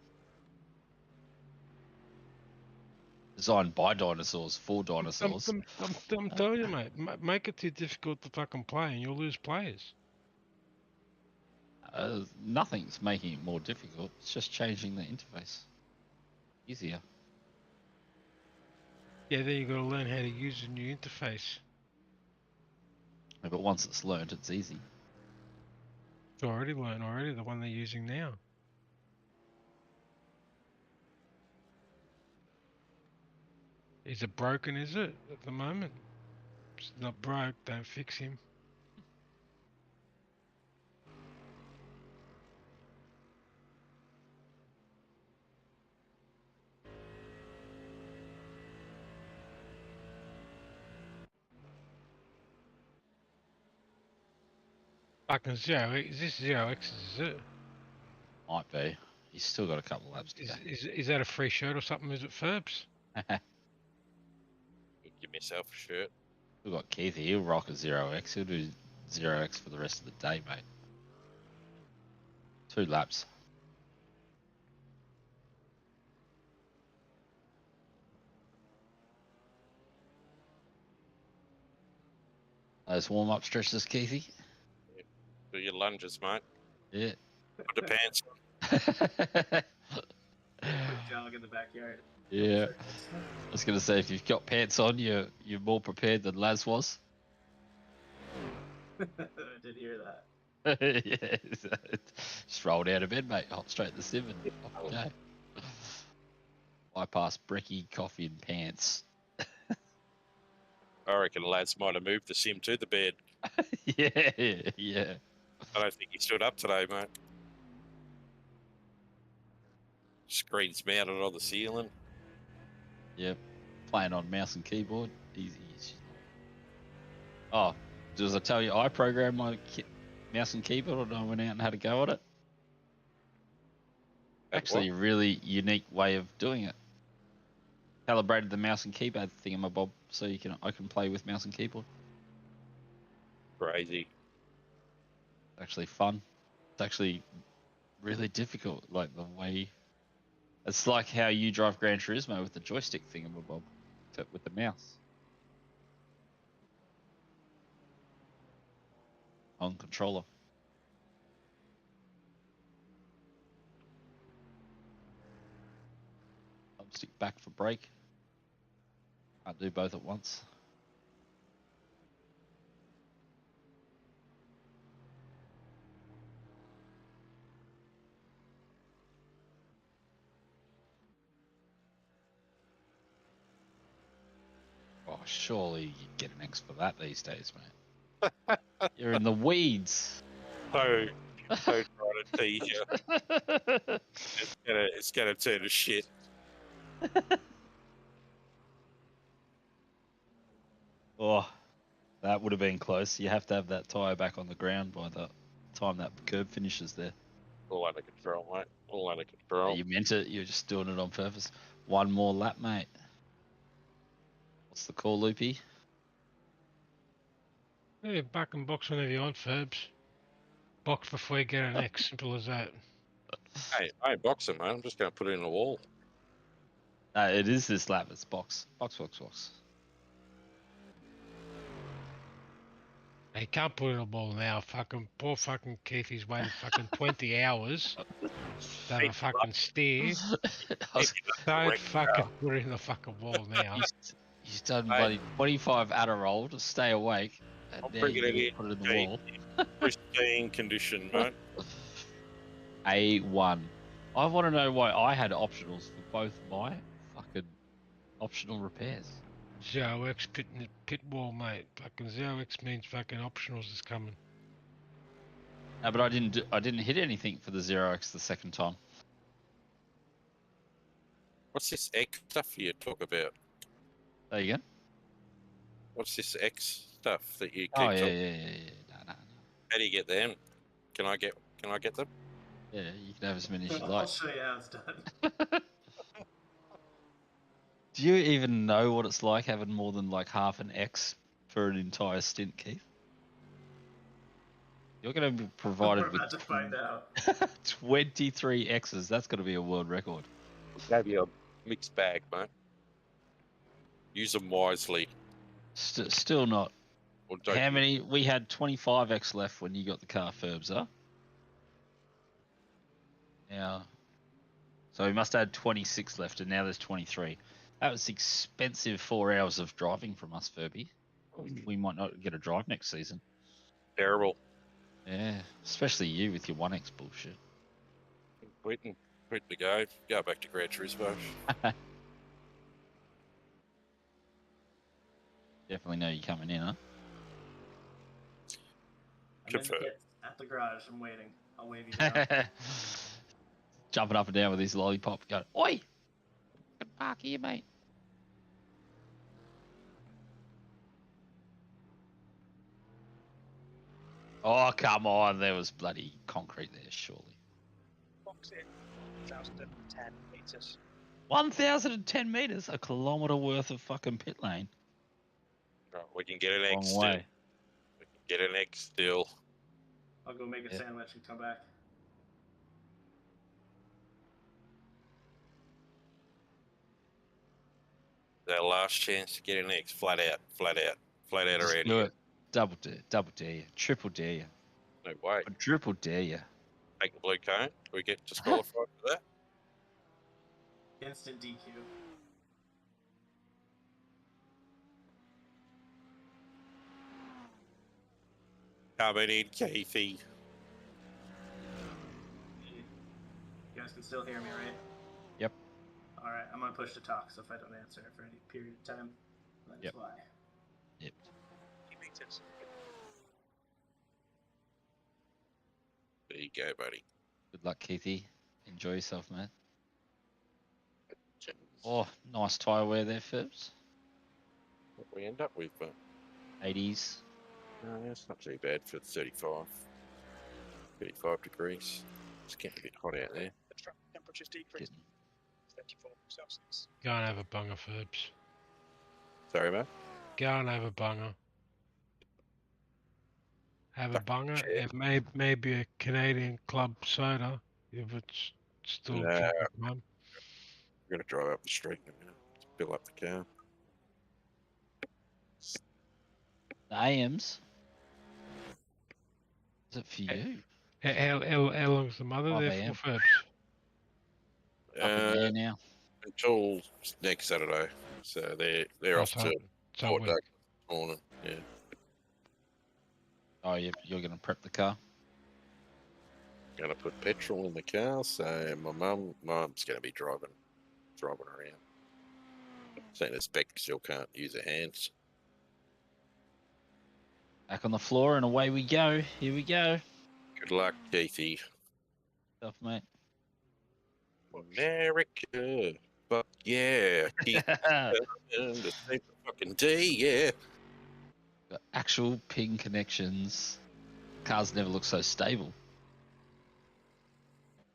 Designed by dinosaurs for dinosaurs. I'm telling you, mate. Make it too difficult to fucking play, and you'll lose players. Nothing's making it more difficult. It's just changing the interface. Easier. Yeah, then you got to learn how to use a new interface. Yeah, but once it's learned, it's easy. It's already learned already. The one they're using now. Is it broken? Is it at the moment? If it's not broke, don't fix him. Fucking Zero. Is this Zero X? Is it? Might be. He's still got a couple of laps to go. Is that a free shirt or something? Is it Ferbs? Give myself a shirt. We've got Keith. He'll rock a 0x. He'll do 0x for the rest of the day, mate. 2 laps. Those warm-up stretches, Keithy. Do your lunges, mate. Yeah. Put the pants on. Jog in the backyard. Yeah. I was going to say, if you've got pants on, you're more prepared than Laz was. I did hear that. Yeah. Just rolled out of bed, mate. Hop straight to the 7. Off we go. Bypass brekkie, coffee and pants. I reckon lads might have moved the sim to the bed. Yeah. I don't think he stood up today, mate. Screen's mounted on the ceiling. Yep. Playing on mouse and keyboard. Easy. Oh, does I tell you I programmed my mouse and keyboard and I went out and had a go at it? Actually, a really unique way of doing it. Calibrated the mouse and keyboard thingamabob so I can play with mouse and keyboard. Crazy. It's actually fun. It's actually really difficult. Like the way, it's like how you drive Gran Turismo with the joystick thingamabob, except with the mouse on controller. Stick back for brake. Can't do both at once. Oh, surely you get an X for that these days, mate. You're in the weeds. So trying to tease you. It's gonna turn to shit. Oh, that would have been close. You have to have that tyre back on the ground by the time that curb finishes there. All under control, mate. All under control. You meant it. You're just doing it on purpose. One more lap, mate. What's the call, Loopy? Yeah, back and box whenever you want, Ferbs. Box before you get an X, simple as that. Hey, I ain't boxing, man. I'm just gonna put it in the wall. No, it is this lap. It's box. Box, box, box. He can't put it in the ball now. Fucking poor fucking Keith. He's waited fucking 20 hours. Done a fucking steer. Don't fucking put it in the fucking wall now. He's done bloody 25 Adderall to stay awake. And I'm now bringing you it in. put it in the wall. Pristine condition, mate. A1. I want to know why I had optionals for both my fucking optional repairs. 0x pit wall, mate. Fucking 0x means fucking optionals is coming. No, but I didn't hit anything for the 0x the second time. What's this X stuff you talk about? There you go. What's this X stuff that you keep Oh yeah, talking? yeah. No. How do you get them? Can I get them? Yeah, you can have as many as you I'll like. show you how it's done. Do you even know what it's like having more than like half an X for an entire stint, Keith? You're going to be provided We're with about to find out. 23 X's. That's going to be a world record. Have you a mixed bag, mate? Use them wisely. Still not. Or don't How many? We had 25X left when you got the car, Ferbs, huh? Now, so we must have had 26 left, and now there's 23. That was expensive 4 hours of driving from us, Furby. We might not get a drive next season. Terrible. Yeah, especially you with your 1X bullshit. Quitting to go. Go back to Gran Turismo. Definitely know you're coming in, huh? I'm in the Confirm. pits at the garage. I'm waiting. I'll wave you down. Jumping up and down with his lollipop, going, "Oi, park here, mate." Oh, come on. There was bloody concrete there, surely. Box it. 1,010 meters. 1,010 meters? A kilometre worth of fucking pit lane. Right, we can get an X Wrong still. way. We can get an X still. I'll go make a Yeah. sandwich and come back. That last chance to get an X. Flat out Just around do here. it. Double dare you, triple dare you, No way. quadruple dare you. Take the blue cone. Do we get disqualified for that? Instant DQ. Coming in, Keithy. You guys can still hear me, right? Yep. Alright, I'm gonna push to talk, so if I don't answer for any period of time, that's Yep. why. Yep. 50 meters. There you go, buddy. Good luck, Keithy. Enjoy yourself, man. Oh, nice tyre wear there, Phipps. What we end up with, but 80s. no, it's not too bad for 35. 35 degrees. It's getting a bit hot out there. The track temperature's decreased. Getting 34 Celsius. Go and have a bunger, Ferbs. Sorry, mate. Go and have a bunger. have a bunger. It maybe a Canadian club soda if it's still Nah. drinking time. We're gonna drive up the street in a minute. Fill up the car. The AMs. Is it for you? How long's the mother 5 there a.m. for, Ferbs? Up in the air now. Until next Saturday. So they're Oh, off to so Port when- Douglas this morning. Yeah. Oh, you're going to prep the car? Gonna put petrol in the car, so my mum's gonna be driving around. Saying it's Beck still can't use her hands. Back on the floor and away we go. Here we go. Good luck, Keithy. Stuff, mate. America. Fuck yeah. Keith and the same fucking D, yeah. Got actual ping connections. Cars never look so stable.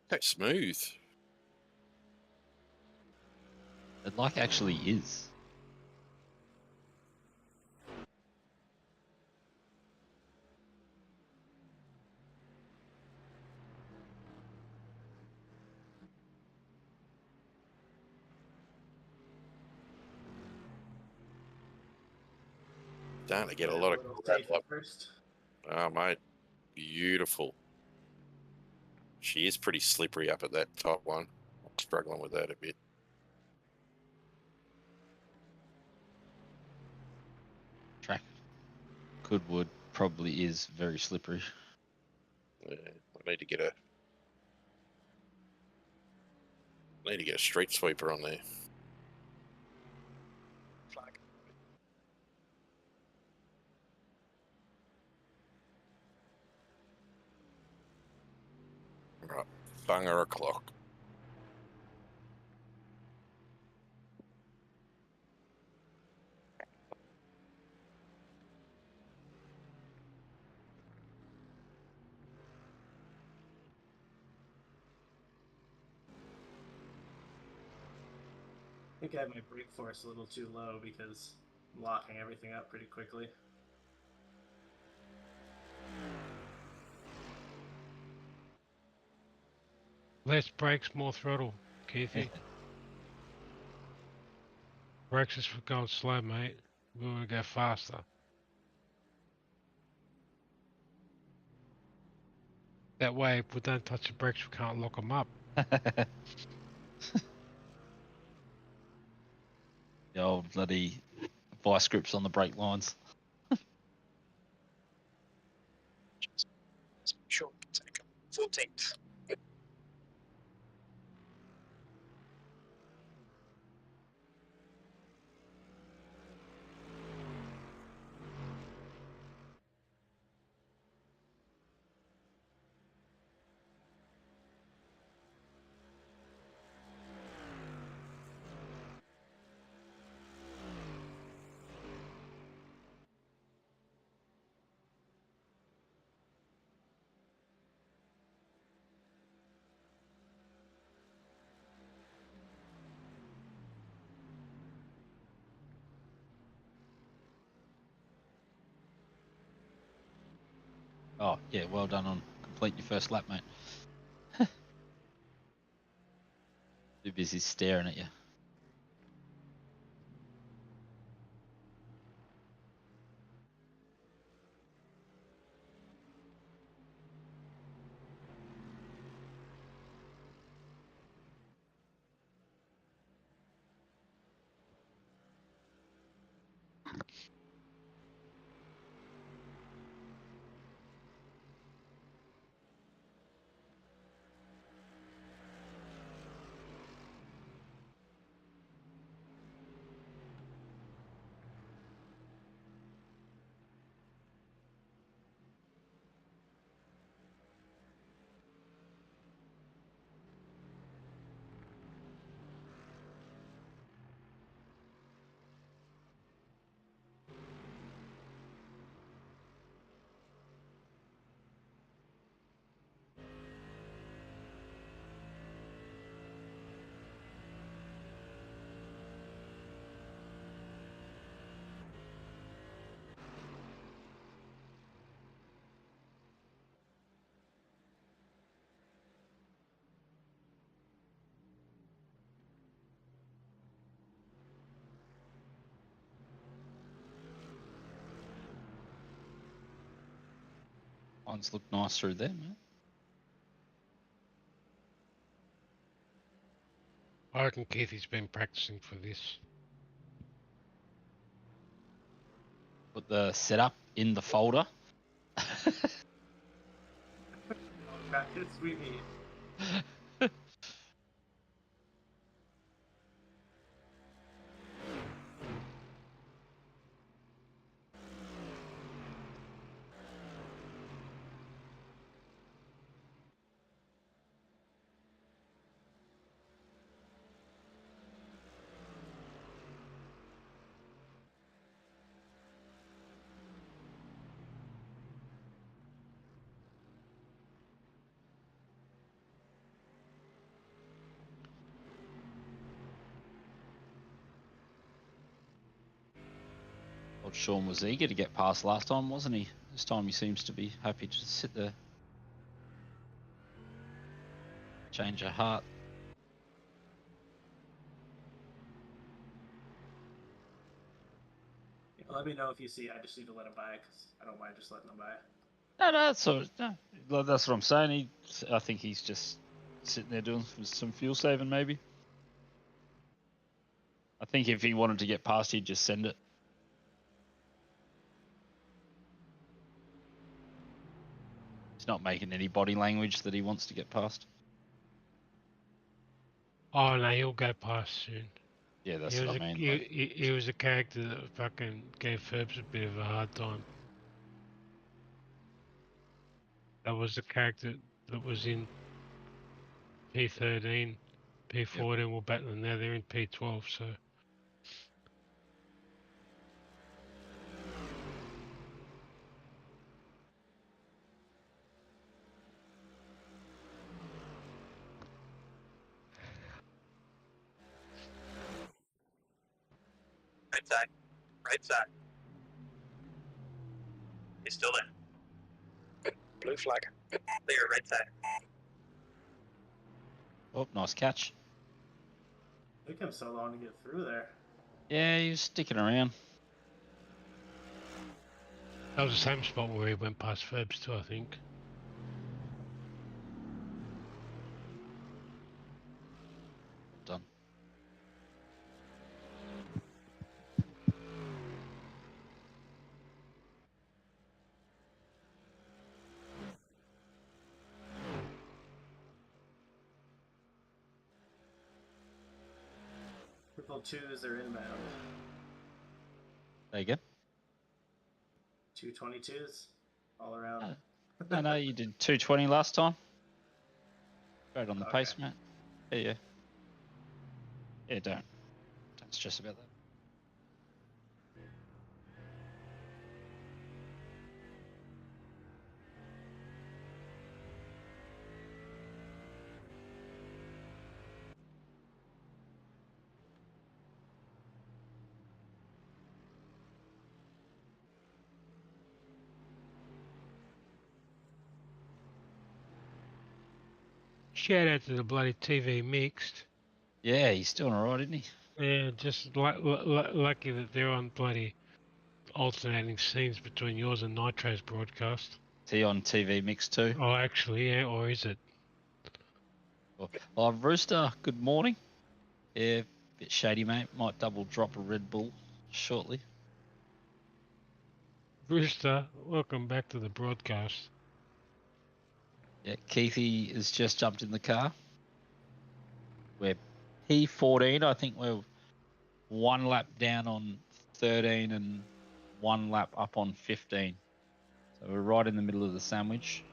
So smooth. It like actually is. Starting to get a lot of Little crap tape up. first. Oh, mate. Beautiful. She is pretty slippery up at that top one. I'm struggling with that a bit. Track. Goodwood probably is very slippery. Yeah, I need to get a street sweeper on there. Flag. Right. Bunger o'clock. I think I have my brake force a little too low because I'm locking everything up pretty quickly. Less brakes, more throttle, Keithy. Brakes is for going slow, mate. We want to go faster. That way, if we don't touch the brakes, we can't lock them up. The old bloody vice grips on the brake lines. Sure, take 14th. Oh, yeah, well done on completing your first lap, mate. Too busy staring at you. Lines look nice through there, mate. I reckon Keithy's been practicing for this. Put the setup in the folder. Practice we need. Old Sean was eager to get past last time, wasn't he? This time he seems to be happy to sit there. Change of heart. Yeah, let me know if you see. I just need to let him by because I don't mind just letting him by. No, that's what I'm saying. I think he's just sitting there doing some fuel saving, maybe. I think if he wanted to get past, he'd just send it. He's not making any body language that he wants to get past. Oh no, he'll go past soon. Yeah, that's what I mean. He was a character that fucking gave Ferbs a bit of a hard time. That was the character that was in P13, P14 were battling. Now they're in P12, so. Right side. Right side. He's still there. Blue flag. Clear, right side. Oh, nice catch. Took him so long to get through there. Yeah, he was sticking around. That was the same spot where he went past Ferbs too, I think. Done. Triple twos are inbound. There you go. 222s all around. No, you did 220 last time. Right on the pace, mate. Yeah. Yeah, don't stress about that. Shout out to the bloody TV mixed. Yeah, he's doing alright, isn't he? Yeah, just lucky that they're on bloody alternating scenes between yours and Nitro's broadcast. Is he on TV Mix too? Oh, actually, yeah, or is it? Well, Rooster, good morning. Yeah, bit shady, mate. Might double drop a Red Bull shortly. Rooster, welcome back to the broadcast. Yeah, Keithy has just jumped in the car. We're P14. I think we're one lap down on 13 and one lap up on 15. So we're right in the middle of the sandwich.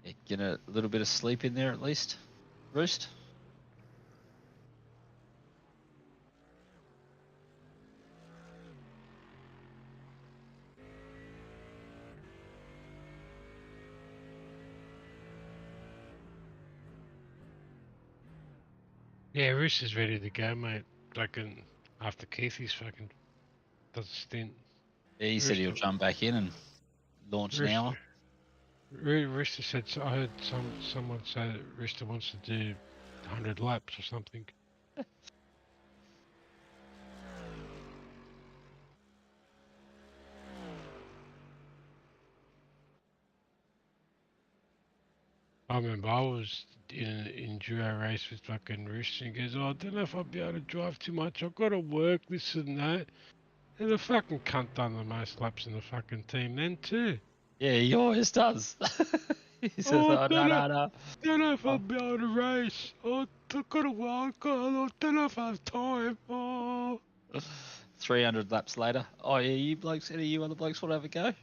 Yeah, get a little bit of sleep in there at least, Roost. Yeah, Rooster's ready to go, mate. Fucking after Keithy's fucking does a stint. Yeah, he said he'll jump back in and launch an hour. Rista said, I heard someone say that Rista wants to do 100 laps or something. I remember I was in an enduro race with fucking Rista and he goes, oh, I don't know if I'll be able to drive too much. I've got to work, this and that. And the fucking cunt done the most laps in the fucking team then too. Yeah, he always does. He says, Oh, no. Don't know if I'll be able to race. Oh, I've got to work. I don't know if I have time. Oh. 300 laps later. Oh, yeah, you blokes, any of you other blokes want to have a go?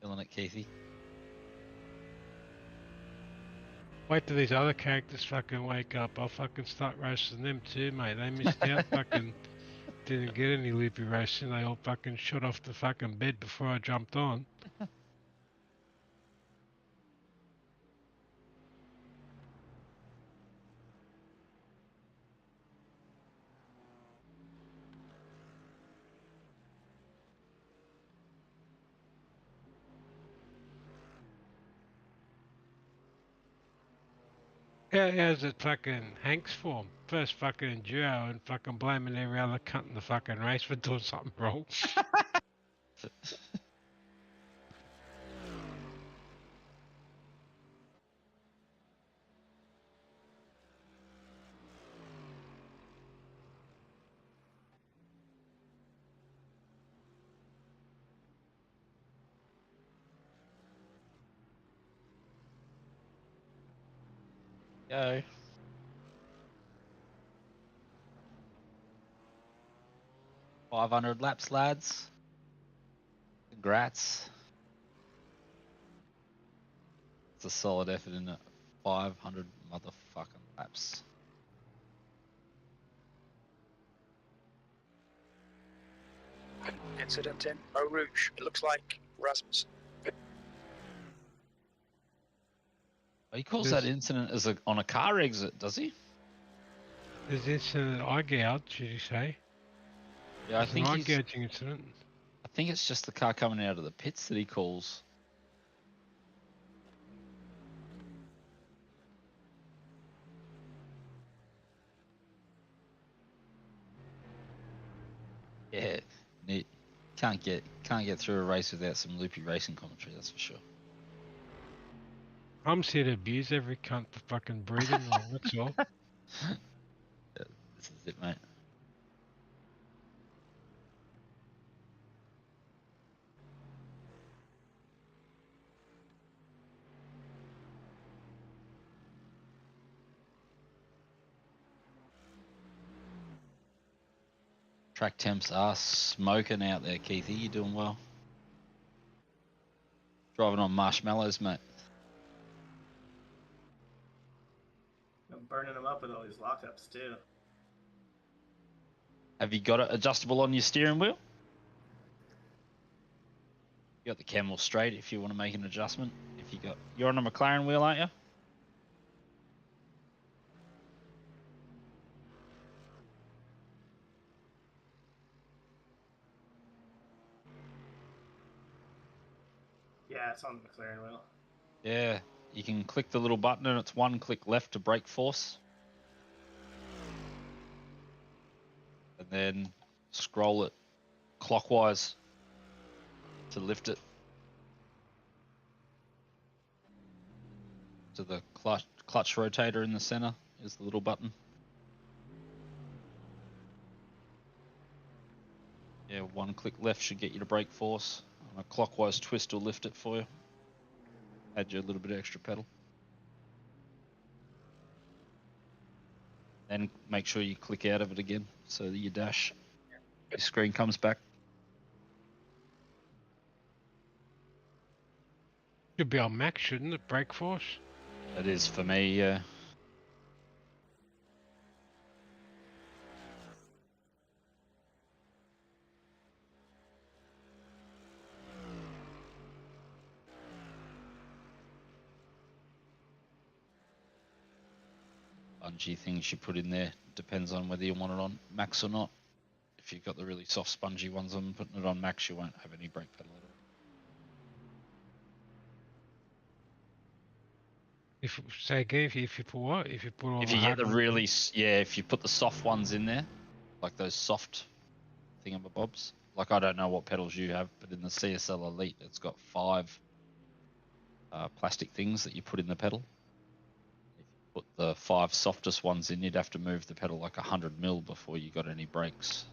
Feeling it, Keithy. Wait till these other characters fucking wake up. I'll fucking start roasting them too, mate. They missed out. Fucking didn't get any loopy roasting. They all fucking shot off the fucking bed before I jumped on. How's it fucking Hank's form? First fucking enduro and fucking blaming every other cunt in the fucking race for doing something wrong. Go. $500 laps, lads. Congrats. It's a solid effort in it. 500 motherfucking laps. Incident in Eau Rouge. It looks like Rasmus. Oh, he calls that incident as on a car exit, does he? There's incident eye gouge, should you say? Yeah, I think an eye he's. gouging incident. I think it's just the car coming out of the pits that he calls. Yeah, neat. Can't get through a race without some loopy racing commentary. That's for sure. I'm here to abuse every cunt for fucking breathing wrong. That's all. Yeah, this is it, mate. Track temps are smoking out there, Keithy. You doing well? Driving on marshmallows, mate. I'm burning them up with all these lockups too. Have you got it adjustable on your steering wheel? You got the camel straight if you want to make an adjustment. If you're on a McLaren wheel, aren't you? Yeah, it's on the McLaren wheel. Yeah, you can click the little button and it's one click left to brake force. And then scroll it clockwise to lift it to the clutch rotator in the center is the little button. Yeah, one click left should get you to brake force. A clockwise twist will lift it for you. Add you a little bit of extra pedal. Then make sure you click out of it again so that your screen comes back. Should be on max, shouldn't it? Brake force? It is for me, yeah. spongy things you put in there. Depends on whether you want it on max or not. If you've got the really soft spongy ones on, putting it on max, you won't have any brake pedal at all. If say again, if you put what? If you put all If the you get hard the ones really, in? if you put the soft ones in there, like those soft thingamabobs. Like I don't know what pedals you have, but in the CSL Elite, it's got 5 plastic things that you put in the pedal. If you put the 5 softest ones in, you'd have to move the pedal like 100 mil before you got any brakes.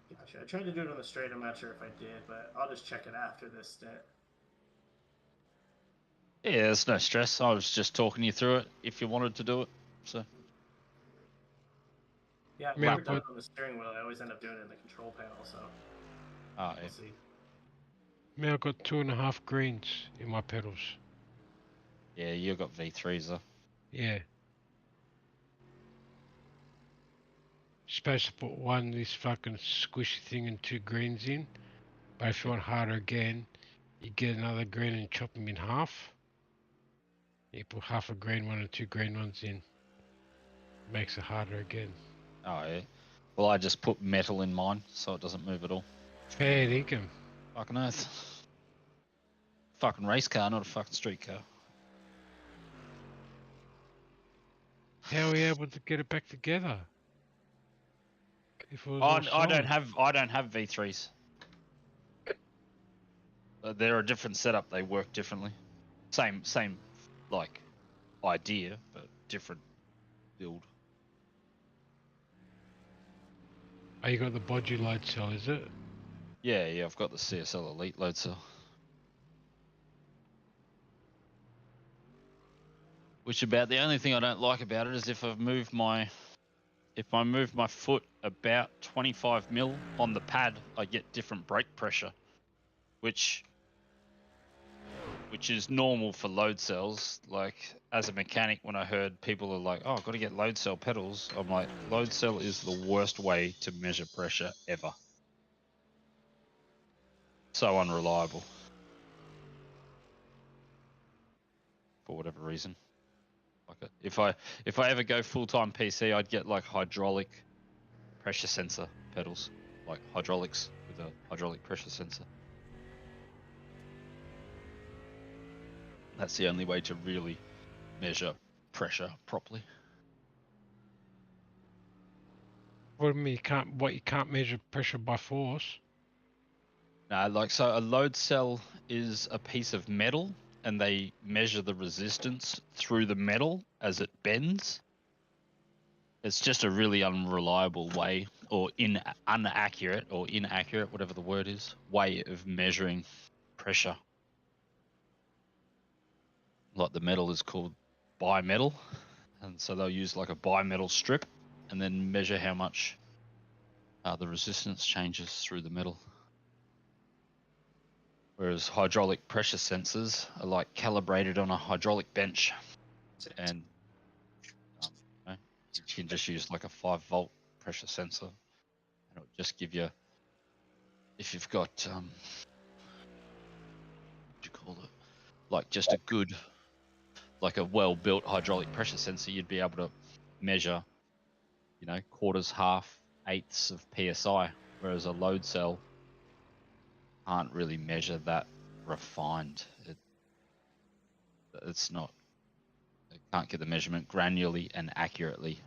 Gotcha. I tried to do it on the straight. I'm not sure if I did, but I'll just check it after this stint. Yeah, there's no stress. I was just talking you through it if you wanted to do it. So. Yeah, I've Yeah, never done it but- on the steering wheel. I always end up doing it in the control panel, so Oh, yeah. we'll see. Me, I've got 2.5 greens in my pedals. Yeah, you got V3s though. Yeah. Supposed to put one this fucking squishy thing and 2 greens in, but if you want harder again, you get another green and chop them in half. You put half a green one and 2 green ones in. Makes it harder again. Oh, yeah. Well, I just put metal in mine, so it doesn't move at all. Fair income. Fucking earth. Fucking race car, not a fucking street car. How are we able to get it back together? If it was I all don't solid? have V3s. They're a different setup. They work differently. Same like idea, but different build. Oh, you got the bodgy load cell, is it? Yeah, I've got the CSL Elite load cell. Which about the only thing I don't like about it is if I move my foot about 25 mil on the pad, I get different brake pressure, which is normal for load cells. Like as a mechanic, when I heard people are like, "Oh, I've got to get load cell pedals," I'm like, load cell is the worst way to measure pressure ever. So unreliable. For whatever reason. Like if I ever go full-time PC, I'd get like hydraulic pressure sensor pedals, like hydraulics with a hydraulic pressure sensor. That's the only way to really measure pressure properly. What do you mean you can't measure pressure by force? No, like so a load cell is a piece of metal and they measure the resistance through the metal as it bends. It's just a really unreliable way or inaccurate, whatever the word is, way of measuring pressure. Like the metal is called bimetal, and so they'll use like a bimetal strip and then measure how much the resistance changes through the metal. Whereas hydraulic pressure sensors are like calibrated on a hydraulic bench, and you can just use like a 5-volt pressure sensor, and it'll just give you, if you've got what do you call it, like just a good, like a well-built hydraulic pressure sensor, you'd be able to measure, you know, quarters, half, eighths of PSI, whereas a load cell can't really measure that refined. It's not, it can't get the measurement granularly and accurately.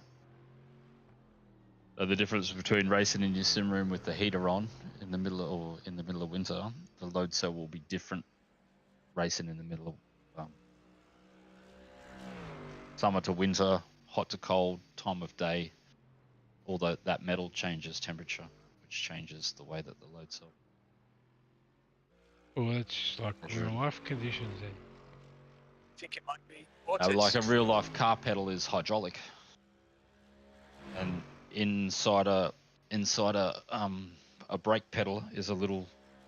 So the difference between racing in your sim room with the heater on in the middle of winter, the load cell will be different racing in the middle of summer to winter, hot to cold, time of day. Although that metal changes temperature, which changes the way that the load cell. Well, it's like real life conditions then. I think it might be. Like a real life car pedal is hydraulic, and inside a brake pedal is a little,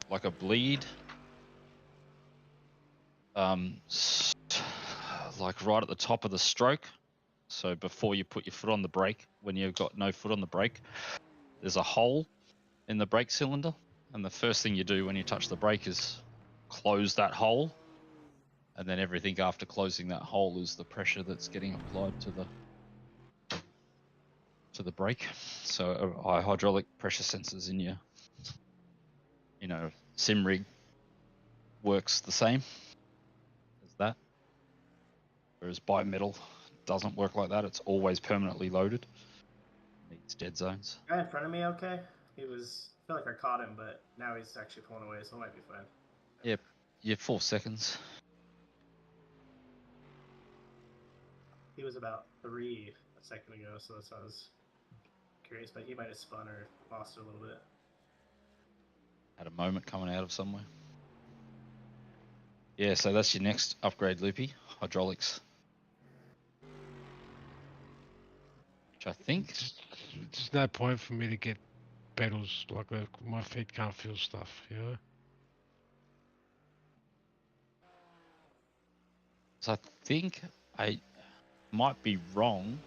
like a bleed, like right at the top of the stroke. So before you put your foot on the brake, when you've got no foot on the brake, there's a hole in the brake cylinder, and the first thing you do when you touch the brake is close that hole, and then everything after closing that hole is the pressure that's getting applied to the brake. So hydraulic pressure sensors in your, sim rig works the same as that, whereas bimetal doesn't work like that. It's always permanently loaded. Needs dead zones. Guy in front of me, okay? I feel like I caught him, but now he's actually pulling away, so it might be fine. Yep, 4 seconds. He was about 3 a second ago, so that's why I was curious, but he might have spun or lost it a little bit. Had a moment coming out of somewhere. Yeah, so that's your next upgrade, Loopy. Hydraulics. Which I think... There's no point for me to get pedals, like my feet can't feel stuff, you know? So I think I might be wrong,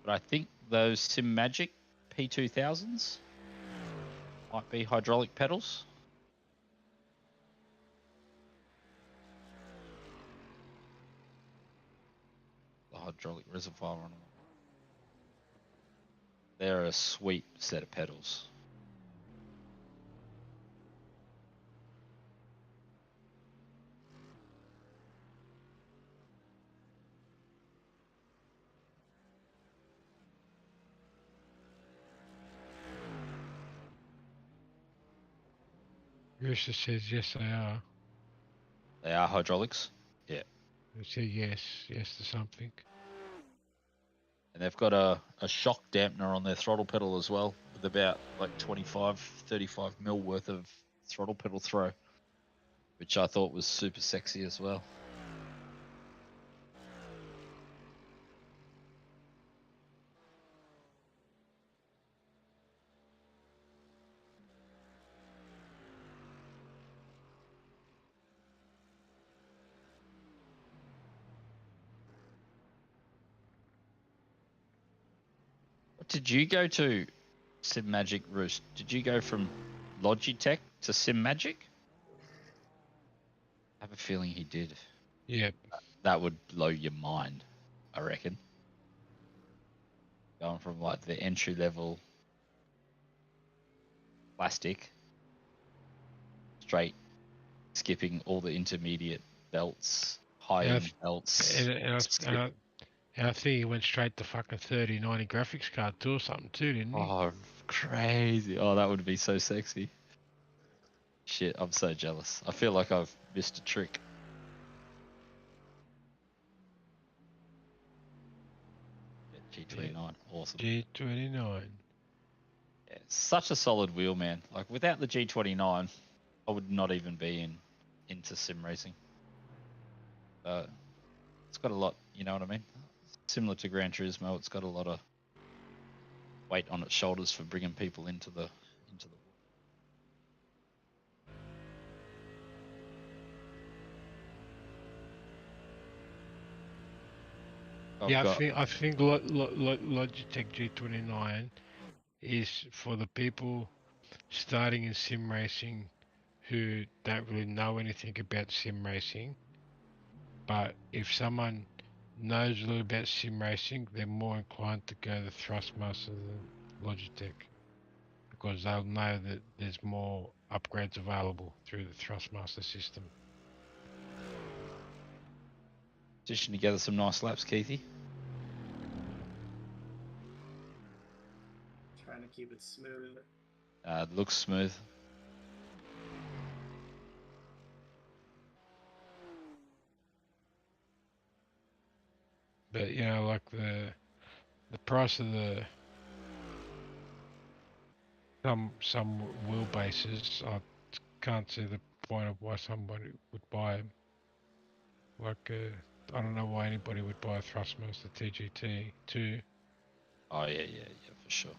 but I think those 𝘕𝘪𝘵 P2000s might be hydraulic pedals. The hydraulic reservoir on them. They're a sweet set of pedals. Rooster says yes, they are. They are hydraulics? Yeah. They say yes to something. And they've got a shock dampener on their throttle pedal as well, with about like 35 mil worth of throttle pedal throw, which I thought was super sexy as well. Did you go to 𝘕𝘪𝘵, Roost? Did you go from Logitech to 𝘕𝘪𝘵? I have a feeling he did. Yep. That would blow your mind, I reckon. Going from like the entry level plastic, straight skipping all the intermediate belts, high-end belts. And I think he went straight to fucking 3090 graphics card too or something too, didn't he? Oh, crazy. Oh, that would be so sexy. Shit, I'm so jealous. I feel like I've missed a trick. Yeah, G29, awesome. G29. Yeah, such a solid wheel, man. Like, without the G29, I would not even be into sim racing. It's got a lot, you know what I mean? Similar to Gran Turismo, it's got a lot of weight on its shoulders for bringing people into the I think Logitech G29 is for the people starting in sim racing who don't really know anything about sim racing. But if someone knows a little about sim racing, they're more inclined to go the Thrustmaster than Logitech, because they'll know that there's more upgrades available through the Thrustmaster system. Stitching together some nice laps, Keithy. Trying to keep it smooth. It looks smooth. But you know, like the price of the some wheelbases, I can't see the point of why somebody would buy them. Like I don't know why anybody would buy a Thrustmaster TGT 2. Oh yeah, for sure.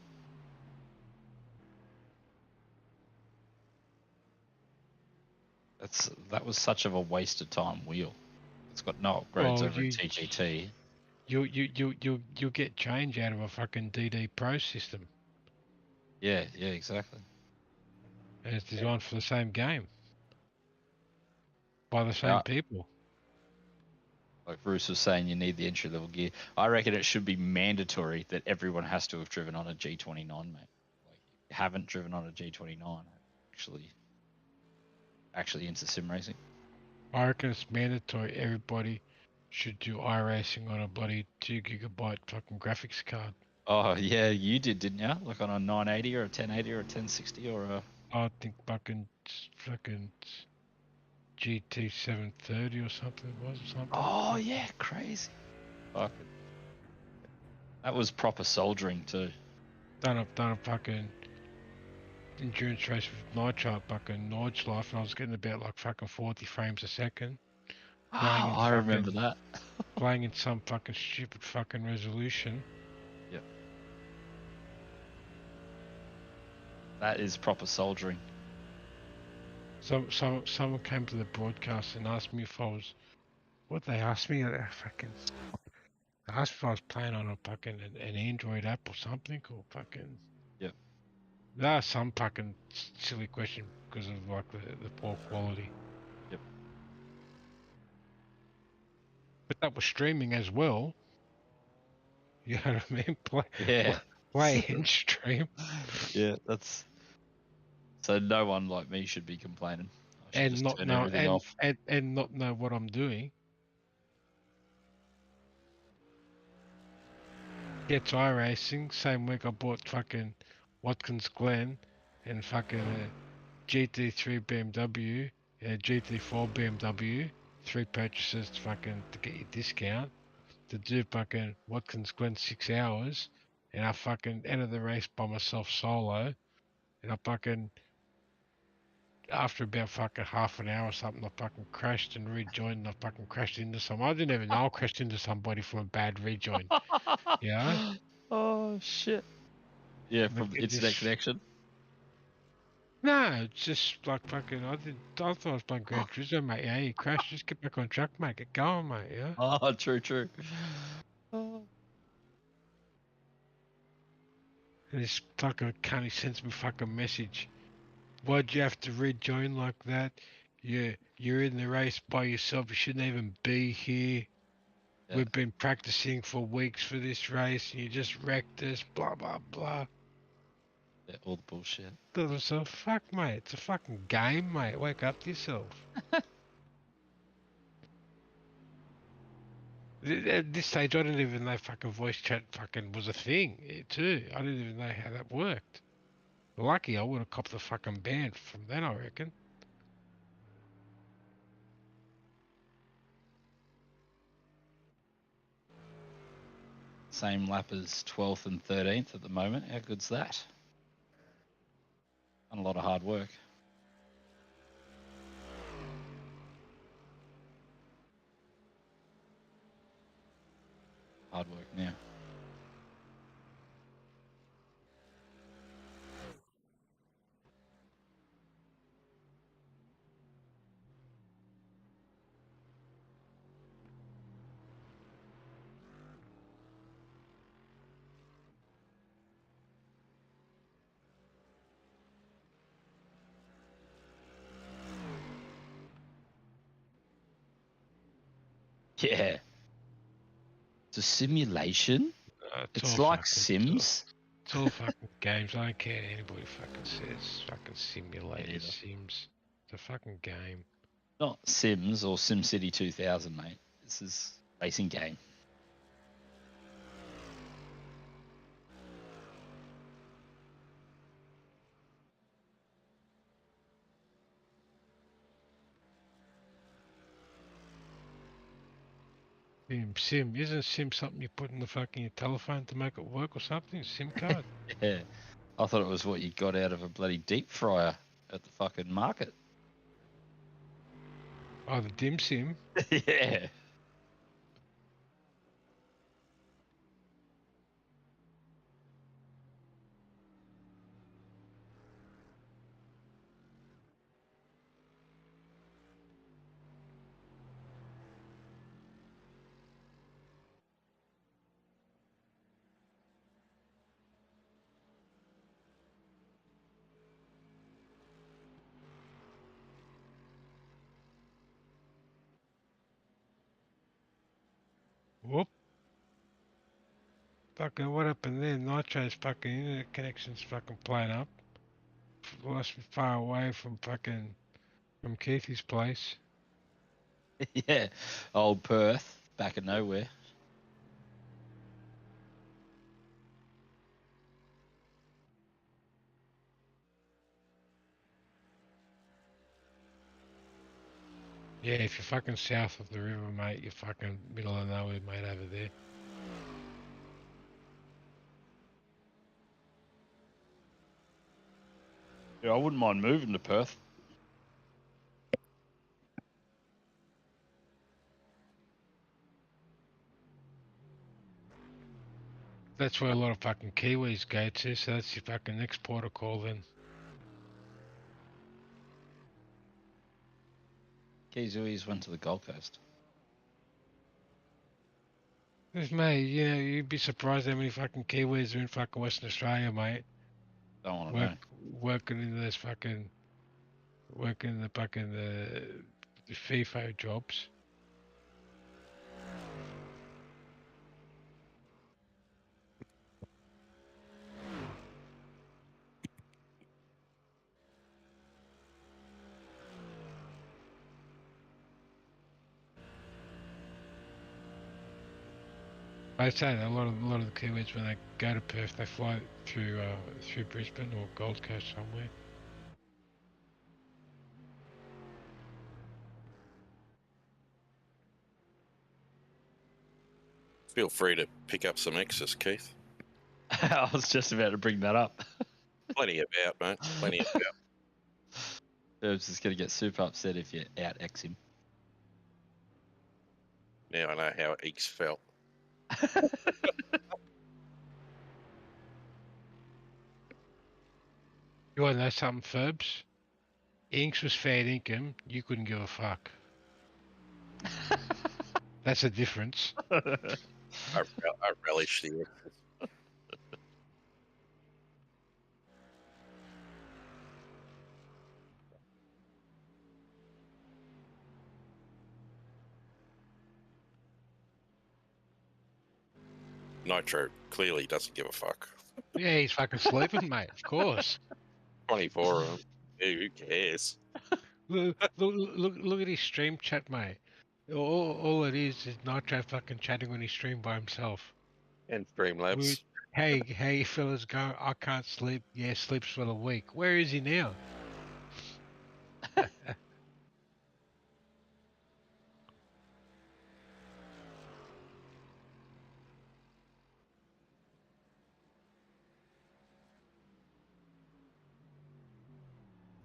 That was such of a waste of time wheel. It's got no upgrades over a TGT. You'll get change out of a fucking DD Pro system. Yeah, exactly. And it's designed for the same game. By the same people. Like Bruce was saying, you need the entry level gear. I reckon it should be mandatory that everyone has to have driven on a G29, mate. Like, if you haven't driven on a G29, actually into sim racing. I reckon it's mandatory. Everybody should do iRacing on a bloody 2 GB fucking graphics card. Oh yeah, you did, didn't you? Like on a 980 or a 1080 or a 1060 or a. I think fucking GT 730 or something it was, or something. Oh yeah, crazy. Fucking. That was proper soldiering too. Done a fucking endurance race with Nitro, fucking Nordschleife, and I was getting about like fucking 40 frames a second. Oh, I remember that. Playing in some fucking stupid fucking resolution. Yep. That is proper soldiering. Someone came to the broadcast and asked me if I was. What they asked me? They asked if I was playing on a fucking an Android app or something, or fucking. Yep. That's some fucking silly question because of like the poor quality. Yep. But that was streaming as well. You know what I mean? Play and stream. Yeah, that's. So no one like me should be complaining. And not know and not know what I'm doing. Gets iRacing. Same week I bought fucking Watkins Glen and fucking a GT3 BMW and a GT4 BMW. 3 purchases to get your discount. To do fucking Watkins Glen 6 hours. And I fucking entered the race by myself solo. And I fucking... After about fucking half an hour or something, I fucking crashed and rejoined and I fucking crashed into someone. I didn't even know I crashed into somebody from a bad rejoin. Yeah? Oh, shit. Yeah, from internet connection? No, it's just like fucking, I thought I was playing Gran Turismo, mate. Yeah, you crashed, just get back on track, mate. Get going, mate, yeah? Oh, true. Oh. And this fucking cunt, he sends me fucking message. Why'd you have to rejoin like that? You're in the race by yourself. You shouldn't even be here. Yeah. We've been practicing for weeks for this race, and you just wrecked us. Blah blah blah. Yeah, all the bullshit. So fuck, mate. It's a fucking game, mate. Wake up to yourself. At this stage, I didn't even know fucking voice chat fucking was a thing too. I didn't even know how that worked. Lucky I would have copped the fucking ban from then, I reckon. Same lap as 12th and 13th at the moment. How good's that? Done a lot of hard work. Hard work now. Yeah. It's a simulation? It's like Sims? It's all fucking games. I don't care what anybody fucking says. Fucking simulated Sims. It's a fucking game. Not Sims or SimCity 2000, mate. This is a racing game. Sim, isn't Sim something you put in the fucking your telephone to make it work or something? SIM card? Yeah. I thought it was what you got out of a bloody deep fryer at the fucking market. Oh, the dim sim? Yeah. Whoop. Fucking what happened there? Nitro's fucking internet connection's fucking playing up. Lost me far away from Keithy's place. Yeah, old Perth, back of nowhere. Yeah, if you're fucking south of the river, mate, you're fucking middle of nowhere, mate, over there. Yeah, I wouldn't mind moving to Perth. That's where a lot of fucking Kiwis go to, so that's your fucking next port of call then. Kiwis went to the Gold Coast. Mate, you know, you'd be surprised how many fucking Kiwis are in fucking Western Australia, mate. Don't want to know. Working in those fucking, working the fucking the FIFO jobs. I say that a lot of the Kiwis when they go to Perth, they fly through Brisbane or Gold Coast somewhere. Feel free to pick up some excess, Keith. I was just about to bring that up. Plenty about, mate. Plenty about. Herb's just going to get super upset if you out-X him. Now I know how Eeks felt. You want to know something, Ferbs? Inks was fair income, you couldn't give a fuck. That's a difference. I relish the excess. Nitro clearly doesn't give a fuck. Yeah, he's fucking sleeping, mate, of course. 24 of them. Who cares? Look at his stream chat, mate. All it is Nitro fucking chatting on his stream by himself. And Streamlabs. Hey, you fellas go, I can't sleep. Yeah, sleeps for the week. Where is he now?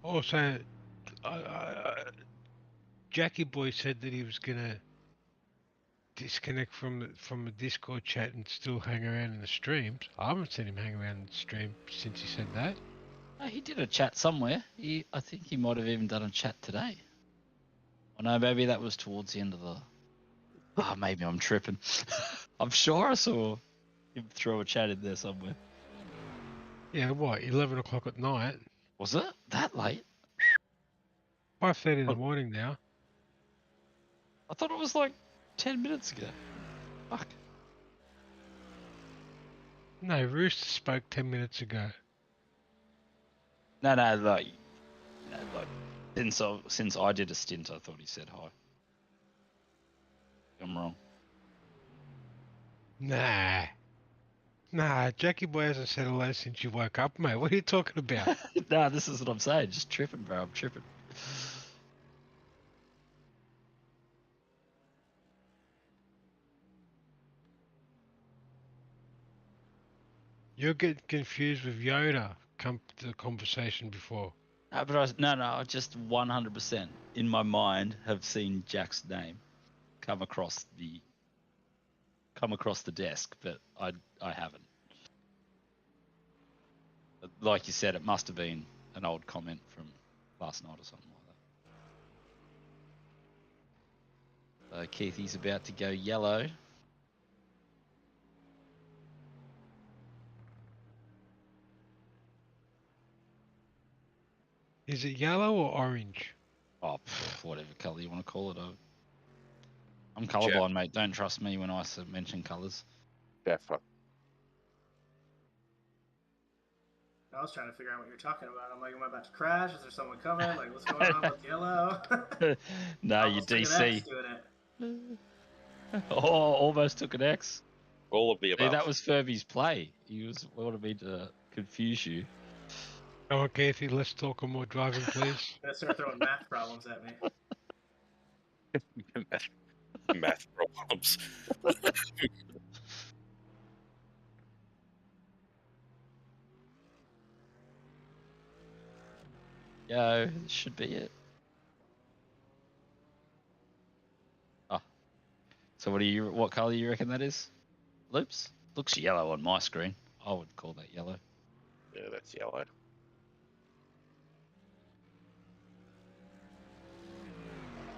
Also, Jackie Boy said that he was gonna disconnect from the Discord chat and still hang around in the streams. I haven't seen him hang around in the stream since he said that. No, he did a chat somewhere. I think he might have even done a chat today. Oh no, maybe that was towards the end of the... Oh, maybe I'm tripping. I'm sure I saw him throw a chat in there somewhere. Yeah, what, 11 o'clock at night? Was it that late? 5:30 in the morning now. I thought it was like 10 minutes ago. Fuck. No, Rooster spoke 10 minutes ago. No, like since I did a stint, I thought he said hi. I'm wrong. Nah, Jackie Boy hasn't said hello since you woke up, mate. What are you talking about? Nah, this is what I'm saying. Just tripping, bro. I'm tripping. You're getting confused with Yoda. Come to the conversation before. No, I just 100% in my mind have seen Jack's name come across the desk, but I haven't. Like you said, it must have been an old comment from last night or something like that. Keithy's about to go yellow. Is it yellow or orange? Oh, whatever colour you want to call it. I'm colourblind, mate. Don't trust me when I mention colours. Jaffa. I was trying to figure out what you're talking about. I'm like, am I about to crash? Is there someone coming? Like, what's going on with yellow? No, you Almost took an X DC. doing it. Oh, almost took an X. All of the See, above. that was Furby's play. He wanted me to confuse you. Come on, Kathy, let's talk more driving, please. I'm gonna start throwing math problems at me. Math problems. Yo, this should be it. Oh. So what colour do you reckon that is? Loops? Looks yellow on my screen. I would call that yellow. Yeah, that's yellow.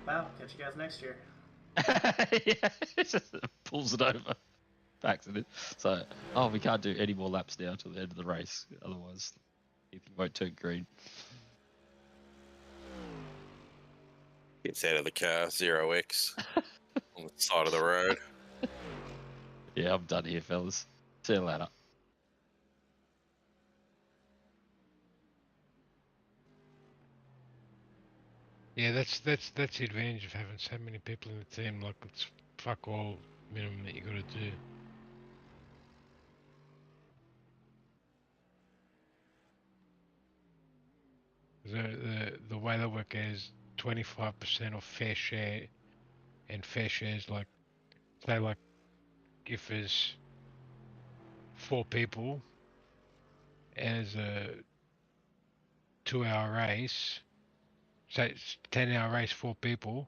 Well, catch you guys next year. Yeah, it just pulls it over. Backs it in. So, we can't do any more laps now till the end of the race. Otherwise, he won't turn green. Gets out of the car, 0x on the side of the road. Yeah, I'm done here, fellas. See you later. Yeah, that's the advantage of having so many people in the team. Like, it's fuck all minimum that you got to do. The way they work is 25% of fair share, and fair share is like, say, like if there's 4 people as a 2-hour race, say it's 10-hour race, 4 people,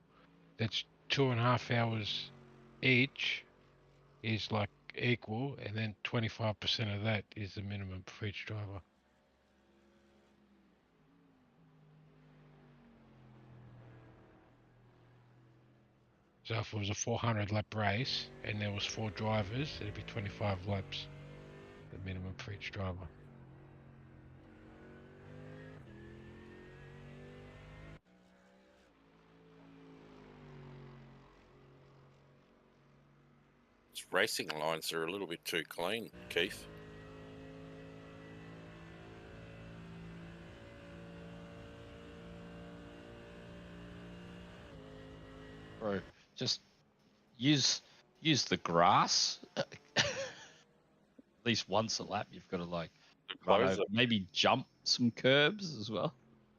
that's 2.5 hours each is like equal, and then 25% of that is the minimum for each driver. So if it was a 400 lap race and there was 4 drivers, it'd be 25 laps, the minimum for each driver. Its racing lines are a little bit too clean, Keith. Bro, just use the grass. At least once a lap, you've got to like run over, maybe jump some curbs as well.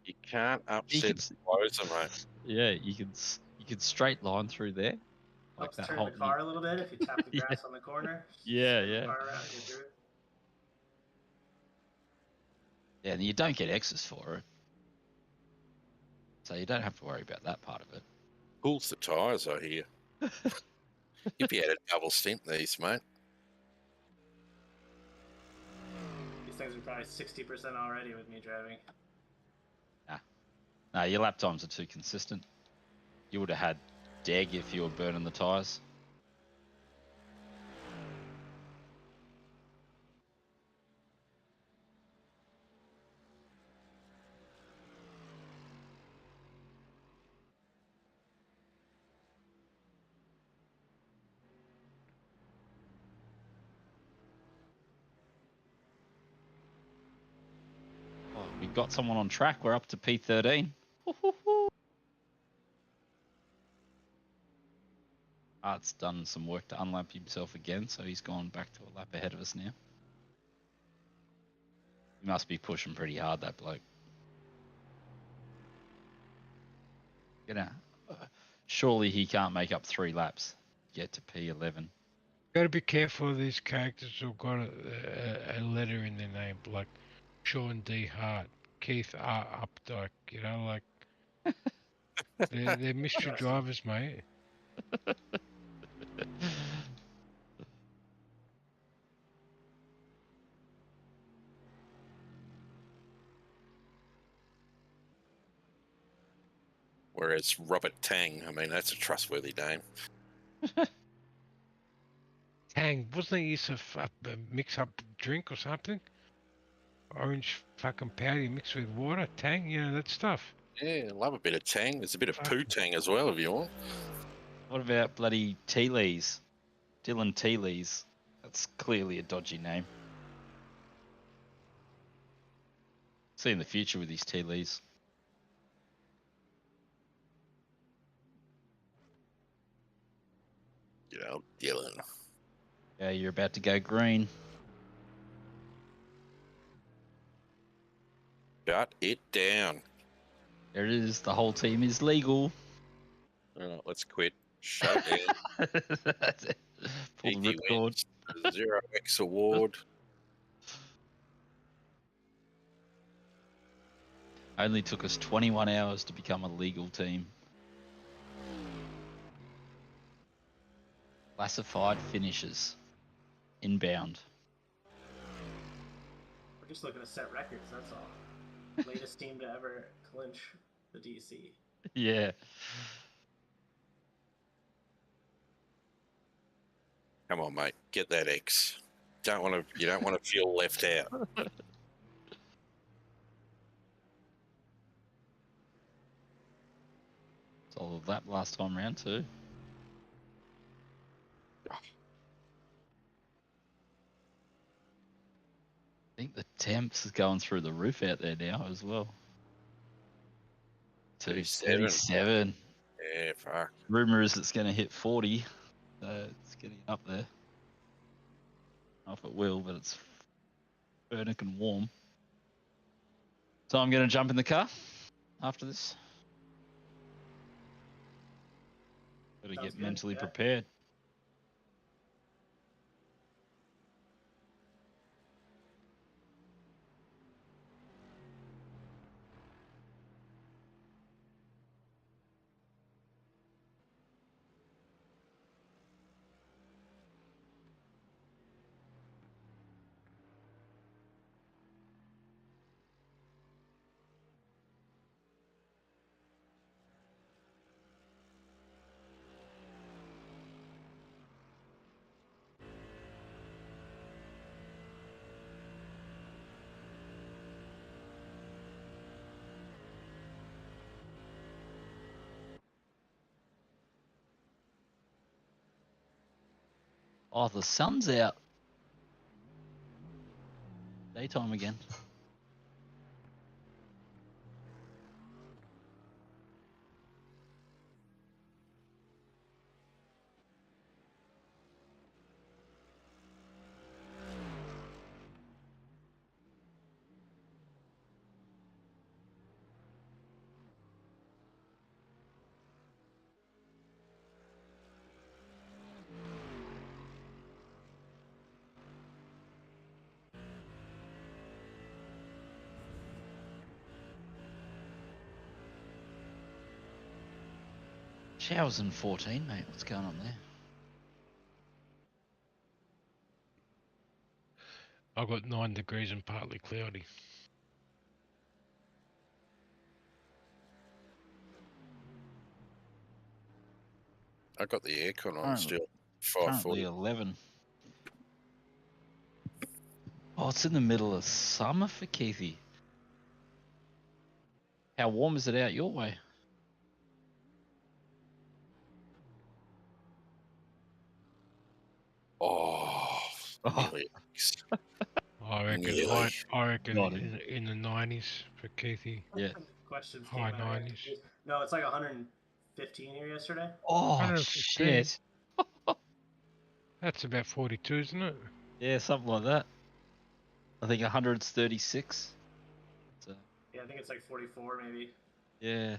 You can't upset the closer, mate. Yeah, you can straight line through there. Helps turn the car a little bit if you tap the grass on the corner. Yeah, Spin the yeah. car around, get through it. Yeah, and you don't get X's for it. So you don't have to worry about that part of it. Pulls the tyres, I hear. You'd be at a double stint these, mate. These things are probably 60% already with me driving. Nah, your lap times are too consistent. You would have had deg if you were burning the tyres. Oh, we got someone on track. We're up to P13. Art's done some work to unlap himself again, so he's gone back to a lap ahead of us now. He must be pushing pretty hard, that bloke. Surely he can't make up 3 laps. Get to P11. Got to be careful of these characters who've got a letter in their name, like Sean D. Hart, Keith R. Updike. You know, like they're mystery drivers, mate. Whereas Robert Tang, I mean, that's a trustworthy name. Tang, wasn't he a mix up drink or something? Orange fucking powder mixed with water, Tang, you know, that stuff. Yeah, I love a bit of Tang. There's a bit of poo Tang as well if you want. What about bloody Tea-Lees? Dylan Tea-Lees. That's clearly a dodgy name. See in the future with these Tea-Lees. You know, Dylan. Yeah, you're about to go green. Shut it down. There it is. The whole team is legal. Let's quit. Shut it. That's it. Pull the ripcord. 0x award. Only took us 21 hours to become a legal team. Classified finishes. Inbound. We're just looking to set records, that's all. Latest team to ever clinch the DC. Yeah. Come on, mate. Get that X. You don't want to feel left out. Solid lap last time round too. I think the temps is going through the roof out there now as well. 237. Yeah, fuck. Rumour is it's going to hit 40. So it's getting up there. I don't know if it will, but it's burning and warm. So I'm going to jump in the car after this. Got to Sounds get good, mentally yeah. prepared. Oh, the sun's out. Daytime again. Showers in 14, mate. What's going on there? I got 9 degrees and partly cloudy. I got the aircon on Currently- still. Currently 540. 11. Oh, it's in the middle of summer for Keithy. How warm is it out your way? Oh, nearly X. I reckon, Nearly. I reckon Not in the 90s for Keithy. Yeah. Questions High came out. 90s. No, it's like 115 here yesterday. Oh, 115. shit. That's about 42, isn't it? Yeah, something like that. I think 136. So, Yeah, I think it's like 44 maybe. yeah,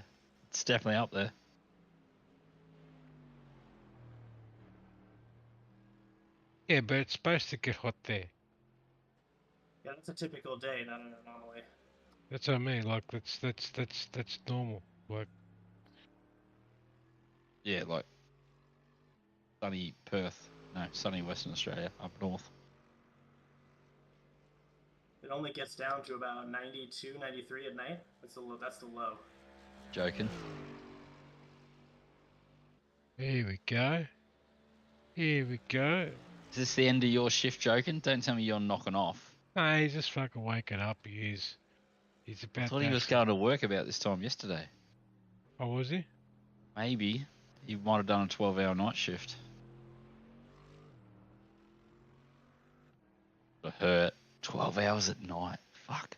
it's definitely up there. Yeah, but it's supposed to get hot there. Yeah, that's a typical day, not an anomaly. That's what I mean. Like that's normal. Like Yeah, like sunny Perth. No, sunny Western Australia up north. It only gets down to about 92, 93 at night. That's the low. That's the low. Joking. here we go. Here we go. Is this the end of your shift, Joking? Don't tell me you're knocking off. Nah, he's just fucking waking up. He is. He's I about. thought he was going to work about this time yesterday. Oh, was he? Maybe. he might have done a 12-hour night shift. Got hurt. 12 hours at night. Fuck.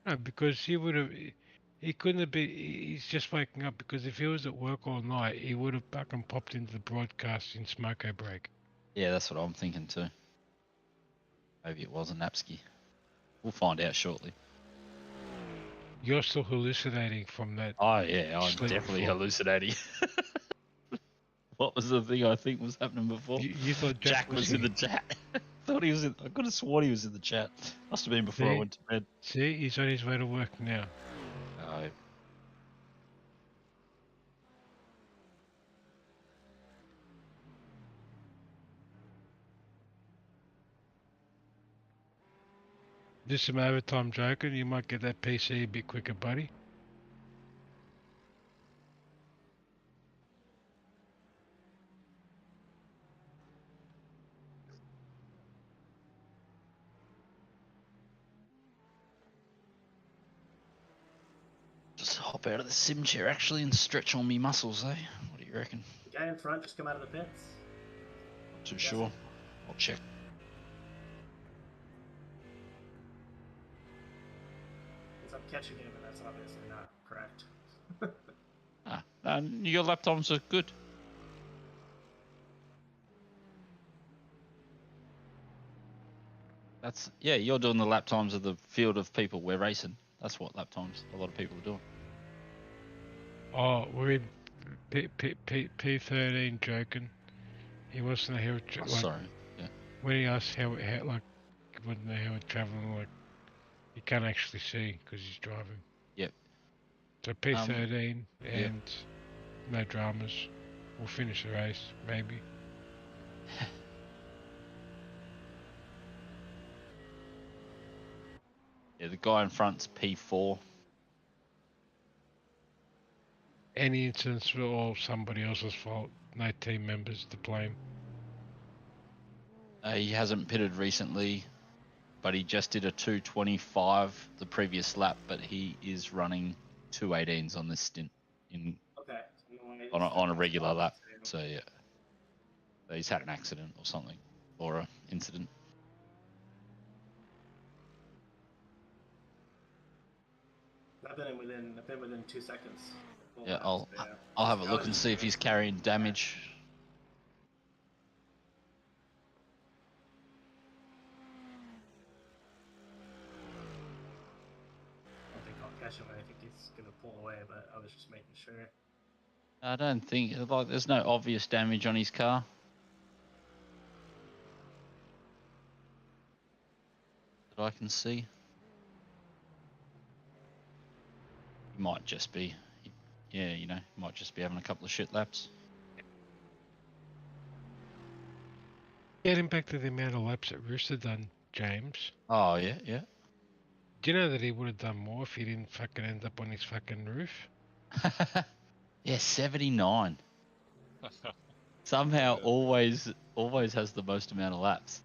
No, because he would have. He couldn't have been. He's just waking up because if he was at work all night, he would have fucking popped into the broadcast in smoko break. Yeah, that's what I'm thinking too. Maybe it was a Napski. We'll find out shortly. You're still hallucinating from that. Oh yeah, I'm Sleep definitely before. hallucinating. What was the thing I think was happening before? You thought Jack was in the chat. Thought he was in. I could have sworn he was in the chat. Must have been before I See? went to bed. See, he's on his way to work now. Oh. Do some overtime, Joker. You might get that PC a bit quicker, buddy. Just hop out of the sim chair actually and stretch on me muscles, eh? What do you reckon? The guy in front just come out of the pits. Not too sure. I'll check. Because I'm catching him, and that's obviously not correct. Your lap times are good. That's yeah. You're doing the lap times of the field of people we're racing. That's what lap times a lot of people are doing. Oh, we're in P13 joking. He wants to know how. Oh, sorry. Yeah. When he asks how like, he wouldn't know how we're traveling. Like, he can't actually see because he's driving. Yep. So P13 and no dramas. We'll finish the race, maybe. Yeah, the guy in front's P4. Any incidents were all somebody else's fault. No team members to blame. He hasn't pitted recently, but he just did a 2:25 the previous lap. But he is running 2:18s on this stint Okay. on a regular lap. So yeah, so he's had an accident or something, or an incident. I've been within 2 seconds. Full Yeah, laps, I'll have a look and see if he's carrying damage. I don't think I'll catch him. I think he's gonna pull away, but I was just making sure. I don't think there's no obvious damage on his car. That I can see. He might just be, yeah, he might just be having a couple of shit laps. Getting back to the amount of laps that Rooster done, James. Oh yeah, yeah. Do you know that he would have done more if he didn't fucking end up on his fucking roof? Yeah, 79. Somehow always has the most amount of laps.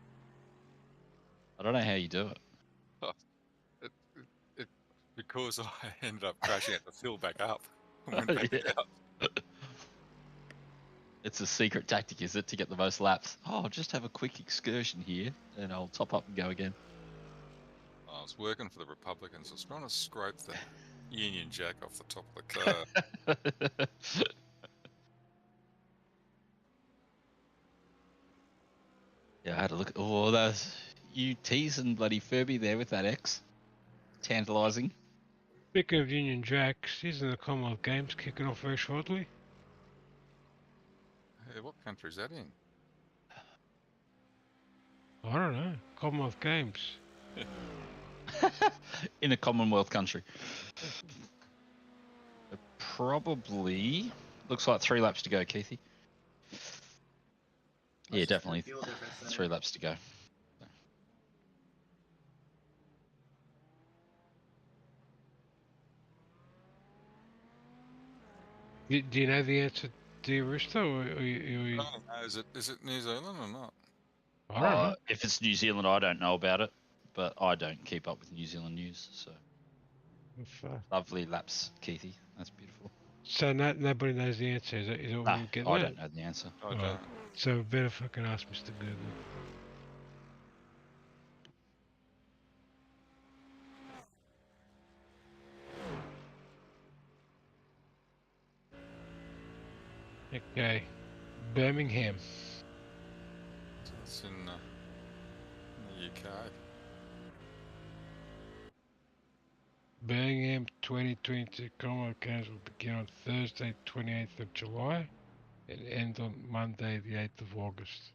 I don't know how you do it. Because I ended up crashing at the fill back up and went back out. It's a secret tactic, is it, to get the most laps? Oh, I'll just have a quick excursion here, and I'll top up and go again. I was working for the Republicans. I was trying to scrape the Union Jack off the top of the car. Yeah, I had a look. Oh, that's you teasing bloody Furby there with that X. Tantalising. Speaking of Union Jacks, isn't the Commonwealth Games kicking off very shortly? Hey, what country is that in? I don't know. Commonwealth Games. In a Commonwealth country. Probably looks like 3 laps to go, Keithy. Yeah, definitely 3 laps to go. Do you know the answer to your Rooster, or you? I don't know. Is it New Zealand or not? I don't know. If it's New Zealand, I don't know about it, but I don't keep up with New Zealand news. So lovely laps, Keithy. That's beautiful. So nobody knows the answer. Is that what Nah, we're getting I at? don't know the answer. I Alright. don't. So better fucking ask Mr. Google. Okay, Birmingham. So it's in the UK. Birmingham 2022 Commonwealth Games will begin on Thursday, 28th of July, and end on Monday, the 8th of August.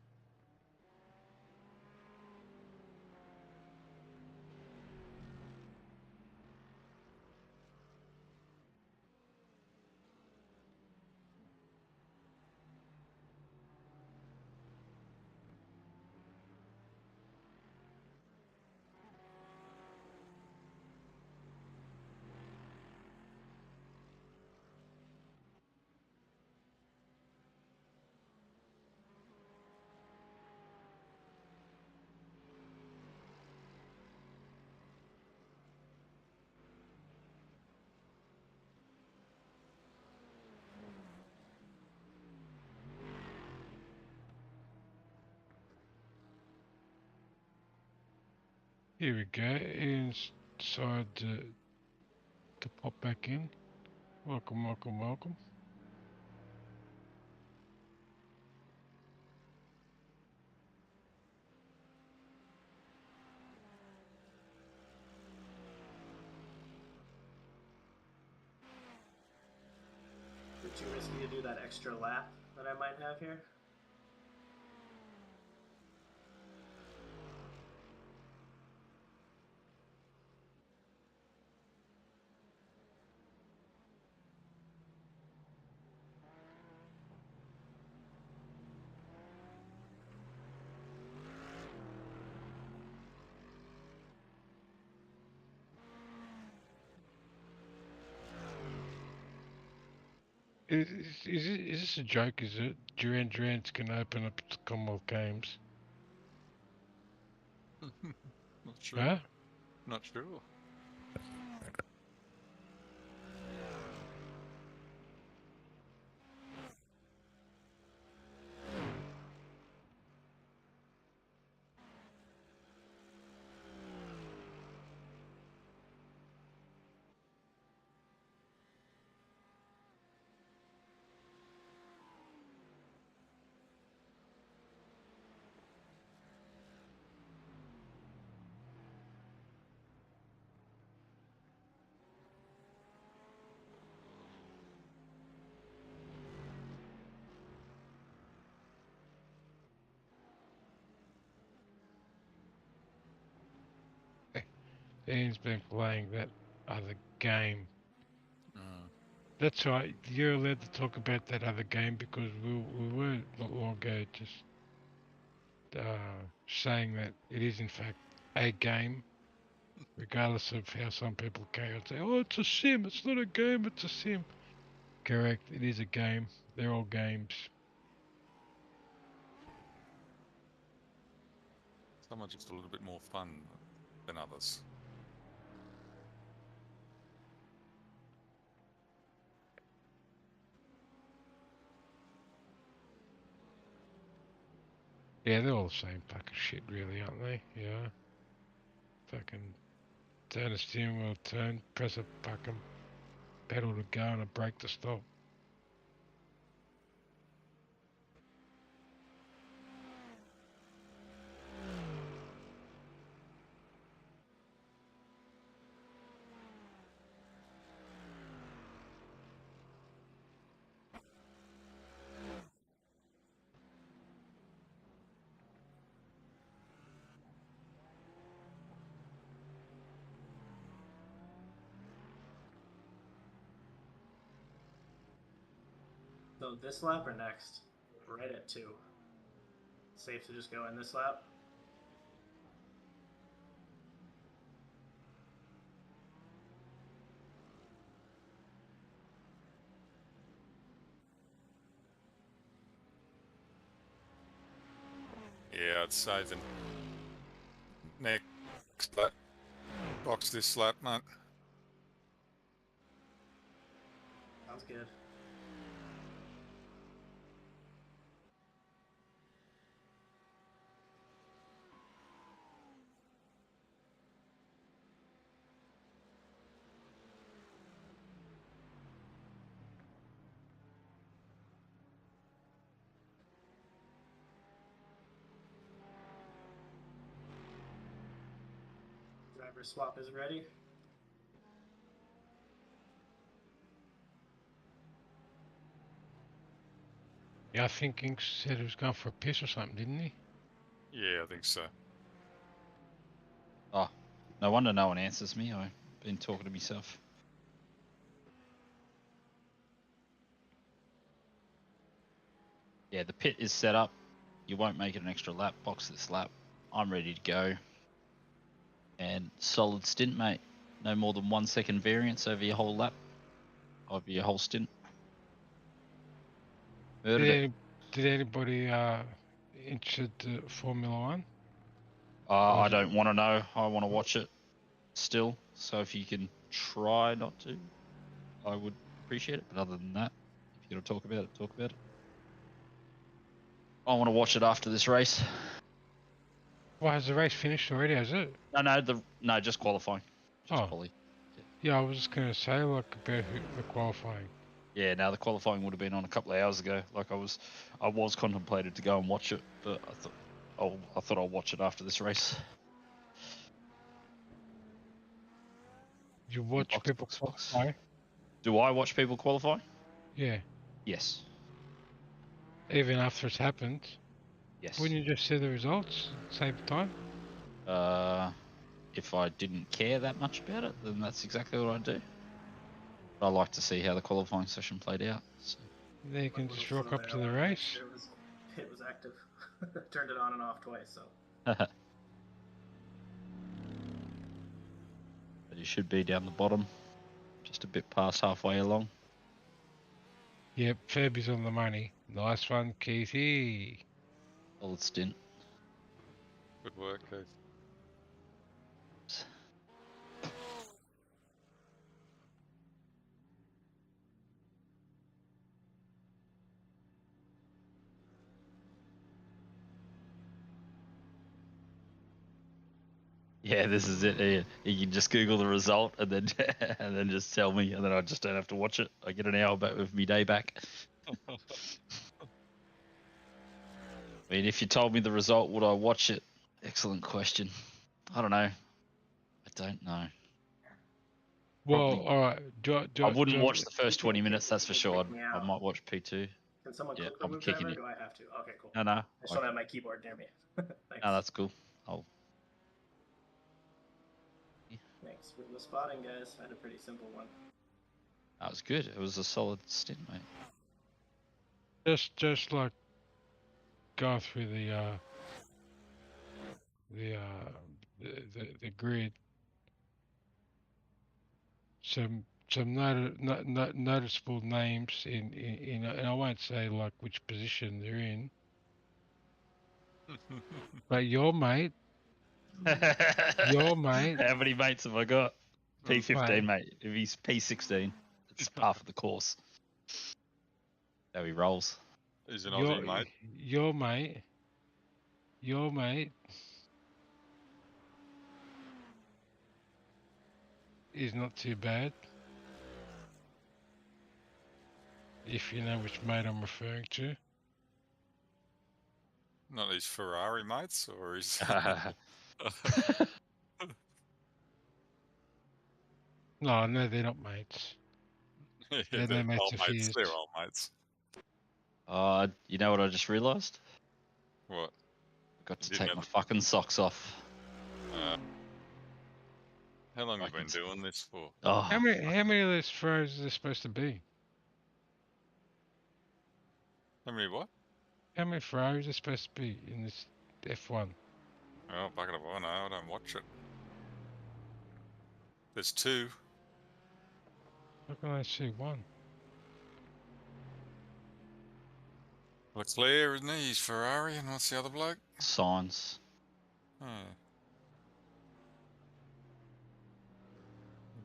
Here we go. Ian's decided to pop back in. Welcome, welcome, welcome. Is it too risky to do that extra lap that I might have here? Is this a joke, is it? Duran Duran's can open up the Commonwealth Games. Not sure. Huh? Not sure. Ian's been playing that other game. Mm. That's right, you're allowed to talk about that other game because we were not long ago just saying that it is in fact a game, regardless of how some people carry on and say, oh, it's a sim, it's not a game, it's a sim. Correct, it is a game. They're all games. Some are just a little bit more fun than others. Yeah, they're all the same fucking shit, really, aren't they? Yeah. Fucking turn the steering wheel, turn, press a fucking pedal to go and a brake to stop. So this lap or next? Right at 2. Safe to just go in this lap? Yeah, I'd say the next lap. Box this lap, mate. Sounds good. Driver swap is ready. Yeah, I think Ink said he was going for a piss or something, didn't he? Yeah, I think so. Oh, no wonder no one answers me. I've been talking to myself. Yeah, the pit is set up. You won't make it an extra lap. Box this lap. I'm ready to go. And solid stint, mate. No more than 1 second variance over your whole lap. Over your whole stint. Murdered it. Did anybody interested Formula One? I don't want to know. I want to watch it still. So if you can try not to, I would appreciate it. But other than that, if you're going to talk about it, talk about it. I want to watch it after this race. Well, has the race finished already, has it? No, just qualifying. Just quali. Yeah, I was just going to say, like, about the qualifying. Yeah, now the qualifying would have been on a couple of hours ago. Like I was contemplated to go and watch it, but I thought I'll watch it after this race. You watch people qualify? Do I watch people qualify? Yeah. Yes. Even after it's happened? Yes. Wouldn't you just see the results at the same time? If I didn't care that much about it, then that's exactly what I'd do. But I like to see how the qualifying session played out. So. Then you can just rock up to the race. It was active. Turned it on and off twice, so. But you should be down the bottom, just a bit past halfway along. Yep, Fabi's on the money. Nice one, Keithy. Solid stint. Good work, Keith. Yeah, this is it. Yeah. You can just Google the result and then and then just tell me, and then I just don't have to watch it. I get an hour back with me day back. I mean, if you told me the result, would I watch it? Excellent question. I don't know. I don't know. Well, all right. I wouldn't watch the first 20 minutes, that's for sure. I might watch P2. Can someone Yeah, click I'm remove kicking driver? it. Do I have to? Okay, cool. No. I just don't have my keyboard near me. Thanks. No, that's cool. Thanks for the spotting, guys. I had a pretty simple one. That was good. It was a solid stint, mate. Just like going through the grid. Some noticeable names in and I won't say like which position they're in. But your mate. Your mate. How many mates have I got? P15, mate. If he's P16, it's half of the course. How he rolls. He's an Aussie, mate. Your mate is not too bad. If you know which mate I'm referring to. Not his Ferrari mates, or his... No, they're not mates. Yeah, they're mates old of mates. his. They're old mates. You know what I just realised? What? I got to take my fucking socks off. How long have you been doing this for? Oh, How many of those Ferraris is there supposed to be? How many what? How many Ferraris are supposed to be in this F1? Oh, bucket of I know. I don't watch it. There's two. How can I see one? Leclerc, isn't he? He's Ferrari, and what's the other bloke? Signs. Oh.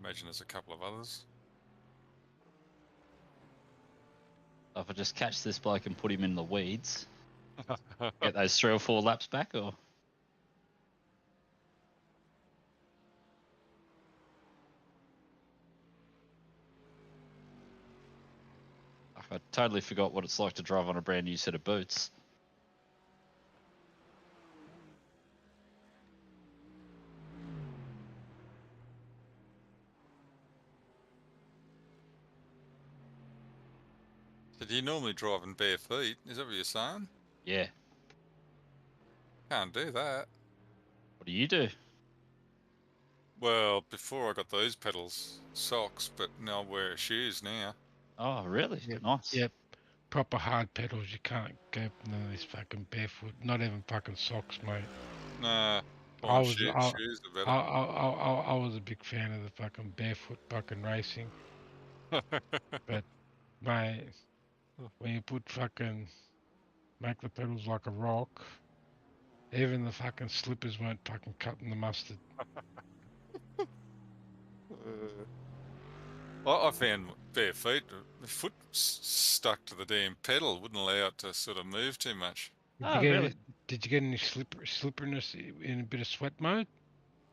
Imagine there's a couple of others. If I just catch this bloke and put him in the weeds, get those 3 or 4 laps back, or I totally forgot what it's like to drive on a brand new set of boots. So do you normally drive in bare feet? Is that what you're saying? Yeah. Can't do that. What do you do? Well, before I got those pedals, socks, but now I wear shoes now. Oh, really? Yep. Nice. Yep. Proper hard pedals. You can't go none of this fucking barefoot. Not even fucking socks, mate. Nah, I was shoes are better. I was a big fan of the fucking barefoot fucking racing. But mate, when you put fucking make the pedals like a rock, even the fucking slippers weren't fucking cutting the mustard. I found bare feet, the foot stuck to the damn pedal, wouldn't allow it to sort of move too much. Did you get any slipperiness in a bit of sweat mode?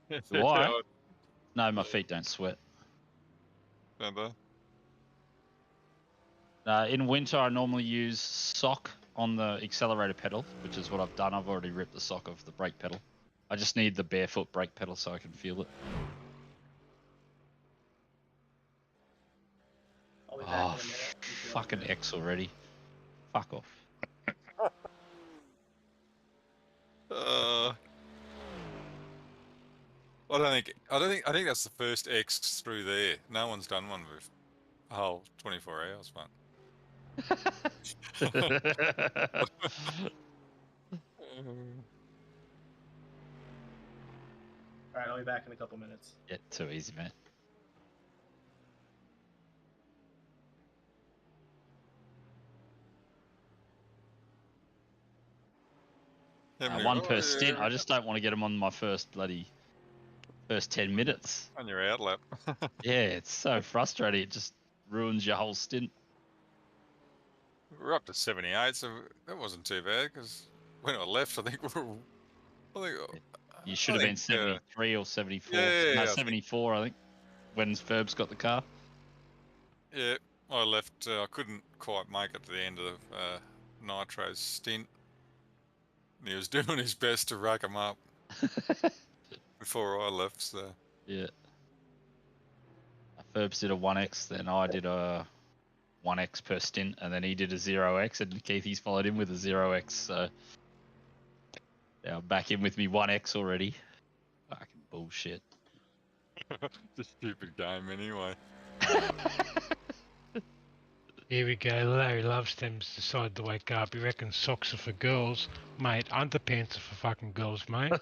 Do I? No, my feet don't sweat. Don't they? In winter, I normally use sock on the accelerator pedal, which is what I've done. I've already ripped the sock off the brake pedal. I just need the barefoot brake pedal so I can feel it. I'll be back in a minute. Fucking X already. Fuck off. I think that's the first X through there. No one's done one with a whole 24 hours, man. Alright, I'll be back in a couple minutes. Yeah, too easy, mate. One per stint. I just don't want to get them on my first 10 minutes. On your outlap. Yeah, it's so frustrating. It just ruins your whole stint. We're up to 78, so that wasn't too bad. Because when I left, I think you should have been 73 or 74. Yeah, no, 74, I think, when Ferb's got the car. Yeah, I left. I couldn't quite make it to the end of Nitro's stint. And he was doing his best to rack him up before I left. So yeah, Ferbs did a 1x, then I did a 1x per stint, and then he did a 0x, and Keithy's followed him with a 0x. So yeah, I'm back in with me 1x already. Fucking bullshit. The stupid game anyway. Here we go. Larry Lovestem's decided to wake up. He reckons socks are for girls. Mate, underpants are for fucking girls, mate.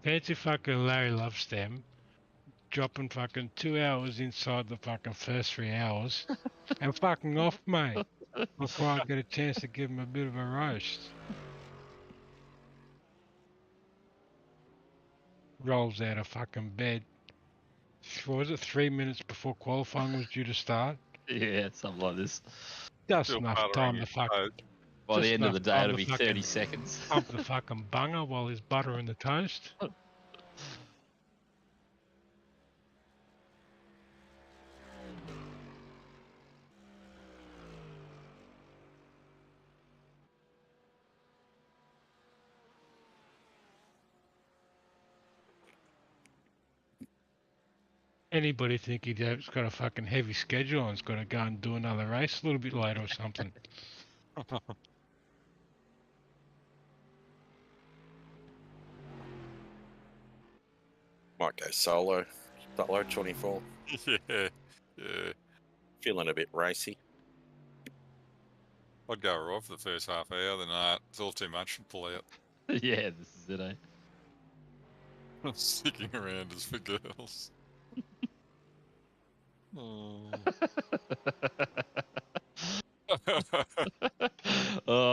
Fancy fucking Larry Lovestem dropping fucking 2 hours inside the fucking first 3 hours and fucking off, mate, before I get a chance to give him a bit of a roast. Rolls out of fucking bed. What was it, 3 minutes before qualifying was due to start? Yeah, something like this. Just enough time to fucking... By the end of the day, it'll be 30 seconds. Pump the fucking bunger while he's buttering the toast. Anybody think he's got a fucking heavy schedule and he's got to go and do another race a little bit later or something? Might go solo 24. Yeah. Feeling a bit racy. I'd go right for the first half hour, then it's all too much and pull out. Yeah, this is it, eh? Sticking around is for girls. Oh,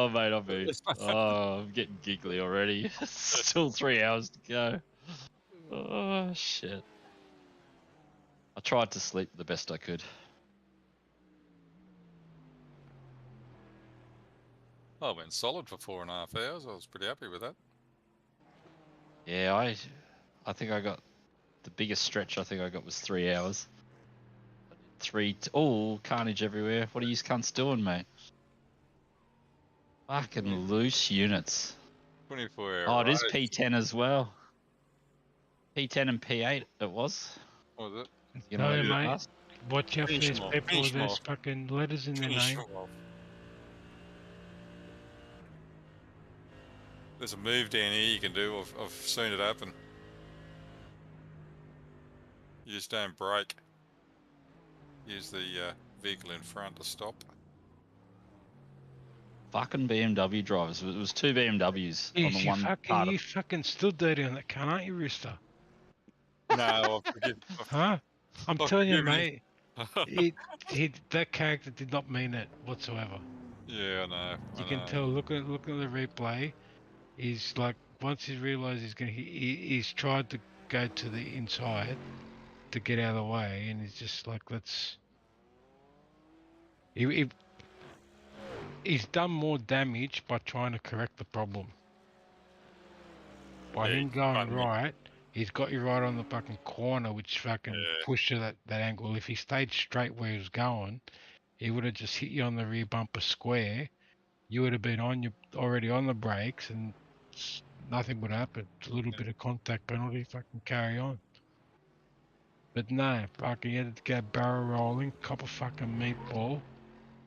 mate, I'm getting giggly already. Still 3 hours to go. Oh, shit. tried to sleep the best I could. I went solid for 4.5 hours. I was pretty happy with that. Yeah, I think I got the biggest stretch I think I got was 3 hours. Oh, carnage everywhere. What are you cunts doing, mate? Fucking loose units. 24 hour. Oh, it is race. P10 as well. P10 and P8 it was. What was it? You No, know, mate. last- Watch out for Finish these them off, people finish with them those off. fucking letters in their Finish name. them off. There's a move down here you can do. I've seen it happen. You just don't brake. Use the vehicle in front to stop. Fucking BMW drivers. It was 2 BMWs on the one part. You fucking still dirty on that car, aren't you, Rooster? No, I forget. Huh? I'm I've telling you, forgiven mate. That character did not mean it whatsoever. Yeah, I know. You can tell. Look at the replay. He's like, once he realised he's tried to go to the inside to get out of the way, and he's just like, let's. He's done more damage by trying to correct the problem. By him going right, he's got you right on the fucking corner, which fucking pushed you that angle. If he stayed straight where he was going, he would have just hit you on the rear bumper square. You would have been already on the brakes, and nothing would happen. A little bit of contact penalty, fucking carry on. But no, fucking you had to go barrel rolling, cop a fucking meatball.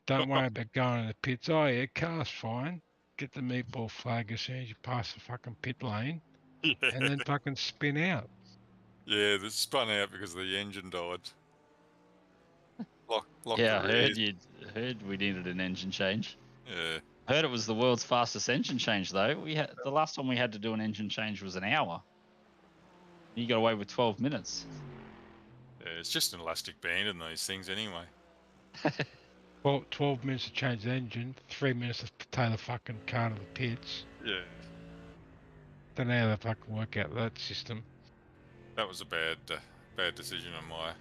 Don't worry about going to the pits. Oh yeah, car's fine. Get the meatball flag as soon as you pass the fucking pit lane, and then fucking spin out. Yeah, this spun out because the engine died. Lock Yeah, the I rears. heard we needed an engine change. Yeah. I heard it was the world's fastest engine change though. The last time we had to do an engine change was an hour. You got away with 12 minutes. Yeah, it's just an elastic band in these things anyway. Well, 12 minutes to change the engine, 3 minutes to tow the fucking car to the pits. Yeah. Don't know how they fucking work out that system. That was a bad decision on my...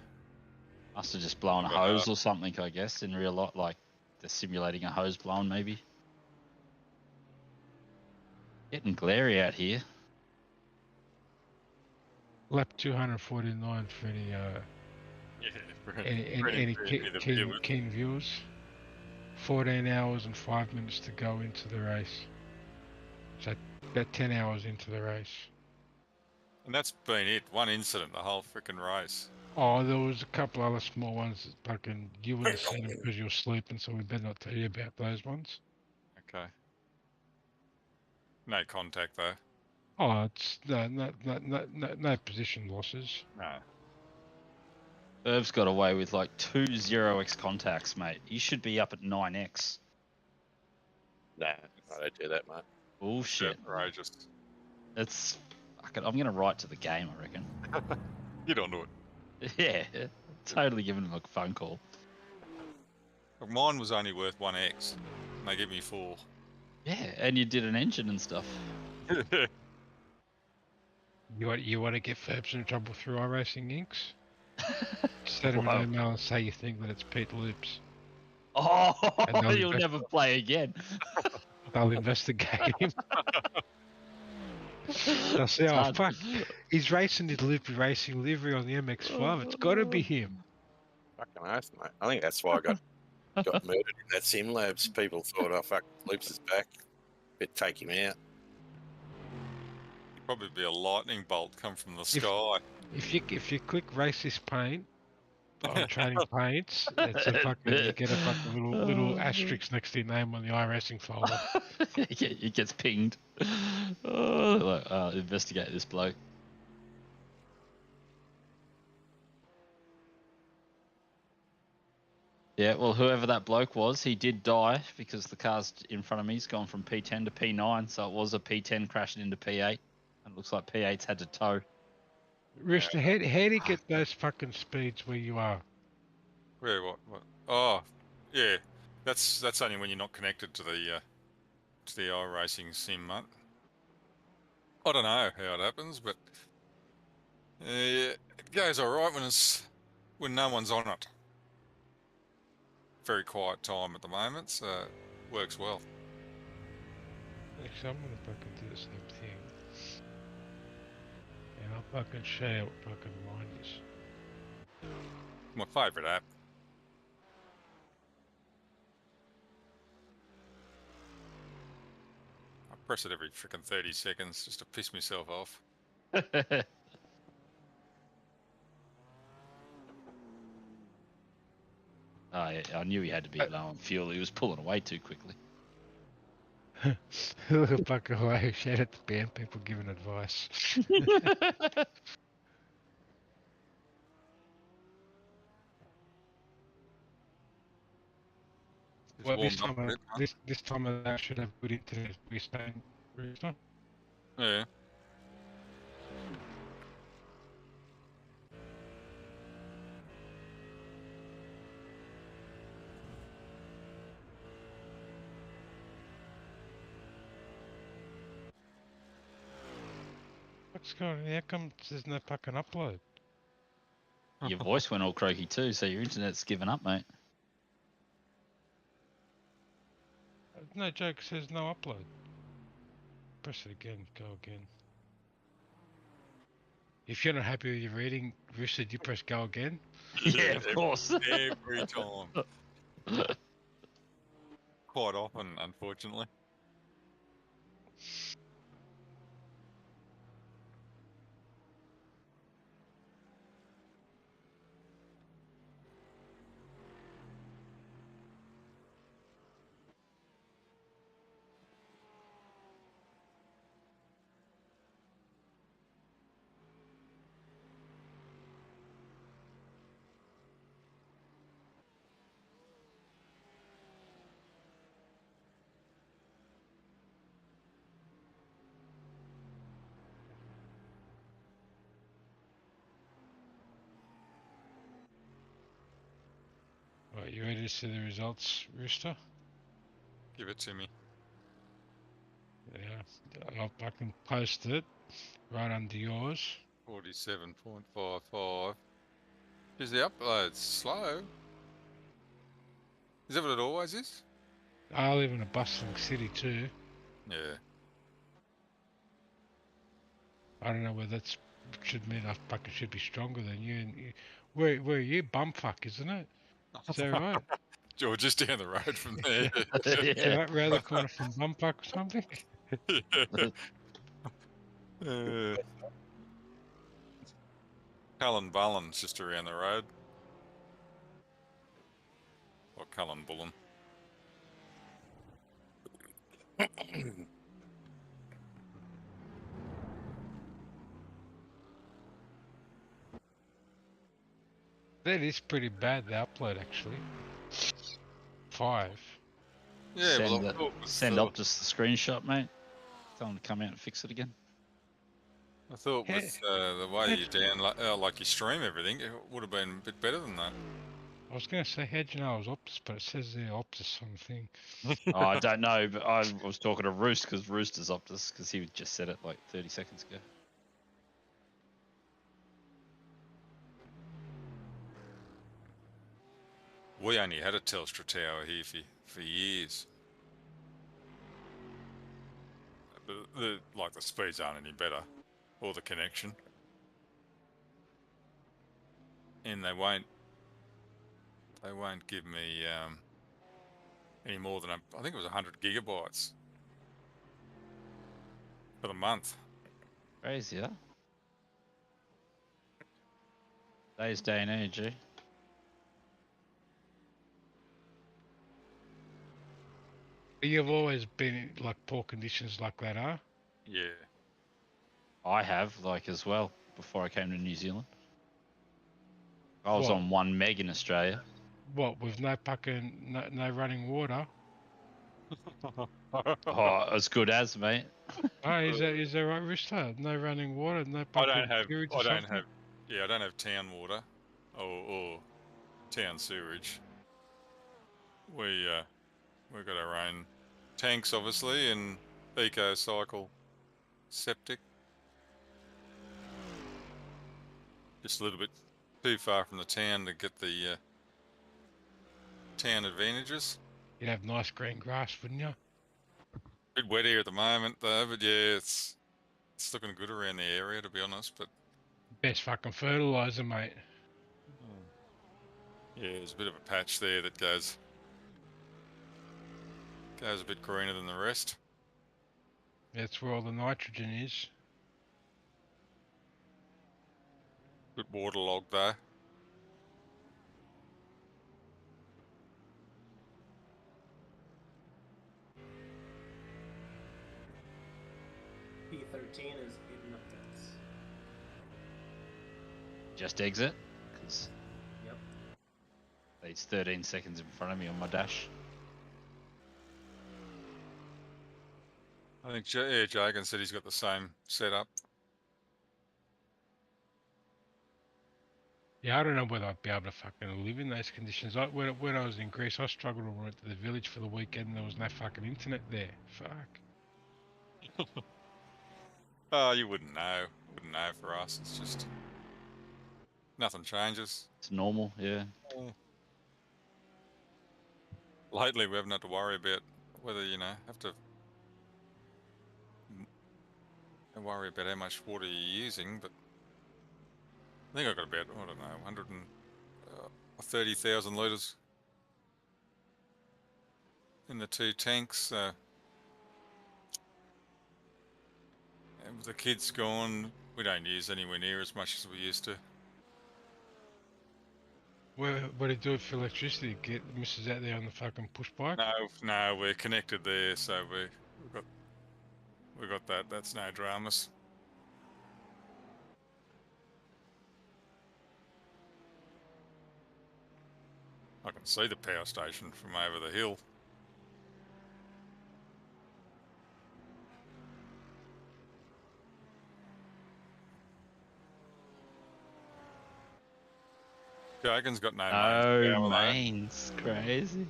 Must have just blown a hose or something, I guess, in real life. Like, they're simulating a hose blown, maybe. Getting glary out here. Lap 249 for any keen viewers. 14 hours and 5 minutes to go into the race. So about 10 hours into the race. And that's been it. One incident, the whole freaking race. Oh, there was a couple other small ones that fucking you wouldn't have seen them because you were sleeping, so we better not tell you about those ones. Okay. No contact though. Oh, it's no position losses. No. Irv's got away with like 2 0x contacts, mate. You should be up at 9x. Nah, I don't do that, mate. Bullshit. Outrageous. It's fucking, I'm gonna write to the game, I reckon. Get onto it. Yeah, totally giving them a phone call. But mine was only worth 1x. And they give me 4. Yeah, and you did an engine and stuff. You want to get Ferbs in trouble through iRacing Inks? Send him an email and say you think that it's Pete Loops. Oh, you'll never play again. They'll investigate him. They'll say, oh fuck, he's racing his Loopy Racing livery on the MX-5. It's got to be him. Fucking oath, mate. I think that's why I got murdered in that sim labs. People thought, oh fuck, Loops is back. Better take him out. Probably be a lightning bolt come from the sky. If you click racist paint on training paints, it's a fucking, you get a fucking little asterisk next to your name on the iRacing folder. It gets pinged. Investigate this bloke. Yeah, well, whoever that bloke was, he did die because the car's in front of me's gone from P10 to P9, so it was a P10 crashing into P8. And it looks like P8's had to tow. Rooster, how do you get those fucking speeds where you are? Where, what? Oh, yeah. That's only when you're not connected to the iRacing sim, mate. I don't know how it happens, but it goes alright when it's when no one's on it. Very quiet time at the moment, so it works well. Actually, I'm gonna fucking do the same thing. And I'll fucking show you what fucking mine is. My favourite app. I press it every freaking 30 seconds just to piss myself off. Oh, yeah, I knew he had to be low on fuel. He was pulling away too quickly. Look at fucking away. Shout out to band people giving advice. It's Well, warmed up a bit, huh? this time I should have good internet. We saying, Rooster? Yeah. What's going on? How come there's no fucking upload? Your voice went all croaky too, so your internet's given up, mate. No joke, it says no upload. Press it again, go again. If you're not happy with your reading, Rooster, you press go again? Yeah, of course. Every time. Quite often, unfortunately. Right, you ready to see the results, Rooster? Give it to me. Yeah, I'll fucking post it right under yours. 47.55. Is the upload slow? Is that what it always is? I live in a bustling city too. Yeah. I don't know whether that's should mean I fucking should be stronger than you. And you, where are you? Bumfuck, isn't it? Is that right? Or just down the road from there. Is that round the corner from Bumfuck or something? Cullen Bullen's just around the road. Or Cullen Bullen. That is pretty bad, the upload actually. 5. Yeah, Send, well, send Optus the screenshot, mate. Tell him to come out and fix it again. I thought with the way you like you stream everything, it would have been a bit better than that. I was going to say, how'd you know I was Optus, but it says there Optus on the thing. Oh, I don't know, but I was talking to Roost because Rooster's Optus because he just said it like 30 seconds ago. We only had a Telstra tower here for years. But the speeds aren't any better, or the connection. And they won't give me any more than I think it was 100 gigabytes for the month. Crazy, huh? Today's day and age, eh? You've always been in like poor conditions like that, huh? Yeah. I have, like, as well, before I came to New Zealand. I was What? on 1 meg in Australia. What, with no fucking, no running water? Oh, as good as, mate. Oh, is that right, Rooster? No running water, no fucking I sewage or don't something? have town water or town sewage. We've got our own tanks, obviously, and eco-cycle septic. Just a little bit too far from the town to get the town advantages. You'd have nice green grass, wouldn't you? Bit wet here at the moment though, but yeah, it's looking good around the area, to be honest. But Best fucking fertilizer, mate. yeah, there's a bit of a patch there that goes a bit greener than the rest. That's where all the nitrogen is. Bit waterlogged though. P13 is in the pits. Just exit, because Yep. he's 13 seconds in front of me on my dash. I think Jagan said he's got the same setup. Yeah, I don't know whether I'd be able to fucking live in those conditions. When I was in Greece, I struggled to run to the village for the weekend and there was no fucking internet there. Fuck. Oh, you wouldn't know. Wouldn't know for us. It's just nothing changes. It's normal, yeah. Lately, we haven't had to worry about whether have to worry about how much water you're using, but I think I got about, I don't know, 130,000 litres in the 2 tanks. And with the kids gone, we don't use anywhere near as much as we used to. What do you do for electricity? Get misses out there on the fucking push bike? No, we're connected there, so we got that. That's no dramas. I can see the power station from over the hill. Jagan's got no Oh, mains. mains. Crazy.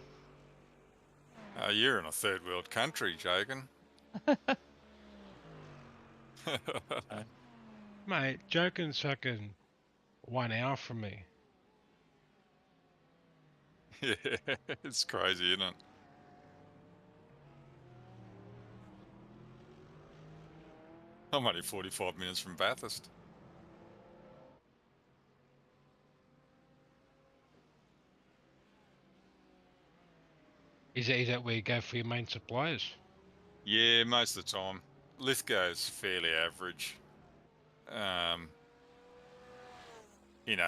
You're in a third world country, Jagan. Mate, Jokin's fucking 1 hour from me. Yeah, it's crazy, isn't it? I'm only 45 minutes from Bathurst. Is that where you go for your main suppliers? Yeah, most of the time. Lithgow's fairly average.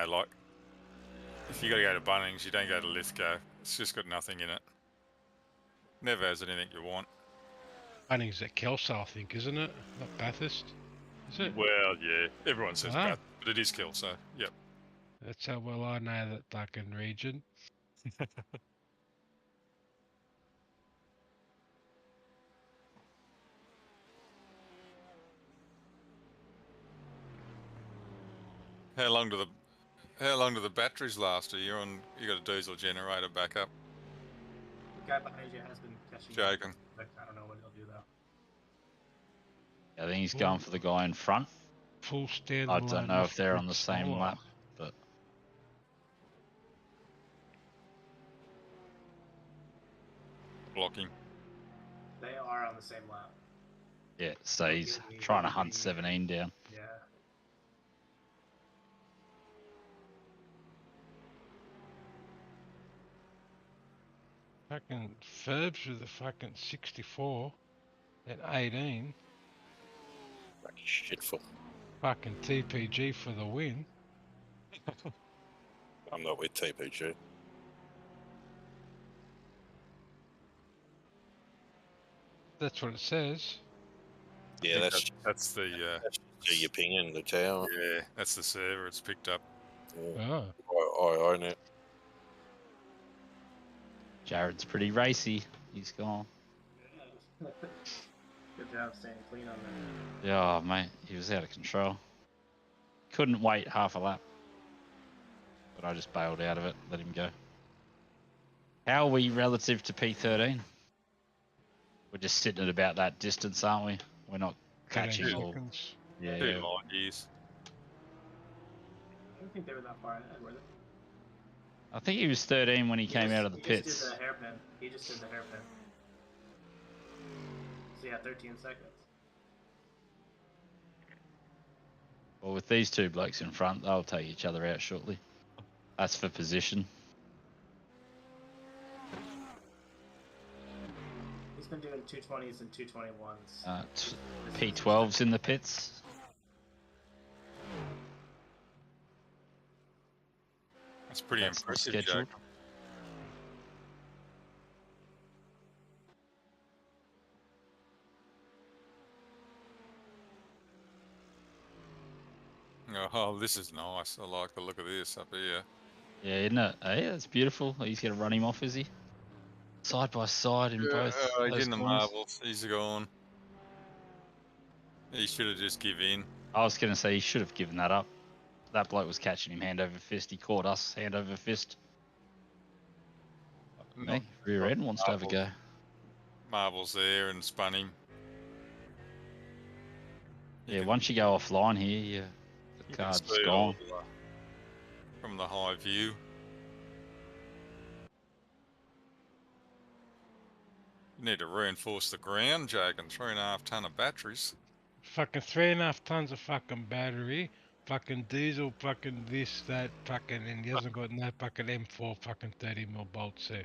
Like, if you got to go to Bunnings, you don't go to Lithgow. It's just got nothing in it. Never has anything you want. Bunnings at Kelso, I think, isn't it? Not Bathurst, is it? Well, yeah, everyone says Ah. Bath, but it is Kelso. Yep. That's how well I know that fucking region. How long do the batteries last? You got a diesel generator backup. The guy behind you has been catching Jagan. up, but I don't know what he'll do though. I think he's going for the guy in front. Full standalone. I don't know if they're on the same solar. lap, but Blocking. They are on the same lap. yeah, so he's trying to hunt 17 down. Yeah. Fucking Ferbs with the fucking 64 at 18. Shitful. Fucking TPG for the win. I'm not with TPG. That's what it says. Yeah, that's That's the your ping in the tower. yeah, that's the server it's picked up. Oh. I own it. Jared's pretty racy. He's gone. Good job staying clean on that. Yeah, mate, he was out of control. Couldn't wait half a lap. But I just bailed out of it, let him go. How are we relative to P13? We're just sitting at about that distance, aren't we? We're not 13 catching all. seconds. Yeah, 2 yeah. light years. don't think they were that far ahead, were they? I think he was 13 when he came out of the He pits. just did the hairpin. He just did the hairpin. So yeah, 13 seconds. Well, with these two blokes in front, they'll take each other out shortly. That's for position. He's been doing 220s and 221s. P12's in the pits. That's pretty That's the impressive, schedule. Jack. Oh, this is nice. I like the look of this up here. Yeah, isn't it? Hey, that's beautiful. He's going to run him off, is he? Side by side in both. He's those in the corners. marbles. He's gone. He should have just give in. I was going to say he should have given that up. That bloke was catching him hand over fist. He caught us hand over fist. Hey, rear end wants to have a go. Marbles there and spun him. Yeah, once you go offline here, the You can card's see it gone. all from the high view. You need to reinforce the ground, Jake, and 3.5 ton of batteries. Fucking 3.5 tons of fucking battery, fucking diesel, fucking this, that, fucking, and he hasn't got no fucking M4 fucking 30mm bolts there.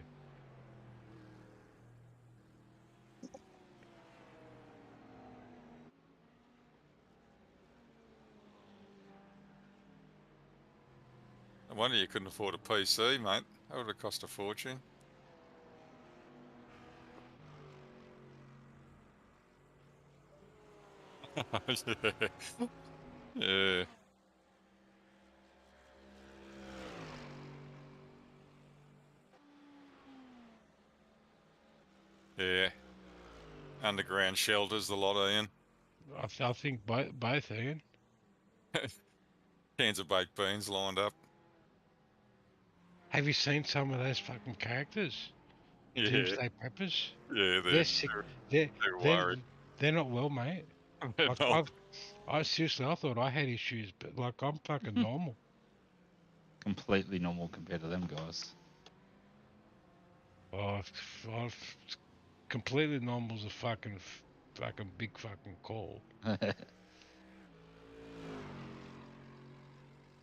No wonder you couldn't afford a PC, mate. That would have cost a fortune. Yeah. Yeah. Underground shelters, the lot of in. I think both, Ian. Cans of baked beans lined up. Have you seen some of those fucking characters? Yeah. Doomsday Preppers? Yeah, They're sick. They're worried. They're not well, mate. They're Like, not. I seriously, I thought I had issues, but like I'm fucking normal. Completely normal compared to them guys. I've completely normal's a fucking big fucking call.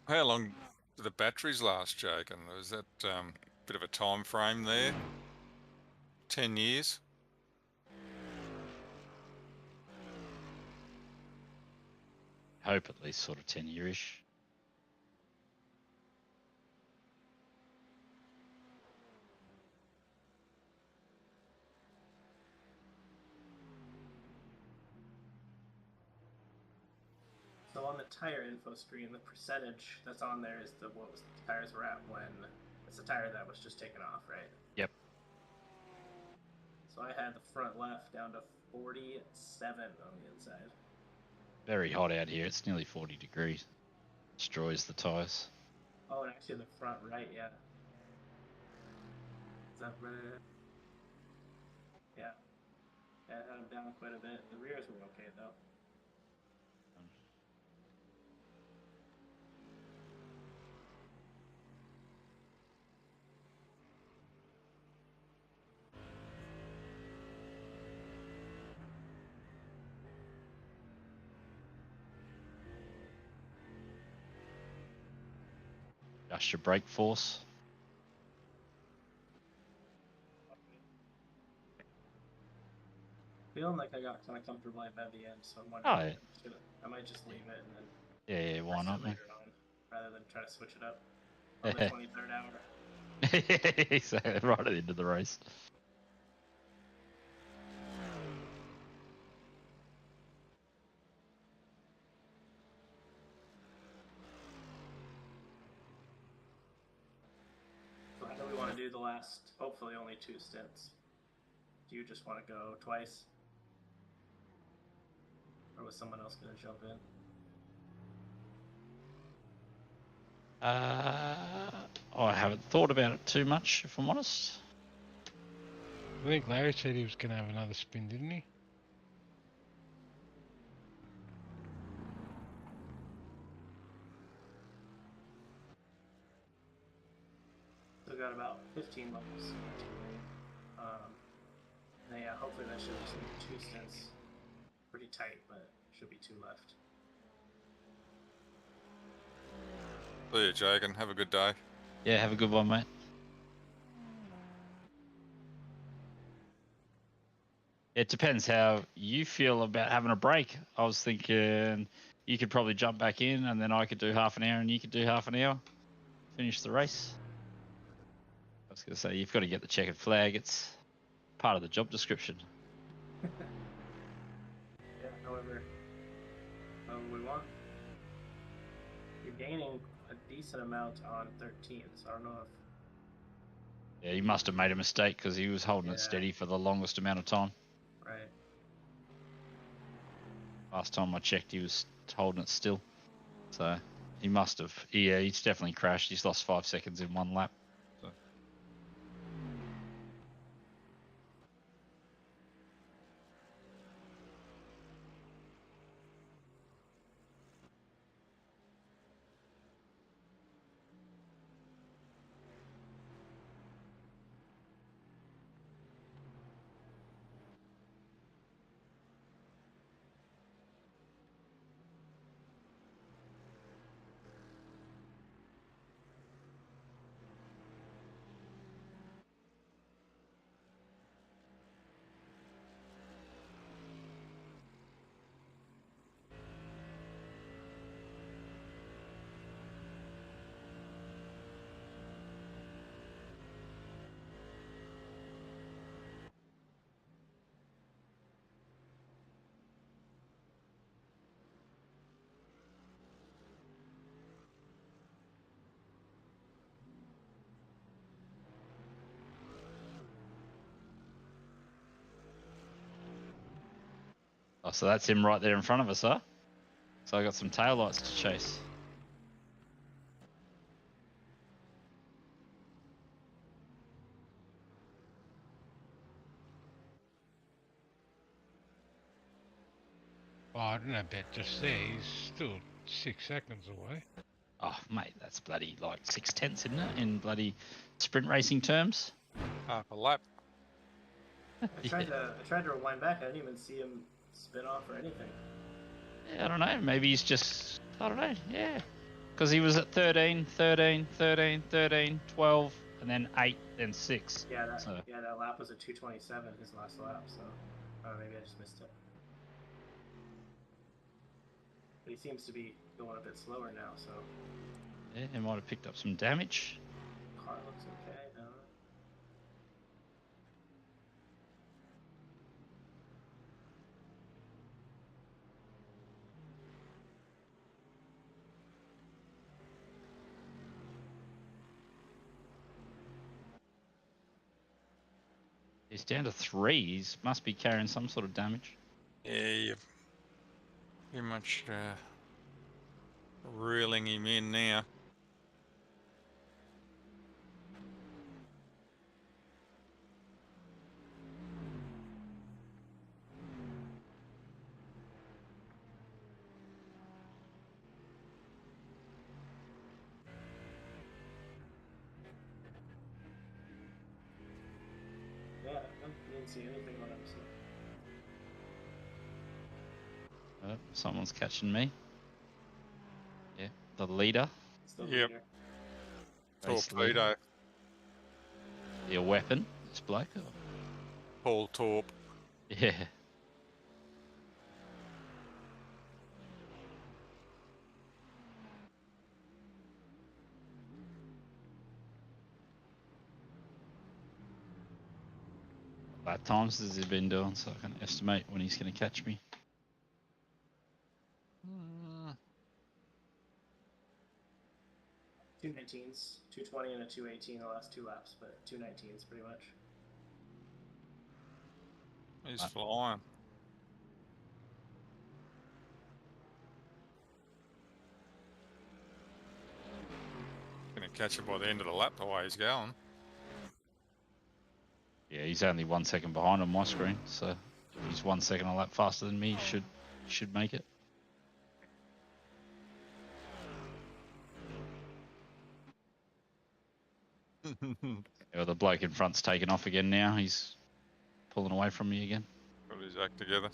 How long do the batteries last, Jake? And was that bit of a time frame there? 10 years? Hope at least sort of 10-year-ish. So on the tire info screen, the percentage that's on there is the tires were at when it's the tire that was just taken off, right? Yep. So I had the front left down to 47 on the inside. Very hot out here. It's nearly 40 degrees. Destroys the tyres. Oh, and actually the front right, yeah. Is that right? Yeah. Yeah, I had them down quite a bit. The rears were okay though. Adjust your brake force. Feeling like I got kind of comfortable at the end, so I'm Oh, wondering yeah. I might just leave it and then Yeah, why press it not, man? later on, rather than try to switch it up on the 23rd hour. So, right at the end of the race. So how do we want to do the last, hopefully only 2 stints? Do you just want to go twice? Or was someone else going to jump in? I haven't thought about it too much, if I'm honest. I think Larry said he was going to have another spin, didn't he? we've got about 15 levels. And yeah, hopefully that should just be 2 stints. Pretty tight, but should be 2 left. See you, Jagan. Have a good day. Yeah, have a good one, mate. It depends how you feel about having a break. I was thinking you could probably jump back in, and then I could do half an hour, and you could do half an hour. Finish the race. I was going to say, you've got to get the checkered flag. It's part of the job description. Yeah, however we want. You're gaining a decent amount on 13, so I don't know if... Yeah, he must have made a mistake because he was holding it steady for the longest amount of time. Right. Last time I checked, he was holding it still. So he must have. Yeah, he's definitely crashed. He's lost 5 seconds in 1 lap. So. Oh, so that's him right there in front of us, huh? So I got some tail lights to chase. Oh, I don't know about just there. He's still 6 seconds away. Oh, mate, that's bloody like 6/10, isn't it? In bloody sprint racing terms. Half a lap. I tried to rewind back. I didn't even see him spin off or anything. Yeah, I don't know. Maybe he's just, I don't know. Yeah. Because he was at 13, 13, 13, 13, 12, and then 8, then 6. Yeah, that So. yeah, that lap was a 2:27, his last lap. So maybe I just missed it. But he seems to be going a bit slower now. So Yeah, he might have picked up some damage. car looks okay. He's down to 3. He must be carrying some sort of damage. Yeah, you've pretty much reeling him in now. Yeah, I didn't see anything on him. So. Someone's catching me. Yeah, the leader. Still Yep. leader. Race leader. Torpedo. Your weapon, this bloke. Paul Torp. Yeah. What times has he been doing so I can estimate when he's going to catch me? 2:19s, 2:20 and a 2:18 the last 2 laps, but 2:19s pretty much. He's flying. Gonna catch it by the end of the lap the way he's going. Yeah, he's only 1 second behind on my screen, so if he's 1 second a lap faster than me, he should make it. Yeah, the bloke in front's taken off again now. He's pulling away from me again. Got his act together.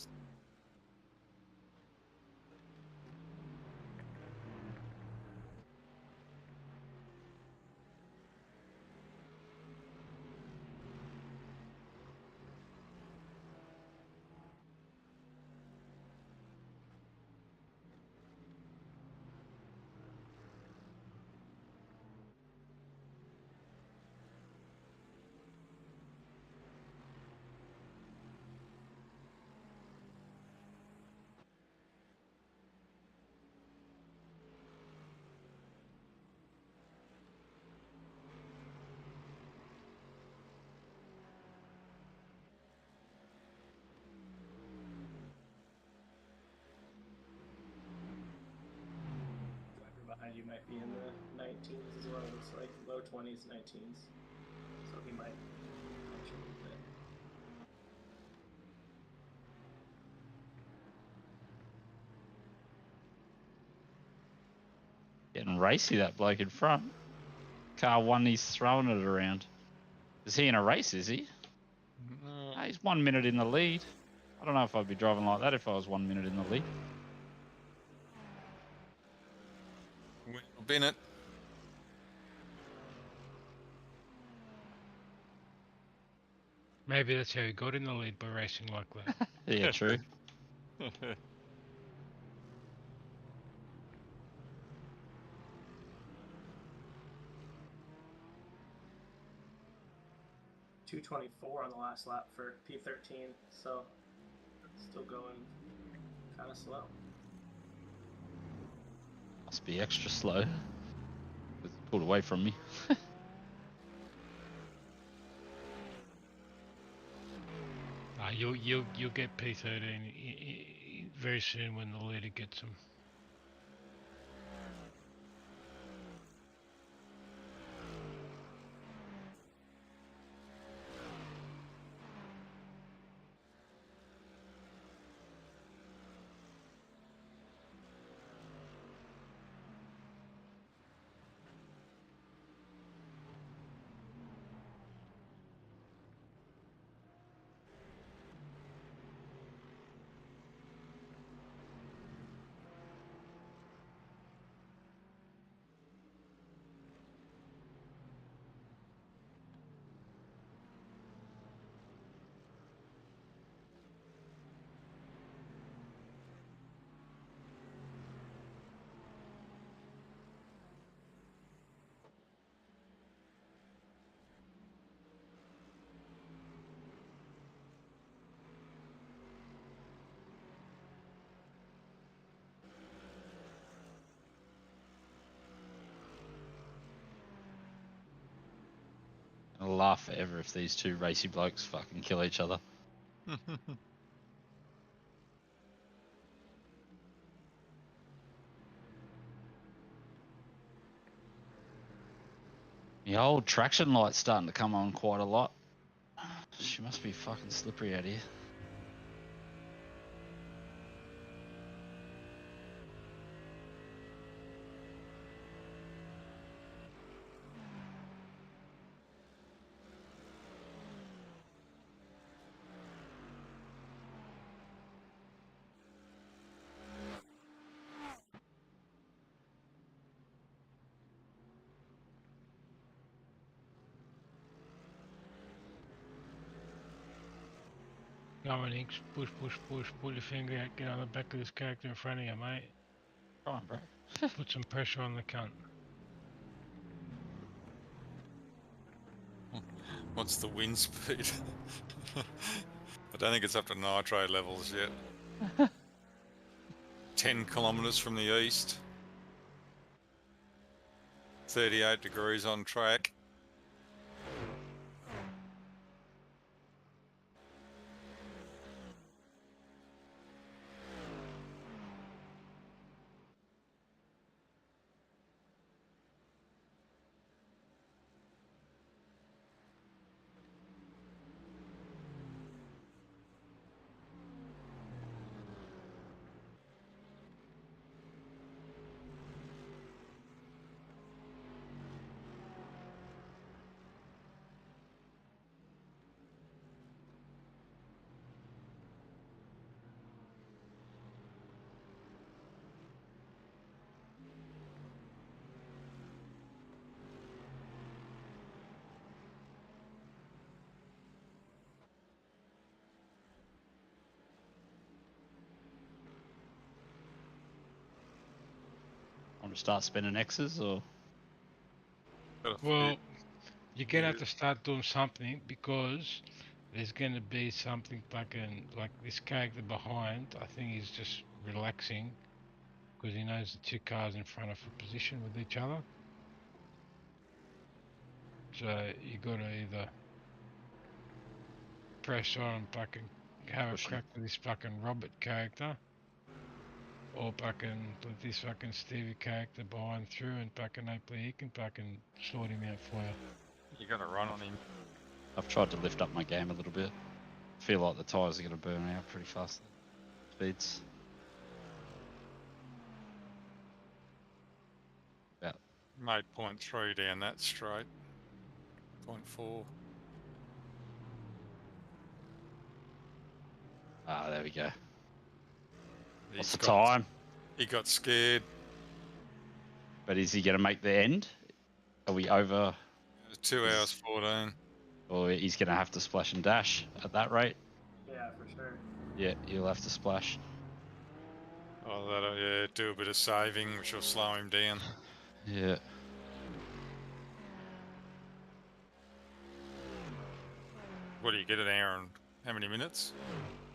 Driver behind you might be in the 19s as well. It's like low 20s, 19s. So he might punch a little bit. Getting racy, that bloke in front. Car 1, he's throwing it around. Is he in a race, is he? No. No, he's 1 minute in the lead. I don't know if I'd be driving like that if I was 1 minute in the lead. Bennett. Maybe that's how he got in the lead, by racing like that. Yeah, true. 224 on the last lap for P13, so still going kind of slow. Must be extra slow. It's pulled away from me. You'll get P13 very soon when the leader gets him. I'll laugh forever if these two racy blokes fucking kill each other. The old traction light's starting to come on quite a lot. She must be fucking slippery out here. Go on, Inks. Push, push, push. Pull your finger out. Get on the back of this character in front of you, mate. Come on, bro. Put some pressure on the cunt. What's the wind speed? I don't think it's up to Nitro levels yet. 10 kilometres from the east. 38 degrees on track. Want to start spending X's or? Got a Well, few- you're gonna have Yeah. to start doing something because there's gonna be something fucking like this character behind. I think he's just relaxing because he knows the two cars in front of a position with each other. So you gotta either press on and fucking have a Push him. crack with this fucking Robert character, or fucking put this fucking Stevie character behind through and fucking hopefully he can fucking sort him out for you. You got to run on him. I've tried to lift up my game a little bit. Feel like the tyres are going to burn out pretty fast. Speeds. About Made 0.3 down that straight. 0.4. there we go. What's He's the got- time? He got scared. But is he going to make the end? Are we over? 2 hours 14. Or he's going to have to splash and dash at that rate? Yeah, for sure. Yeah, he'll have to splash. Oh, that'll do a bit of saving, which will slow him down. Yeah. What do you get an hour and how many minutes?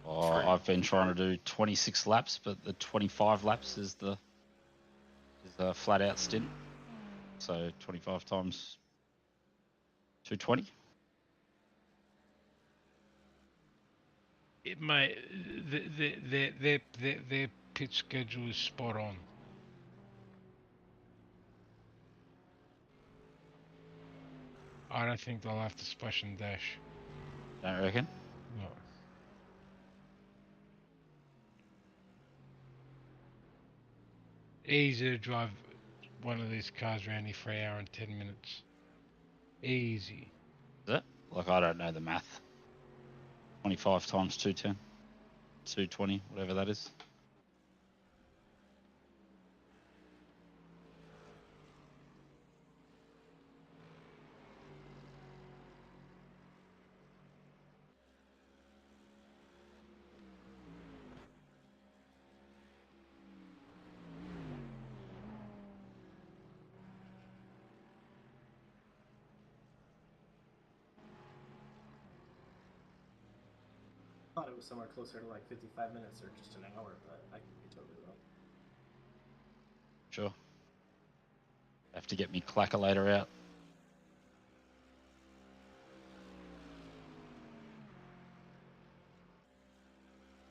Oh, 3. I've been trying to do 26 laps, but the 25 laps is a flat out stint. So 25 times 220. It may their pit schedule is spot on. I don't think they'll have to splash and dash. Don't reckon? No. Easy to drive one of these cars around here for an hour and 10 minutes. Easy. Is it? Like, I don't know the math. 25 times 210. 220, whatever that is. I thought it was somewhere closer to like 55 minutes or just an hour, but I could be totally wrong. Sure. Have to get me calculator out.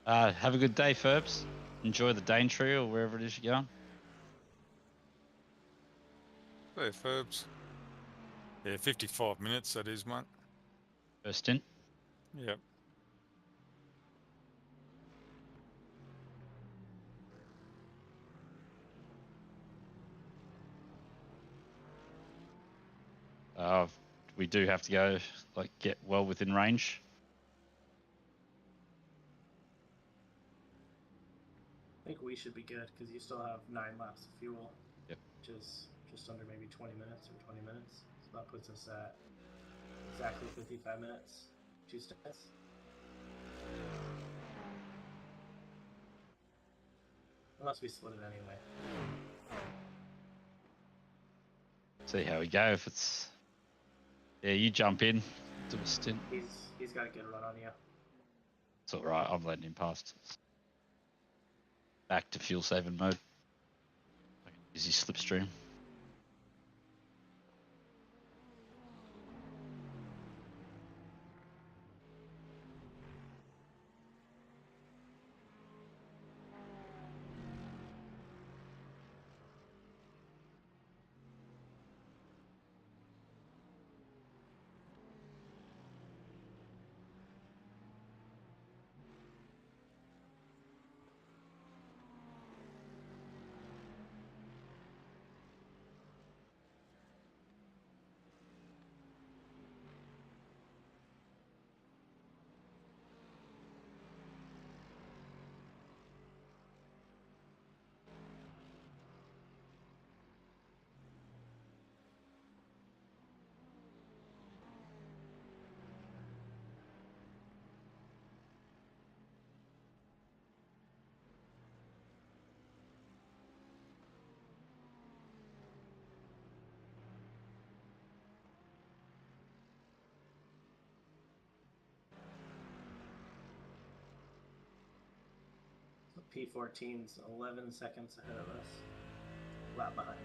Have a good day, Ferbs. Enjoy the Daintree or wherever it is you're going. There, Ferbs. Yeah, 55 minutes that is, mate. First stint. Yep. We do have to go, like, get well within range. I think we should be good because you still have 9 laps of fuel. Yep. Which is just under maybe 20 minutes or 20 minutes. So that puts us at exactly 55 minutes. 2 stints. Unless we split it anyway. See how we go. If it's... Yeah, you jump in, do a stint. He's got a good run on you. It's alright, I'm letting him past. Back to fuel saving mode. Easy slipstream. P14's 11 seconds ahead of us. Lap behind.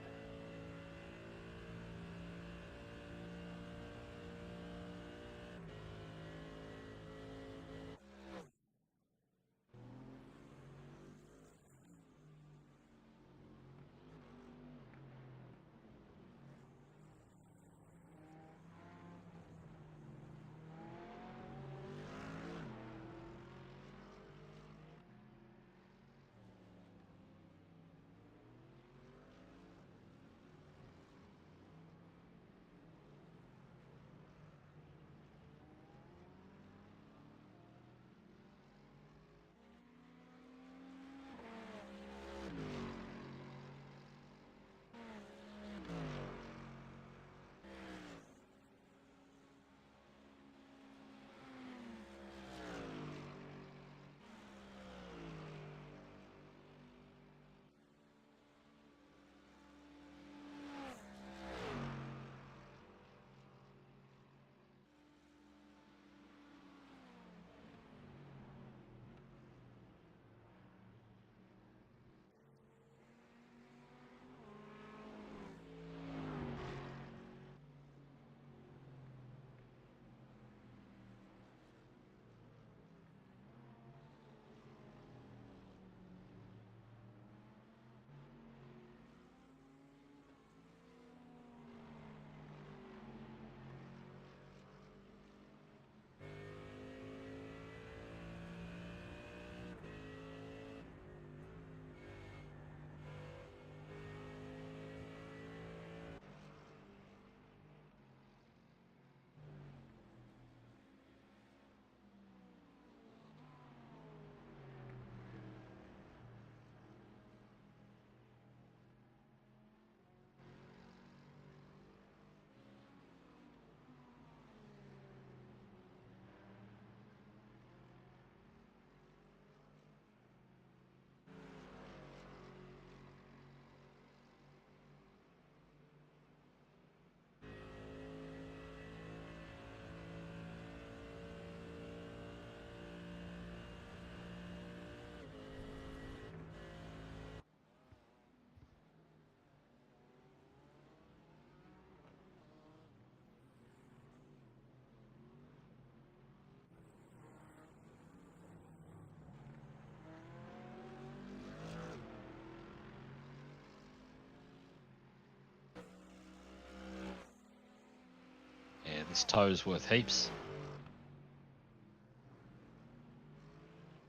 Yeah, this toe's worth heaps.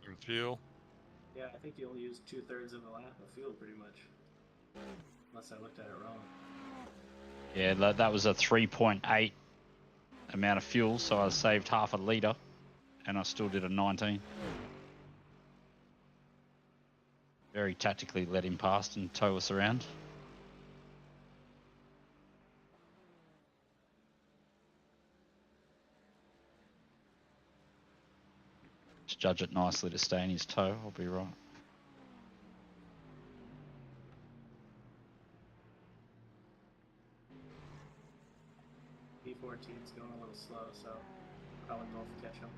And fuel. Yeah, I think you only used 2/3 of the lap of fuel pretty much. Unless I looked at it wrong. Yeah, that was a 3.8 amount of fuel, so I saved half a litre, and I still did a 19. Very tactically let him past and tow us around. Just judge it nicely to stay in his tow, I'll be right. P14's going a little slow, so probably both catch him.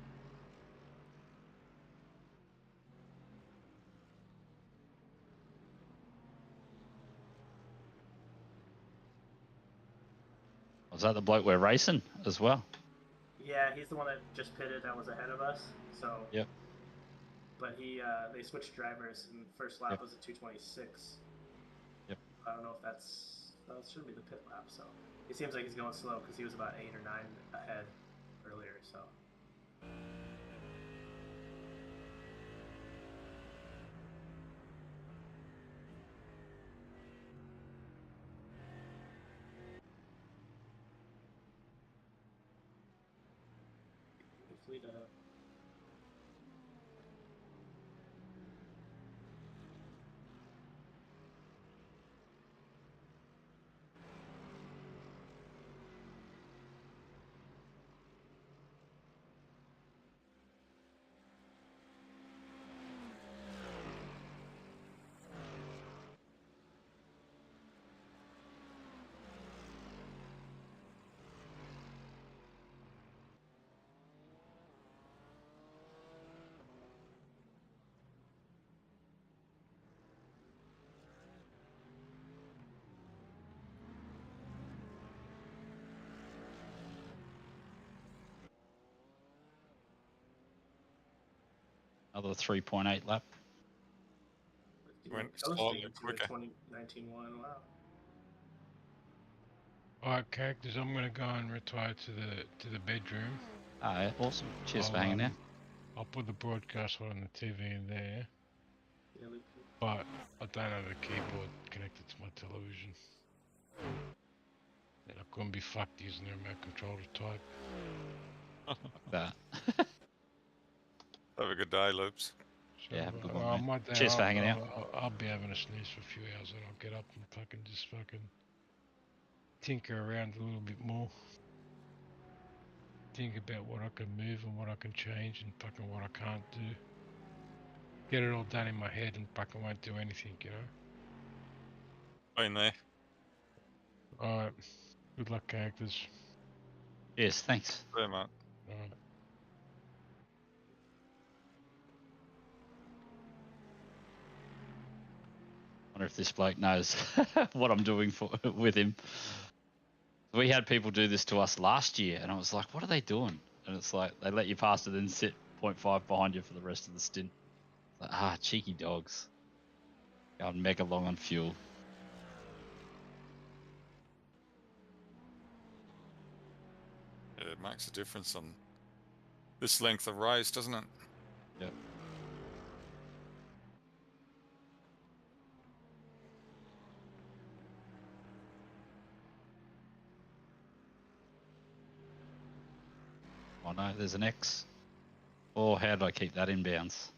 Was that the bloke we're racing as well? Yeah, he's the one that just pitted that was ahead of us. So. Yep. But they switched drivers, and first lap Yep. was a 2:26. Yep. I don't know if that should be the pit lap. So it seems like he's going slow because he was about 8 or 9 ahead earlier. So. Fleet ahead. Another 3.8 lap. Went Coasting slightly to a quicker. 2019 one. Wow. Alright, characters, I'm gonna go and retire to the bedroom. Ah, yeah, awesome. Cheers for hanging out. I'll put the broadcast on the TV in there, Yeah, Luke. but I don't have a keyboard connected to my television. And I couldn't be fucked using the remote control to type. That. Have a good day, Loops. So, Yeah, have a good one, I mate. might, Cheers for hanging out. I'll be having a snooze for a few hours and I'll get up and fucking tinker around a little bit more. Think about what I can move and what I can change and fucking what I can't do. Get it all done in my head and fucking won't do anything, you know? Been there. Alright. Good luck, characters. Yes, thanks. There, mate. Alright. Wonder if this bloke knows what I'm doing with him. We had people do this to us last year, and I was like, what are they doing? And it's like, they let you pass it and sit 0.5 behind you for the rest of the stint. Like, cheeky dogs. Going mega long on fuel. Yeah, it makes a difference on this length of race, doesn't it? Yep. Oh no, there's an X. Or how did I keep that in bounds?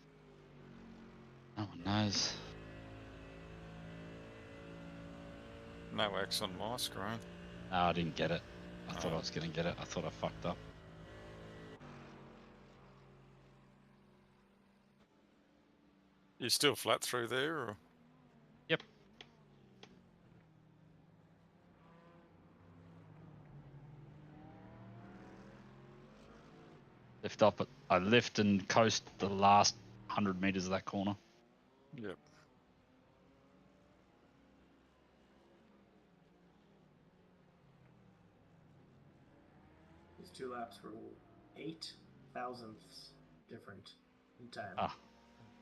No one knows. No X on my screen. No, I didn't get it. I thought I was going to get it. I thought I fucked up. You still flat through there, or? Yep. Lift up. I lift and coast the last 100 meters of that corner. Yep. These 2 laps were 8 thousandths different in time. Ah,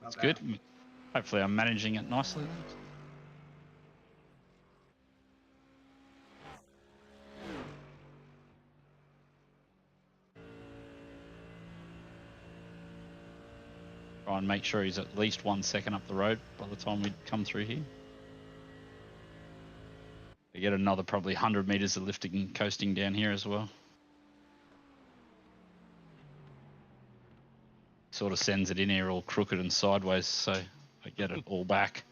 Not that's bad. good. Hopefully I'm managing it nicely. Try and make sure he's at least 1 second up the road by the time we come through here. We get another probably 100 meters of lifting and coasting down here as well. Sort of sends it in here all crooked and sideways, so I get it all back.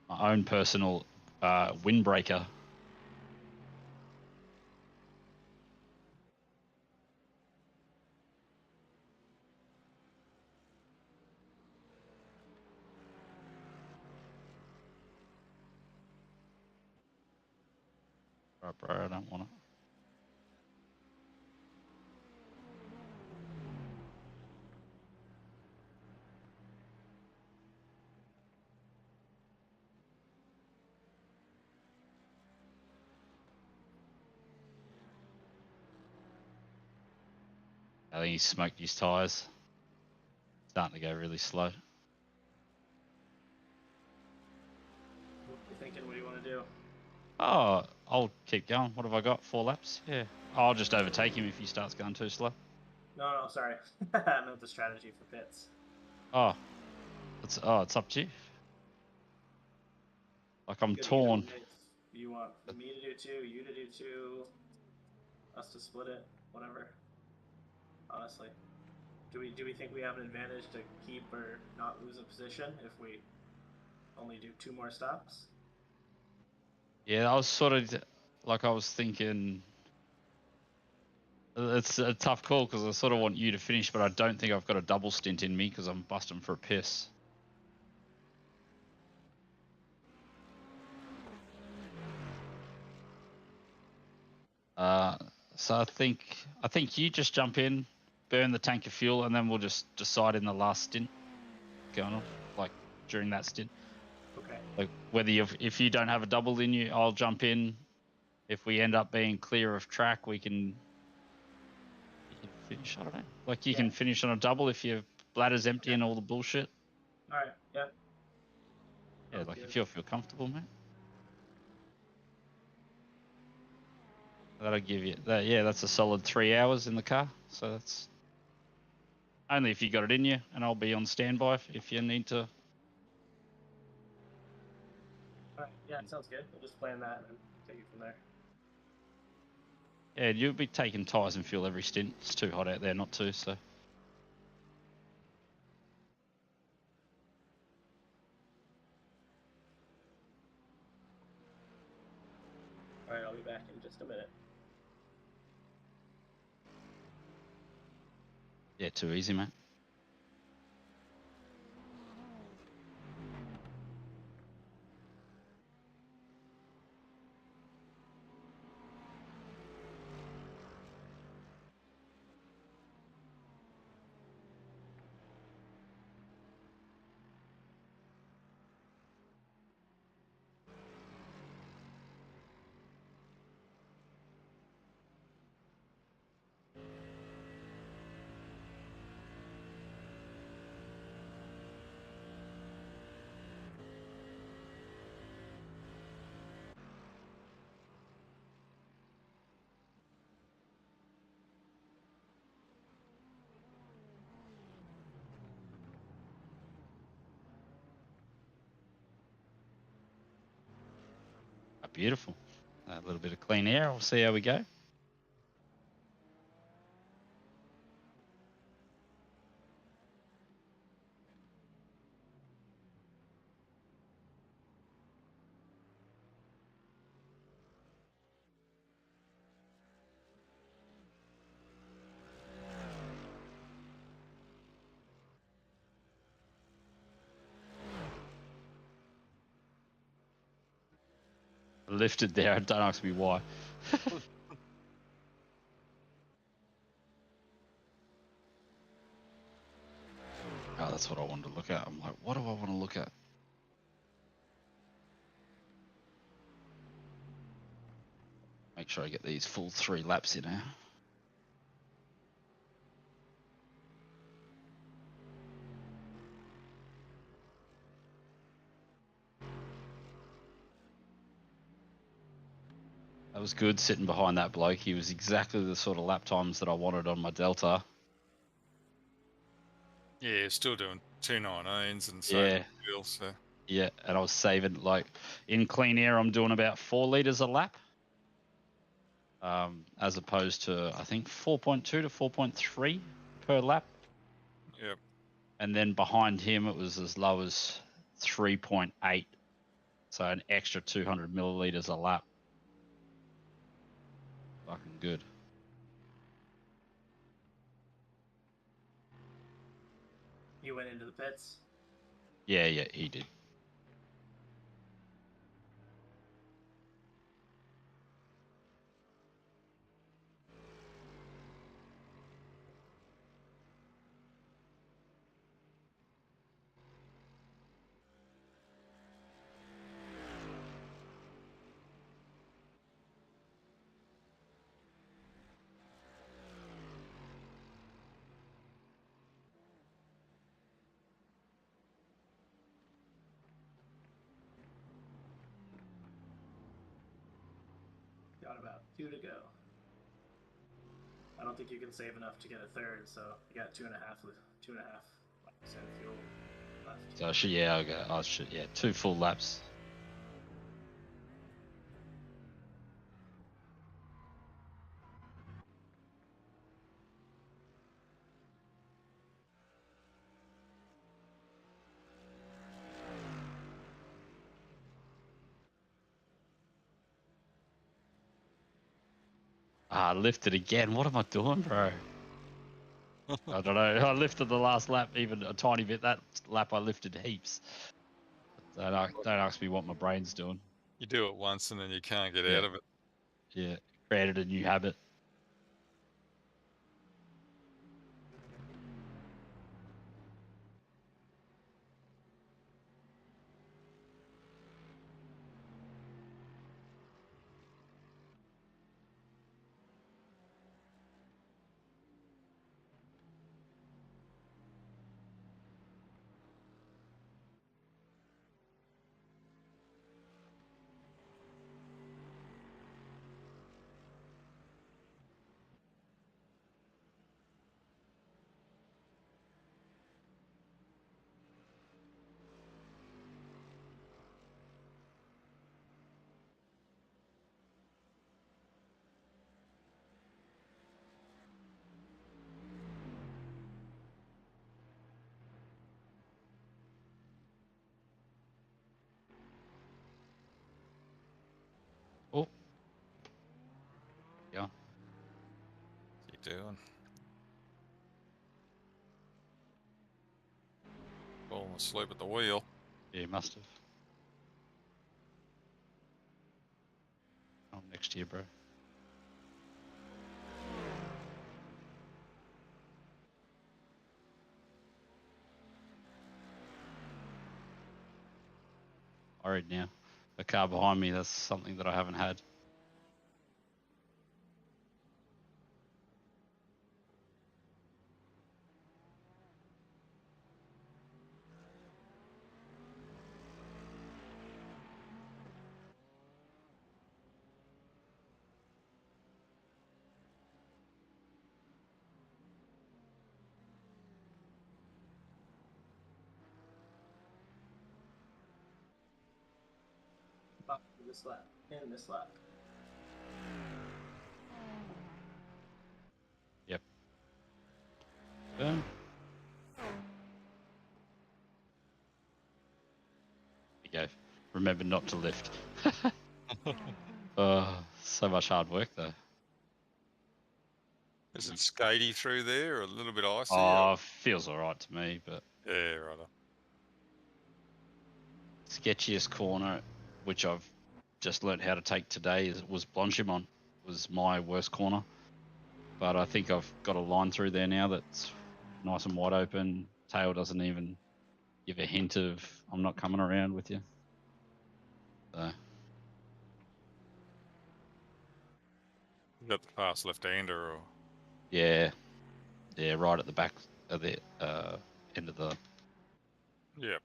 My own personal windbreaker. Right, bro, I don't want it. I think he smoked his tyres. Starting to go really slow. What you thinking? What do you want to do? Oh, I'll keep going. What have I got? 4 laps? Yeah. I'll just overtake him if he starts going too slow. No, sorry. I meant the strategy for pits. Oh, it's up to you. Like I'm Good torn. either way. You want me to do 2, you to do 2, us to split it, whatever. Honestly, do we think we have an advantage to keep or not lose a position if we only do 2 more stops? Yeah, I was sort of like I was thinking. It's a tough call because I sort of want you to finish, but I don't think I've got a double stint in me because I'm busting for a piss. So I think you just jump in, burn the tank of fuel, and then we'll just decide in the last stint going on, like during that stint. Okay. Like whether if you don't have a double in you, I'll jump in. If we end up being clear of track, we can finish. I don't know. Like you can finish on a double if your bladder's empty and all the bullshit. All right. Yeah. Yeah, Sounds like good. if you feel comfortable, mate. That'll give you that. Yeah, that's a solid 3 hours in the car. So that's only if you got it in you, and I'll be on standby if you need to. All right. Yeah, sounds good. We'll just plan that and then take it from there. Yeah, you'll be taking tyres and fuel every stint. It's too hot out there not to, so. All right. I'll be back in just a minute. Yeah, too easy, mate. Beautiful. A little bit of clean air. We'll see how we go. Lifted there. Don't ask me why. Oh, that's what I wanted to look at. I'm like, what do I want to look at? Make sure I get these full 3 laps in now. That was good sitting behind that bloke. He was exactly the sort of lap times that I wanted on my Delta. Yeah, still doing 219s and Yeah. fuel, so. Yeah, and I was saving, like, in clean air, I'm doing about 4 litres a lap. As opposed to, I think, 4.2 to 4.3 per lap. Yep. And then behind him, it was as low as 3.8. So an extra 200 millilitres a lap. Fucking good. You went into the pits. Yeah, he did. Got about 2 to go. I don't think you can save enough to get a third, so you got 2.5 percent fuel left. So I should, yeah, I'll go. I should, yeah, 2 full laps. Ah, lifted again. What am I doing, bro? I don't know. I lifted the last lap even a tiny bit. That lap I lifted heaps. Don't ask me what my brain's doing. You do it once and then you can't get out of it. Yeah, created a new habit. doing? Falling asleep at the wheel. Yeah, must have. I'm next to you, bro. I read now. The car behind me, that's something that I haven't had. Up this lap. And this lap. Yep. Boom. There you go. Remember not to lift. So much hard work though. Is it skatey through there or a little bit icy? Oh, feels alright to me, but Yeah, right. sketchiest corner, which I've just learnt how to take today, was 𝘕𝘪𝘵 was my worst corner. But I think I've got a line through there now that's nice and wide open. Tail doesn't even give a hint of I'm not coming around with you. So You got the fast left-hander or... yeah, right at the back of the end of the. Yep.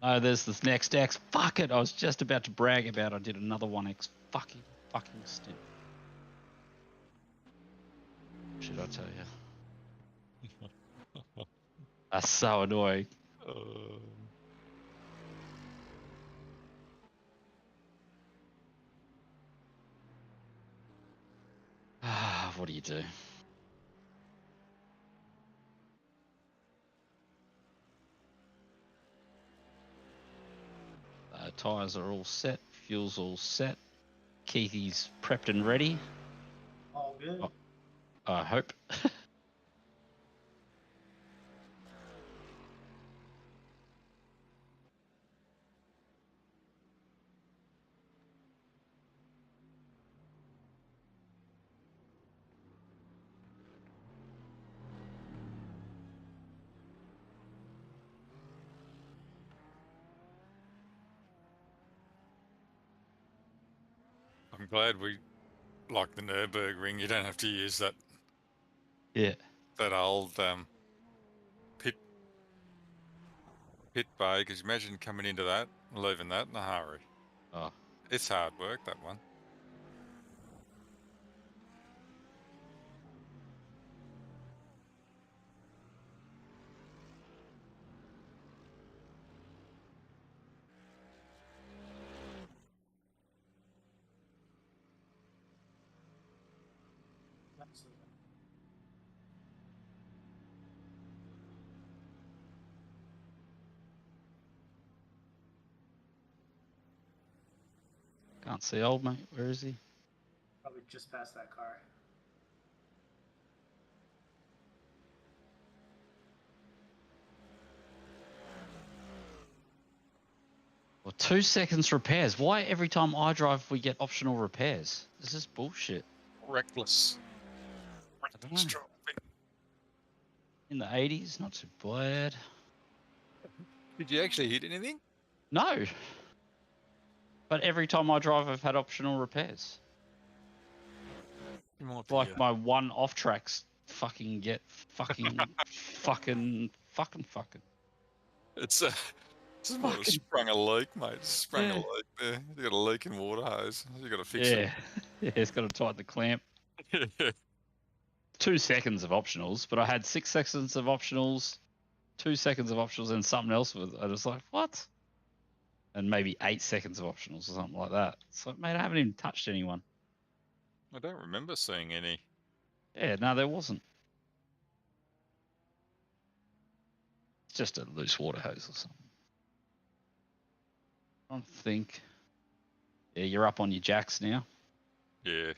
Oh, there's this next X. Fuck it! I was just about to brag about I did another 1X fucking stint. Should I tell you? That's so annoying. What do you do? Tyres are all set. Fuel's all set. Keithy's prepped and ready. All good. Oh, I hope. I'm glad we, like the Nürburgring, you don't have to use that Yeah. that old pit bay, because imagine coming into that and leaving that in a hurry. Oh. It's hard work, that one. Absolutely. Can't see old mate. Where is he? Probably just past that car. Well, 2 seconds repairs. Why every time I drive we get optional repairs? This is bullshit. Reckless. Reckless know. driving. In the 80s, not too bad. Did you actually hit anything? No. But every time I drive, I've had optional repairs. You might be, Like my one off tracks fucking get fucking It's This might have sprung a leak, mate. Sprung a leak there. You got a leak in water hose. You got to fix it. Yeah, it's got to tighten the clamp. 2 seconds of optionals, but I had 6 seconds of optionals, 2 seconds of optionals, and something else with. I was like, what? And maybe 8 seconds of optionals or something like that. It's like, mate, I haven't even touched anyone. I don't remember seeing any. Yeah, no, there wasn't. It's just a loose water hose or something. I don't think. Yeah, you're up on your jacks now. Yeah.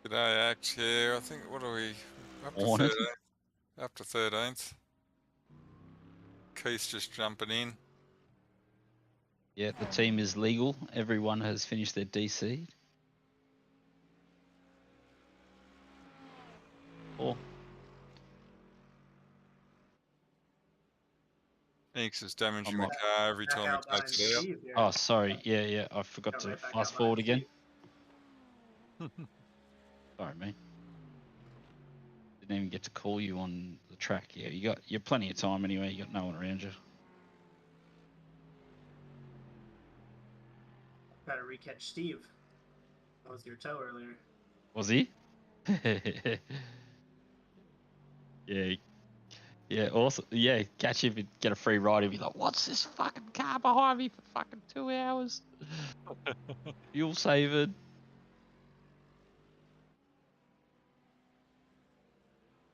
G'day, Act here. I think, what are we? Up to Hornet. 13th. Up to 13th. Keith's just jumping in. Yeah, the team is legal. Everyone has finished their DC. Cool. Inks is damaging I'm the not- car every Back time out he behind takes it out. Steve here. Oh, sorry. Yeah. I forgot Go to right back out fast behind forward again. Steve. Sorry, mate. Didn't even get to call you on the track. Yeah, you're plenty of time anyway. You got no one around you. Gotta recatch Steve. That was your toe earlier. Was he? Yeah. Yeah, awesome. Yeah, catch him and get a free ride. He'd be like, what's this fucking car behind me for fucking 2 hours? Fuel saving.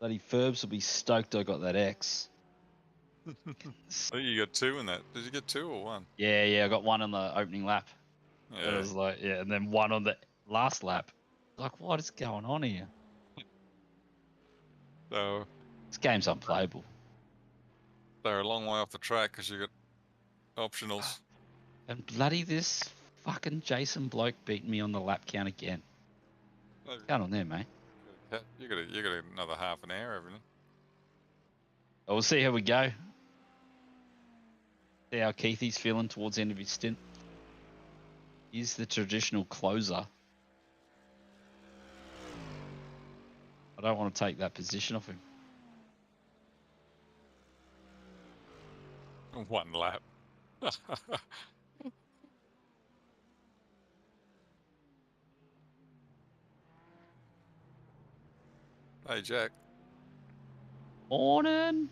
Bloody Ferbs will be stoked I got that X. I think you got 2 in that. Did you get 2 or 1? Yeah, I got one on the opening lap. It Yeah. was like, yeah, and then one on the last lap. Like, what is going on here? So This game's unplayable. they're a long way off the track because you got optionals. And bloody this fucking Jason bloke beat me on the lap count again. Count on there, mate. You got another half an hour, haven't you? Oh, we'll see how we go. See how Keithy's feeling towards the end of his stint. He's the traditional closer. I don't want to take that position off him. 1 lap. Hey, Jack. Morning.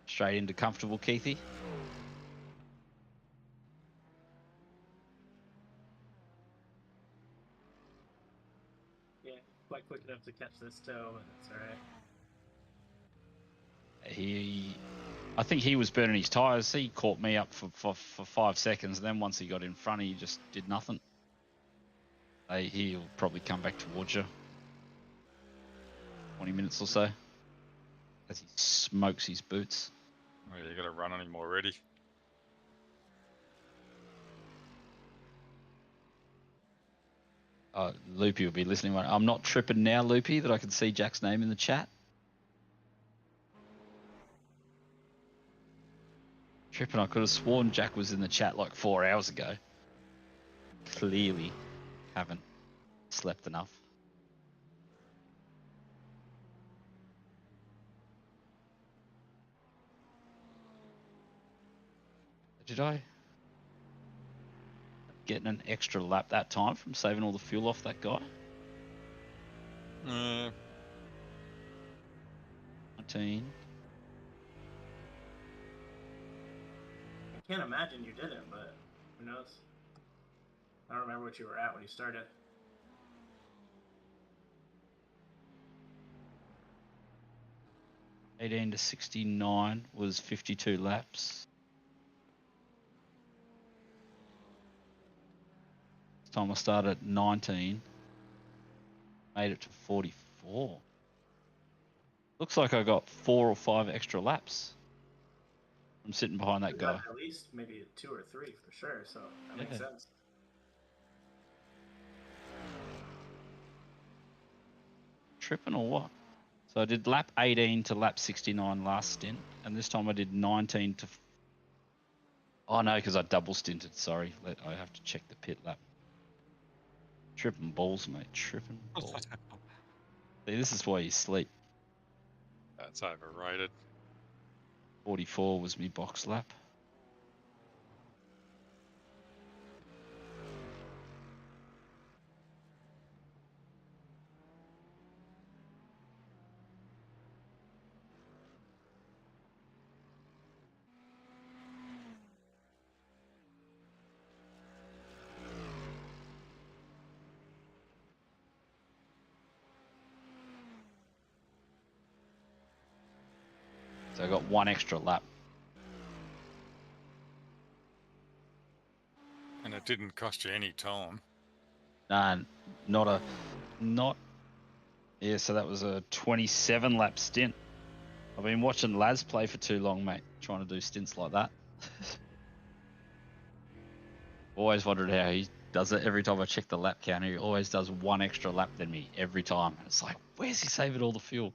Straight into comfortable, Keithy. Yeah, quite quick enough to catch this toe, but it's alright. I think he was burning his tyres. He caught me up for 5 seconds. And then once he got in front, he just did nothing. He'll probably come back towards you. 20 minutes or so. As he smokes his boots. Oh, you got to run on him already. Loopy will be listening. I'm not tripping now, Loopy, that I can see Jack's name in the chat. Tripping, I could have sworn Jack was in the chat like 4 hours ago. Clearly haven't slept enough. Did I? Getting an extra lap that time from saving all the fuel off that guy. 19. I can't imagine you didn't, but who knows? I don't remember what you were at when you started. $18 to $69 was 52 laps. This time I started at 19. Made it to 44. Looks like I got 4 or 5 extra laps. I'm sitting behind that You guy. got at least maybe 2 or 3 for sure, so that makes sense. Tripping or what? So I did lap 18 to lap 69 last stint, and this time I did 19 to... Oh no, because I double stinted, sorry. I have to check the pit lap. Tripping balls, mate, tripping balls. See, this is why you sleep. That's overrated. 44 was me box lap. So I got one extra lap. And it didn't cost you any time. Nah, not. Yeah, so that was a 27 lap stint. I've been watching Laz play for too long, mate. Trying to do stints like that. Always wondered how he does it. Every time I check the lap counter, he always does one extra lap than me every time. It's like, where's he saving all the fuel?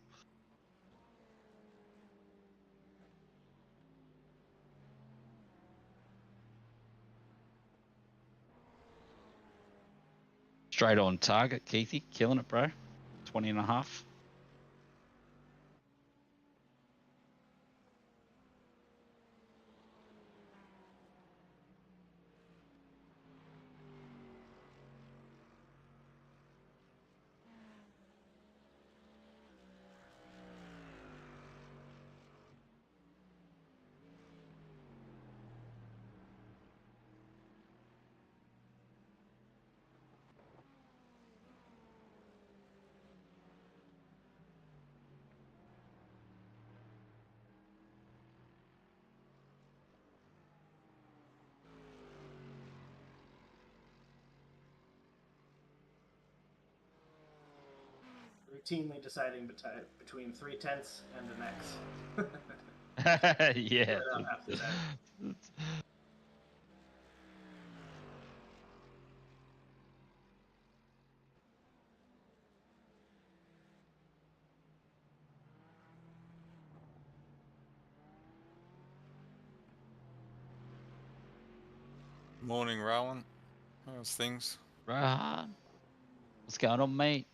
Straight on target, Keithy. Killing it, bro. 20 and a half. Routinely deciding between 3/10 and an X. Yeah. Half the time. Morning, Rowan. How's things? Rohan, what's going on, mate?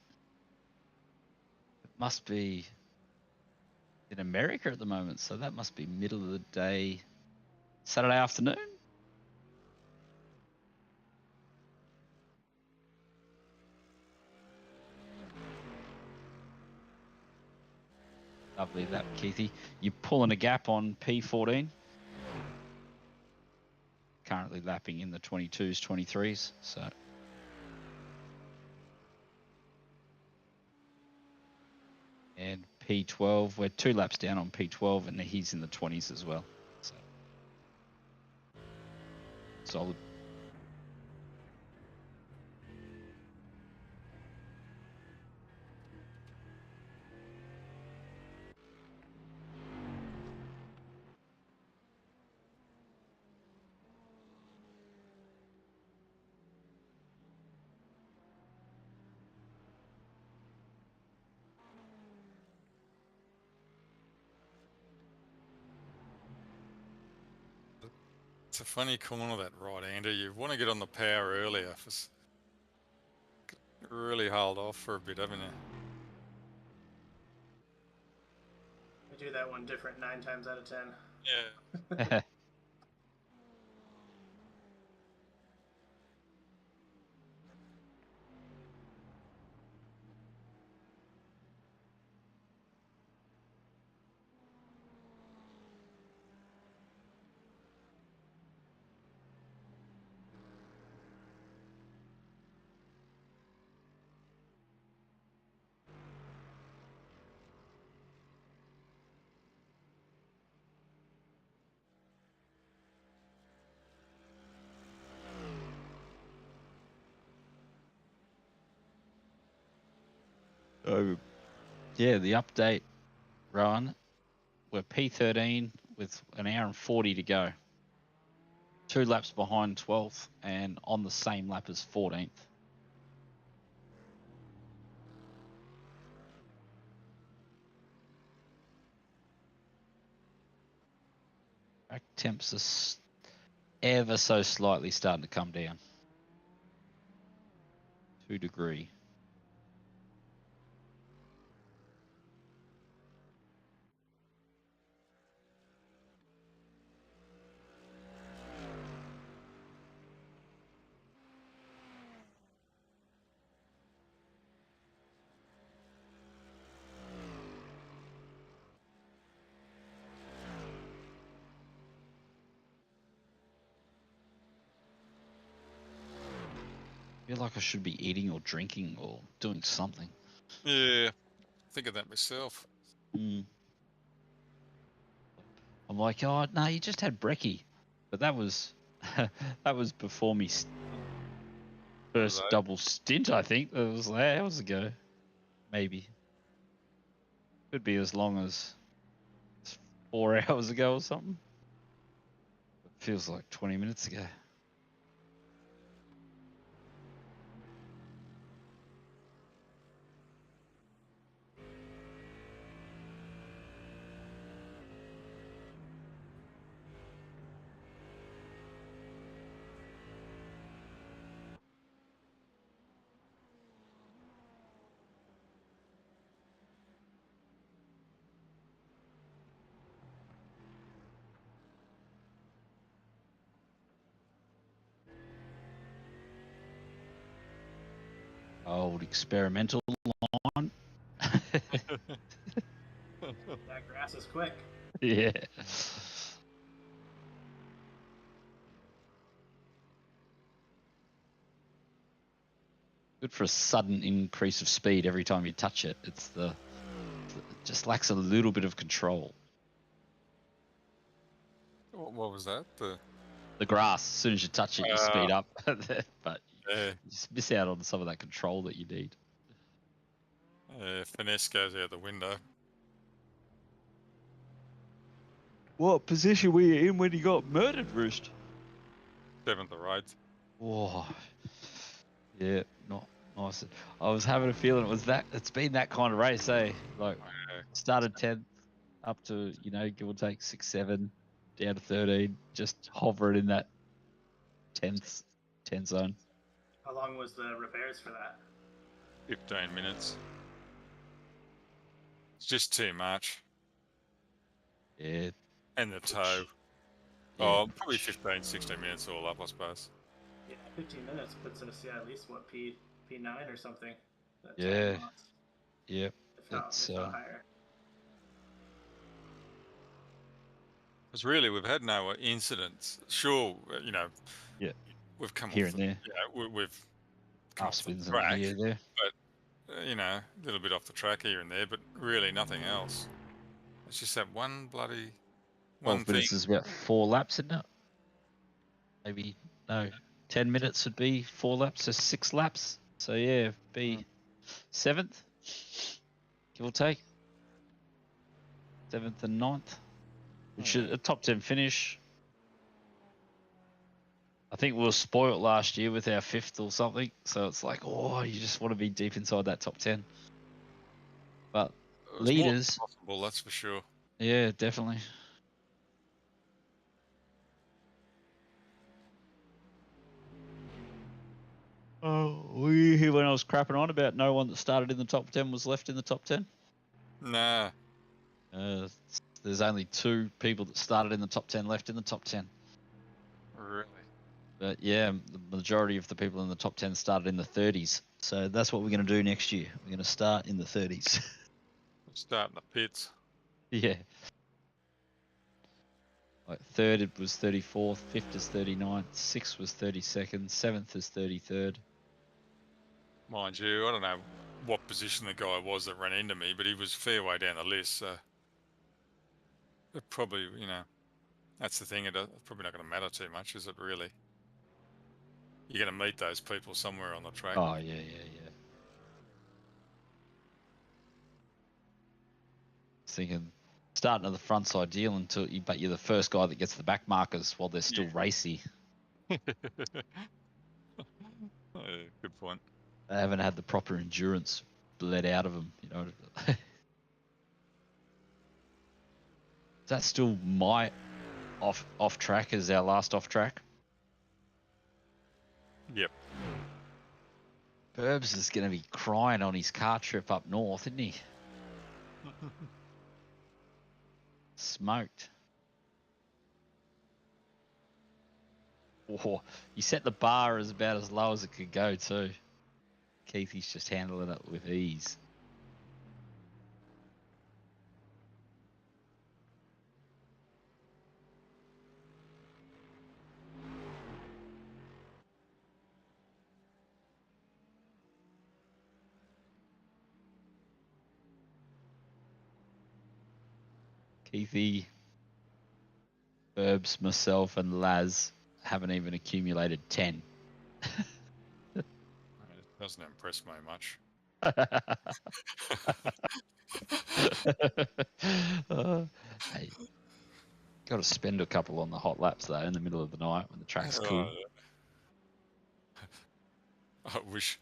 It must be in America at the moment, so that must be middle of the day, Saturday afternoon. Lovely that, Keithy. You're pulling a gap on P14. Currently lapping in the 22s, 23s, so. And P12, we're 2 laps down on P12, and he's in the 20s as well. So. Solid. It's a funny corner, that right-hander. You want to get on the power earlier. Really held off for a bit, haven't you? I do that one different 9 times out of 10. Yeah. Oh, yeah, the update, Rowan. We're P13 with an hour and 40 to go. 2 laps behind 12th and on the same lap as 14th. Track temps are ever so slightly starting to come down. 2 degrees. I feel like I should be eating or drinking or doing something. Yeah. Think of that myself. Mm. I'm like, oh no, you just had brekkie, but that was that was before me first Right. double stint. I think that was hours ago, maybe. Could be as long as 4 hours ago or something. It feels like 20 minutes ago. Old experimental line. That grass is quick. Yeah. Good for a sudden increase of speed every time you touch it. It just lacks a little bit of control. What was that? The grass, as soon as you touch it, you speed up. But Yeah. you just miss out on some of that control that you need. Finesse goes out the window. What position were you in when you got murdered, Roost? 7th or 8th. Oh, yeah, not nice. I was having a feeling it's been that kind of race, eh? Like, started 10th up to, give or take 6, 7, down to 13, just hovering in that 10 zone. How long was the repairs for that? 15 minutes. It's just too much. Yeah. And the tow. Yeah. Oh, probably 15, 16 minutes all up, I suppose. Yeah, 15 minutes puts us, at least, what, P9 or something? That Yeah. time lost, Yep. if not higher. Because really, we've had no incidents. Sure, Yeah. we've come Here off and there. we've come off the Spins track, and here and there. but a little bit off the track here and there, but really nothing else. It's just that one 12 thing. minutes is about 4 laps, isn't it? Maybe, no, 10 minutes would be 4 laps, so 6 laps. So yeah, be 7th, give or take. 7th and 9th, which is a top 10 finish. I think we were spoilt last year with our 5th or something, so it's like, oh, you just want to be deep inside that top 10. But It was leaders, more than possible, that's for sure. yeah, definitely. Oh, were you here when I was crapping on about no one that started in the top 10 was left in the top 10? Nah. There's only 2 people that started in the top 10 left in the top 10. Really? But yeah, the majority of the people in the top 10 started in the 30s. So that's what we're going to do next year. We're going to start in the 30s. We'll start in the pits. Yeah. Like 3rd it was 34th, 5th is 39th, 6th was 32nd, 7th is 33rd. Mind you, I don't know what position the guy was that ran into me, but he was fair way down the list, so it probably, that's the thing, it's probably not going to matter too much, is it really? You're going to meet those people somewhere on the track. Oh, yeah. Thinking starting at the front's ideal but you're the first guy that gets the back markers while they're still racy. Good point. They haven't had the proper endurance bled out of them, Is that still my off track as our last off track? Yep. Burbs is going to be crying on his car trip up north, isn't he? Smoked. Oh, you set the bar as about as low as it could go too. Keithy's just handling it with ease. Keithy Burbs, myself, and Laz haven't even accumulated 10. It doesn't impress me much. Hey, got to spend a couple on the hot laps though in the middle of the night when the track's cool. I wish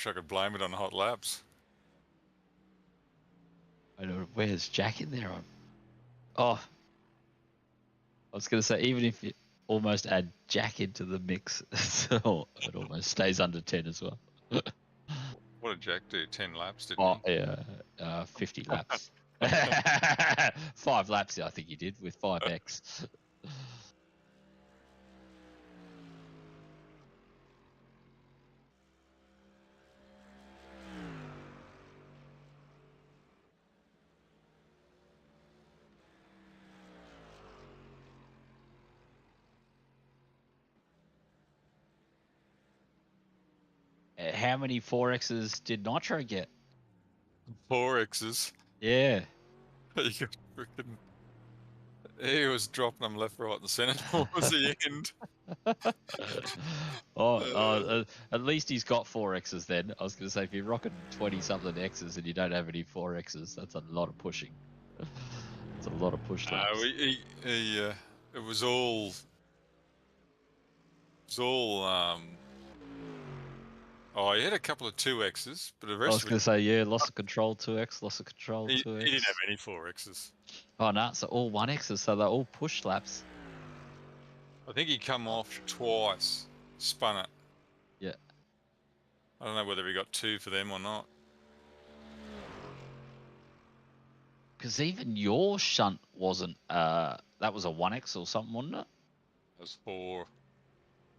I could blame it on hot laps. Where's Jack in there? Oh, I was going to say, even if you almost add Jack into the mix, it almost stays under 10 as well. What did Jack do? 10 laps, didn't Oh, he? yeah, 50 laps. 5 laps, I think he did, with 5x. How many 4Xs did Nitro get? 4Xs. Yeah. He was dropping them left, right, and centre towards the end. At least he's got 4Xs then. I was going to say, if you're rocking 20-something Xs and you don't have any 4Xs, that's a lot of pushing. It's a lot of push laps. It was all... Oh, he had a couple of 2Xs, but the rest I was going to say, yeah, loss of control 2X, loss of control 2X. He didn't have any 4Xs. Oh, no, so all 1Xs, so they're all push laps. I think he come off twice, spun it. Yeah. I don't know whether he got 2 for them or not. Because even your shunt wasn't, that was a 1X or something, wasn't it? It was 4.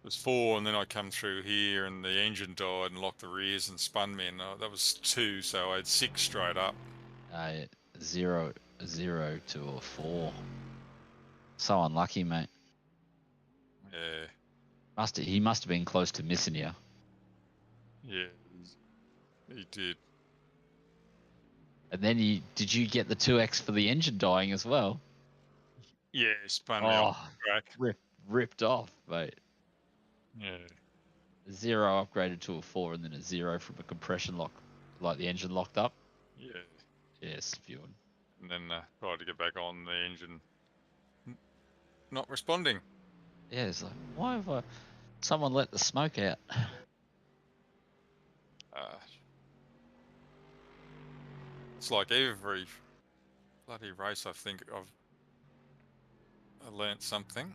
It was 4, and then I come through here, and the engine died and locked the rears and spun me, and that was 2, so I had 6 straight up. 0 to a 4. So unlucky, mate. Yeah. He must have been close to missing you. Yeah, he did. And then did you get the 2X for the engine dying as well? Yeah, he spun me off the track. Ripped off, mate. Yeah. 0 upgraded to a 4, and then a 0 from a compression lock, like the engine locked up. Yeah. Yes, viewing. And then tried to get back on the engine. Not responding. Yeah, it's like, why have someone let the smoke out? It's like every bloody race I think I learnt something.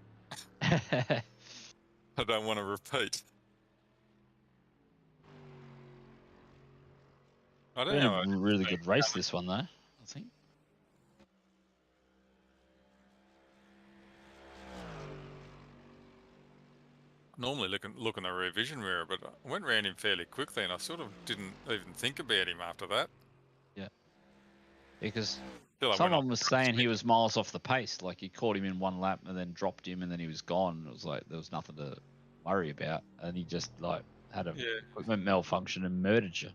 I don't want to repeat. I don't know. A really good race this one though, I think. Normally look in the rear vision mirror, but I went round him fairly quickly, and I sort of didn't even think about him after that. Yeah. Because Like someone was saying he was miles off the pace, like he caught him in one lap and then dropped him and then he was gone. It was like there was nothing to worry about, and he just like had a equipment malfunction and murdered you.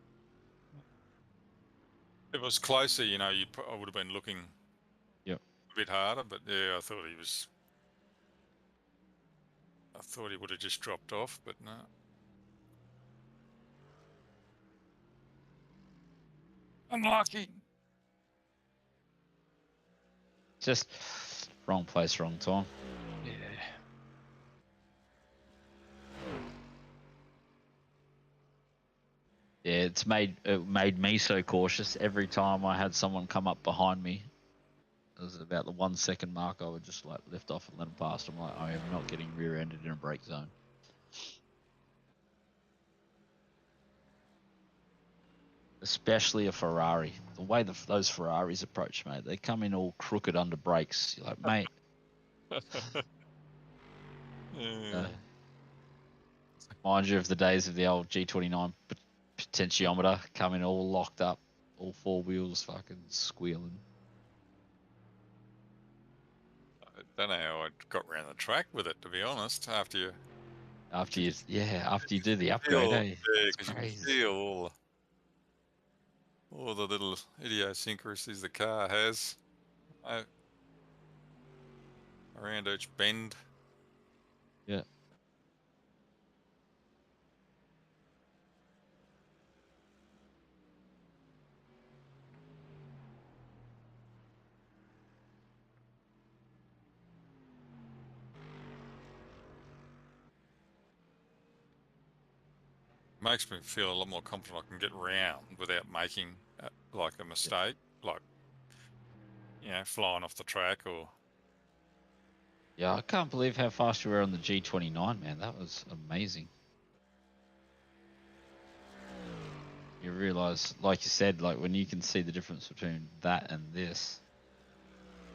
If it was closer, you know, I would have been looking a bit harder, but yeah, I thought he would have just dropped off, but no. Unlucky. Just wrong place, wrong time. Yeah. Yeah, it made me so cautious. Every time I had someone come up behind me, it was about the 1 second mark, I would just like lift off and let them past. I'm like, I am not getting rear-ended in a brake zone. Especially a Ferrari. The way those Ferraris approach, mate, they come in all crooked under brakes. You're like, mate. Mind you of the days of the old G29 potentiometer coming all locked up, all 4 wheels fucking squealing. I don't know how I got around the track with it, to be honest. After you do the upgrade, eh? Yeah, because you can feel all the little idiosyncrasies the car has. I around each bend. Yeah. Makes me feel a lot more confident I can get round without making like a mistake, like, you know, flying off the track or. Yeah, I can't believe how fast you were on the G29, man. That was amazing. You realise, like you said, like when you can see the difference between that and this.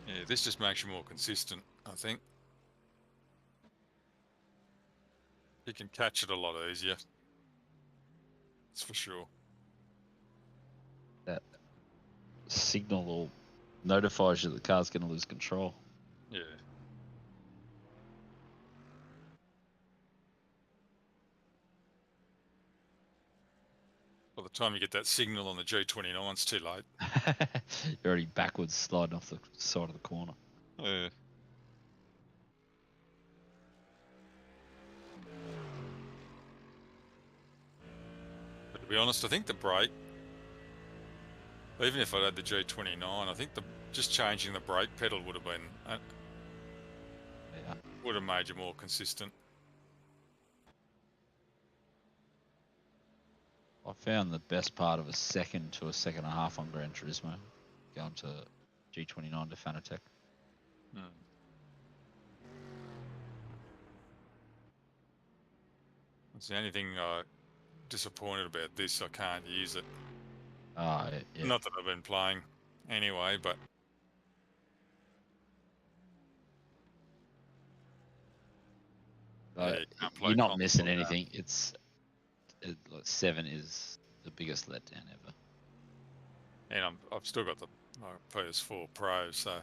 Yeah, this just makes you more consistent, I think. You can catch it a lot easier. That's for sure. That signal or notifies you that the car's going to lose control. Yeah. By the time you get that signal on the G29, it's too late. You're already backwards sliding off the side of the corner. Yeah. But to be honest, I think the brake, even if I'd had the G29, I think just changing the brake pedal would have been would have made you more consistent. I found the best part of a second to a second and a half on Gran Turismo, going to G29 to Fanatec. It's the only thing disappointed about this. I can't use it. Yeah. Not that I've been playing anyway, but You're not missing anything. Like 7 is the biggest letdown ever. And I've still got the PS4 Pro, so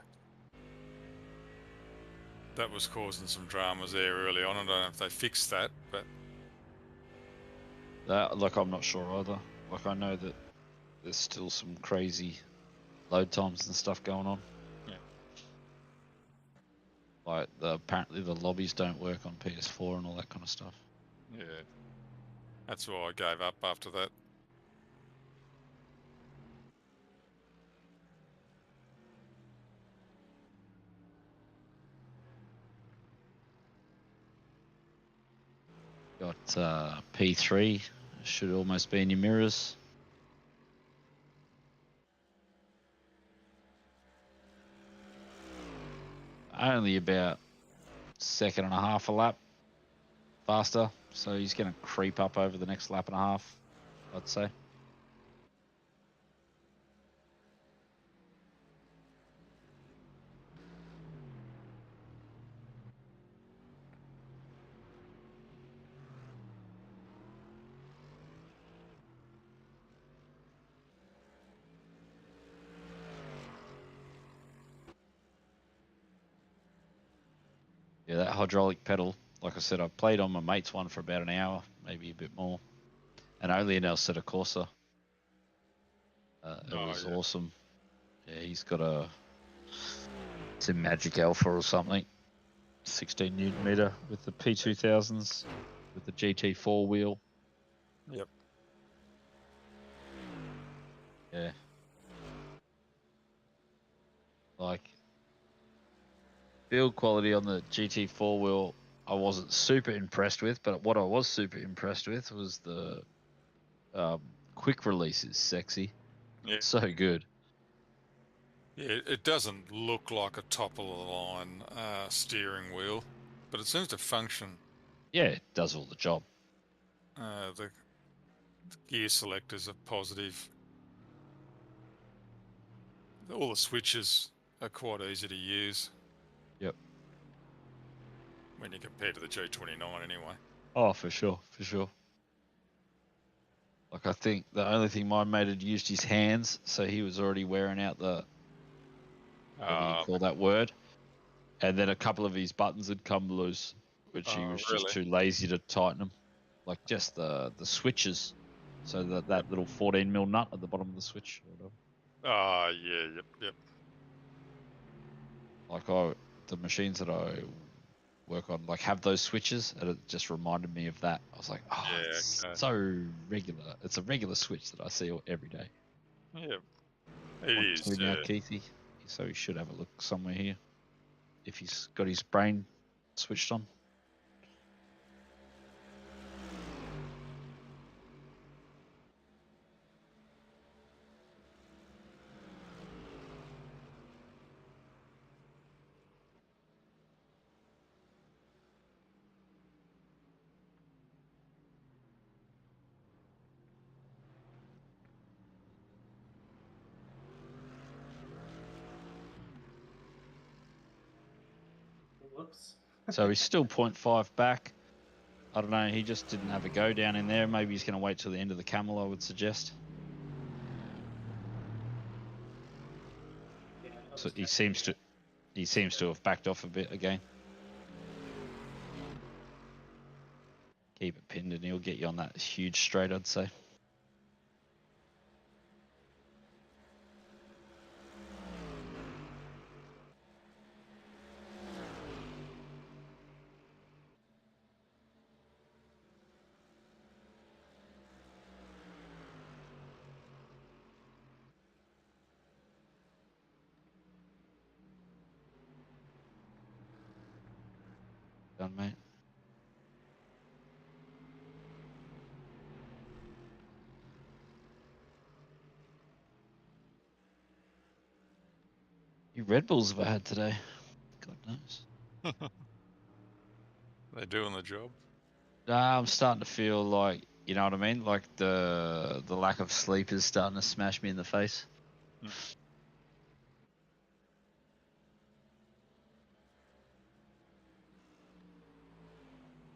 that was causing some dramas there early on. I don't know if they fixed that, but Like, I'm not sure either. Like, I know that there's still some crazy load times and stuff going on. yeah. Like, apparently the lobbies don't work on PS4 and all that kind of stuff. Yeah. That's why I gave up after that. Got P3, should almost be in your mirrors. Only about second and a half a lap faster, so he's going to creep up over the next lap and a half, I'd say. Yeah, that hydraulic pedal, like I said, I played on my mate's one for about an hour, maybe a bit more, and only an 𝘕𝑒𝑟. It was awesome. Yeah, he's got it's a Magic Alpha or something, 16 Newton meter with the P2000s, with the GT4 wheel. Yep. Yeah. Like, build quality on the GT4 wheel, I wasn't super impressed with, but what I was super impressed with was the quick release is sexy. Yeah. So good. Yeah, it doesn't look like a top-of-the-line steering wheel, but it seems to function. Yeah, it does all the job. The gear selectors are positive. All the switches are quite easy to use. Yep. When you compare to the G29 anyway. Oh, for sure, for sure. Like, I think the only thing my mate had used his hands, so he was already wearing out the, what do you call that word? And then a couple of his buttons had come loose, which he was just too lazy to tighten them. Like, just the switches. So that little 14mm nut at the bottom of the switch. Or whatever. Yeah, yep. Like, the machines that I work on like have those switches, and it just reminded me of that. I was like, oh, Yeah, it's okay. so regular. It's a regular switch that I see every day. Yeah, it On is. to now, Keithy. So he should have a look somewhere here if he's got his brain switched on. Whoops. So he's still 0.5 back. I don't know. He just didn't have a go down in there. Maybe he's going to wait till the end of the camel, I would suggest. Yeah, I'll So just he check seems it. to have backed off a bit again. Keep it pinned and he'll get you on that huge straight, I'd say. Done, mate. You Red Bulls have I had today. God knows. They're doing the job. I'm starting to feel like, you know what I mean? Like the lack of sleep is starting to smash me in the face.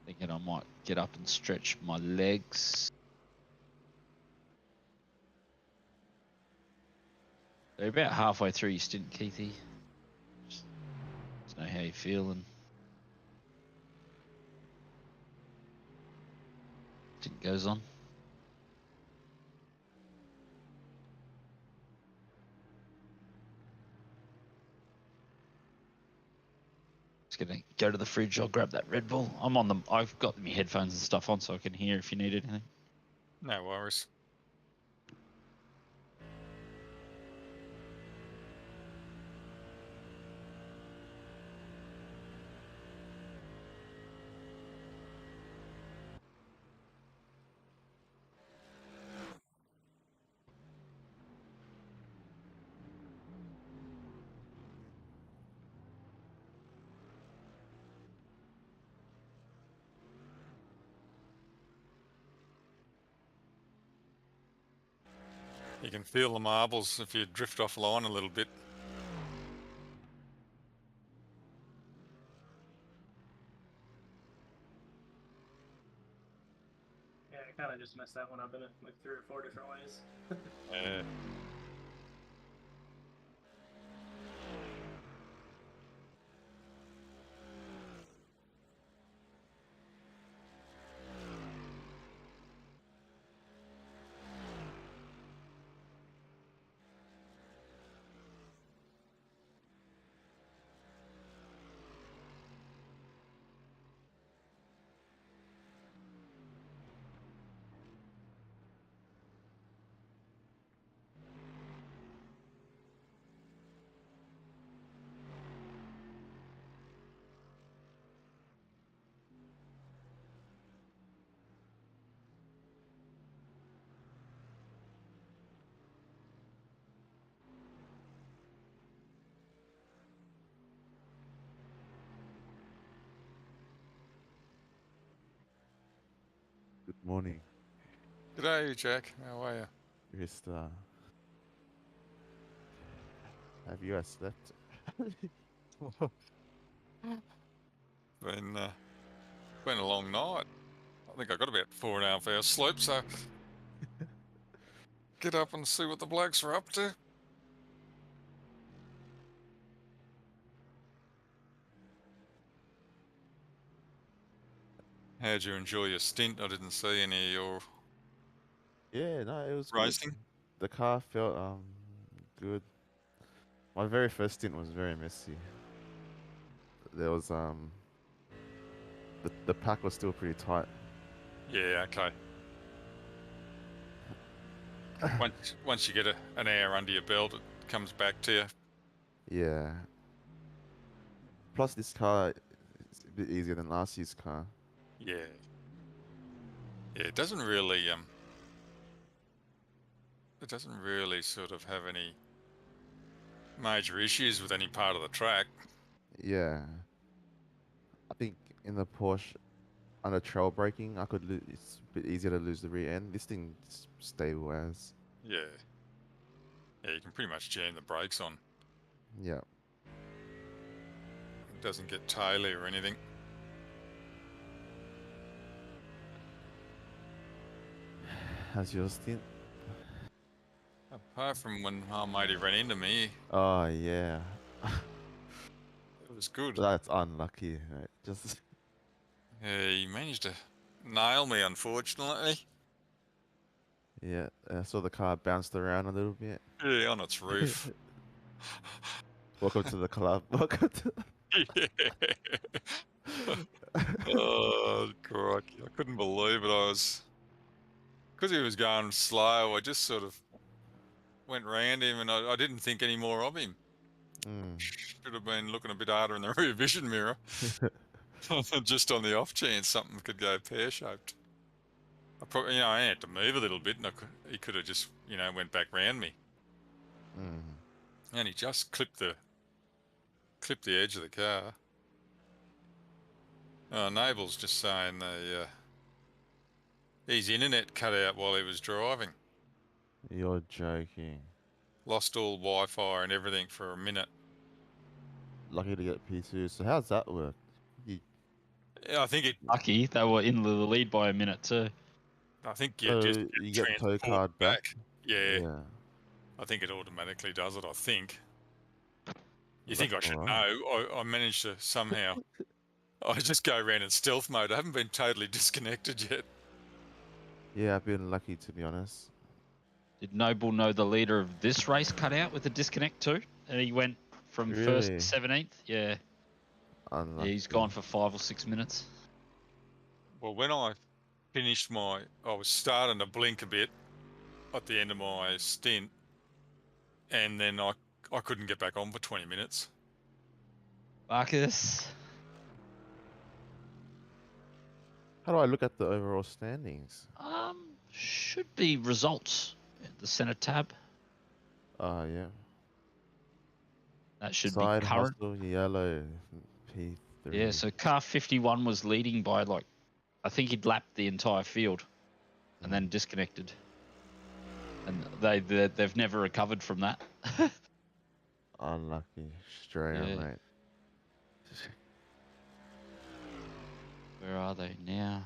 Thinking I might get up and stretch my legs. They're about halfway through your stint, Keithy. Just know how you're feeling. Stint goes on. Just gonna go to the fridge. I'll grab that Red Bull. I've got my headphones and stuff on, so I can hear if you need anything. No worries. You can feel the marbles if you drift offline a little bit. Yeah, I kind of just messed that one up in like 3 or 4 different ways. Yeah. Good morning. G'day, Jack. How are you? Just, have you guys slept? Been a long night. I think I got about 4.5 hours sleep, so get up and see what the blokes are up to. How'd you enjoy your stint? I didn't see any of your Yeah, no, it was racing. good. The car felt good. My very first stint was very messy. there was the pack was still pretty tight. Yeah, okay. Once you get an hour under your belt, it comes back to you. Yeah. Plus, this car is a bit easier than last year's car. Yeah. Yeah, it doesn't really sort of have any major issues with any part of the track. Yeah. I think in the Porsche, under trail braking, it's a bit easier to lose the rear end. This thing's stable as. Yeah. Yeah, you can pretty much jam the brakes on. Yeah. It doesn't get taily or anything. How's your stint? Apart from when our matey ran into me, Oh, yeah. it was good. That's unlucky, mate. Just. Yeah, he managed to nail me, unfortunately. Yeah, I saw the car bounced around a little bit. Yeah, on its roof. Welcome to the club. Welcome to. Oh, crikey. I couldn't believe it. Because he was going slow, I just sort of went round him and I didn't think any more of him. Should have been looking a bit harder in the rear vision mirror. Just on the off chance something could go pear-shaped. I probably, I had to move a little bit and he could have just, went back round me. And he just clipped the edge of the car. Nable's just saying his internet cut out while he was driving. You're joking. Lost all Wi-Fi and everything for a minute. Lucky to get P2. So how's that work? I think it. Lucky they were in the lead by a minute too. I think you just you get tow card back. Yeah. I think it automatically does it. I think. You think I should know? I managed to somehow. I just go around in stealth mode. I haven't been totally disconnected yet. Yeah, I've been lucky to be honest. Did Noble know the leader of this race cut out with a disconnect too? And he went from first to 17th? Yeah. Unlucky. Yeah, he's gone for 5 or 6 minutes. Well, when I finished I was starting to blink a bit at the end of my stint, and then I couldn't get back on for 20 minutes. Marcus. How do I look at the overall standings? Should be results at the center tab. Yeah. That should Side be current. hustle, yellow, P3. Yeah, so car 51 was leading by I think he'd lapped the entire field and then disconnected. And they've never recovered from that. Unlucky. Straight on, mate. Where are they now?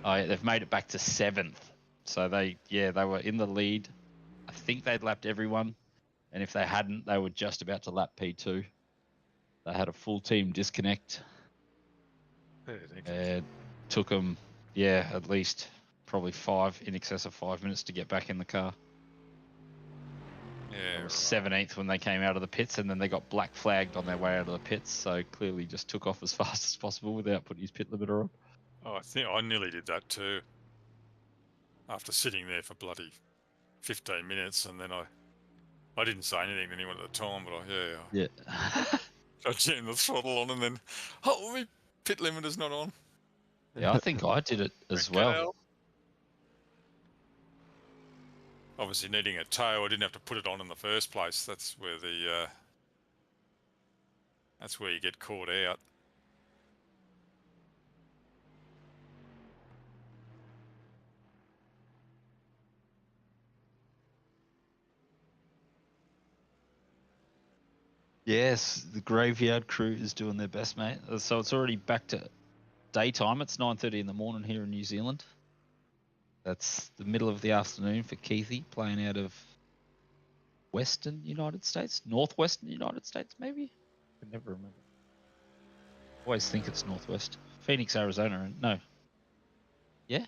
Oh, yeah, they've made it back to 7th. So they were in the lead. I think they'd lapped everyone. And if they hadn't, they were just about to lap P2. They had a full team disconnect. It took them, at least probably in excess of 5 minutes to get back in the car. Yeah. It was 17th when they came out of the pits, and then they got black flagged on their way out of the pits. So clearly just took off as fast as possible without putting his pit limiter on. Oh, I think I nearly did that too. After sitting there for bloody 15 minutes, and then I didn't say anything to anyone at the time, but I jammed the throttle on, and then my pit limiter's not on. Yeah, I think I did it as well. Obviously, needing a tow, I didn't have to put it on in the first place. That's where you get caught out. Yes, the graveyard crew is doing their best, mate. So it's already back to daytime. It's 9:30 in the morning here in New Zealand. That's the middle of the afternoon for Keithy, playing out of Western United States, Northwestern United States, maybe? I can never remember. Always think it's Northwest. Phoenix, Arizona. No. Yeah?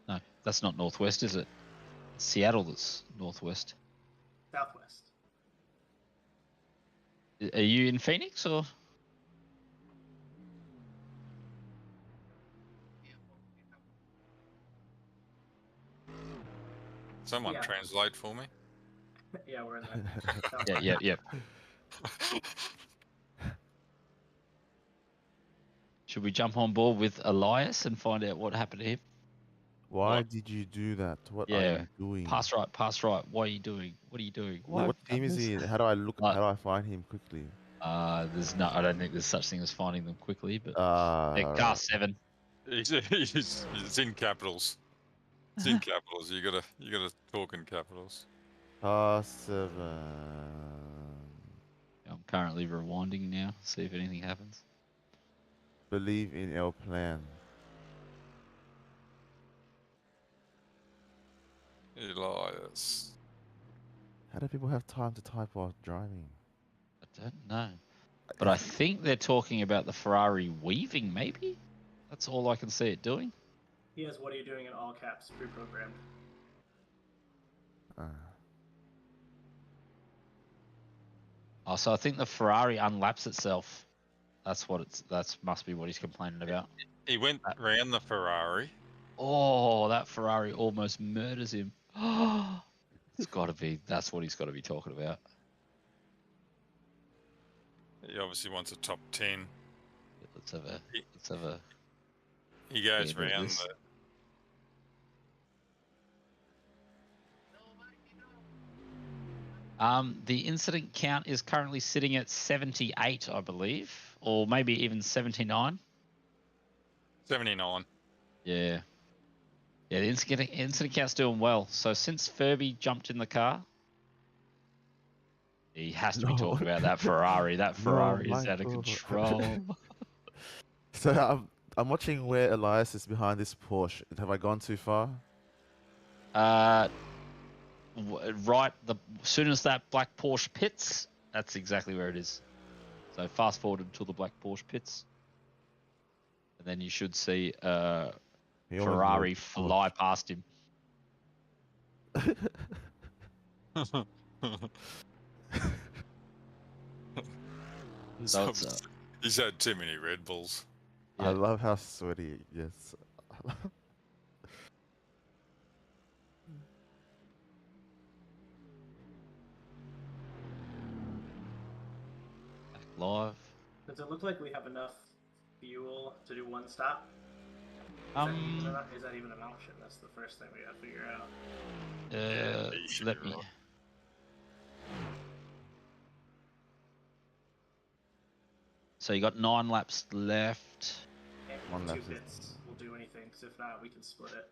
No, that's not Northwest, is it? It's Seattle that's Northwest. Southwest. Are you in Phoenix or? Someone Yeah. translate for me. Yeah, we're in there. Yeah. Should we jump on board with Elias and find out what happened to him? Why What? did you do that? What are Yeah. you doing? Pass right. What are you doing? What are you doing? What team is he in? How do I look? How do I find him quickly? I don't think there's such thing as finding them quickly, but they're car Right. 7. It's in capitals. It's in capitals. You gotta talk in capitals. Car 7. I'm currently rewinding now, see if anything happens. Believe in our plan. Elias. How do people have time to type while driving? I don't know. But I think they're talking about the Ferrari weaving, maybe? That's all I can see it doing. He has "What are you doing" in all caps pre-programmed. Oh, so I think the Ferrari unlaps itself. That's must be what he's complaining about. He went round the Ferrari. Oh, that Ferrari almost murders him. It's got to be. That's what he's got to be talking about. He obviously wants a top 10. Let's have a. He goes Yeah, round this- the. The incident count is currently sitting at 78, I believe, or maybe even 79. 79. Yeah. Yeah, the incident count's doing well. So since Furby jumped in the car, he has to be talking about that Ferrari. That Ferrari is out of Michael. control. So I'm watching where Elias is behind this Porsche. Have I gone too far? Right, as soon as that black Porsche pits, that's exactly where it is. So fast forward until the black Porsche pits, and then you should see He almost Ferrari moved. fly past him. So it's, He's had too many Red Bulls. I Yeah. love how sweaty it gets. live. Does it look like we have enough fuel to do one stop? Is that even an option? That's the first thing we gotta figure out. You should Let be me. right. So you got 9 laps left. And One two left is- bits will do anything, because if not, we can split it.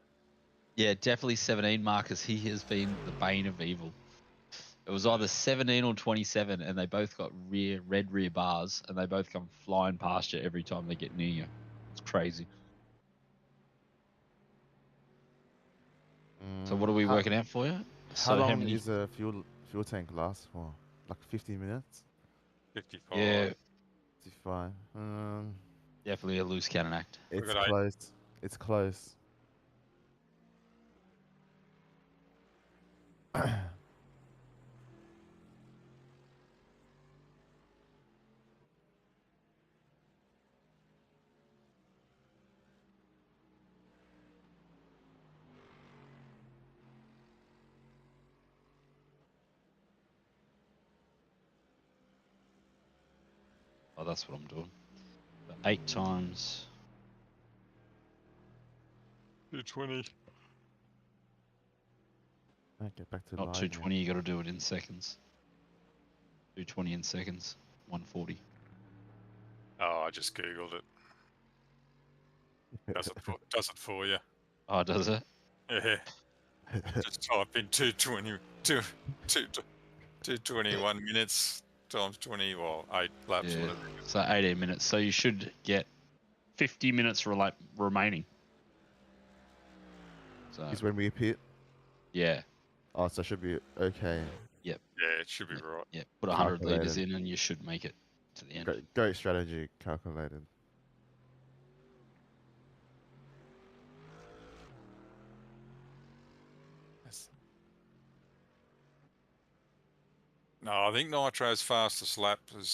Yeah, definitely 17, Marcus. He has been the bane of evil. It was either 17 or 27, and they both got red rear bars, and they both come flying past you every time they get near you. It's crazy. So what are we working out for you? How So long many? is a fuel tank last for? Like 15 minutes? 55. Yeah, 55. definitely a loose cannon act. It's got eight. close. It's close. Oh, that's what I'm doing. 8 times. 220. Get back to Not live, 220, you got to do it in seconds. 220 in seconds. 140. Oh, I just googled it. yeah. Does it for you? Oh, does it? Yeah. Just type in 221 minutes times 20, well, 8 laps, Yeah. whatever. So 18 minutes. So you should get 50 minutes remaining. So Is when we pit. yeah, Oh, so it should be okay. Yeah, it should be right. yeah. Put 100 liters Calculated. in, and you should make it to the end. Great strategy, calculated. No, I think Nitro's fastest lap is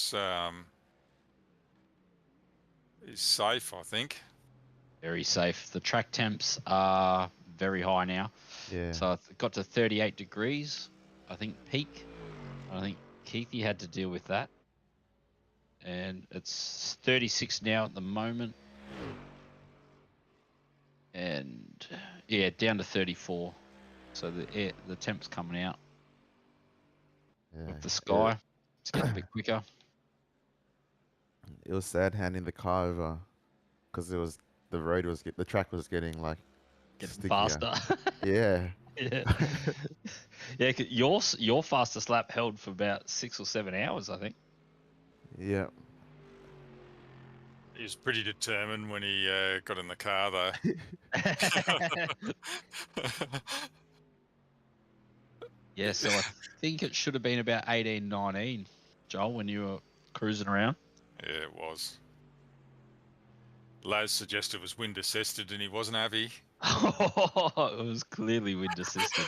safe, I think. Very safe. The track temps are very high now. Yeah. So I got to 38 degrees, I think, peak. I think Keithy had to deal with that. And it's 36 now at the moment. And yeah, down to 34. So the temp's coming out Yeah. of the sky. It's getting a bit quicker. It was sad handing the car over because the track was getting like Getting stickier. faster. Yeah. Yeah. Yeah, 'cause your fastest lap held for about 6 or 7 hours, I think. Yeah. He was pretty determined when he got in the car, though. Yeah, so I think it should have been about 18, 19, Joel, when you were cruising around. Yeah, it was. Lowe suggested it was wind assisted, and he wasn't happy. It was clearly wind assisted.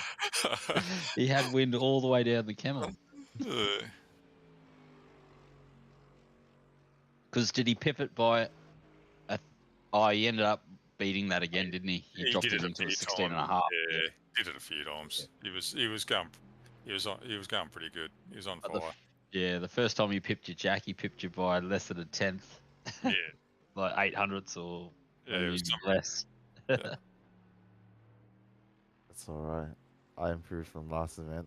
He had wind all the way down the Camel. Because did he pip it by he ended up beating that again, didn't he? He dropped did it a into a few 16 and a times. half. Yeah, did it a few times. He was going pretty good. He was on But fire. the first time he pipped you, Jack, he pipped you by less than a tenth. Yeah. Like 800ths or Yeah, it maybe was something. less. Yeah. That's all right. I improved from last event.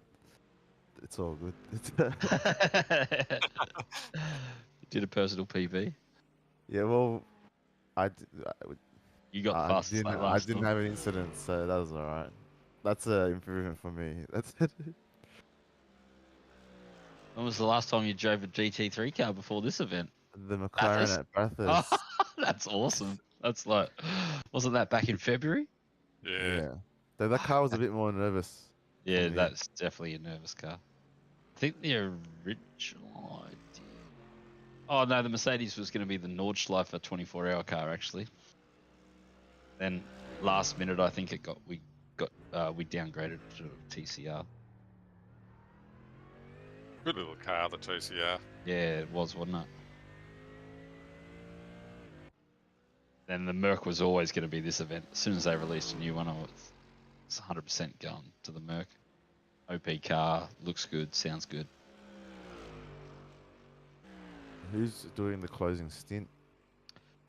It's all good. Did a personal PB. Yeah, well, You got the fastest lap I last didn't time. have an incident, so that was all right. That's an improvement for me. That's it. When was the last time you drove a GT3 car before this event? The McLaren at Bathurst. That's awesome. That's like, wasn't that back in February? Yeah. Though that car was a bit more nervous. Yeah, for me. that's definitely a nervous car. I think the original idea. Oh no, the Mercedes was going to be the Nordschleife 24-hour car actually. Then last minute, I think we downgraded to TCR. Good little car, the TCR. Yeah, it was, wasn't it? Then the Merc was always going to be this event. As soon as they released a new one, it's 100% going to the Merc. OP car, looks good, sounds good. Who's doing the closing stint?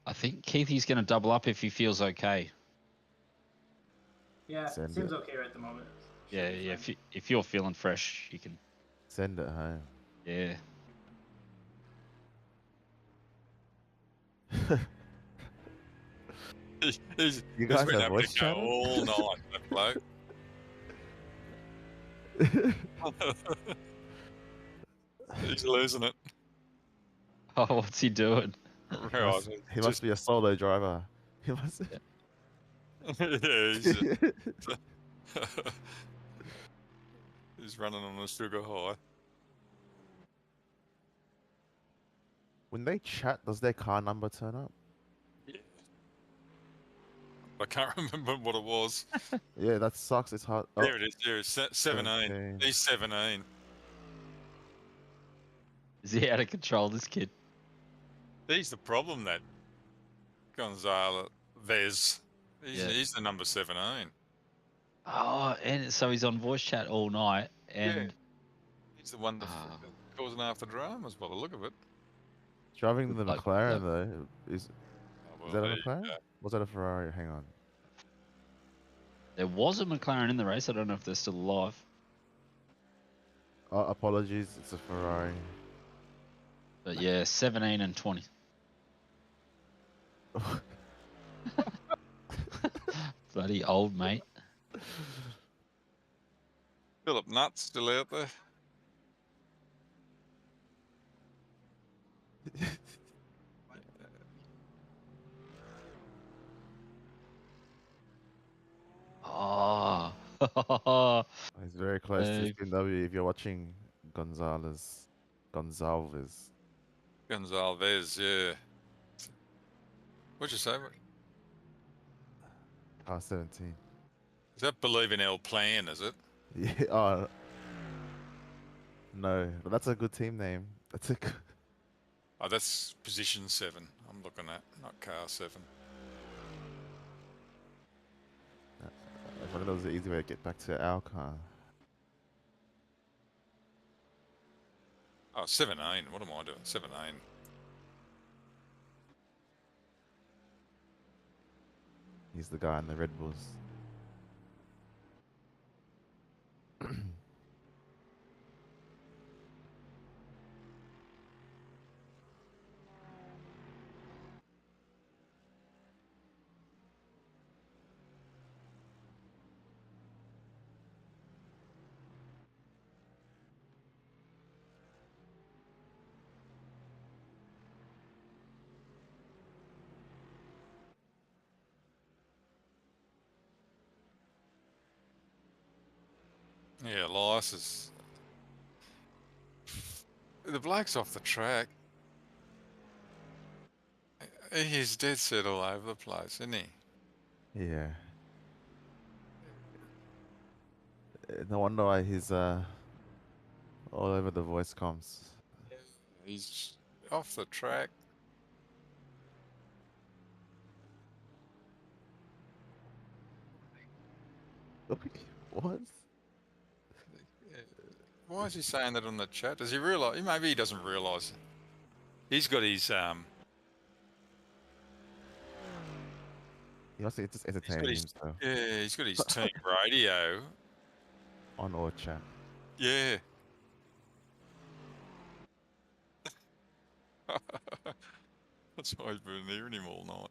I think Keithy's going to double up if he feels okay. Yeah, Send it seems it. okay at the moment. Yeah, yeah. If you're feeling fresh, you can. Send it home. Yeah. He's You guys been have having voice to go chat? all night, that bloke. He's losing it. Oh, what's he doing? Right, He must be a solo driver. He must. yeah, he's running on a sugar high. When they chat, does their car number turn up? I can't remember what it was. Yeah, that sucks. It's hard. Oh, There it is. There it is. 17. 17. He's 17. Is he out of control, this kid? He's the problem, that Gonzalo Vez. He's the number 17. Oh, and so he's on voice chat all night, and He's the one that's causing half the dramas by the look of it. Driving the Like, McLaren though is Well, that a there you McLaren? go. Was that a Ferrari? Hang on. there was a McLaren in the race. I don't know if they're still alive. Oh, apologies. It's a Ferrari. But yeah, 17 and 20. Bloody old mate. Philip Nutt's still out there. Oh. He's very close to Hey. BMW. If you're watching Gonzalez. Gonzalez, yeah. What'd you say? Car 17. Is that Believe in El Plan, is it? Yeah. Oh. No, but that's a good team name. That's a good... Oh, that's position 7 I'm looking at, not car 7. I thought it was an easy way to get back to our car. Oh, 17. What am I doing? 17. He's the guy in the Red Bulls. Yeah, Elias is... The bloke's off the track. He's dead set all over the place, isn't he? Yeah. No wonder why he's all over the voice comms. He's off the track. What? Why is he saying that on the chat? Does he realise? Maybe he doesn't realise. He's got his He also just entertaining himself yeah, he's got his team radio. on our chat. Yeah. That's why he's been hearing him all night.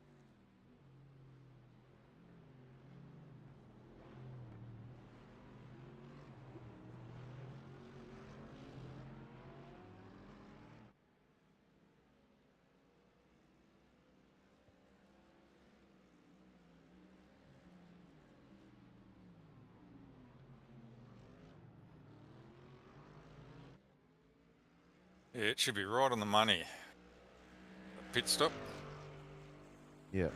Yeah, it should be right on the money. Pit stop. Yeah.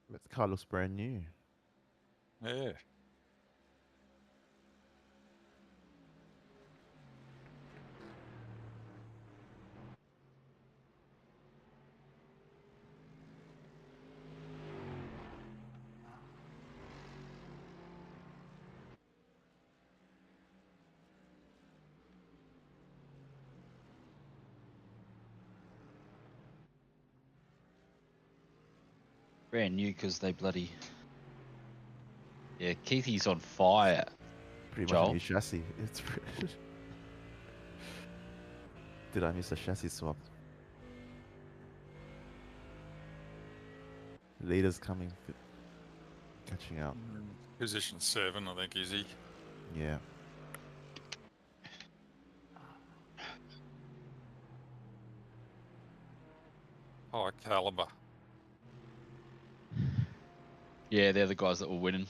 This car looks brand new. Yeah. Brand new because they bloody... Yeah, Keithy's on fire. Pretty Joel? much a new chassis. It's Did I miss a chassis swap? Leader's coming, catching up. Position 7, I think, is he? Yeah. High caliber. Yeah, they're the guys that were winning.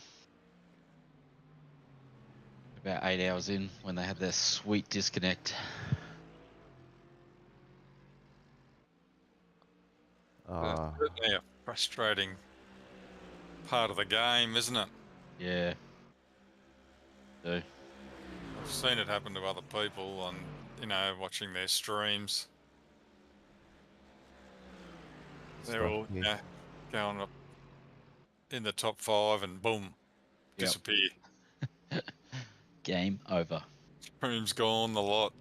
About 8 hours in when they had their sweet disconnect. Certainly a frustrating part of the game, isn't it? Yeah. So, I've seen it happen to other people on, watching their streams. They're all going up in the top 5 and boom, disappear. game over. Stream's gone, the lot.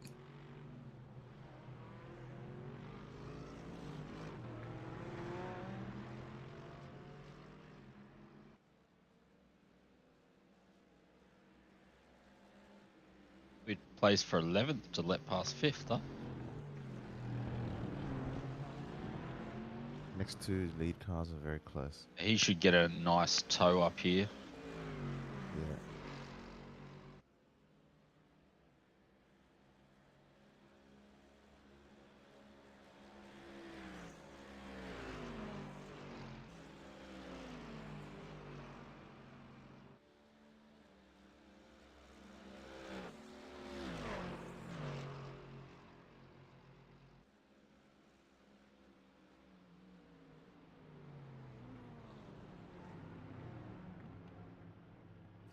We placed for 11th to let past 5th, huh? Next two lead cars are very close. He should get a nice toe up here. Yeah.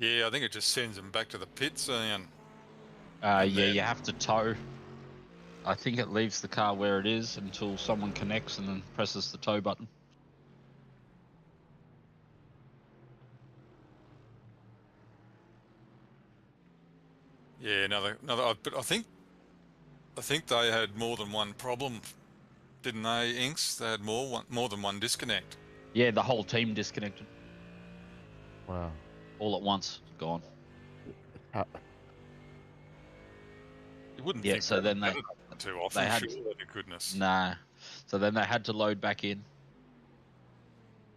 Yeah, I think it just sends them back to the pits, and Yeah, then- you have to tow. I think it leaves the car where it is until someone connects and then presses the tow button. yeah, another. But I think they had more than one problem, didn't they, Inks? They had more than one disconnect. Yeah, the whole team disconnected Wow. all at once, gone. How, You wouldn't Yeah, think so then that happen too often, had- surely, to goodness. Nah. So then they had to load back in.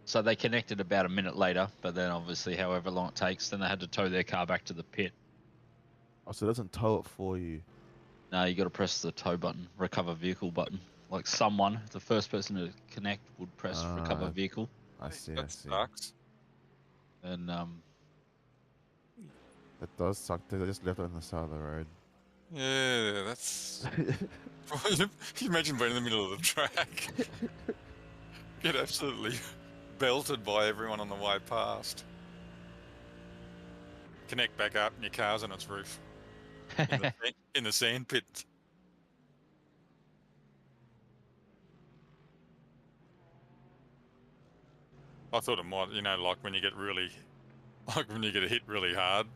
So they connected about a minute later, but then obviously however long it takes, then they had to tow their car back to the pit. oh, so it doesn't tow it for you. No, you got to press the tow button, recover vehicle button. Like someone, the first person to connect would press recover Ah. vehicle. I see. I That see. sucks. And That does suck. They just left it on the side of the road. Yeah, that's. You imagine being in the middle of the track. Get absolutely belted by everyone on the way past. Connect back up and your car's on its roof. In the sand pit. I thought it might, like when you get hit really hard.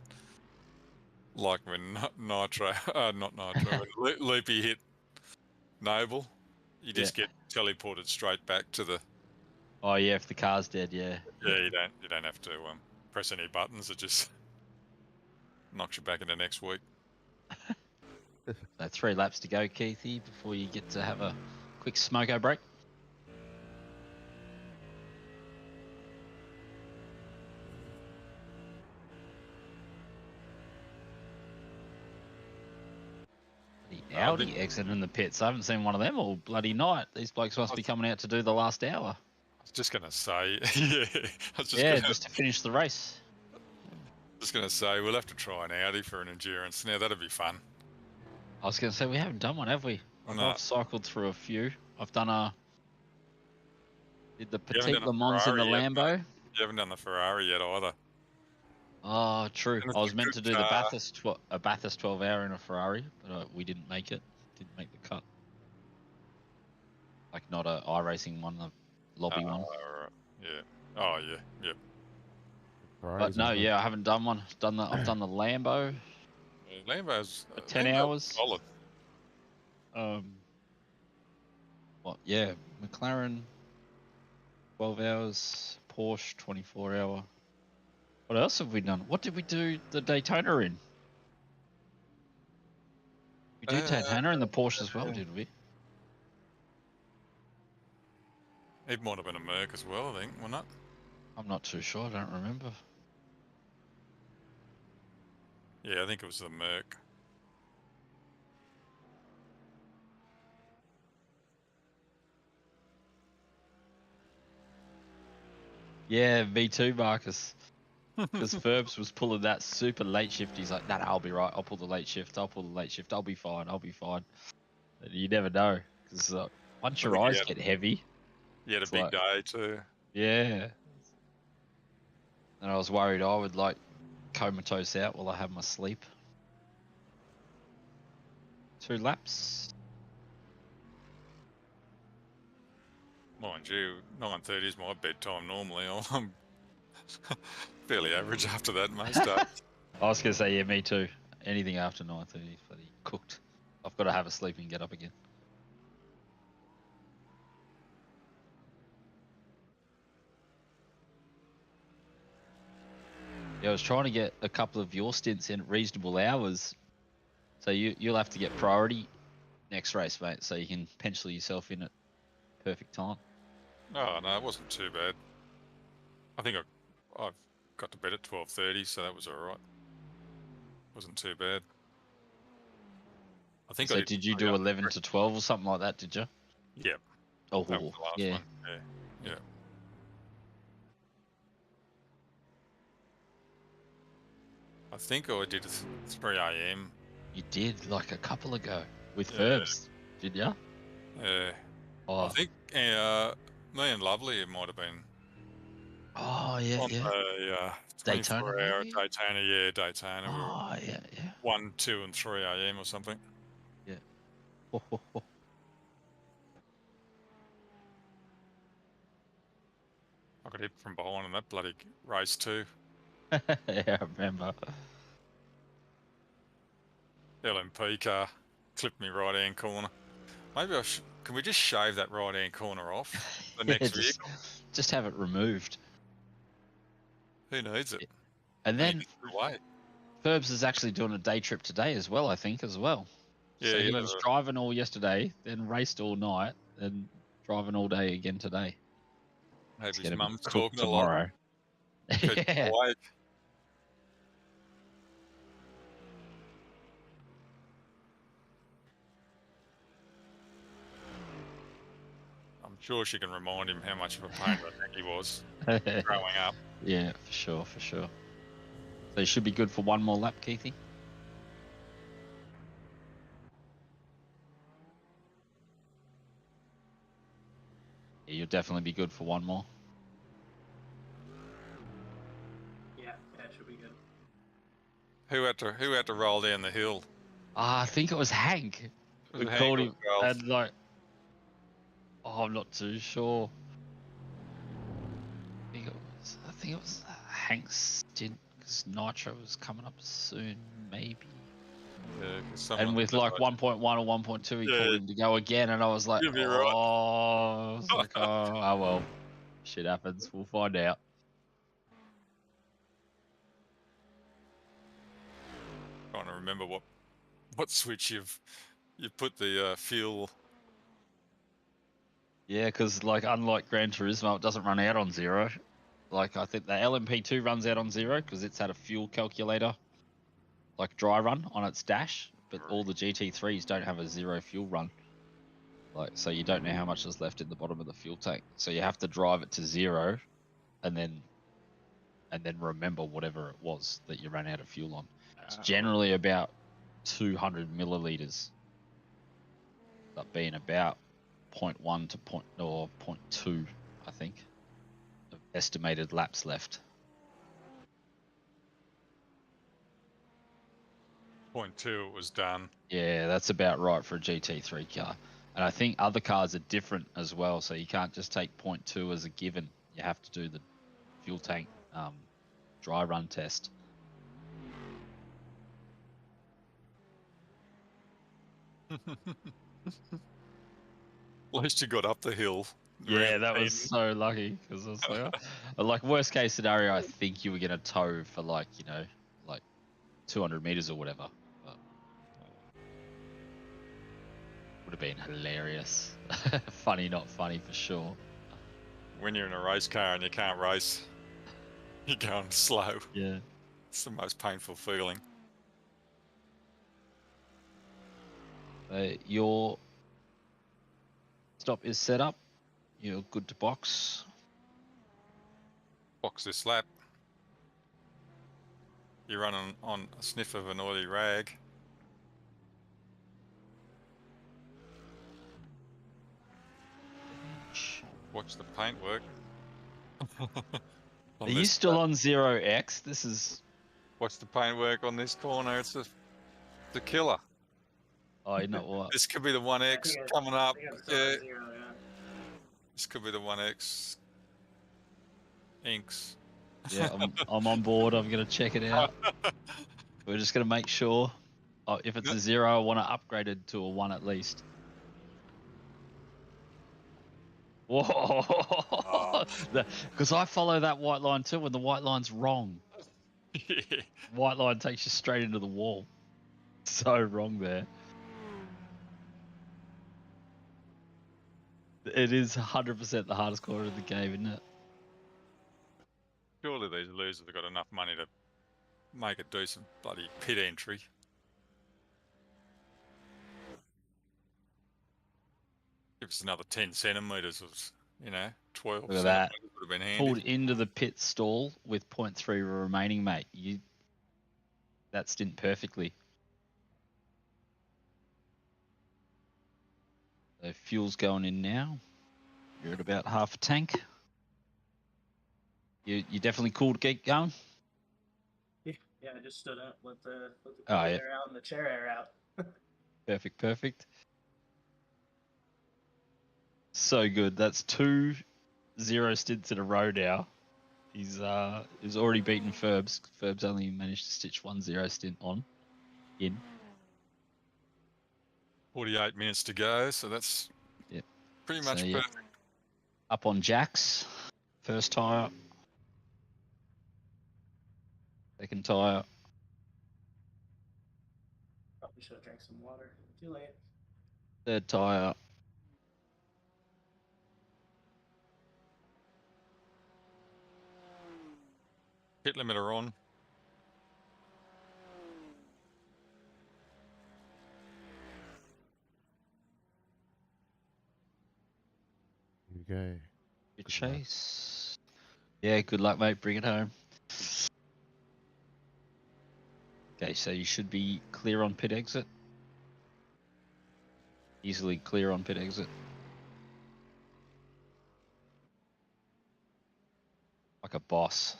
Like when Nitro, not Nitro, when Loopy hit Noble, you just get teleported straight back to the. oh yeah, if the car's dead, yeah. Yeah, you don't have to press any buttons. It just knocks you back into next week. So 3 laps to go, Keithy, before you get to have a quick smoko break. The Audi exiting the pits. I haven't seen one of them all bloody night. These blokes must be coming out to do the last hour. I was just gonna say, yeah, just to finish the race. Just gonna say we'll have to try an Audi for an endurance. Now that'd be fun. I was going to say, we haven't done one, have we? No. I've cycled through a few. I've done did the You haven't Petite done a Le Mans in the Ferrari yet, Lambo. You haven't done the Ferrari yet either. Oh, true. And it's I was a meant good to do the car. Bathurst 12 hour in a Ferrari, but we didn't make it. Didn't make the cut. Like not a iRacing one, a lobby one. Right. Yeah. Oh yeah. Yep. But no, yeah, I haven't done one. I've done the Lambo, Yeah, Lambo's 10 Lambo's hours. solid. What? Yeah, McLaren, 12 hours. Porsche, 24 hour. What else have we done? What did we do the Daytona in? We did Daytona in the Porsche as well, did we? It might have been a Merc as well, I think, wasn't it? I'm not too sure. I don't remember. Yeah, I think it was the Merc. Yeah, V2 Marcus. Because Ferbs was pulling that super late shift. He's like, nah, I'll be right. I'll pull the late shift. I'll be fine. I'll be fine. And you never know. Because once your eyes get heavy. You had a big day too. Yeah. And I was worried I would comatose out while I have my sleep. 2 laps. Mind you, 9:30 is my bedtime normally. I'm fairly average after that most days. I was going to say, yeah, me too. Anything after 9:30 is bloody cooked. I've got to have a sleep and get up again. Yeah, I was trying to get a couple of your stints in at reasonable hours. So you'll have to get priority next race, mate, so you can pencil yourself in at perfect time. Oh no, it wasn't too bad. I think I've got to bed at 12:30, so that was all right. Wasn't too bad. I think. So I did you do 11 to 12 or something like that? Did you? Yeah. Oh, That was the last yeah. one. Yeah. I think I did 3 a.m. You did like a couple ago with Yeah. Ferbs, did ya? Yeah. Oh, I think me and Lovely, it might have been Oh yeah, On yeah. the Daytona, 24-hour maybe? Daytona, yeah, Daytona. We were Oh yeah, yeah. 1, 2, and 3 a.m. or something. Yeah. Ho, ho, ho. I got hit from behind in that bloody race too. Yeah, I remember. LMP car clipped me right hand corner. Maybe I should. Can we just shave that right hand corner off the Yeah, next vehicle? just have it removed. Who needs it? And then He gets away. Ferbs is actually doing a day trip today as well, I think, as well. Yeah, So he he'll was have a- driving all yesterday, then raced all night, then driving all day again today. Have It's his gonna be mum's cooked talking a lot. tomorrow. Keep him Yeah. awake. I'm sure she can remind him how much of a pain in the neck he was growing up. Yeah, for sure, for sure. So you should be good for one more lap, Keithy. Yeah, you'll definitely be good for one more. Yeah, it should be good. Who had to roll down the hill? I think it was Hank. Was We it Hank called or him Ralph? and like, oh, I'm not too sure. I think it was Hank's stint because Nitro was coming up soon, maybe. Yeah, 'cause someone And with said, like 1.1 or 1.2, he called him to go again, and I was like, You'll be right. oh, I was like, oh well, shit happens. We'll find out. Trying to remember what switch you've put the fuel. Yeah, because like unlike Gran Turismo, it doesn't run out on 0. Like I think the LMP2 runs out on 0 because it's had a fuel calculator, like dry run on its dash. But all the GT3s don't have a 0 fuel run. Like so, you don't know how much is left in the bottom of the fuel tank. So you have to drive it to 0, and then remember whatever it was that you ran out of fuel on. It's generally about 200 milliliters. That being about 0.1 to 0.2, I think, of estimated laps left. 0.2 it was done. Yeah, that's about right for a GT3 car. And I think other cars are different as well, so you can't just take 0.2 as a given. You have to do the fuel tank dry run test. At least you got up the hill. Yeah, that was so lucky because I was like, like worst case scenario, I think you were gonna tow for like 200 meters or whatever. But would have been hilarious. Funny, not funny for sure. When you're in a race car and you can't race, you're going slow. Yeah. It's the most painful feeling. Your stop is set up. You're good to box. Box this lap. You're running on a sniff of an oily rag. Watch the paint work. Are you still on 0x? This is... Watch the paint work on this corner. It's the killer. Oh, you know what? This could be the 1X coming up. Yeah. 0, yeah. This could be the 1X. Inks. Yeah, I'm on board. I'm going to check it out. We're just going to make sure. Oh, if it's a 0, I want to upgrade it to a 1 at least. Whoa! Because I follow that white line too when the white line's wrong. White line takes you straight into the wall. So wrong there. It is 100% the hardest corner of the game, isn't it? Surely these losers have got enough money to make a decent bloody pit entry. If it's another 10 centimetres of, 12 Look at that. centimetres would have been handy. Pulled into the pit stall with 0.3 remaining, mate. That stint perfectly. So fuel's going in now. You're at about half a tank. You definitely cool to get going? Yeah, I just stood up, let the Oh, cool yeah. air out and the chair air out. Perfect. So good. That's 2 0 stints in a row now. He's already beaten Ferbs. Ferbs only managed to stitch 1 0 stint in. 48 minutes to go, so that's Yep. pretty much So, yeah. perfect. Up on Jack's first tyre. Second tyre. Probably should have drank some water. Too late. Third tyre. Pit limiter on. Here we go. Good chase. Yeah, good luck, mate. Bring it home. Okay, so you should be clear on pit exit. Easily clear on pit exit. Like a boss.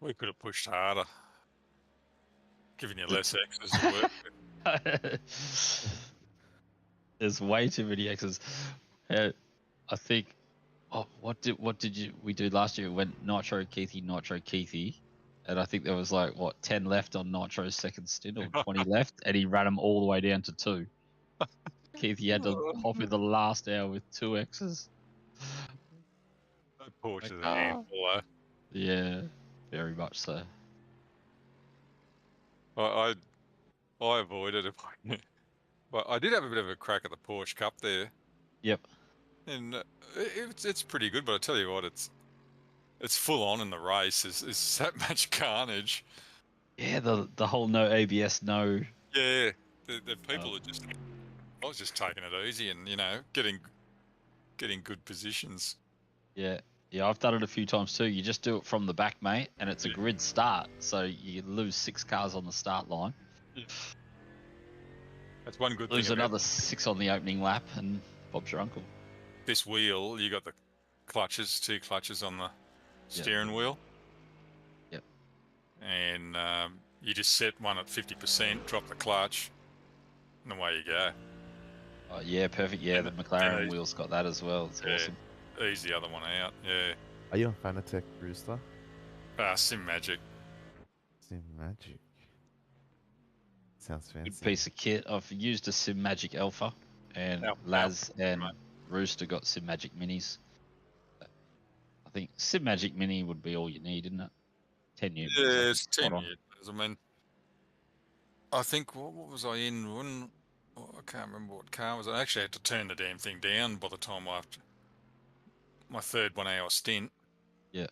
We could have pushed harder. Giving you less X's to work. There's way too many X's. I think. Oh, what did we do last year? We went Nitro Keithy, and I think there was like 10 left on Nitro's second stint, or 20 left, and he ran them all the way down to 2. Keithy had to hop in the last hour with 2 X's. That Porsche is a handful, though. Yeah, very much so. I avoided it. But I did have a bit of a crack at the Porsche Cup there. Yep. And it's pretty good, but I tell you what, it's full on in the race. It's that much carnage. Yeah, the whole no ABS, no. Yeah, the people are just. I was just taking it easy and getting good positions. Yeah, I've done it a few times too. You just do it from the back, mate, and it's a grid start, so you lose 6 cars on the start line. Yeah. That's one good thing. Lose another 6 on the opening lap, and Bob's your uncle. This wheel, you got the clutches, 2 clutches on the steering wheel. Yep. And you just set one at 50%, drop the clutch, and away you go. Oh, yeah, perfect. Yeah, the McLaren wheel's got that as well. It's awesome. Ease the other one out. Yeah. Are you on Fanatec, Rooster? Sim Magic. Sim Magic. Sounds fancy. Good piece of kit. I've used a Sim Magic Alpha, and Laz and Rooster got Sim Magic Minis. I think Sim Magic Mini would be all you need, isn't it? 10 units. Yeah, it's 10 units. I mean, I think, what was I in? I can't remember what car was. I actually had to turn the damn thing down by the time after my third 1 hour stint. Yeah.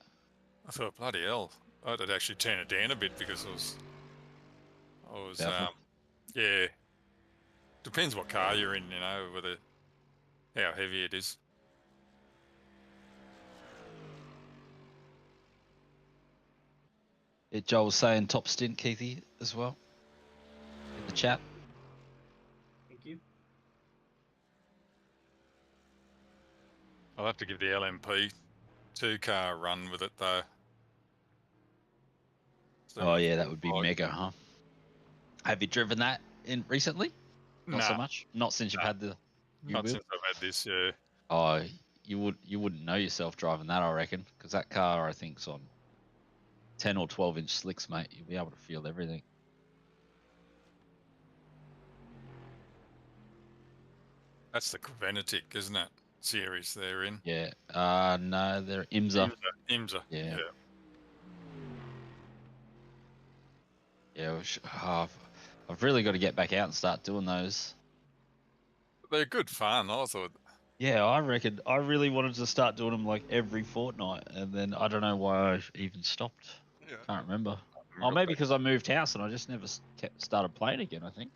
I thought, bloody hell, I had to actually turn it down a bit because I was yeah. Depends what car you're in, whether how heavy it is. Yeah, Joel was saying top stint, Keithy, as well, in the chat. Thank you. I'll have to give the LMP 2-car run with it, though. So oh, yeah, that would be mega, huh? Have you driven that in recently? Not so much? Not since you've had the Not since I've had this, yeah. Oh, you wouldn't know yourself driving that, I reckon, because that car, I think, is on 10 or 12-inch slicks, mate. You'll be able to feel everything. That's the Fanatec, isn't it? Series they're in. Yeah. No, they're IMSA. IMSA. Yeah. Yeah. I've really got to get back out and start doing those. They're good fun, I thought. Yeah, I reckon. I really wanted to start doing them like every fortnight, and then I don't know why I even stopped. Yeah. Can't remember. Oh, maybe because I moved house and I just never started playing again, I think.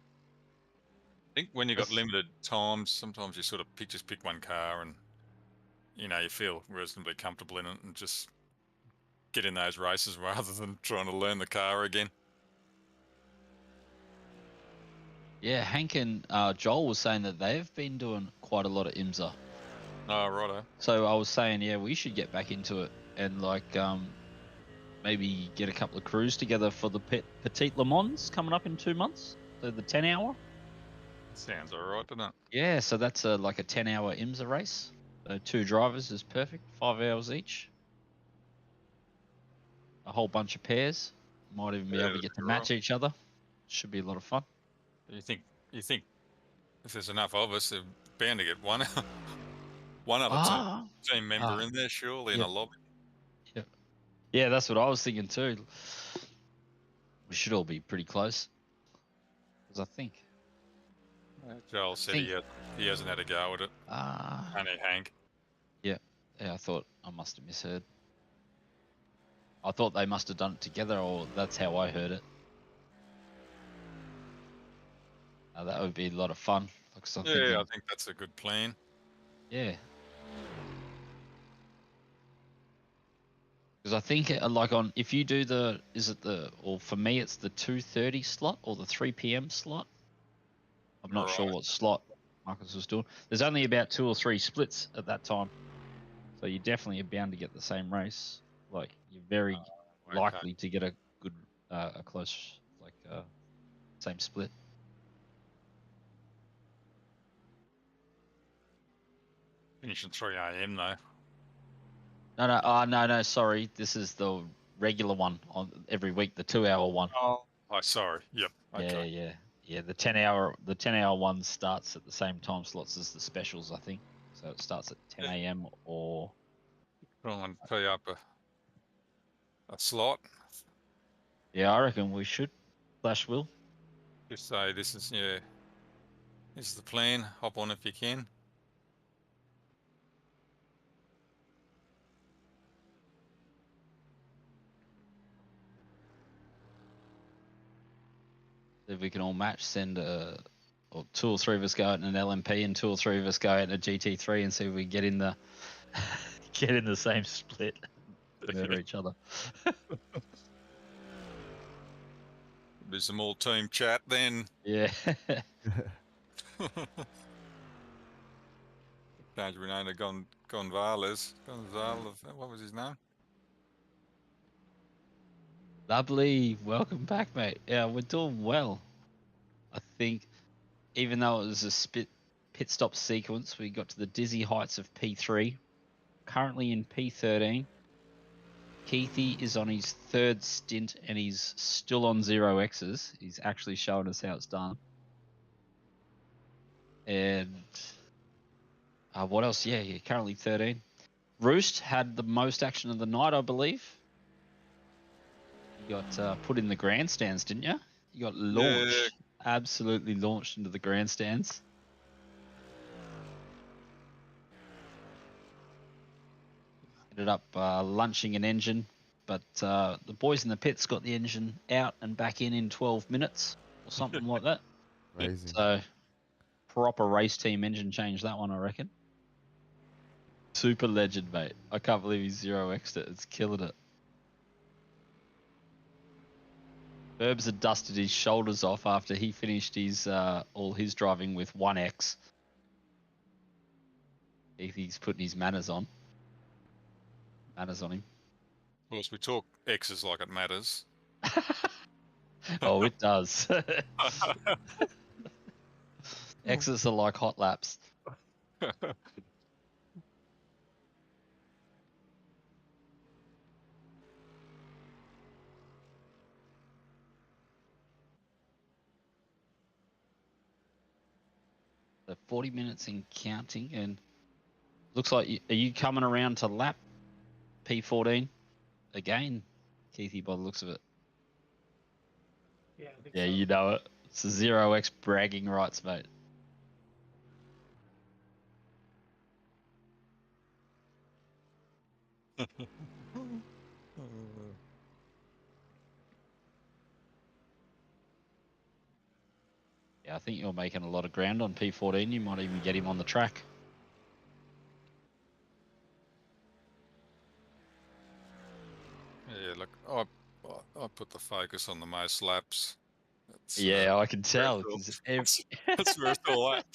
I think when you've got limited times, sometimes you sort of just pick one car and, you feel reasonably comfortable in it and just get in those races rather than trying to learn the car again. Yeah, Hank and Joel was saying that they've been doing quite a lot of IMSA Oh, righto. So I was saying, yeah, we should get back into it and like maybe get a couple of crews together for the Petite Le Mans coming up in 2 months. So the 10-hour. Sounds alright, doesn't it? Yeah, so that's like a 10-hour IMSA race. So 2 drivers is perfect, 5 hours each. A whole bunch of pairs. Might even be able to that'd get be to match each other. Should be a lot of fun. You think if there's enough of us, they're bound to get one one other team member in there, surely, in a lobby. Yeah, that's what I was thinking too. We should all be pretty close. Because I think. Joel said he hasn't had a go at it. Only Hank. Yeah, I thought I must have misheard. I thought they must have done it together, or that's how I heard it. That would be a lot of fun. I think that's a good plan. Yeah. Because I think like if you do for me it's the 2:30 slot or the 3 p.m. slot. I'm not sure what slot Marcus was doing. There's only about 2 or 3 splits at that time, so you definitely are bound to get the same race. Like you're very likely to get a good, a close, same split. Finish at 3 a.m. though. No. Sorry, this is the regular one on every week, the 2-hour one. Oh, sorry. Yep. Okay. Yeah. The 10-hour one starts at the same time slots as the specials, I think. So it starts at 10 a.m. or. Try and tee up a slot. Yeah, I reckon we should. Flash will. Just say this is the plan. Hop on if you can. If we can all match, send or 2 or 3 of us go out in an LMP and 2 or 3 of us go out in a GT3 and see if we get in the same split. Murder each other. Do some all team chat then. Yeah. 𝘕𝘪𝘗𝘠𝘕 Gonzalez, what was his name? Lovely, welcome back, mate. Yeah, we're doing well. I think, even though it was a pit stop sequence, we got to the dizzy heights of P3. Currently in P13. Keithy is on his 3rd stint and he's still on 0Xs. He's actually showing us how it's done. And what else? Yeah, currently 13. Roost had the most action of the night, I believe. You got put in the grandstands, didn't you? You got launched, absolutely launched into the grandstands. Ended up lunching an engine, but the boys in the pits got the engine out and back in 12 minutes or something like that. Amazing. So, proper race team engine change that one, I reckon. Super legend, mate. I can't believe he's 0x'd it. It's killing it. Burbs had dusted his shoulders off after he finished his all his driving with 1X. He's putting his manners on. Manners on him. Of course, we talk X's like it matters. Oh, it does. X's are like hot laps. So 40 minutes in counting, and looks like are you coming around to lap P14 again, Keithy, by the looks of it? Yeah, I think Yeah, so. you know it. It's a 0x bragging rights, mate. Yeah, I think you're making a lot of ground on P14. You might even get him on the track. Yeah, look, I put the focus on the most laps. Yeah, I can tell. That's where it's all at.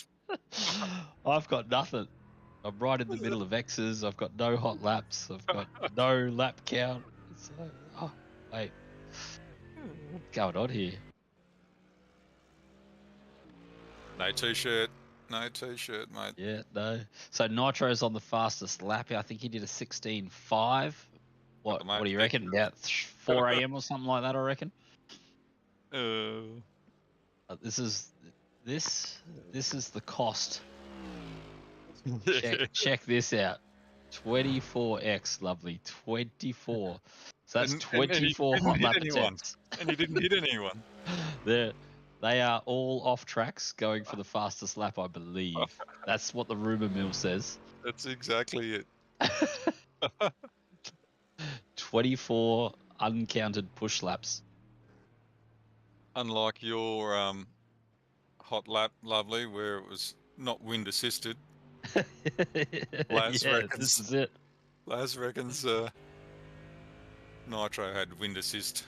I've got nothing. I'm right in the middle of X's. I've got no hot laps. I've got no lap count. It's like, oh, wait. What's going on here? No t-shirt. No t-shirt, mate. Yeah, no. So Nitro's on the fastest lap. I think he did a 16.5. What do you reckon? About 4 a.m. or something like that, I reckon. This is the cost. Check this out. 24x, lovely. 24. So that's 24 hot lap attempts. And you didn't hit anyone. They are all off tracks going for the fastest lap, I believe. That's what the rumor mill says. That's exactly it. 24 uncounted push laps. Unlike your hot lap, lovely, where it was not wind assisted. Laz reckons, this is it. Laz reckons Nitro had wind assist.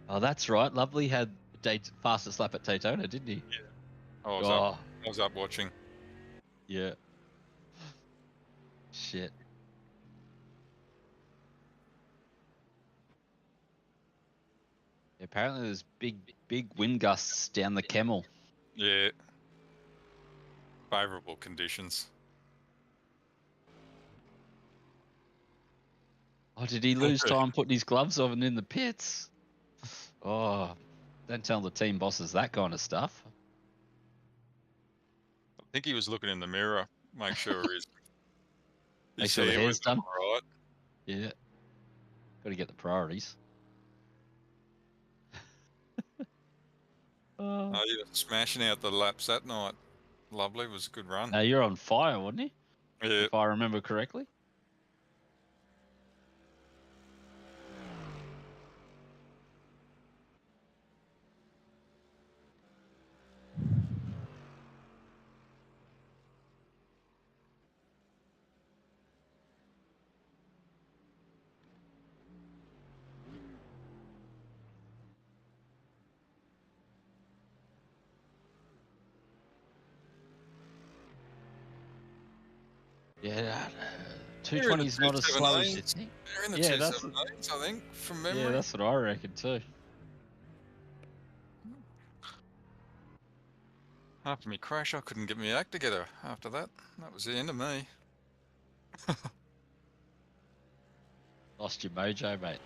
Oh, that's right. Lovely had fastest lap at Daytona, didn't he? Yeah. I was up watching. Yeah. Shit. Apparently there's big wind gusts down the Camel. Yeah. Favourable conditions. Oh, did he lose time putting his gloves on in the pits? Oh, don't tell the team bosses that kind of stuff. I think he was looking in the mirror, make sure Make sure the hair's done. Right. Yeah. Got to get the priorities. Oh, yeah, smashing out the laps that night. Lovely, it was a good run. Now you're on fire, wasn't he? Yeah. If I remember correctly. Yeah, 220 is not as slow as you think. They're in the Yeah, 278s, I think, from memory. Yeah, that's what I reckon too. After me crash, I couldn't get my act together after that. That was the end of me. Lost your mojo, mate.